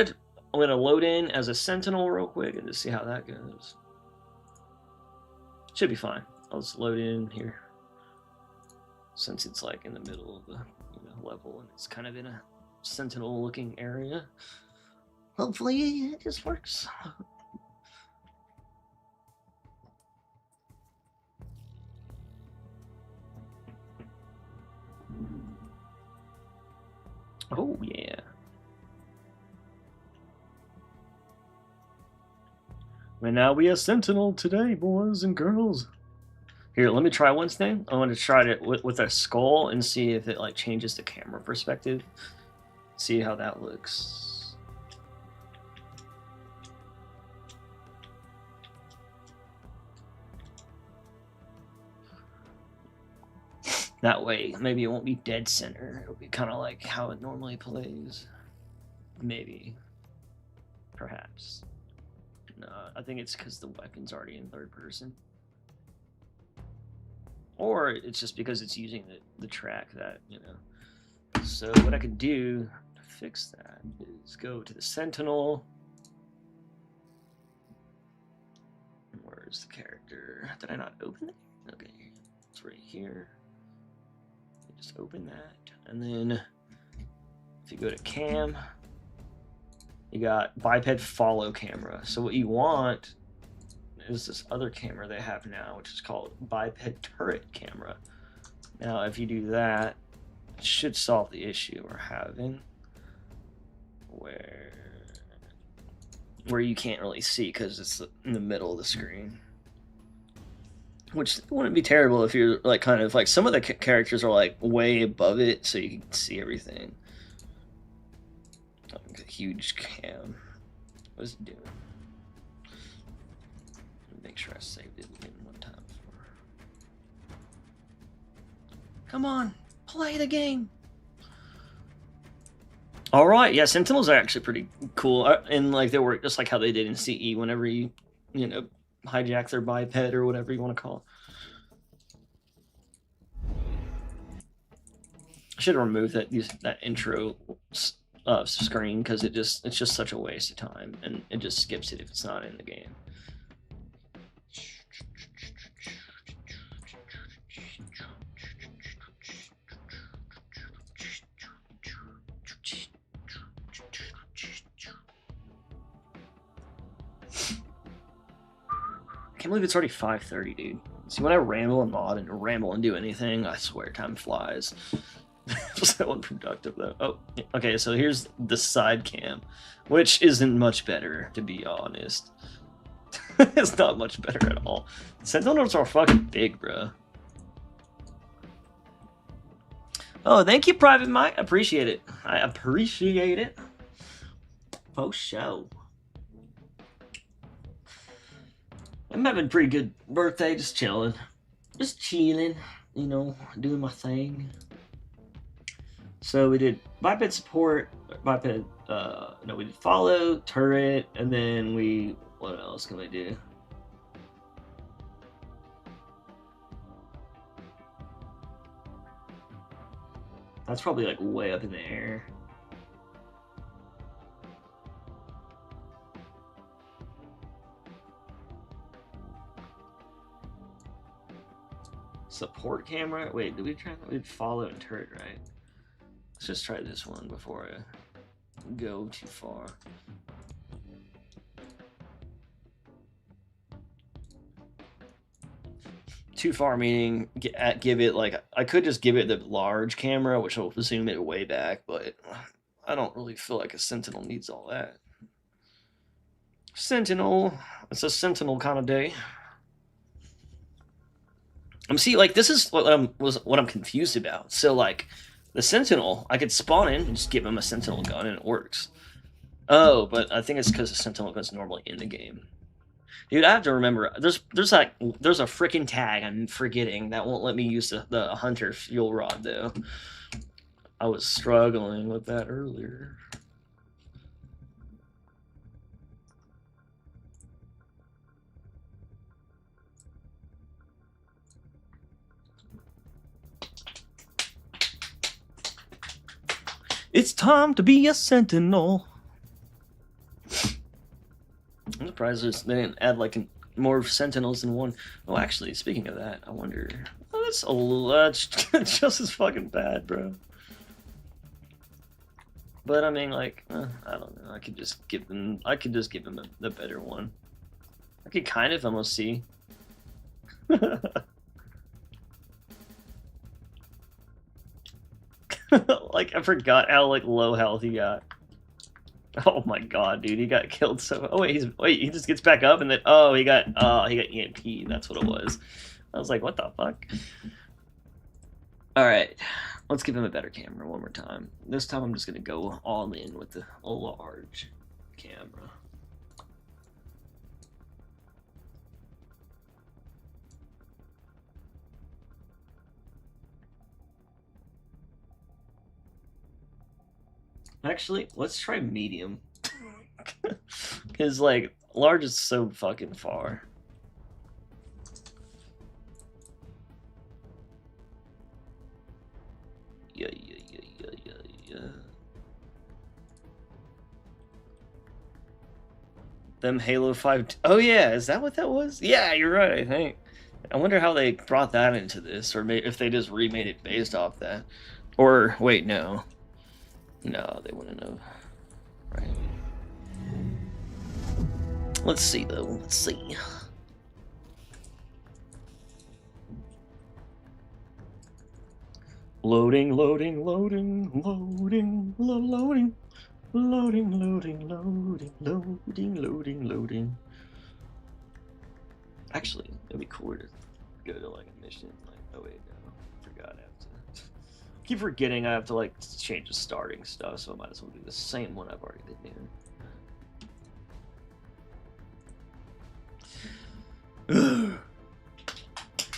gonna load in as a Sentinel real quick and just see how that goes. Should be fine. I'll just load in here, since it's like in the middle of the level and it's kind of in a Sentinel looking area. Hopefully it just works. Oh yeah. And now we have Sentinel today, boys and girls. Here, let me try one thing. I want to try it with a skull and see if it like changes the camera perspective. See how that looks. That way, maybe it won't be dead center. It'll be kind of like how it normally plays. Maybe. Perhaps. No, I think it's because the weapon's already in third person. Or it's just because it's using the track that, So what I could do to fix that is go to the Sentinel. Where's the character? Did I not open it? Okay, it's right here. Just open that. And then if you go to cam, you got biped follow camera. So what you want is this other camera they have now, which is called biped turret camera. Now, if you do that, it should solve the issue we're having, where you can't really see because it's in the middle of the screen. Which wouldn't be terrible if you're like kind of like some of the characters are like way above it, so you can see everything. Like a huge cam. What is it doing? Make sure I saved it in one time before. Come on, play the game. All right, yeah, Sentinels are actually pretty cool, and like they work just like how they did in CE. Whenever you know, hijack their biped or whatever you want to call it. I should have removed that intro screen because it's just such a waste of time, and it just skips it if it's not in the game. I can't believe it's already 5:30, dude. See, when I ramble and mod and ramble and do anything, I swear time flies. So unproductive, though. Oh, okay, so here's the side cam, which isn't much better, to be honest. It's not much better at all. Sentinels are fucking big, bro. Oh, thank you, Private Mike. Appreciate it. I appreciate it. Oh, show. I'm having a pretty good birthday, just chilling. Just chilling, you know, doing my thing. So we did biped support, we did follow, turret, and then what else can we do? That's probably like way up in the air. Support camera? Wait, did we try that? We did follow and turret, right? Let's just try this one before I go too far. Too far meaning give it like, I could just give it the large camera, which will zoom it way back, but I don't really feel like a Sentinel needs all that. Sentinel, it's a Sentinel kind of day. See, like, this is what I'm confused about. So, like, the Sentinel, I could spawn in and just give him a Sentinel gun and it works. Oh, but I think it's because the Sentinel gun's normally in the game. Dude, I have to remember, there's a freaking tag I'm forgetting that won't let me use the Hunter fuel rod, though. I was struggling with that earlier. It's time to be a Sentinel. I'm surprised they didn't add like more Sentinels than one. Oh, actually, speaking of that, I wonder. Oh, that's just as fucking bad, bro. But I mean, like, I don't know. I could just give them the better one. I could kind of almost see. Like, I forgot how like low health he got. Oh my god, dude, he got killed so. Oh wait, he just gets back up and then he got EMP. That's what it was. I was like, what the fuck? All right, let's give him a better camera one more time. This time I'm just gonna go all in with the large camera. Actually, let's try medium. Because, like, large is so fucking far. Yeah. Them Halo 5... Oh, yeah, is that what that was? Yeah, you're right, I think. I wonder how they brought that into this, or if they just remade it based off that. Or, wait, no. No, they wouldn't have. Right. Let's see, though. Let's see. Loading. Actually, it'd be cooler to go to, like, a mission. Like, oh, wait, no. Forgot I have to... keep forgetting I have to like change the starting stuff, so I might as well do the same one I've already been doing.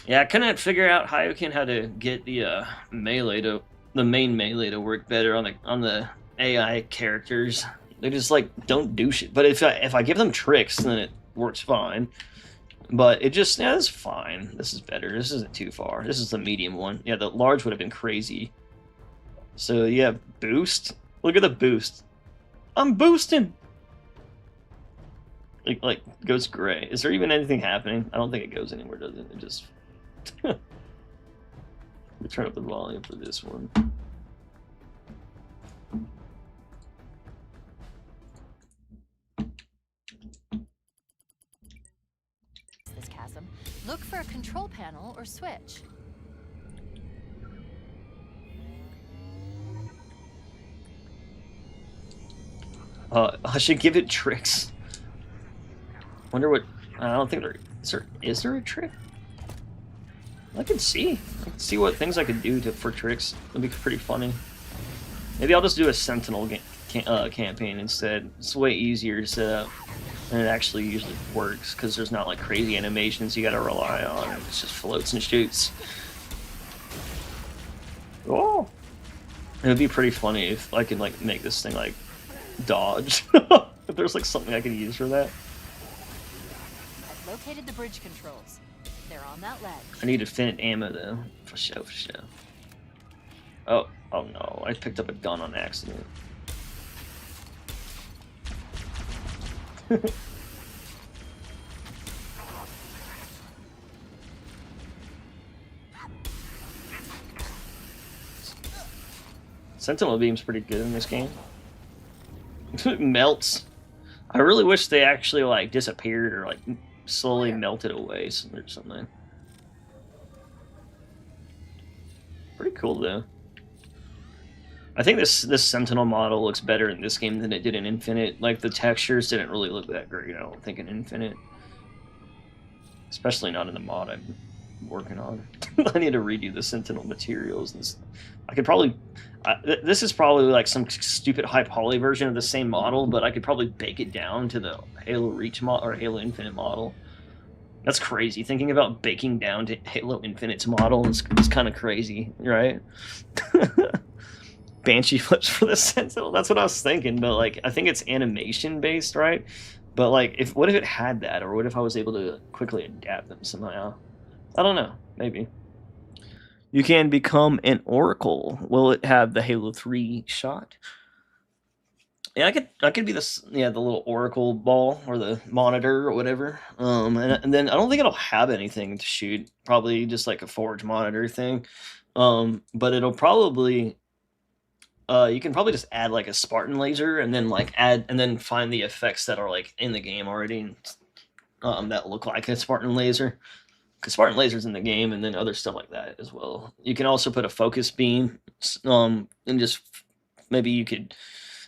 Yeah, I couldn't figure out Hyokin how to get the main melee to work better on the AI characters. They just like don't do shit. But if I give them tricks, then it works fine. But it just, yeah, this is fine. This is better. This isn't too far. This is the medium one. Yeah, the large would have been crazy. So yeah, boost. Look at the boost. I'm boosting. Like goes gray. Is there even anything happening? I don't think it goes anywhere, does it? It just. Let me turn up the volume for this one. This chasm. Look for a control panel or switch. I should give it tricks. Wonder what. I don't think there is there a trick. I can see what things I could do for tricks. It'd be pretty funny. Maybe I'll just do a Sentinel campaign instead. It's way easier to set up, and it actually usually works because there's not like crazy animations you gotta rely on. It just floats and shoots. Oh, it would be pretty funny if I could like make this thing like dodge. If there's like something I could use for that. I've located the bridge controls. They're on that ledge. I need infinite ammo though, for sure, for sure. Oh no! I picked up a gun on accident. Sentinel beam's pretty good in this game. It melts. I really wish they actually like disappeared or like slowly melted away or something. Pretty cool though. I think this Sentinel model looks better in this game than it did in Infinite. Like the textures didn't really look that great, I don't think, in Infinite. Especially not in the mod I'm working on. I need to redo the Sentinel materials. I could probably... this is probably like some stupid high poly version of the same model, but I could probably bake it down to the Halo Reach model or Halo Infinite model. That's crazy. Thinking about baking down to Halo Infinite's model is kind of crazy, right? Banshee flips for the Sentinel. That's what I was thinking, but like I think it's animation based, right? But like, what if it had that, or what if I was able to quickly adapt them somehow? I don't know. Maybe. You can become an Oracle. Will it have the Halo 3 shot? Yeah, I could be the little Oracle ball or the monitor or whatever. And then I don't think it'll have anything to shoot. Probably just like a forge monitor thing. But it'll probably you can probably just add like a Spartan laser and then find the effects that are like in the game already that look like a Spartan laser. Because Spartan laser's in the game, and then other stuff like that as well. You can also put a focus beam, and just maybe you could,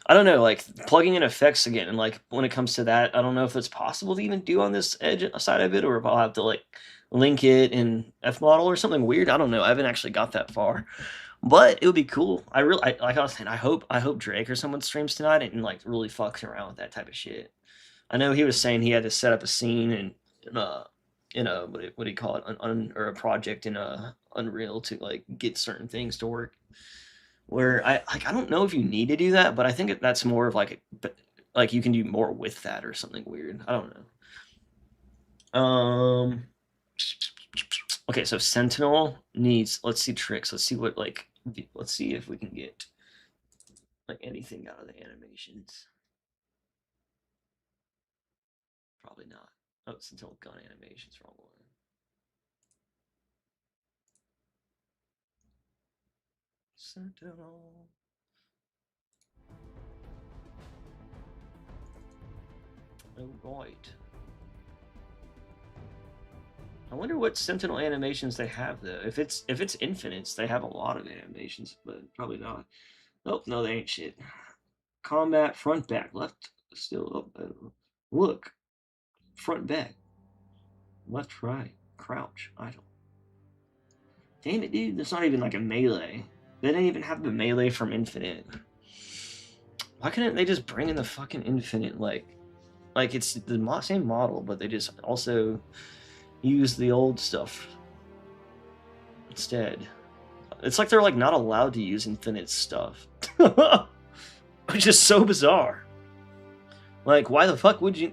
I don't know, like plugging in effects again. And like when it comes to that, I don't know if it's possible to even do on this edge side of it, or if I'll have to like link it in F-Model or something weird. I don't know. I haven't actually got that far, but it would be cool. Like I was saying, I hope Drake or someone streams tonight and like really fucks around with that type of shit. I know he was saying he had to set up a scene and in a what do you call it, or a project in Unreal to like get certain things to work. Where I don't know if you need to do that, but I think that's more of like you can do more with that or something weird. I don't know. Okay, so Sentinel needs. Let's see tricks. Let's see what let's see if we can get like anything out of the animations. Probably not. Oh, Sentinel gun animations, wrong one. Sentinel. Oh, right. I wonder what Sentinel animations they have though. If it's Infinites, they have a lot of animations, but probably not. Nope, no, they ain't shit. Combat, front, back, left, still up. Look. Front, back, left, right, crouch, idle. Damn it, dude, that's not even like a melee. They didn't even have the melee from Infinite. Why couldn't they just bring in the fucking Infinite, like it's the same model, but they just also use the old stuff instead. It's like they're like not allowed to use Infinite stuff. which is so bizarre. Like, why the fuck would you?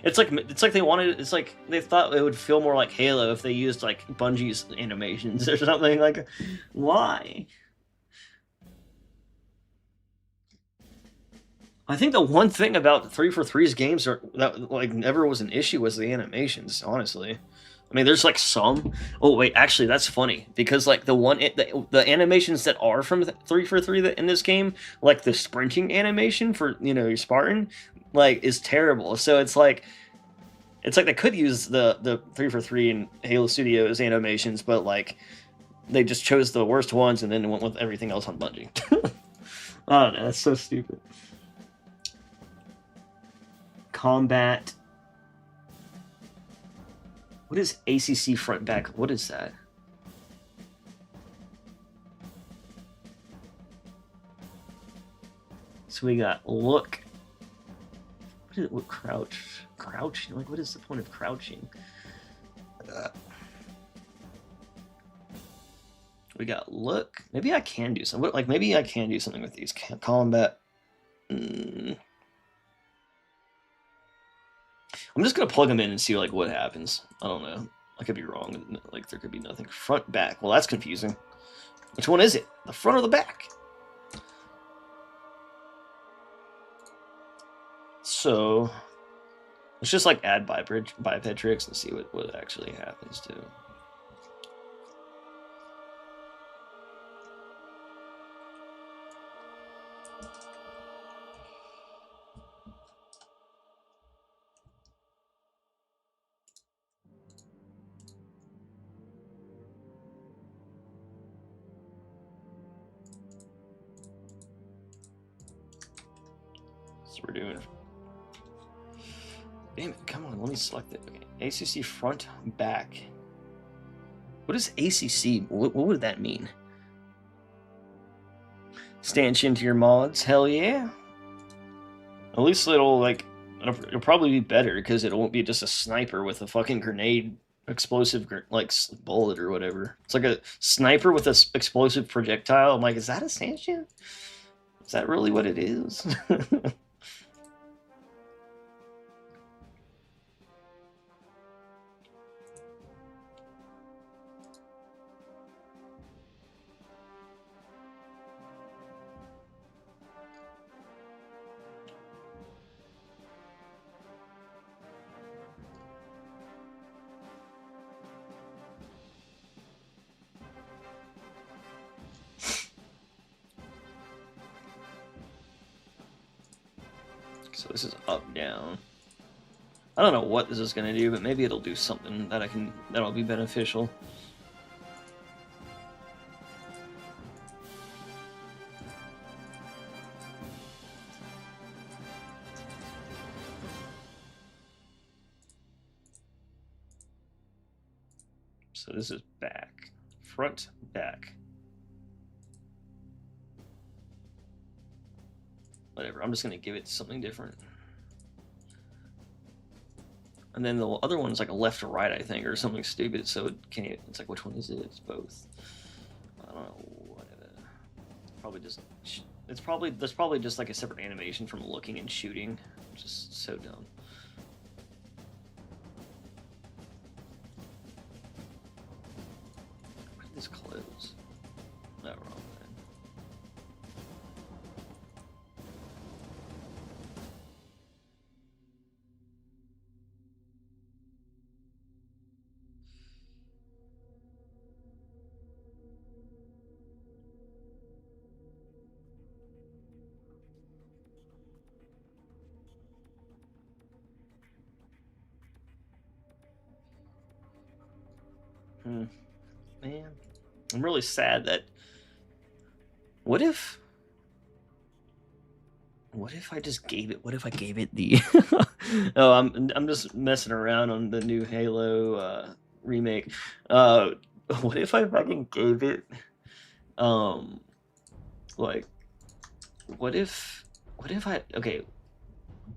It's like they wanted. It's like they thought it would feel more like Halo if they used like Bungie's animations or something. Like, why? I think the one thing about 343's games that like never was an issue was the animations. Honestly, I mean, there's like some. Oh wait, actually, that's funny because like the animations that are from 343 in this game, like the sprinting animation for your Spartan, like is terrible. So it's like they could use the 343 and Halo Studios animations, but like they just chose the worst ones and then went with everything else on Bungie. I don't know. That's so stupid. Combat. What is ACC front back? What is that? So we got look. What crouch? Crouch? Like, what is the point of crouching? We got look. Maybe I can do something. Like, maybe I can do something with these. Combat. I'm just gonna plug them in and see like what happens. I don't know. I could be wrong. Like there could be nothing. Front, back. Well, that's confusing. Which one is it? The front or the back? So let's just like add biped tricks and see what actually happens to. We're doing. Damn it, come on, let me select it. Okay. ACC front, back. What is ACC? What would that mean? Stanchion to your mods? Hell yeah. At least it'll probably be better because it won't be just a sniper with a fucking grenade explosive like bullet or whatever. It's like a sniper with a explosive projectile. I'm like, is that a stanchion? Is that really what it is? So this is up, down. I don't know what this is going to do, but maybe it'll do something that'll be beneficial. So this is back, front, back. Whatever, I'm just going to give it something different. And then the other one is like a left to right, I think, or something stupid, so it's like, which one is it? It's both. I don't know, whatever. There's probably just like a separate animation from looking and shooting, which is so dumb. Why did this close? No, wrong. Man, I'm really sad that. What if I just gave it? What if I gave it the? Oh, I'm just messing around on the new Halo remake. What if I fucking gave it? Like, what if I? Okay,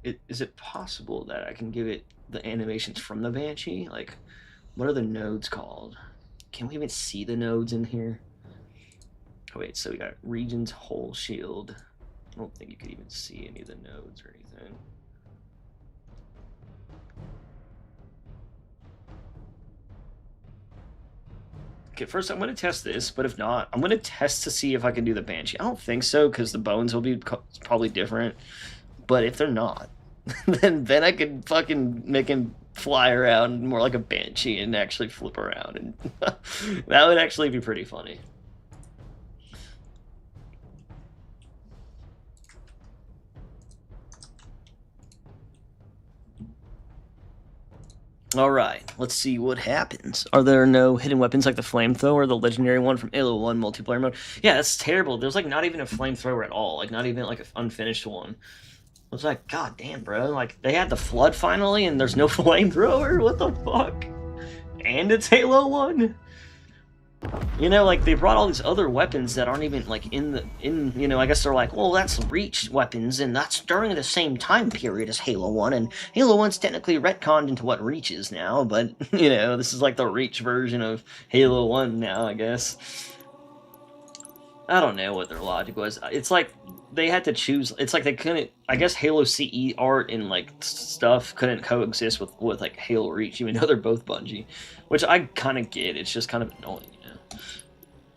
is it possible that I can give it the animations from the Banshee? Like, what are the nodes called? Can we even see the nodes in here? Oh wait, so we got regions, whole shield. I don't think you could even see any of the nodes or anything. Okay, first I'm going to test this, but if not, I'm going to test to see if I can do the Banshee. I don't think so, because the bones will be probably different. But if they're not, then I could fucking make him fly around more like a Banshee and actually flip around. And that would actually be pretty funny. Alright, let's see what happens. Are there no hidden weapons like the flamethrower, the legendary one from Halo 1 multiplayer mode? Yeah, that's terrible. There's like not even a flamethrower at all. Like not even like an unfinished one. I was like, god damn, bro. Like they had the flood finally and there's no flamethrower? What the fuck? And it's Halo 1? You know, like they brought all these other weapons that aren't even like in you know, I guess they're like, well, that's Reach weapons and that's during the same time period as Halo 1, and Halo 1's technically retconned into what Reach is now, but you know, this is like the Reach version of Halo 1 now, I guess. I don't know what their logic was. It's like they had to choose. It's like they couldn't. I guess Halo CE art and like stuff couldn't coexist with like Halo Reach, even though they're both Bungie, which I kind of get. It's just kind of annoying, you know,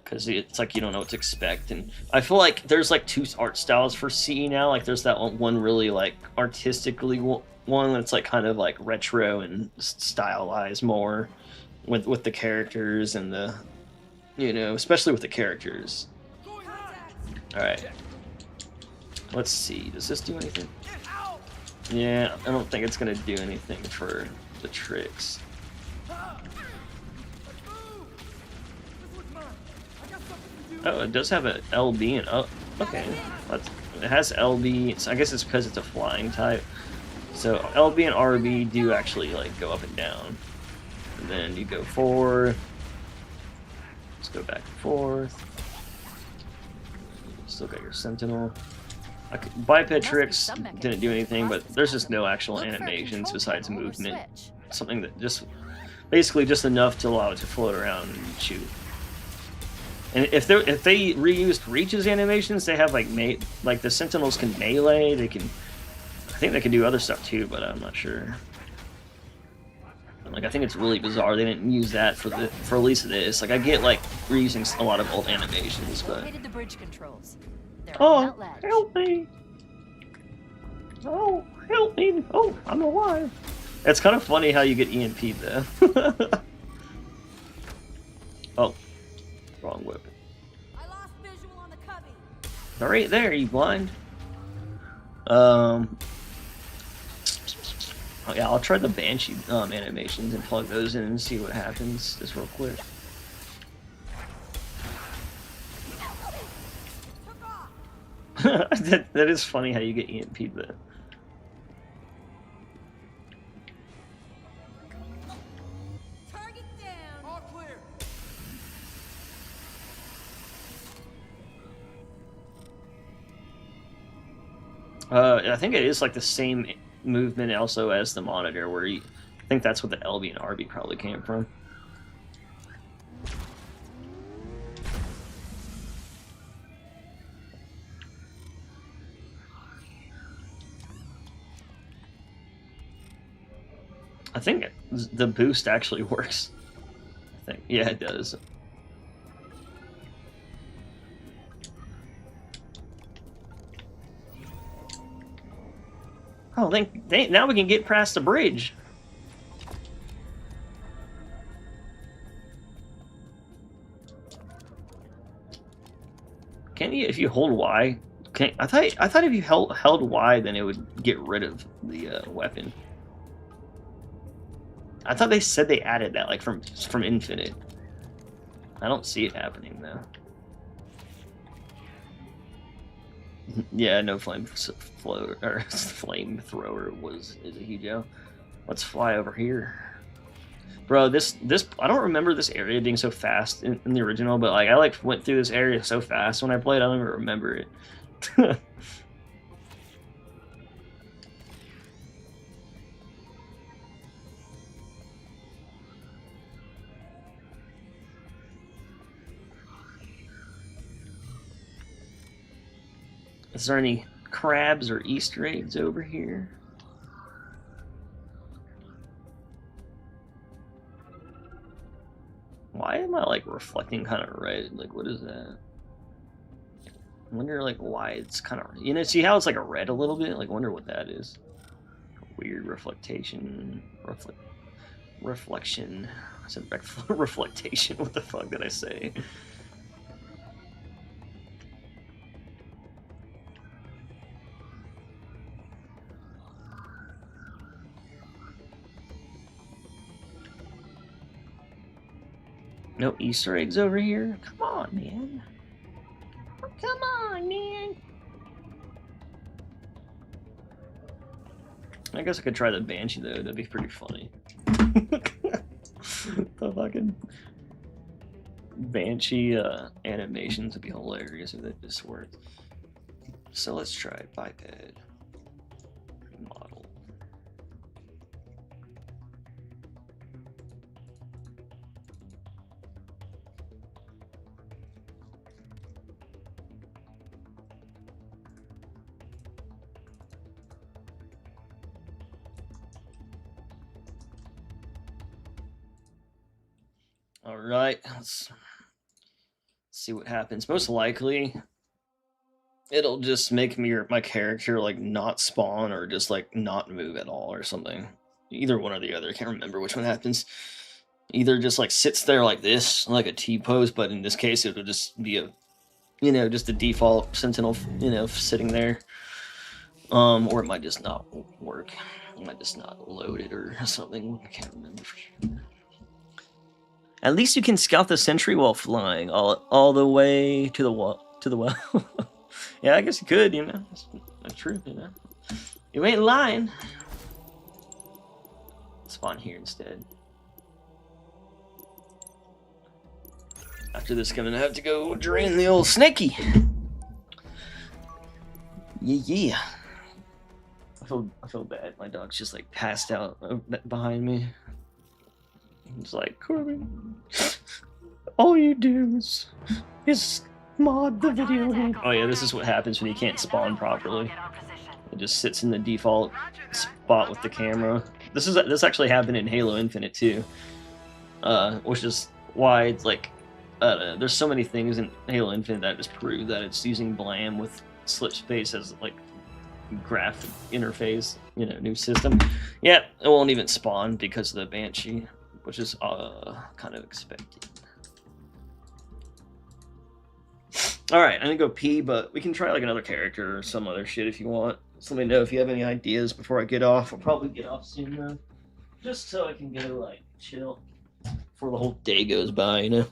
because it's like you don't know what to expect. And I feel like there's like two art styles for CE now. Like there's that one really like artistically one that's like kind of like retro and stylized more with the characters and the, you know, especially with the characters. Alright. Let's see. Does this do anything? Yeah, I don't think it's going to do anything for the tricks. Oh, it does have an LB and... Oh, okay. It has LB, so I guess it's because it's a flying type. So LB and RB do actually like go up and down. And then you go forward. Let's go back and forth. Still got your Sentinel. Biped tricks didn't do anything, but there's just no actual animations besides movement. Something that just basically just enough to allow it to float around and shoot. And if they reused Reach's animations, they have like the Sentinels can melee. They can, I think they can do other stuff too, but I'm not sure. Like I think it's really bizarre they didn't use that for at least this. Like I get like reusing a lot of old animations, but The bridge controls. oh, help me! Oh, help me! Oh, I'm alive. It's kind of funny how you get EMP'd though. Oh, wrong weapon. I lost visual on the cubby. Right there, you blind. Oh, yeah, I'll try the Banshee animations and plug those in and see what happens just real quick. that is funny how you get EMP'd though. Target down. All clear. I think it is like the same movement also as the monitor, where I think that's what the LB and RB probably came from. I think the boost actually works. I think, yeah, it does. Oh, now we can get past the bridge. Can you, if you hold Y? I thought if you held Y, then it would get rid of the weapon. I thought they said they added that, like from Infinite. I don't see it happening though. Yeah, no flamethrower is a huge L. Let's fly over here, bro. This I don't remember this area being so fast in the original, but like I went through this area so fast when I played. I don't even remember it. Is there any crabs or Easter eggs over here? Why am I like reflecting kind of red? Like, what is that? I wonder like why it's kind of, you know, see how it's like a red a little bit? Like, wonder what that is. Weird reflection. Reflection. I said reflectation. What the fuck did I say? No Easter eggs over here? Come on, man. Come on, man. I guess I could try the Banshee, though. That'd be pretty funny. The fucking Banshee animations would be hilarious if that just worked. So let's try it. Biped. Model. All right, let's see what happens. Most likely, it'll just make me or my character like not spawn or just like not move at all or something. Either one or the other. I can't remember which one happens. Either just like sits there like this, like a T pose, but in this case, it'll just be a, you know, just a default Sentinel, you know, sitting there. Or it might just not work. It might just not load it or something. I can't remember for sure. At least you can scout the sentry while flying, all the way to the well. Yeah, I guess you could, you know. That's true, you know. You ain't lying. Spawn here instead. After this, I'm gonna have to go drain the old snaky. Yeah. I feel bad. My dog's just like passed out behind me. It's like, Corbin, all you do is mod the video game. Oh yeah, this is what happens when you can't spawn properly. It just sits in the default spot with the camera. This actually happened in Halo Infinite too, which is why it's like there's so many things in Halo Infinite that just prove that it's using Blam with Slipspace as like graphic interface, you know, new system. Yeah, it won't even spawn because of the Banshee, which is kind of expected. Alright, I'm gonna go pee, but we can try like another character or some other shit if you want. Just let me know if you have any ideas before I get off. I'll probably get off soon though. Just so I can go like chill before the whole day goes by, you know?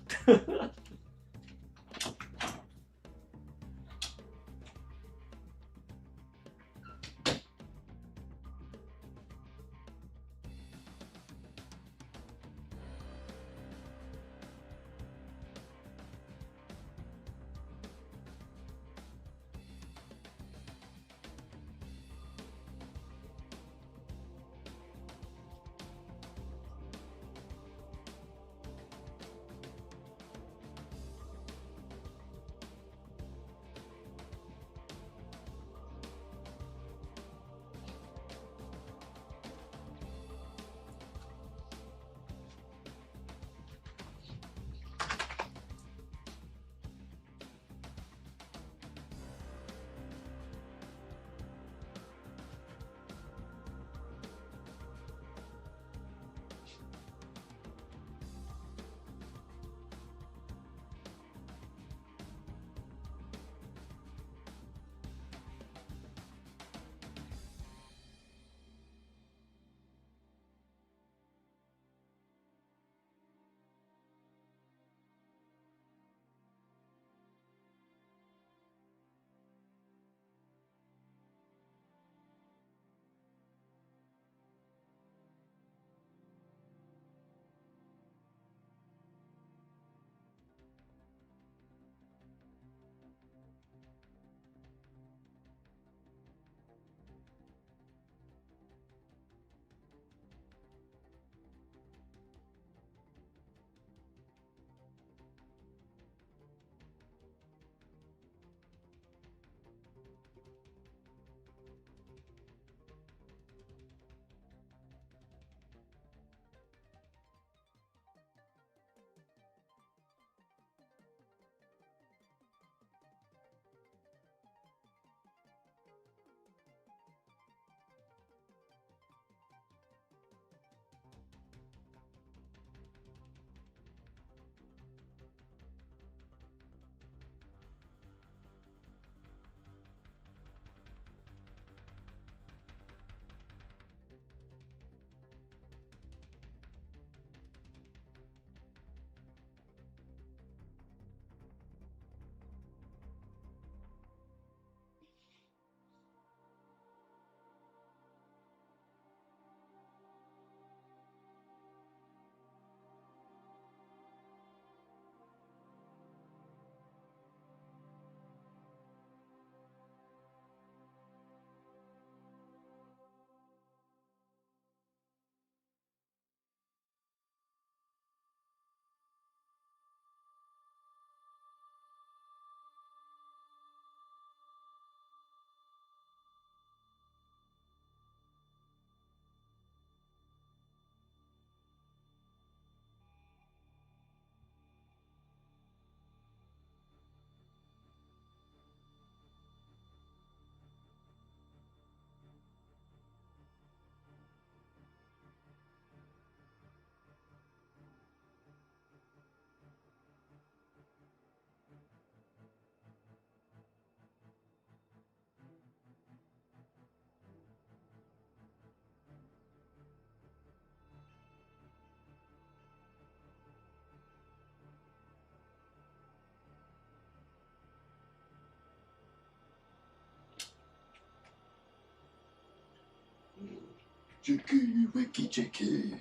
Jakey, Ricky, Jakey.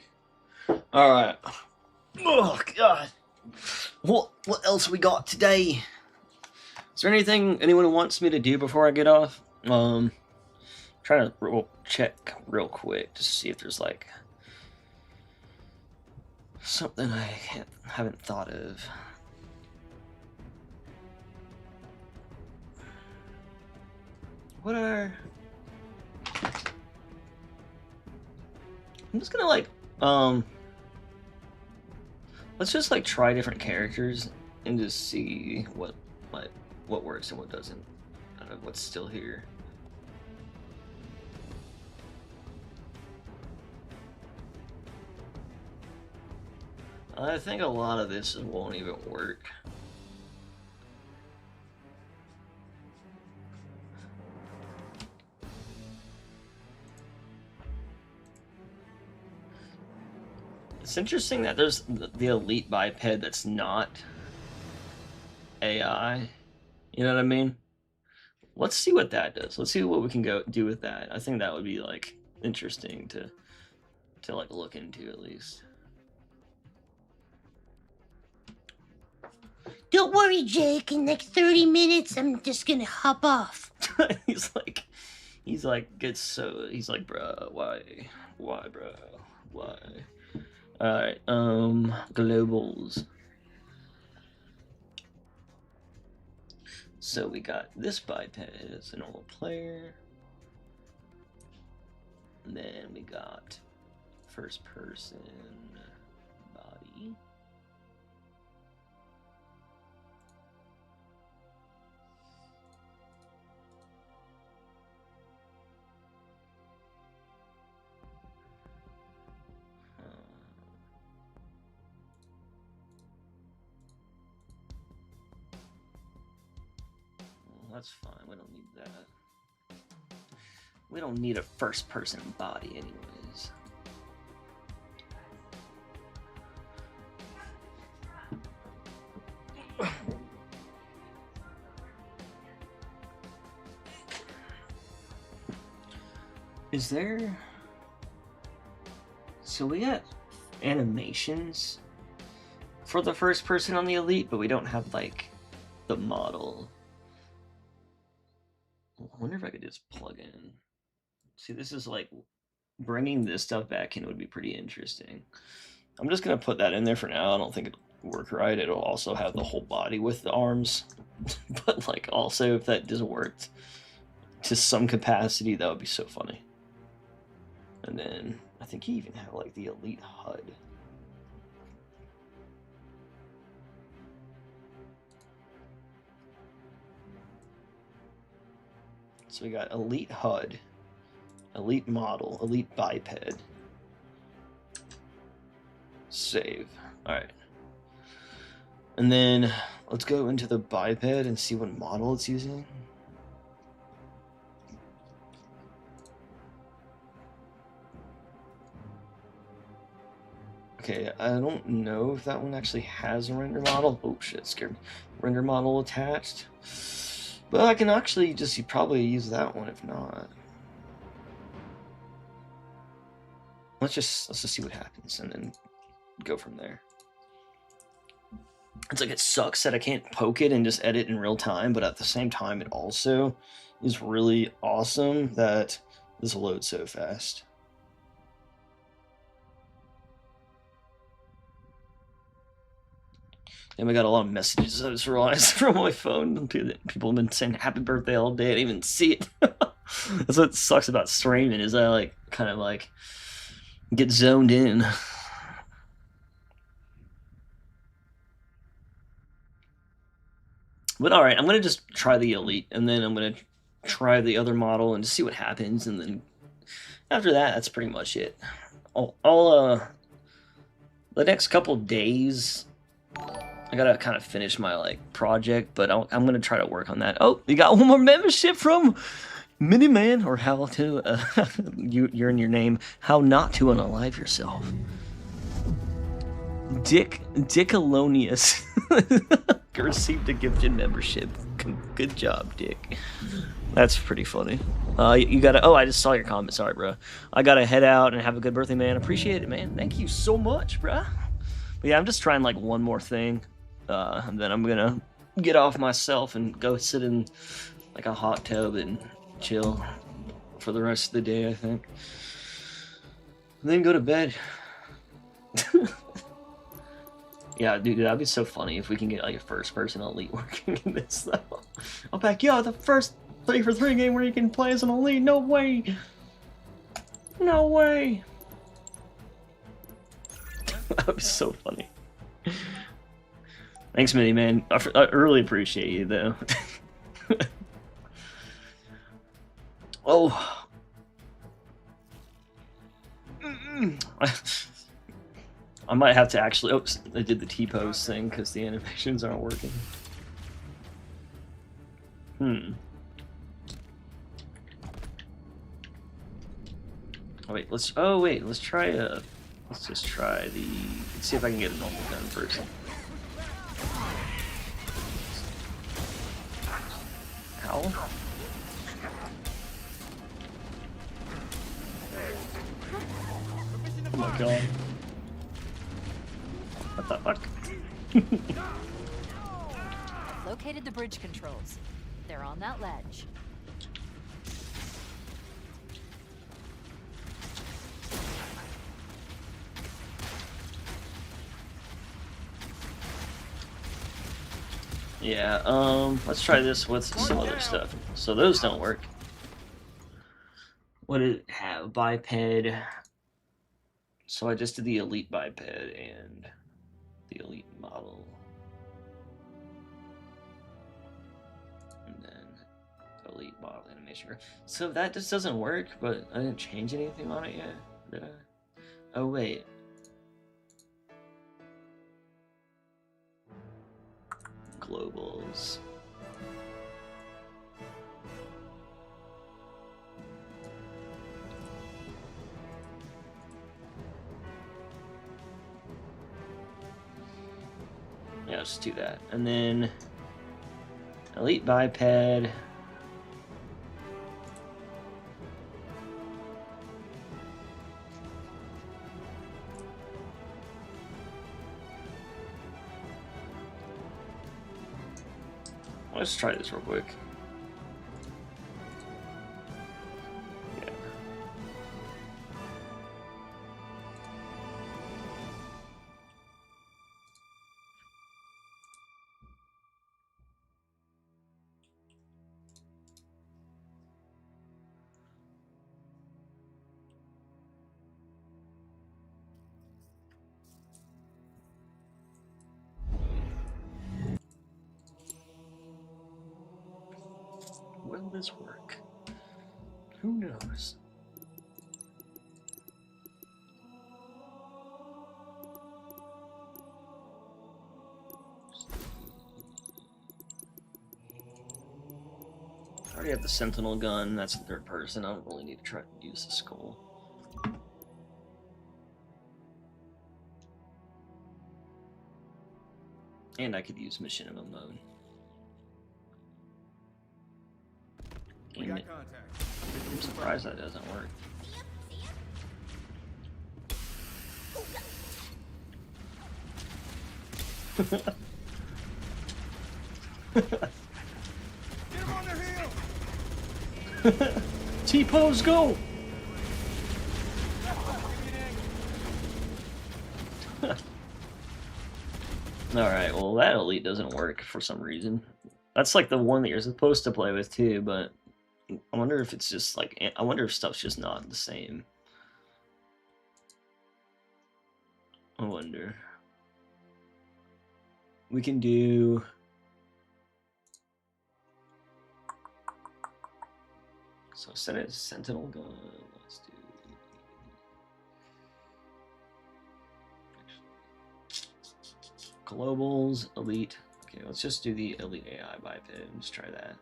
All right. Oh God. What else we got today? Is there anything anyone wants me to do before I get off? Trying to check real quick to see if there's like something I haven't thought of. What are... I'm just gonna like, let's just like try different characters and just see what works and what doesn't. I don't know what's still here. I think a lot of this won't even work. It's interesting that there's the elite biped that's not AI. You know what I mean? Let's see what that does. Let's see what we can go do with that. I think that would be like interesting to like look into at least. Don't worry, Jake. In like 30 minutes, I'm just gonna hop off. he's like, gets so, he's like, bruh, why, bruh, why? Alright, globals. So we got this biped as a normal player. And then we got first person body. That's fine, we don't need that. We don't need a first-person body anyways. Is there... So we got animations for the first person on the Elite, but we don't have, like, the model. I wonder if I could just plug in. See, this is like bringing this stuff back in would be pretty interesting. I'm just gonna put that in there for now. I don't think it'll work right. It'll also have the whole body with the arms, but like also if that just worked to some capacity, that would be so funny. And then I think you even have like the Elite HUD. So we got Elite HUD, Elite Model, Elite Biped. Save. Alright. And then let's go into the biped and see what model it's using. Okay, I don't know if that one actually has a render model. Oh shit, scared me. Render model attached. But I can actually just probably use that one if not. Let's just see what happens and then go from there. It's like it sucks that I can't poke it and just edit in real time, but at the same time it also is really awesome that this loads so fast. And we got a lot of messages I just realized from my phone. People have been saying happy birthday all day. I didn't even see it. That's what sucks about streaming is I like kind of like get zoned in. But alright, I'm going to just try the Elite, and then I'm going to try the other model and just see what happens, and then after that, that's pretty much it. The next couple days, I gotta kind of finish my, like, project, but I'm going to try to work on that. Oh, you got one more membership from Miniman, or how to, you're in your name, how not to unalive yourself. Dick Alonius received a gifted membership. Good job, Dick. That's pretty funny. You gotta. Oh, I just saw your comment. Sorry, bro. I gotta head out and have a good birthday, man. Appreciate it, man. Thank you so much, bro. But yeah, I'm just trying like one more thing, and then I'm gonna get off myself and go sit in like a hot tub and chill for the rest of the day, I think. And then go to bed. Yeah, dude, that'd be so funny if we can get like a first-person elite working in this though. I'll back, yo, the first 3-for-3 game where you can play as an elite. No way. No way. That was so funny. Thanks, Mini Man. I really appreciate you though. Oh. I might have to actually. Oops, I did the T-pose thing because the animations aren't working. Oh wait, let's. Oh wait, let's try a. Let's just try the. Let's see if I can get a normal gun first. Ow. Oh my god. What the fuck? Located the bridge controls. They're on that ledge. Yeah, let's try this with some other stuff. So those don't work. What did it have? Biped. So I just did the elite biped and the elite model. And then elite model animation. So that just doesn't work, but I didn't change anything on it yet, did I? Oh wait. Globals. Yeah, let's do that. And then elite biped. Let's try this real quick. Yeah. Will this work? Who knows? I already have the Sentinel gun, that's the third person. I don't really need to try to use the skull. And I could use machinima mode. We got contact. I'm surprised that doesn't work. Get him on their heel! T-pose, go! Alright, well that elite doesn't work for some reason. That's like the one that you're supposed to play with too, but I wonder if it's just like, I wonder if stuff's just not the same. I wonder. We can do... So set it as Sentinel gun. Let's do... Globals, Elite. Okay, let's just do the Elite AI biped and just try that.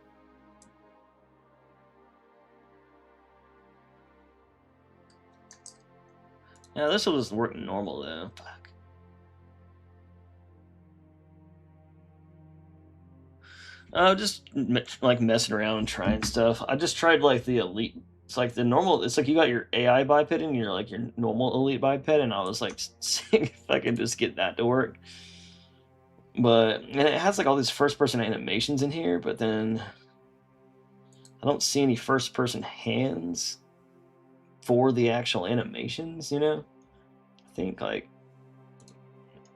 Yeah, this will just work normal though. Fuck. Just like messing around and trying stuff. I just tried like the elite. It's like the normal. It's like you got your AI biped and you're like your normal elite biped, and I was like seeing if I could just get that to work. But and it has like all these first-person animations in here, but then I don't see any first-person hands for the actual animations. You know, I think like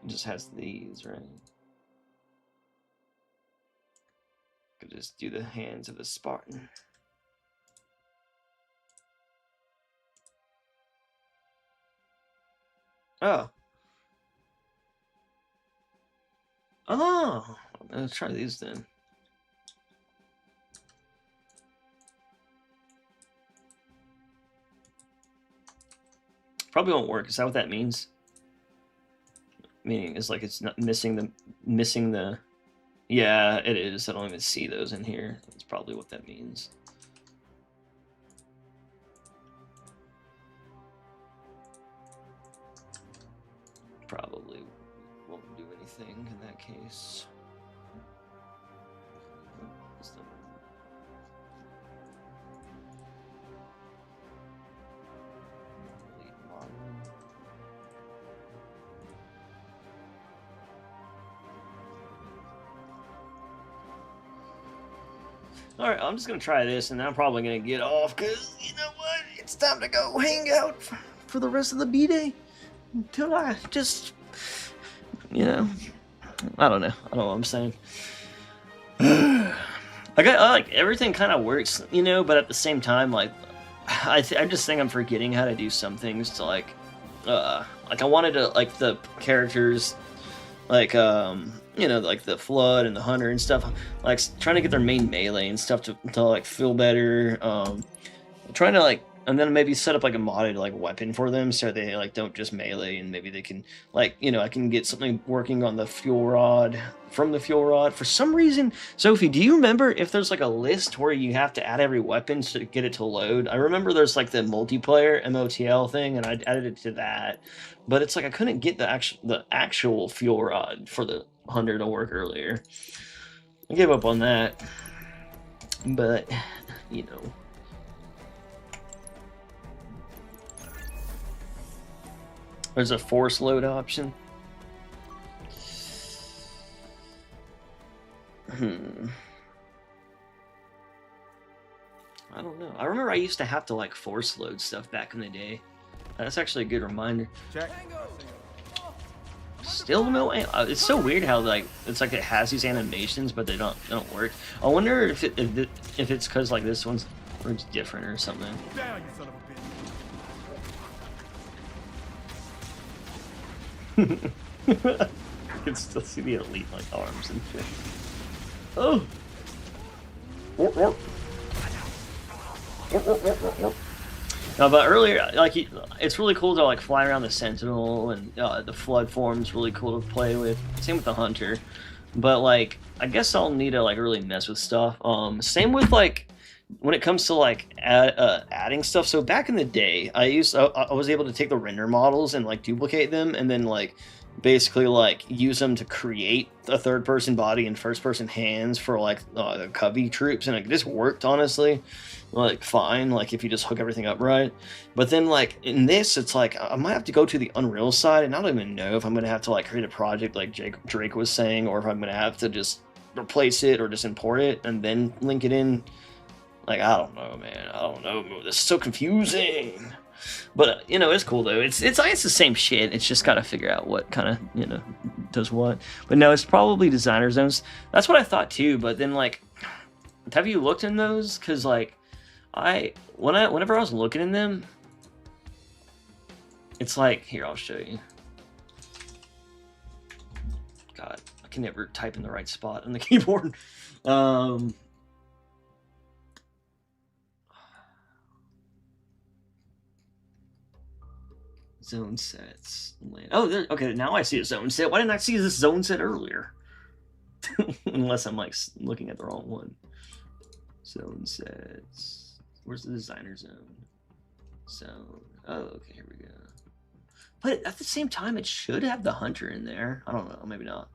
it just has these, right? Could just do the hands of the Spartan. Oh. Oh. Let's try these then. Probably won't work. Is that what that means? Meaning it's like it's not missing the. Yeah, it is. I don't even see those in here. That's probably what that means. Probably won't do anything in that case. Alright, I'm just gonna try this, and then I'm probably gonna get off, because, you know what? It's time to go hang out for the rest of the B-Day. Until I just, you know, I don't know what I'm saying. I like, everything kind of works, you know, but at the same time, like, I just think I'm forgetting how to do some things to, like I wanted to, like, the characters, like, you know, like the Flood and the Hunter and stuff, like trying to get their main melee and stuff to like feel better. Trying to like, and then maybe set up like a modded like weapon for them so they like don't just melee, and maybe they can like, you know, I can get something working on the fuel rod from the fuel rod for some reason. Sophie, do you remember if there's like a list where you have to add every weapon to get it to load? I remember there's like the multiplayer MOTL thing, and I added it to that, but it's like I couldn't get the actual fuel rod for the Hunter to work earlier. I gave up on that, but you know. There's a force load option. I don't know. I remember I used to have to like force load stuff back in the day. That's actually a good reminder. Check. Still no. It's so weird how like it's like it has these animations, but they don't work. I wonder if it's because like this one's different or something. Down, you son of a bitch. I can still see the elite like arms and shit. Oh. No, but earlier, like, it's really cool to like fly around the Sentinel, and the Flood form's really cool to play with. Same with the Hunter, but like, I guess I'll need to like really mess with stuff. Same with like when it comes to like adding stuff. So back in the day, I was able to take the render models and like duplicate them, and then like basically like use them to create a third-person body and first-person hands for like the Covey troops, and it just worked honestly. Like fine, like if you just hook everything up right. But then like in this, it's like I might have to go to the Unreal side, and I don't even know if I'm gonna have to like create a project like Drake was saying, or if I'm gonna have to just replace it or just import it and then link it in. Like, I don't know, man. I don't know. This is so confusing. But you know, it's cool though. It's the same shit. It's just gotta figure out what kind of, you know, does what. But no, it's probably designer zones. That's what I thought too. But then like, have you looked in those? Because like, whenever I was looking in them, it's like, here, I'll show you. God, I can never type in the right spot on the keyboard. Zone sets. Oh, okay, now I see a zone set. Why didn't I see this zone set earlier? Unless I'm like looking at the wrong one. Zone sets. Where's the designer zone? Zone. Oh, okay, here we go. But at the same time, it should have the Hunter in there. I don't know, maybe not.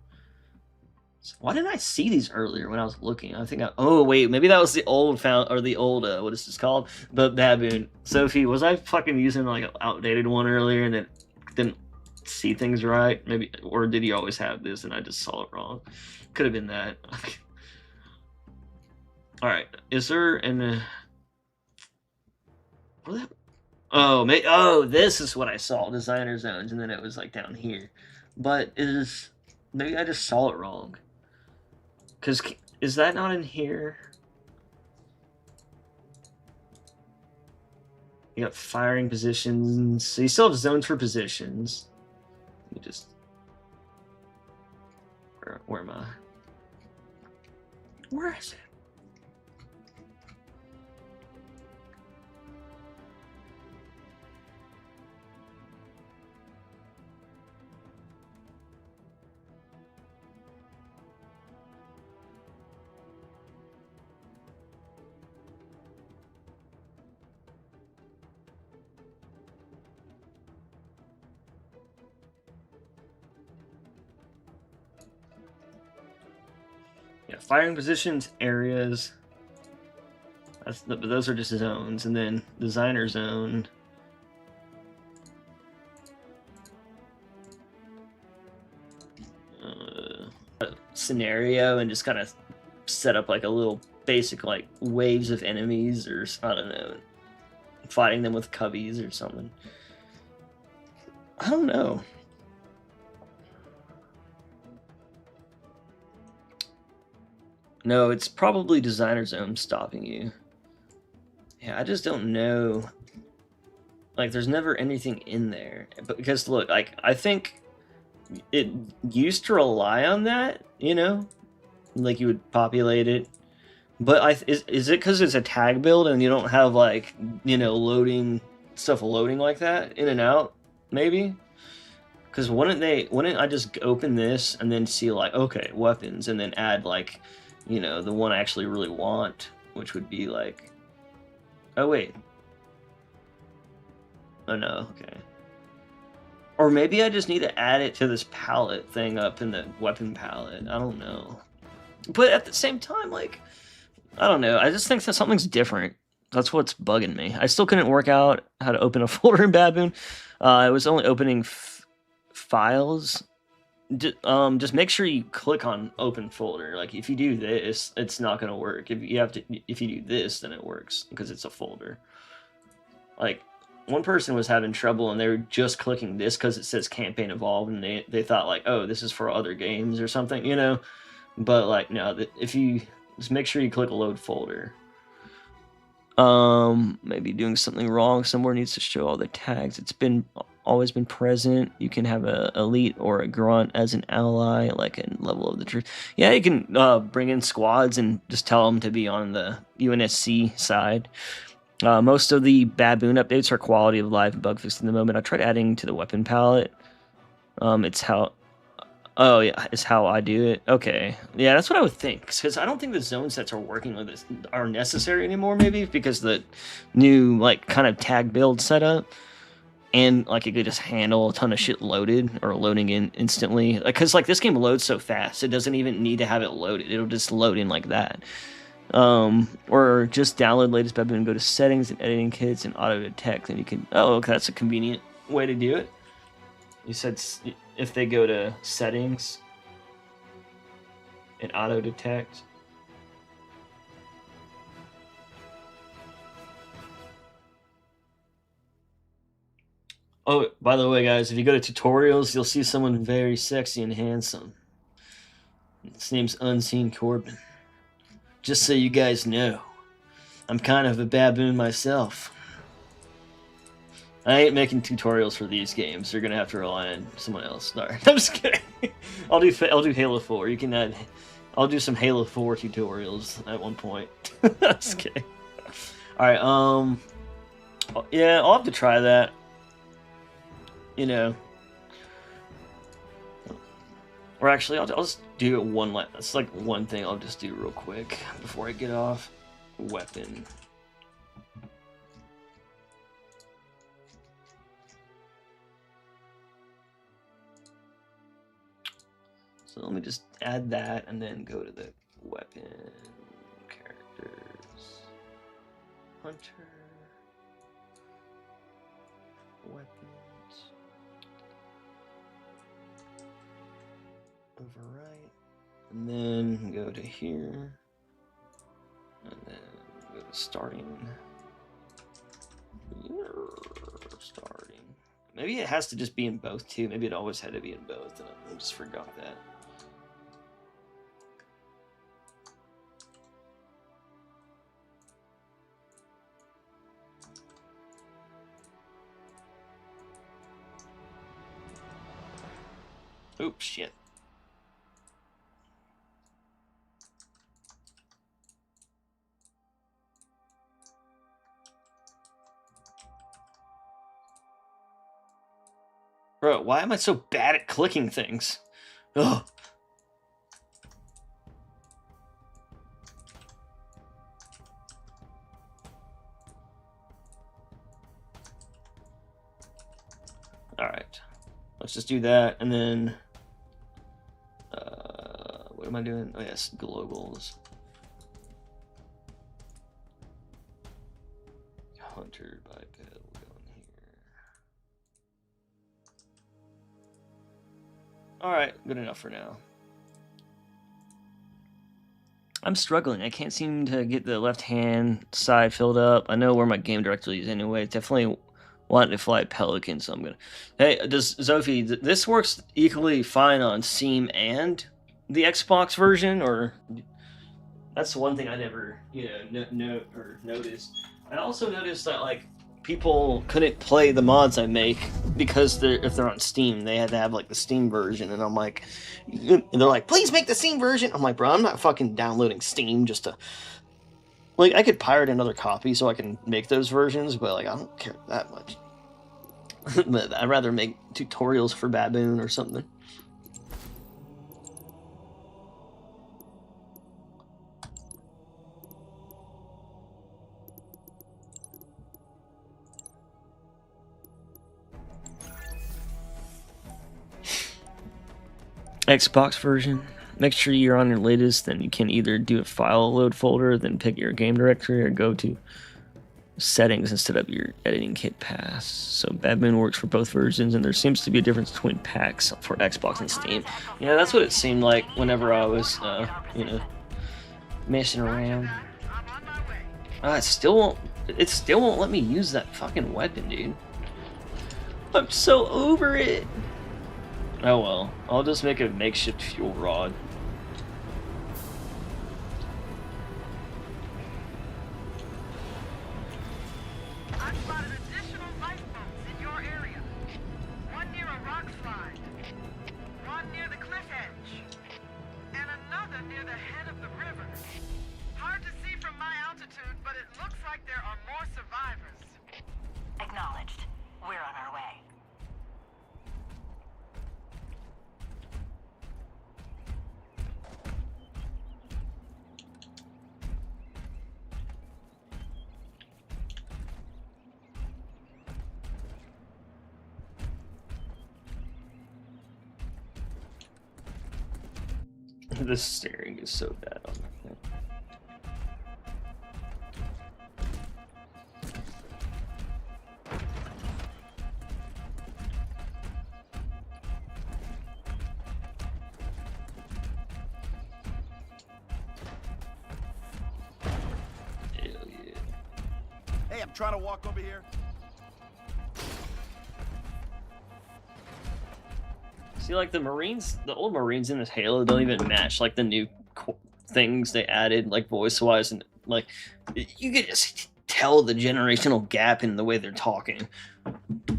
Why didn't I see these earlier when I was looking? I think oh wait, maybe that was the old what is this called? The baboon. Sophie, was I fucking using like an outdated one earlier and it didn't see things right? Maybe, or did you always have this and I just saw it wrong? Could have been that. All right, is there an? Oh, this is what I saw, designer zones, and then it was like down here. But maybe I just saw it wrong. Cause is that not in here? You got firing positions. So you still have zones for positions. Let me just where am I? Where is it? Yeah, firing positions, areas. But those are just zones, and then designer zone. Scenario, and just kind of set up like a little basic like waves of enemies, or I don't know, fighting them with cubbies or something. I don't know. No, it's probably designer zone stopping you. Yeah, I just don't know. Like, there's never anything in there. But because, look, like, I think it used to rely on that, you know? Like, you would populate it. But is it because it's a tag build and you don't have, like, you know, stuff loading like that in and out, maybe? Because wouldn't I just open this and then see, like, okay, weapons, and then add, like, you know, the one I actually really want, which would be like, oh wait, oh no, okay. Or maybe I just need to add it to this palette thing up in the weapon palette. I don't know. But at the same time, like, I don't know. I just think that something's different. That's what's bugging me. I still couldn't work out how to open a folder in Baboon. I was only opening files. Just make sure you click on open folder. Like, if you do this, it's not gonna work. If you do this, then it works because it's a folder. Like, one person was having trouble and they were just clicking this because it says campaign evolved, and they thought like, oh, this is for other games or something, you know. But like, no, if you just make sure you click load folder. Maybe doing something wrong somewhere, needs to show all the tags. It's always been present. You can have a elite or a grunt as an ally, like in Level of the Truth. Yeah, you can bring in squads and just tell them to be on the UNSC side. Most of the Baboon updates are quality of life and bug fixed in the moment. I tried adding to the weapon palette. It's how I do it. Okay, yeah, that's what I would think, because I don't think the zone sets are working with this are necessary anymore. Maybe because the new like kind of tag build setup, and like it could just handle a ton of shit loaded or loading in instantly. Because like this game loads so fast, it doesn't even need to have it loaded. It'll just load in like that. Or just download latest Baboon and go to settings and editing kits and auto detect, and you can. Oh, okay, that's a convenient way to do it. You said if they go to settings and auto detect. Oh, by the way, guys, if you go to tutorials, you'll see someone very sexy and handsome. His name's Unseen Corbin. Just so you guys know, I'm kind of a baboon myself. I ain't making tutorials for these games. You're gonna have to rely on someone else. No, I'm just kidding. I'll do Halo 4. You can add. I'll do some Halo 4 tutorials at one point. Just kidding. All right. Yeah, I'll have to try that. You know. Or actually, I'll just do it one. That's like one thing I'll just do real quick before I get off. Weapon. So let me just add that and then go to the weapon characters. Hunter. Weapons. Overwrite. And then go to here. And then go to starting. Starting. Maybe it has to just be in both too. Maybe it always had to be in both, and I just forgot that. Oops, shit. Bro, why am I so bad at clicking things? Ugh. Alright. Let's just do that, and then... what am I doing? Oh yes, globals. Hunter biped going here. Alright, good enough for now. I'm struggling. I can't seem to get the left-hand side filled up. I know where my game directory is anyway. Definitely wanting to fly Pelican, so I'm gonna... Hey, does Zophie, this works equally fine on Steam and the Xbox version, or... That's one thing I never, noticed. I also noticed that, like, people couldn't play the mods I make because if they're on Steam, they had to have, like, the Steam version, and I'm like... And they're like, please make the Steam version! I'm like, bro, I'm not fucking downloading Steam just to... Like, I could pirate another copy so I can make those versions, but, like, I don't care that much. But I'd rather make tutorials for Baboon or something. Xbox version. Make sure you're on your latest, then you can either do a file load folder, then pick your game directory, or go to settings instead of your editing kit path. So Baboon works for both versions, and there seems to be a difference between packs for Xbox and Steam. Yeah, that's what it seemed like whenever I was, messing around. It still won't let me use that fucking weapon, dude. I'm so over it. Oh well, I'll just make a makeshift fuel rod. I've spotted additional lifeboats in your area. One near a rock slide, one near the cliff edge, and another near the head of the river. Hard to see from my altitude, but it looks like there are more survivors. Acknowledged. We're on our way. The steering is so bad on that thing. Hell yeah. Hey, I'm trying to walk over here. See, like, the Marines, the old Marines in this Halo don't even match, like, the new things they added, like, voice-wise, and, like, you could just tell the generational gap in the way they're talking.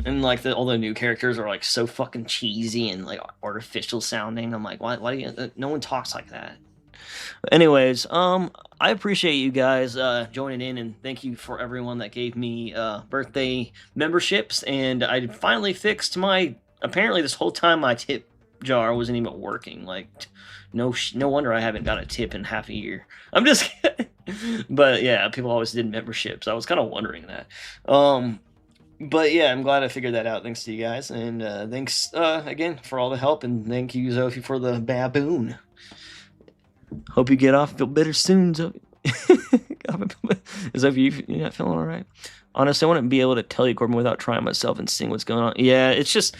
And, like, all the new characters are, like, so fucking cheesy and, like, artificial sounding. I'm like, why do you, no one talks like that. Anyways, I appreciate you guys joining in, and thank you for everyone that gave me birthday memberships, and I finally fixed my... Apparently, this whole time my tip jar wasn't even working. Like, no wonder I haven't got a tip in half a year. I'm just kidding. But yeah, people always did memberships. I was kind of wondering that. But yeah, I'm glad I figured that out. Thanks to you guys, and thanks again for all the help, and thank you, Zophie, for the baboon. Hope you get off, feel better soon, Zophie. Zophie, you not feeling all right? Honestly, I wouldn't be able to tell you, Corbin, without trying myself and seeing what's going on. Yeah, it's just,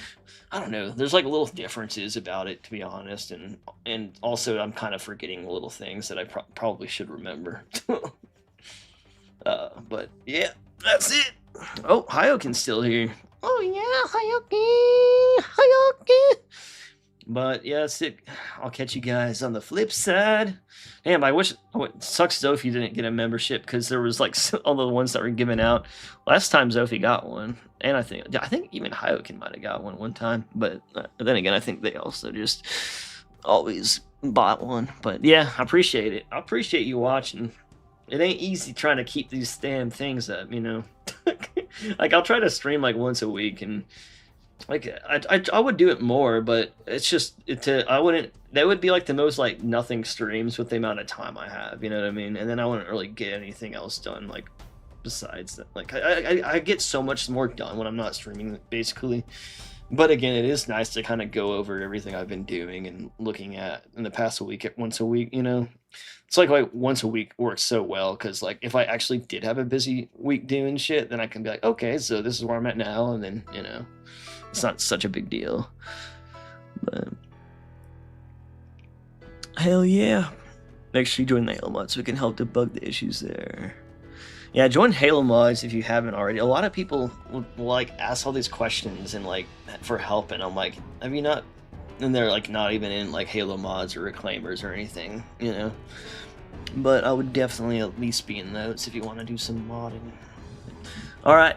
I don't know. There's like little differences about it, to be honest, and also I'm kind of forgetting little things that I probably should remember. But yeah, that's it. Oh, Hyokin's still here. Oh yeah, Hyokin. But yeah, that's it. I'll catch you guys on the flip side. Damn, I wish. Oh, it sucks Zophie didn't get a membership because there was like all the ones that were given out. Last time Zophie got one, and I think even Hyokin might have got one time. But then again, I think they also just always bought one. But yeah, I appreciate it. I appreciate you watching. It ain't easy trying to keep these damn things up, you know. Like I'll try to stream like once a week, and like I would do it more, but it's just I wouldn't. That would be like the most like nothing streams with the amount of time I have, you know what I mean? And then I wouldn't really get anything else done like besides that. Like I get so much more done when I'm not streaming, basically. But again, it is nice to kind of go over everything I've been doing and looking at in the past week at once a week, you know. It's like once a week works so well because like if I actually did have a busy week doing shit, then I can be like, okay, so this is where I'm at now, and then, you know, it's not such a big deal. But hell yeah, make sure you join the Halo Mods so we can help debug the issues there. Yeah, join Halo Mods if you haven't already. A lot of people will like ask all these questions and like for help, and I'm like, have you not? And they're like not even in like Halo Mods or Reclaimers or anything, you know. But I would definitely at least be in those if you want to do some modding. All right,